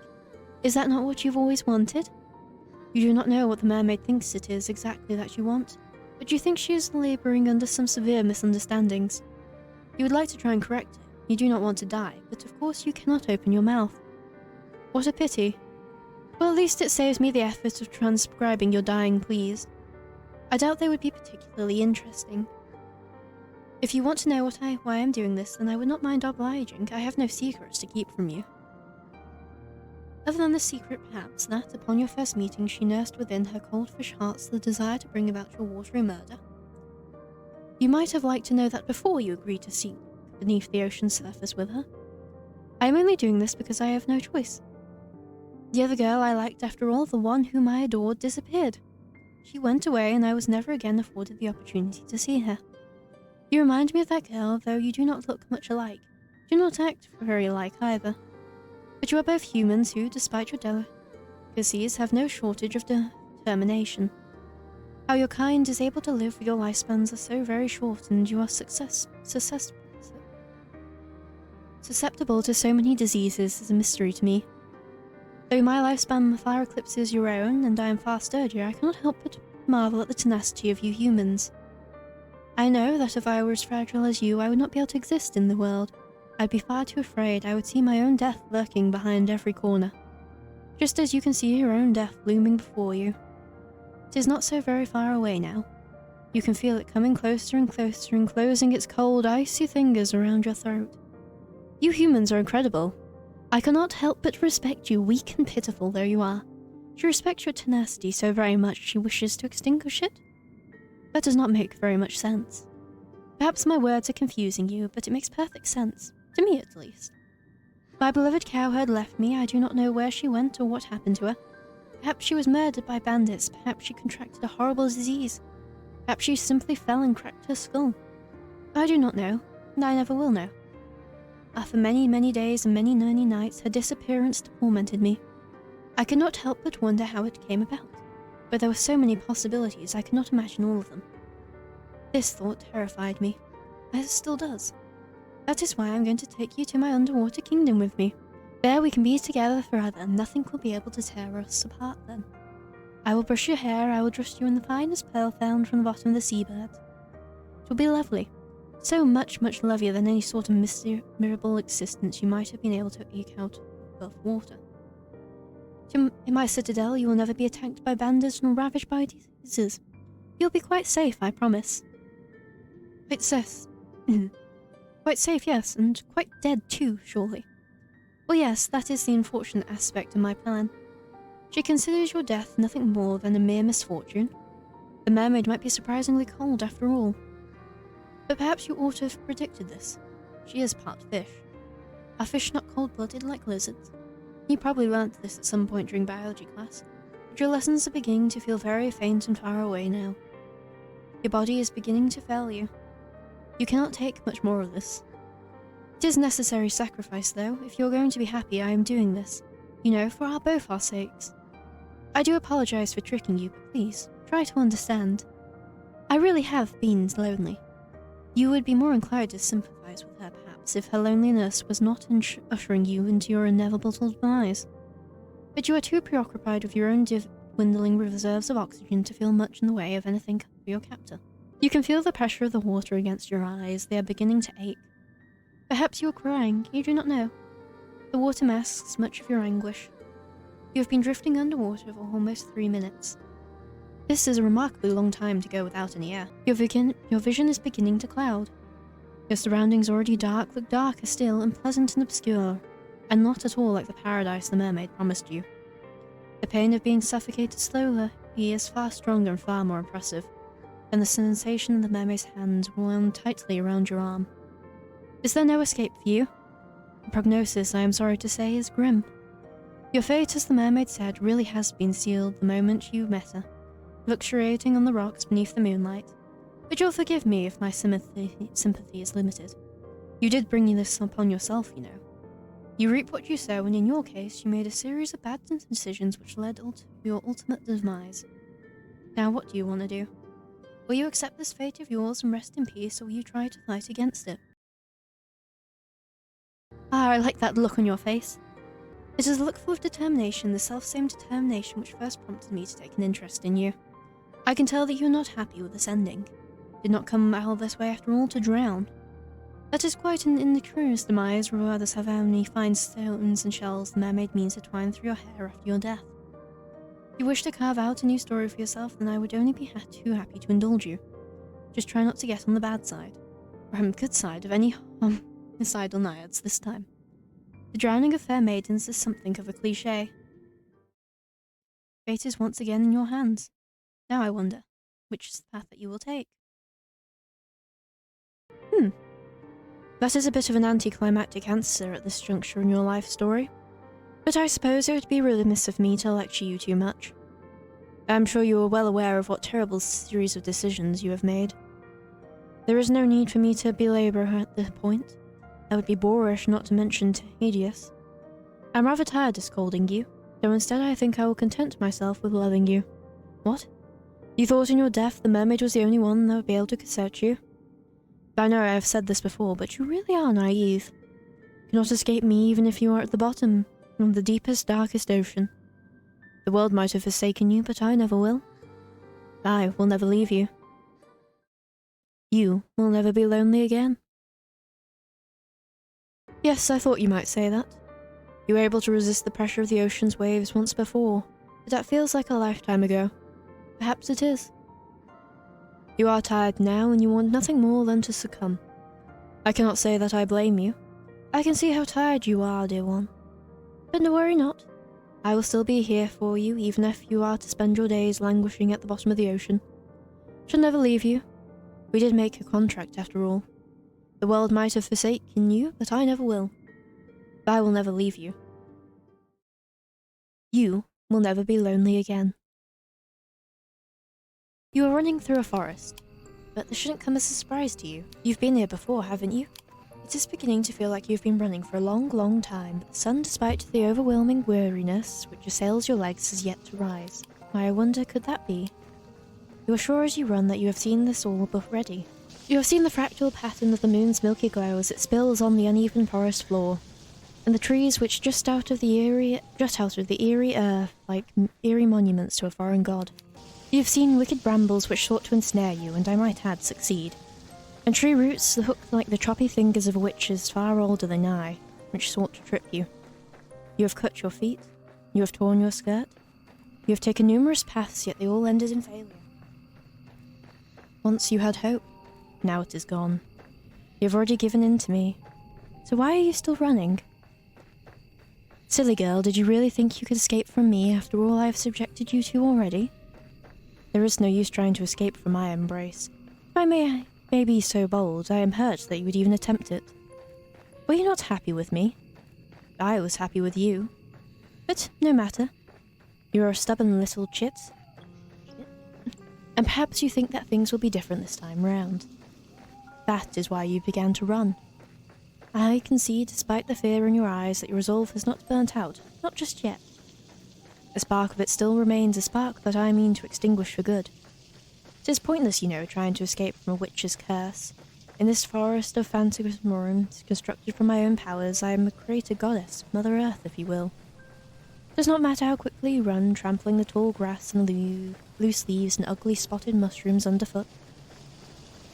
Is that not what you've always wanted? You do not know what the mermaid thinks it is exactly that you want, but you think she is labouring under some severe misunderstandings. You would like to try and correct it. You do not want to die, but of course you cannot open your mouth. What a pity. Well, at least it saves me the effort of transcribing your dying pleas. I doubt they would be particularly interesting. If you want to know why I'm doing this, then I would not mind obliging. I have no secrets to keep from you. Other than the secret, perhaps, that, upon your first meeting, she nursed within her cold-fish hearts the desire to bring about your watery murder. You might have liked to know that before you agreed to sink beneath the ocean's surface with her. I am only doing this because I have no choice. The other girl I liked, after all, the one whom I adored, disappeared. She went away, and I was never again afforded the opportunity to see her. You remind me of that girl, though you do not look much alike. Do not act very alike either. But you are both humans who, despite your delicacies, have no shortage of determination. How your kind is able to live with your lifespans are so very short, and you are susceptible to so many diseases is a mystery to me. Though my lifespan far eclipses your own, and I am far sturdier, I cannot help but marvel at the tenacity of you humans. I know that if I were as fragile as you, I would not be able to exist in the world. I'd be far too afraid. I would see my own death lurking behind every corner, just as you can see your own death looming before you. It is not so very far away now. You can feel it coming closer and closer and closing its cold, icy fingers around your throat. You humans are incredible. I cannot help but respect you, weak and pitiful though you are. She respects your tenacity so very much she wishes to extinguish it? That does not make very much sense. Perhaps my words are confusing you, but it makes perfect sense, to me at least. My beloved cowherd left me. I do not know where she went or what happened to her. Perhaps she was murdered by bandits, perhaps she contracted a horrible disease. Perhaps she simply fell and cracked her skull. I do not know, and I never will know. After many, many days and many nights, her disappearance tormented me. I could not help but wonder how it came about, but there were so many possibilities I could not imagine all of them. This thought terrified me, as it still does. That is why I'm going to take you to my underwater kingdom with me. There we can be together forever, and nothing will be able to tear us apart then. I will brush your hair, I will dress you in the finest pearl found from the bottom of the seabird. It will be lovely. So much, much lovelier than any sort of miserable existence you might have been able to eke out above water. In my citadel, you will never be attacked by bandits nor ravaged by diseases. You'll be quite safe, I promise. Quite safe. Quite safe, yes, and quite dead too, surely. Well, yes, that is the unfortunate aspect of my plan. She considers your death nothing more than a mere misfortune. The mermaid might be surprisingly cold after all. But perhaps you ought to have predicted this. She is part fish. Are fish not cold-blooded like lizards? You probably learnt this at some point during biology class, but your lessons are beginning to feel very faint and far away now. Your body is beginning to fail you. You cannot take much more of this. It is necessary sacrifice, though. If you're going to be happy, I am doing this. You know, for both our sakes. I do apologize for tricking you, but please, try to understand. I really have been lonely. You would be more inclined to sympathize with her, perhaps, if her loneliness was not ushering you into your inevitable demise. But you are too preoccupied with your own dwindling reserves of oxygen to feel much in the way of anything for your captor. You can feel the pressure of the water against your eyes. They are beginning to ache. Perhaps you are crying. You do not know. The water masks much of your anguish. You have been drifting underwater for almost 3 minutes. This is a remarkably long time to go without any air. Your vision is beginning to cloud. Your surroundings already look darker still, and pleasant and obscure, and not at all like the paradise the mermaid promised you. The pain of being suffocated slowly is far stronger and far more impressive than the sensation of the mermaid's hand wound tightly around your arm. Is there no escape for you? The prognosis, I am sorry to say, is grim. Your fate, as the mermaid said, really has been sealed the moment you met her, luxuriating on the rocks beneath the moonlight. But you'll forgive me if my sympathy is limited. You did bring this upon yourself, you know. You reap what you sow, and in your case, you made a series of bad decisions which led to your ultimate demise. Now what do you want to do? Will you accept this fate of yours and rest in peace, or will you try to fight against it? Ah, I like that look on your face. It is a look full of determination, the self-same determination which first prompted me to take an interest in you. I can tell that you are not happy with this ending. Did not come all this way after all to drown. That is quite an incurious demise, regardless of how many fine stones and shells the mermaid means to twine through your hair after your death. If you wish to carve out a new story for yourself, then I would only be too happy to indulge you. Just try not to get on the bad side, or good side of any homicidal naiads this time. The drowning of fair maidens is something of a cliché. Fate is once again in your hands. Now I wonder, which is the path that you will take? That is a bit of an anticlimactic answer at this juncture in your life story, but I suppose it would be remiss of me to lecture you too much. I am sure you are well aware of what terrible series of decisions you have made. There is no need for me to belabor at the point. That would be boorish, not to mention tedious. I'm rather tired of scolding you, so instead I think I will content myself with loving you. What? You thought in your death the mermaid was the only one that would be able to consent you? I know I have said this before, but you really are naive. You cannot escape me even if you are at the bottom of the deepest, darkest ocean. The world might have forsaken you, but I never will. I will never leave you. You will never be lonely again. Yes, I thought you might say that. You were able to resist the pressure of the ocean's waves once before, but that feels like a lifetime ago. Perhaps it is. You are tired now, and you want nothing more than to succumb. I cannot say that I blame you. I can see how tired you are, dear one. But no, worry not. I will still be here for you, even if you are to spend your days languishing at the bottom of the ocean. Shall never leave you. We did make a contract, after all. The world might have forsaken you, but I never will. I will never leave you. You will never be lonely again. You are running through a forest, but this shouldn't come as a surprise to you. You've been here before, haven't you? It is beginning to feel like you've been running for a long, long time, but the sun, despite the overwhelming weariness which assails your legs, has yet to rise. Why, I wonder, could that be? You are sure as you run that you have seen this all already. You have seen the fractal pattern of the moon's milky glow as it spills on the uneven forest floor, and the trees which jut out of the eerie earth like eerie monuments to a foreign god. You have seen wicked brambles which sought to ensnare you, and I might add, succeed. And tree roots hooked like the choppy fingers of witches far older than I, which sought to trip you. You have cut your feet. You have torn your skirt. You have taken numerous paths, yet they all ended in failure. Once you had hope. Now it is gone. You have already given in to me. So why are you still running? Silly girl, did you really think you could escape from me after all I have subjected you to already? There is no use trying to escape from my embrace. If I may be so bold, I am hurt that you would even attempt it. Were you not happy with me? I was happy with you. But no matter. You are a stubborn little chit. And perhaps you think that things will be different this time round. That is why you began to run. I can see, despite the fear in your eyes, that your resolve has not burnt out. Not just yet. A spark of it still remains, a spark that I mean to extinguish for good. It is pointless, you know, trying to escape from a witch's curse. In this forest of phantasmagories, constructed from my own powers, I am a created goddess, Mother Earth, if you will. It does not matter how quickly you run, trampling the tall grass and loose leaves and ugly spotted mushrooms underfoot.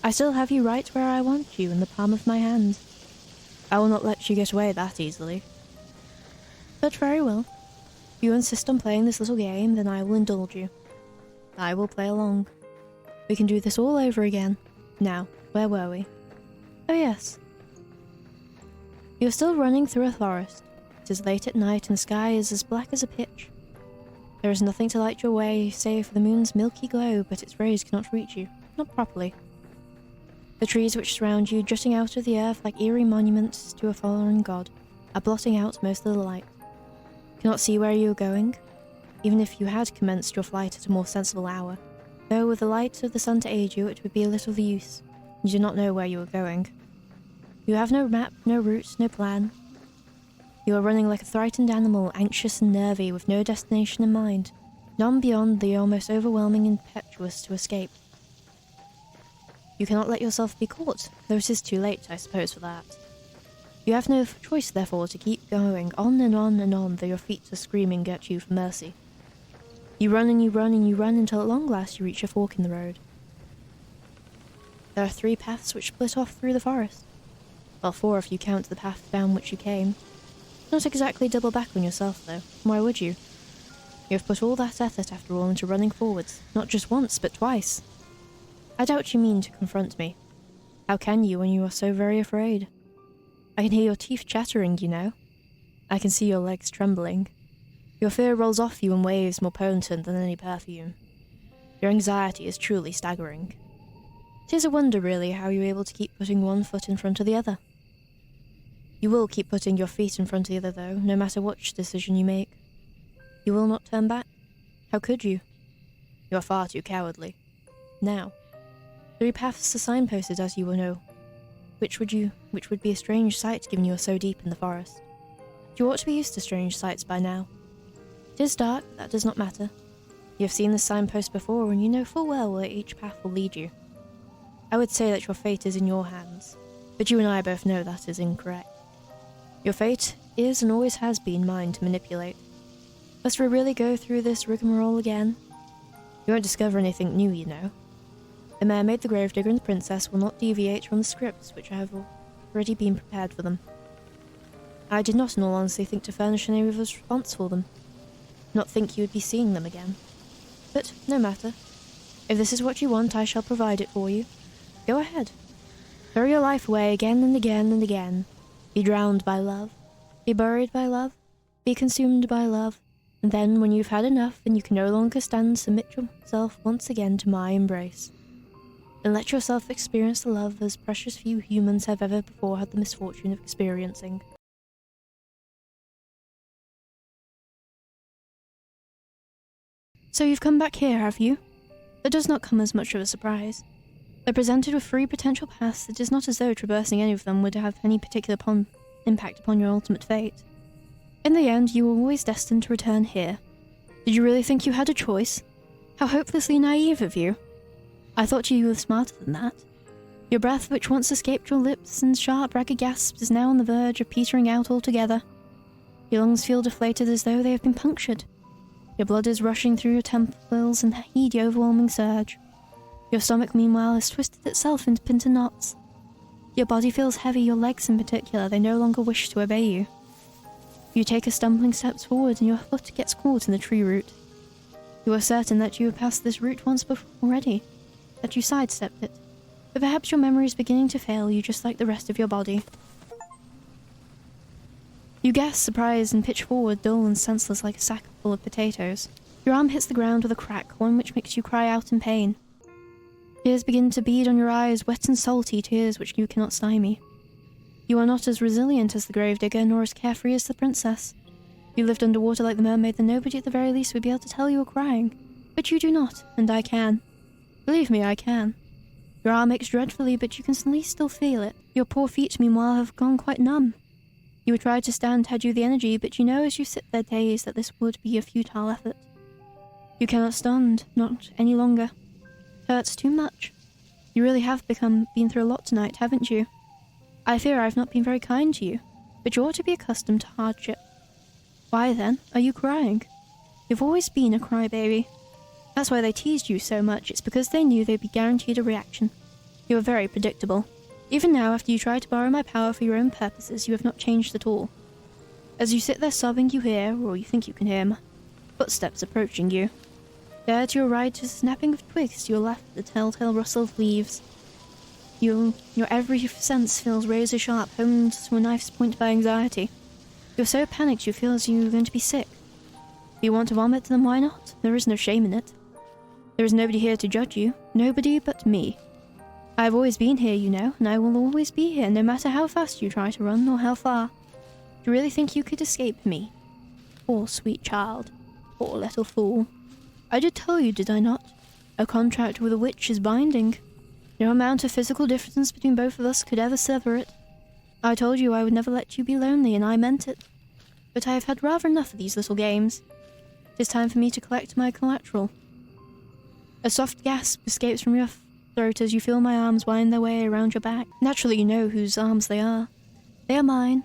I still have you right where I want you, in the palm of my hand. I will not let you get away that easily. But very well. If you insist on playing this little game, then I will indulge you. I will play along. We can do this all over again. Now, where were we? Oh yes. You are still running through a forest. It is late at night and the sky is as black as a pitch. There is nothing to light your way save for the moon's milky glow, but its rays cannot reach you. Not properly. The trees which surround you, jutting out of the earth like eerie monuments to a fallen god, are blotting out most of the light. You cannot see where you are going, even if you had commenced your flight at a more sensible hour. Though with the light of the sun to aid you, it would be a little of use. You do not know where you are going. You have no map, no route, no plan. You are running like a frightened animal, anxious and nervy, with no destination in mind, none beyond the almost overwhelming impetuous to escape. You cannot let yourself be caught, though it is too late, I suppose, for that. You have no choice, therefore, to keep going on and on and on, though your feet are screaming at you for mercy. You run and you run and you run until at long last you reach a fork in the road. There are 3 paths which split off through the forest. Well, 4 if you count the path down which you came. Not exactly double back on yourself, though. Why would you? You have put all that effort, after all, into running forwards, not just once, but twice. I doubt you mean to confront me. How can you when you are so very afraid? I can hear your teeth chattering, you know. I can see your legs trembling. Your fear rolls off you in waves more potent than any perfume. Your anxiety is truly staggering. 'Tis a wonder, really, how you're able to keep putting one foot in front of the other. You will keep putting your feet in front of the other, though, no matter which decision you make. You will not turn back. How could you? You are far too cowardly. Now, 3 paths are signposted, as you will know. Which would be a strange sight, given you are so deep in the forest. You ought to be used to strange sights by now. It is dark, but that does not matter. You have seen this signpost before, and you know full well where each path will lead you. I would say that your fate is in your hands, but you and I both know that is incorrect. Your fate is and always has been mine to manipulate. Must we really go through this rigmarole again? You won't discover anything new, you know. The Mermaid, the GraveDigger, and the Princess will not deviate from the scripts which have already been prepared for them. I did not, in all honesty, think to furnish any response for them. Not think you would be seeing them again. But no matter. If this is what you want, I shall provide it for you. Go ahead. Throw your life away again and again and again. Be drowned by love. Be buried by love. Be consumed by love. And then, when you've had enough and you can no longer stand, submit yourself once again to my embrace. And let yourself experience the love as precious few humans have ever before had the misfortune of experiencing. So you've come back here, have you? That does not come as much of a surprise. They're presented with 3 potential paths. It is not as though traversing any of them would have any particular impact upon your ultimate fate. In the end, you were always destined to return here. Did you really think you had a choice? How hopelessly naive of you. I thought you were smarter than that. Your breath, which once escaped your lips in sharp, ragged gasps, is now on the verge of petering out altogether. Your lungs feel deflated as though they have been punctured. Your blood is rushing through your temples and heed the overwhelming surge. Your stomach, meanwhile, has twisted itself into knots. Your body feels heavy, your legs in particular, they no longer wish to obey you. You take a stumbling step forward and your foot gets caught in the tree root. You are certain that you have passed this route once before already, that you sidestepped it, but perhaps your memory is beginning to fail you just like the rest of your body. You gasp, surprised, and pitch forward, dull and senseless like a sack full of potatoes. Your arm hits the ground with a crack, one which makes you cry out in pain. Tears begin to bead on your eyes, wet and salty tears which you cannot stymie. You are not as resilient as the GraveDigger, nor as carefree as the Princess. You lived underwater like the Mermaid, then nobody at the very least would be able to tell you were crying. But you do not, and I can. Believe me, I can. Your arm aches dreadfully, but you can at least still feel it. Your poor feet, meanwhile, have gone quite numb. You would try to stand had you the energy, but you know as you sit there dazed that this would be a futile effort. You cannot stand, not any longer. It hurts too much. You really have been through a lot tonight, haven't you? I fear I have not been very kind to you, but you ought to be accustomed to hardship. Why, then, are you crying? You've always been a crybaby. That's why they teased you so much. It's because they knew they'd be guaranteed a reaction. You are very predictable. Even now, after you try to borrow my power for your own purposes, you have not changed at all. As you sit there sobbing, you hear, or you think you can hear, footsteps approaching you. There to your right is a snapping of twigs, to your left the telltale rustle of leaves. Your every sense feels razor sharp, honed to a knife's point by anxiety. You're so panicked you feel as you're going to be sick. If you want to vomit, then why not? There is no shame in it. There is nobody here to judge you. Nobody but me. I have always been here, you know, and I will always be here, no matter how fast you try to run or how far. Do you really think you could escape me? Poor sweet child. Poor little fool. I did tell you, did I not? A contract with a witch is binding. No amount of physical difference between both of us could ever sever it. I told you I would never let you be lonely, and I meant it. But I have had rather enough of these little games. It is time for me to collect my collateral. A soft gasp escapes from your throat as you feel my arms wind their way around your back. Naturally you know whose arms they are. They are mine.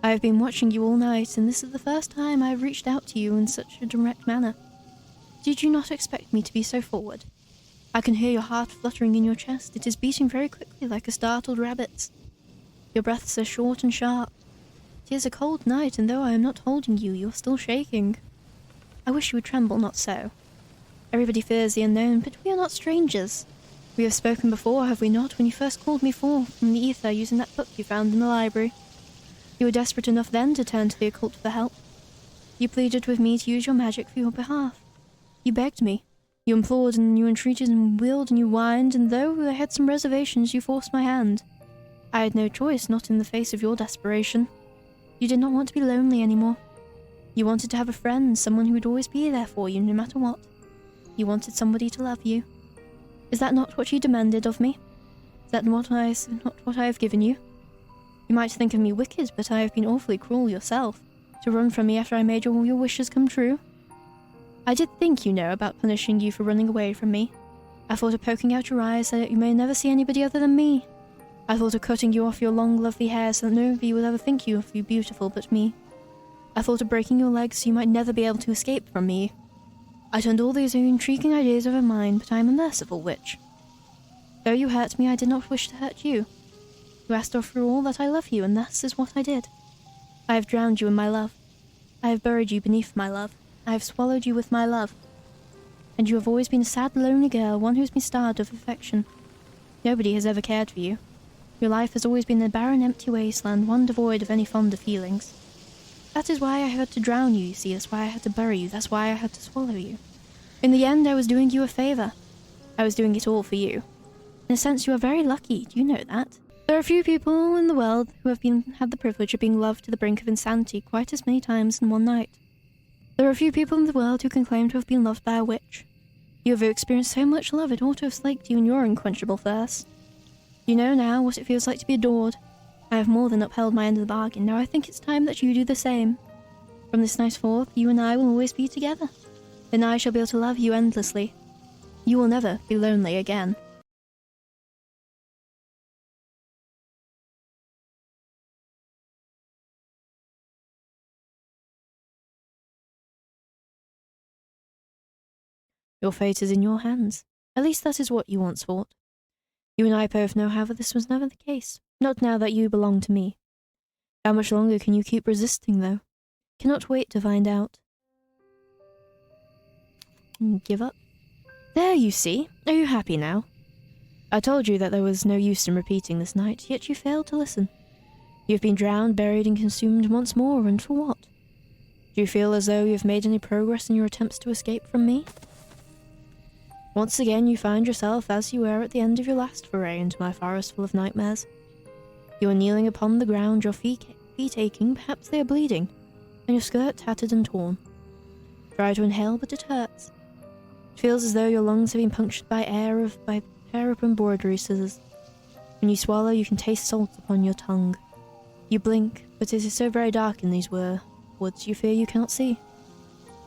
I have been watching you all night, and this is the first time I have reached out to you in such a direct manner. Did you not expect me to be so forward? I can hear your heart fluttering in your chest. It is beating very quickly like a startled rabbit's. Your breaths are short and sharp. It is a cold night, and though I am not holding you, you are still shaking. I wish you would tremble not so. Everybody fears the unknown, but we are not strangers. We have spoken before, have we not, when you first called me forth from the ether using that book you found in the library? You were desperate enough then to turn to the occult for help. You pleaded with me to use your magic for your behalf. You begged me. You implored and you entreated and wailed and you whined, and though I had some reservations, you forced my hand. I had no choice, not in the face of your desperation. You did not want to be lonely anymore. You wanted to have a friend, someone who would always be there for you, no matter what. You wanted somebody to love you. Is that not what you demanded of me? Is that not what I have given you? You might think of me wicked, but I have been awfully cruel yourself, to run from me after I made all your wishes come true. I did think, you know, about punishing you for running away from me. I thought of poking out your eyes so that you may never see anybody other than me. I thought of cutting you off your long, lovely hair so that nobody would ever think you of you beautiful but me. I thought of breaking your legs so you might never be able to escape from me. I turned all these intriguing ideas over mine, but I am a merciful witch. Though you hurt me, I did not wish to hurt you. You asked after all that I love you, and this is what I did. I have drowned you in my love. I have buried you beneath my love. I have swallowed you with my love. And you have always been a sad, lonely girl, one who has been starved of affection. Nobody has ever cared for you. Your life has always been a barren, empty wasteland, one devoid of any fonder feelings. That is why I had to drown you, you see. That's why I had to bury you. That's why I had to swallow you. In the end, I was doing you a favor. I was doing it all for you. In a sense, you are very lucky. Do you know that? There are few people in the world who have had the privilege of being loved to the brink of insanity quite as many times in one night. There are few people in the world who can claim to have been loved by a witch. You have experienced so much love it ought to have slaked you in your unquenchable thirst. You know now what it feels like to be adored. I have more than upheld my end of the bargain. Now I think it's time that you do the same. From this night forth, you and I will always be together. Then I shall be able to love you endlessly. You will never be lonely again. Your fate is in your hands. At least that is what you once thought. You and I both know, however, this was never the case. Not now that you belong to me. How much longer can you keep resisting, though? Cannot wait to find out. Give up? There, you see. Are you happy now? I told you that there was no use in repeating this night, yet you failed to listen. You have been drowned, buried, and consumed once more, and for what? Do you feel as though you have made any progress in your attempts to escape from me? Once again you find yourself as you were at the end of your last foray into my forest full of nightmares. You are kneeling upon the ground, your feet aching, perhaps they are bleeding, and your skirt tattered and torn. Try to inhale, but it hurts. It feels as though your lungs have been punctured by a pair of embroidery scissors. When you swallow, you can taste salt upon your tongue. You blink, but it is so very dark in these woods you fear you cannot see.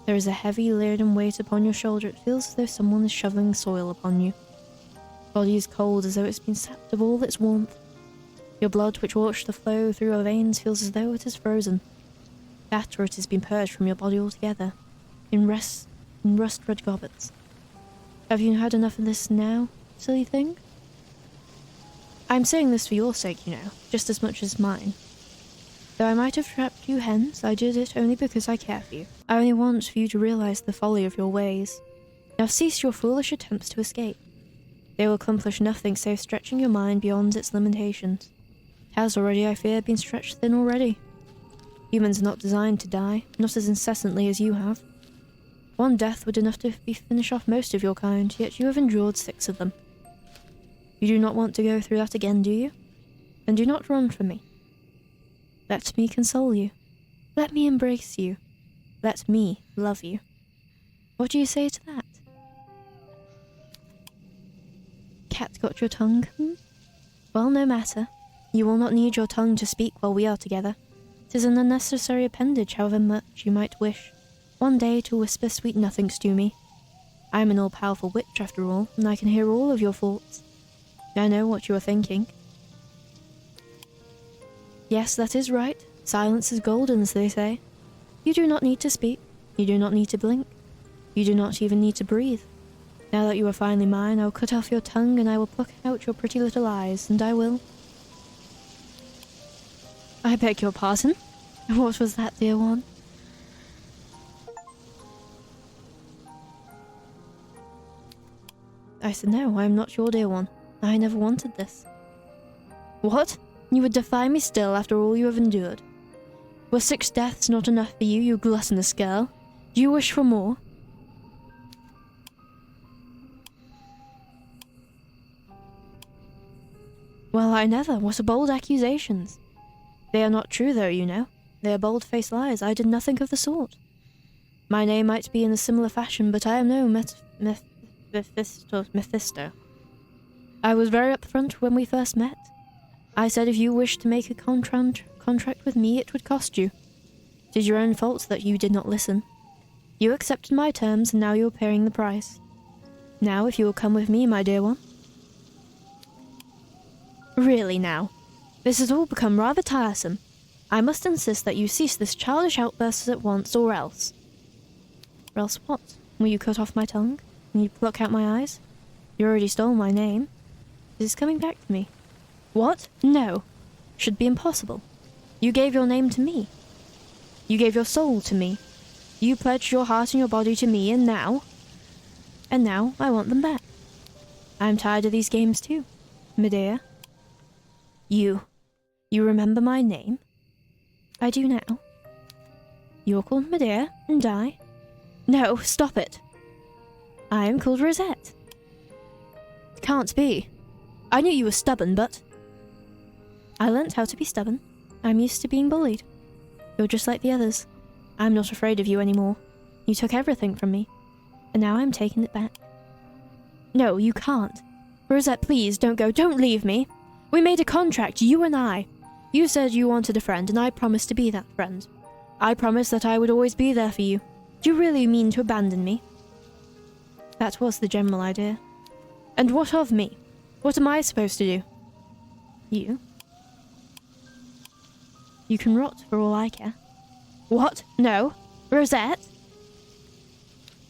There is a heavy, laden weight upon your shoulder. It feels as though someone is shoveling soil upon you. Your body is cold, as though it's been sapped of all its warmth. Your blood, which ought to flow through your veins, feels as though it is frozen. That, or it has been purged from your body altogether, in rust-red gobbets. Have you had enough of this now, silly thing? I'm saying this for your sake, you know, just as much as mine. Though I might have trapped you hence, I did it only because I care for you. I only want for you to realize the folly of your ways. Now cease your foolish attempts to escape. They will accomplish nothing save stretching your mind beyond its limitations. It has already, I fear, been stretched thin already. Humans are not designed to die, not as incessantly as you have. One death would enough to finish off most of your kind, yet you have endured 6 of them. You do not want to go through that again, do you? Then do not run from me. Let me console you. Let me embrace you. Let me love you. What do you say to that? Cat got your tongue? Well, no matter. You will not need your tongue to speak while we are together. 'Tis an unnecessary appendage, however much you might wish one day to whisper sweet nothings to me. I am an all-powerful witch, after all, and I can hear all of your thoughts. I know what you are thinking. Yes, that is right. Silence is golden, as they say. You do not need to speak. You do not need to blink. You do not even need to breathe. Now that you are finally mine, I will cut off your tongue and I will pluck out your pretty little eyes, and I will... I beg your pardon? What was that, dear one? I said no, I am not your dear one. I never wanted this. What? You would defy me still after all you have endured? Were 6 deaths not enough for you, you gluttonous girl? Do you wish for more? Well, I never. What a bold accusations. They are not true, though, you know. They are bold-faced lies. I did nothing of the sort. My name might be in a similar fashion, but I am no Mephisto. I was very upfront when we first met. I said if you wished to make a contract with me, it would cost you. It is your own fault that you did not listen. You accepted my terms, and now you are paying the price. Now, if you will come with me, my dear one. Really now, this has all become rather tiresome. I must insist that you cease this childish outburst at once, or else. Or else what? Will you cut off my tongue? Will you pluck out my eyes? You already stole my name. It is coming back to me. What? No. Should be impossible. You gave your name to me. You gave your soul to me. You pledged your heart and your body to me, and now I want them back. I'm tired of these games too, Medea. You remember my name? I do now. You're called Medea, and I? No, stop it. I am called Rosette. Can't be. I knew you were stubborn, but... I learnt how to be stubborn. I'm used to being bullied. You're just like the others. I'm not afraid of you anymore. You took everything from me, and now I'm taking it back. No, you can't. Rosette, please, don't go. Don't leave me. We made a contract, you and I. You said you wanted a friend, and I promised to be that friend. I promised that I would always be there for you. Do you really mean to abandon me? That was the general idea. And what of me? What am I supposed to do? You? You can rot for all I care. What? No. Rosette?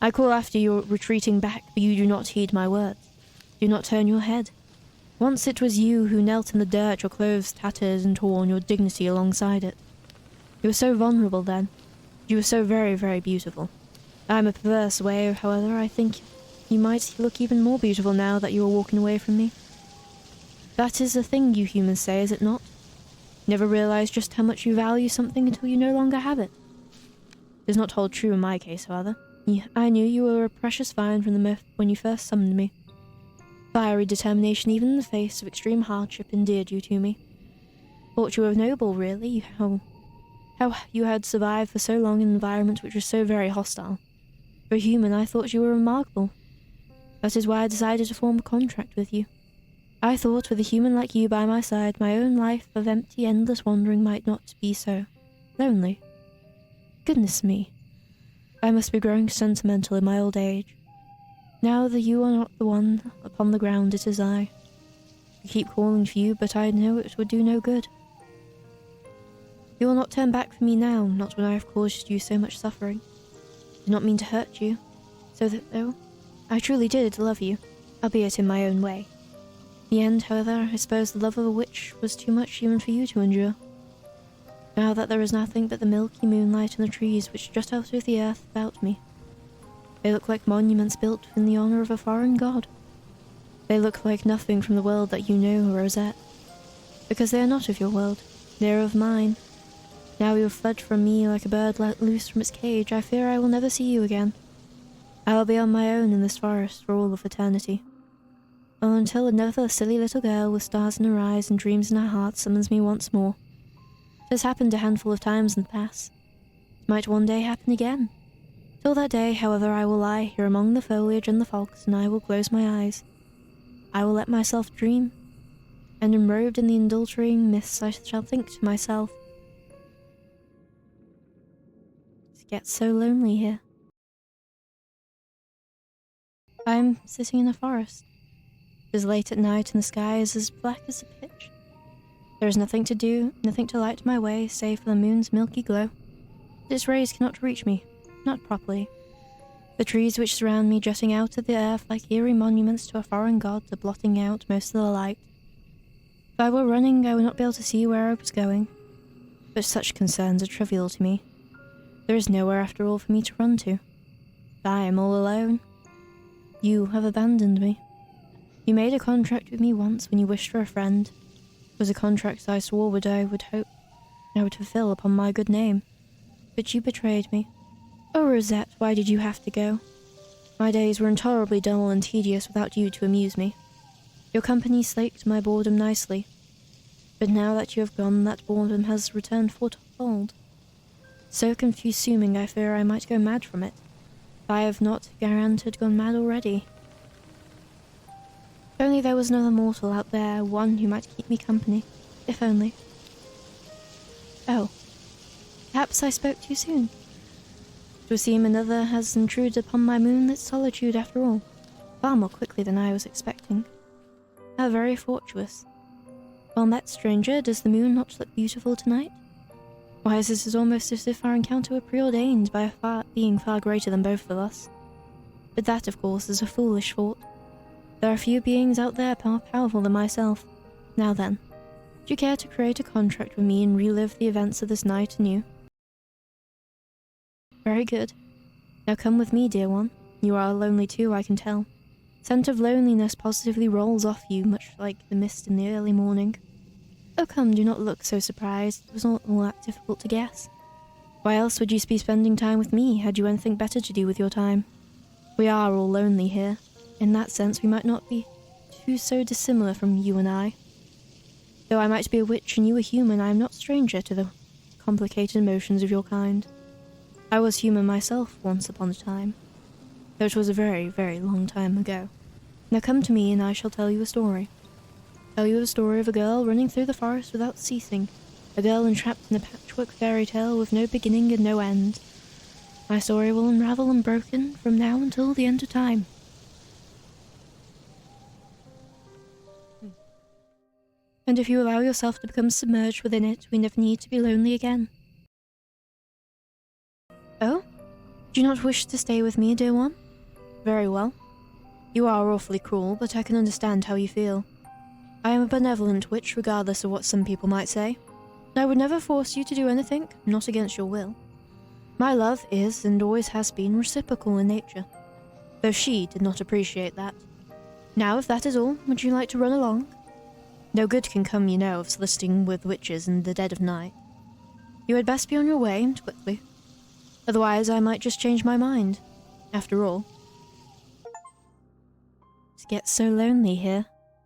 I call after you retreating back, but you do not heed my words. Do not turn your head. Once it was you who knelt in the dirt, your clothes tattered and torn, your dignity alongside it. You were so vulnerable then. You were so very, very beautiful. I am a perverse way, however, I think you might look even more beautiful now that you are walking away from me. That is a thing you humans say, is it not? Never realize just how much you value something until you no longer have it. It does not hold true in my case, however. I knew you were a precious find from the myth when you first summoned me. Fiery determination, even in the face of extreme hardship, endeared you to me. Thought you were noble, really, how you had survived for so long in an environment which was so very hostile. For a human, I thought you were remarkable. That is why I decided to form a contract with you. I thought with a human like you by my side, my own life of empty, endless wandering might not be so lonely. Goodness me. I must be growing sentimental in my old age. Now that you are not the one upon the ground, it is I. I keep calling for you, but I know it would do no good. You will not turn back for me now, not when I have caused you so much suffering. I did not mean to hurt you, so that though I truly did love you, albeit in my own way. In the end, however, I suppose the love of a witch was too much even for you to endure. Now that there is nothing but the milky moonlight and the trees which jut out of the earth about me. They look like monuments built in the honor of a foreign god. They look like nothing from the world that you know, Rosette. Because they are not of your world, they are of mine. Now you have fled from me like a bird let loose from its cage. I fear I will never see you again. I will be on my own in this forest for all of eternity. Well, until another silly little girl with stars in her eyes and dreams in her heart summons me once more. It has happened a handful of times in the past. It might one day happen again. Till that day, however, I will lie here among the foliage and the fogs, and I will close my eyes. I will let myself dream, and enrobed in the indulging mists I shall think to myself, it gets so lonely here. I am sitting in a forest. It is late at night and the sky is as black as a pitch. There is nothing to do, nothing to light my way, save for the moon's milky glow. Its rays cannot reach me, not properly. The trees which surround me jutting out of the earth like eerie monuments to a foreign god are blotting out most of the light. If I were running, I would not be able to see where I was going. But such concerns are trivial to me. There is nowhere after all for me to run to. I am all alone. You have abandoned me. You made a contract with me once when you wished for a friend. It was a contract I swore I would hope I would fulfill upon my good name. But you betrayed me. Oh, Rosette, why did you have to go? My days were intolerably dull and tedious without you to amuse me. Your company slaked my boredom nicely. But now that you have gone, that boredom has returned fourfold. So consuming I fear I might go mad from it. If I have not granted gone mad already. If only there was another mortal out there, one who might keep me company. If only. Oh. Perhaps I spoke too soon. It would seem another has intruded upon my moonlit solitude after all, far more quickly than I was expecting. How very fortuitous. Well met, stranger, does the moon not look beautiful tonight? Why, it is almost as if our encounter were preordained by a being far greater than both of us. But that, of course, is a foolish thought. There are few beings out there more powerful than myself. Now then, do you care to create a contract with me and relive the events of this night anew? Very good. Now come with me, dear one. You are lonely too, I can tell. Scent of loneliness positively rolls off you, much like the mist in the early morning. Oh come, do not look so surprised. It was not all that difficult to guess. Why else would you be spending time with me, had you anything better to do with your time? We are all lonely here. In that sense, we might not be too so dissimilar from you and I. Though I might be a witch and you a human, I am not stranger to the complicated emotions of your kind. I was human myself once upon a time, though it was a very, very long time ago. Now come to me and I shall tell you a story. Tell you a story of a girl running through the forest without ceasing, a girl entrapped in a patchwork fairy tale with no beginning and no end. My story will unravel unbroken from now until the end of time. And if you allow yourself to become submerged within it, we never need to be lonely again. Oh? Do you not wish to stay with me, dear one? Very well. You are awfully cruel, but I can understand how you feel. I am a benevolent witch, regardless of what some people might say. I would never force you to do anything, not against your will. My love is, and always has been, reciprocal in nature, though she did not appreciate that. Now, if that is all, would you like to run along? No good can come, you know, of soliciting with witches in the dead of night. You had best be on your way, and quickly. Otherwise, I might just change my mind. After all, it gets so lonely here.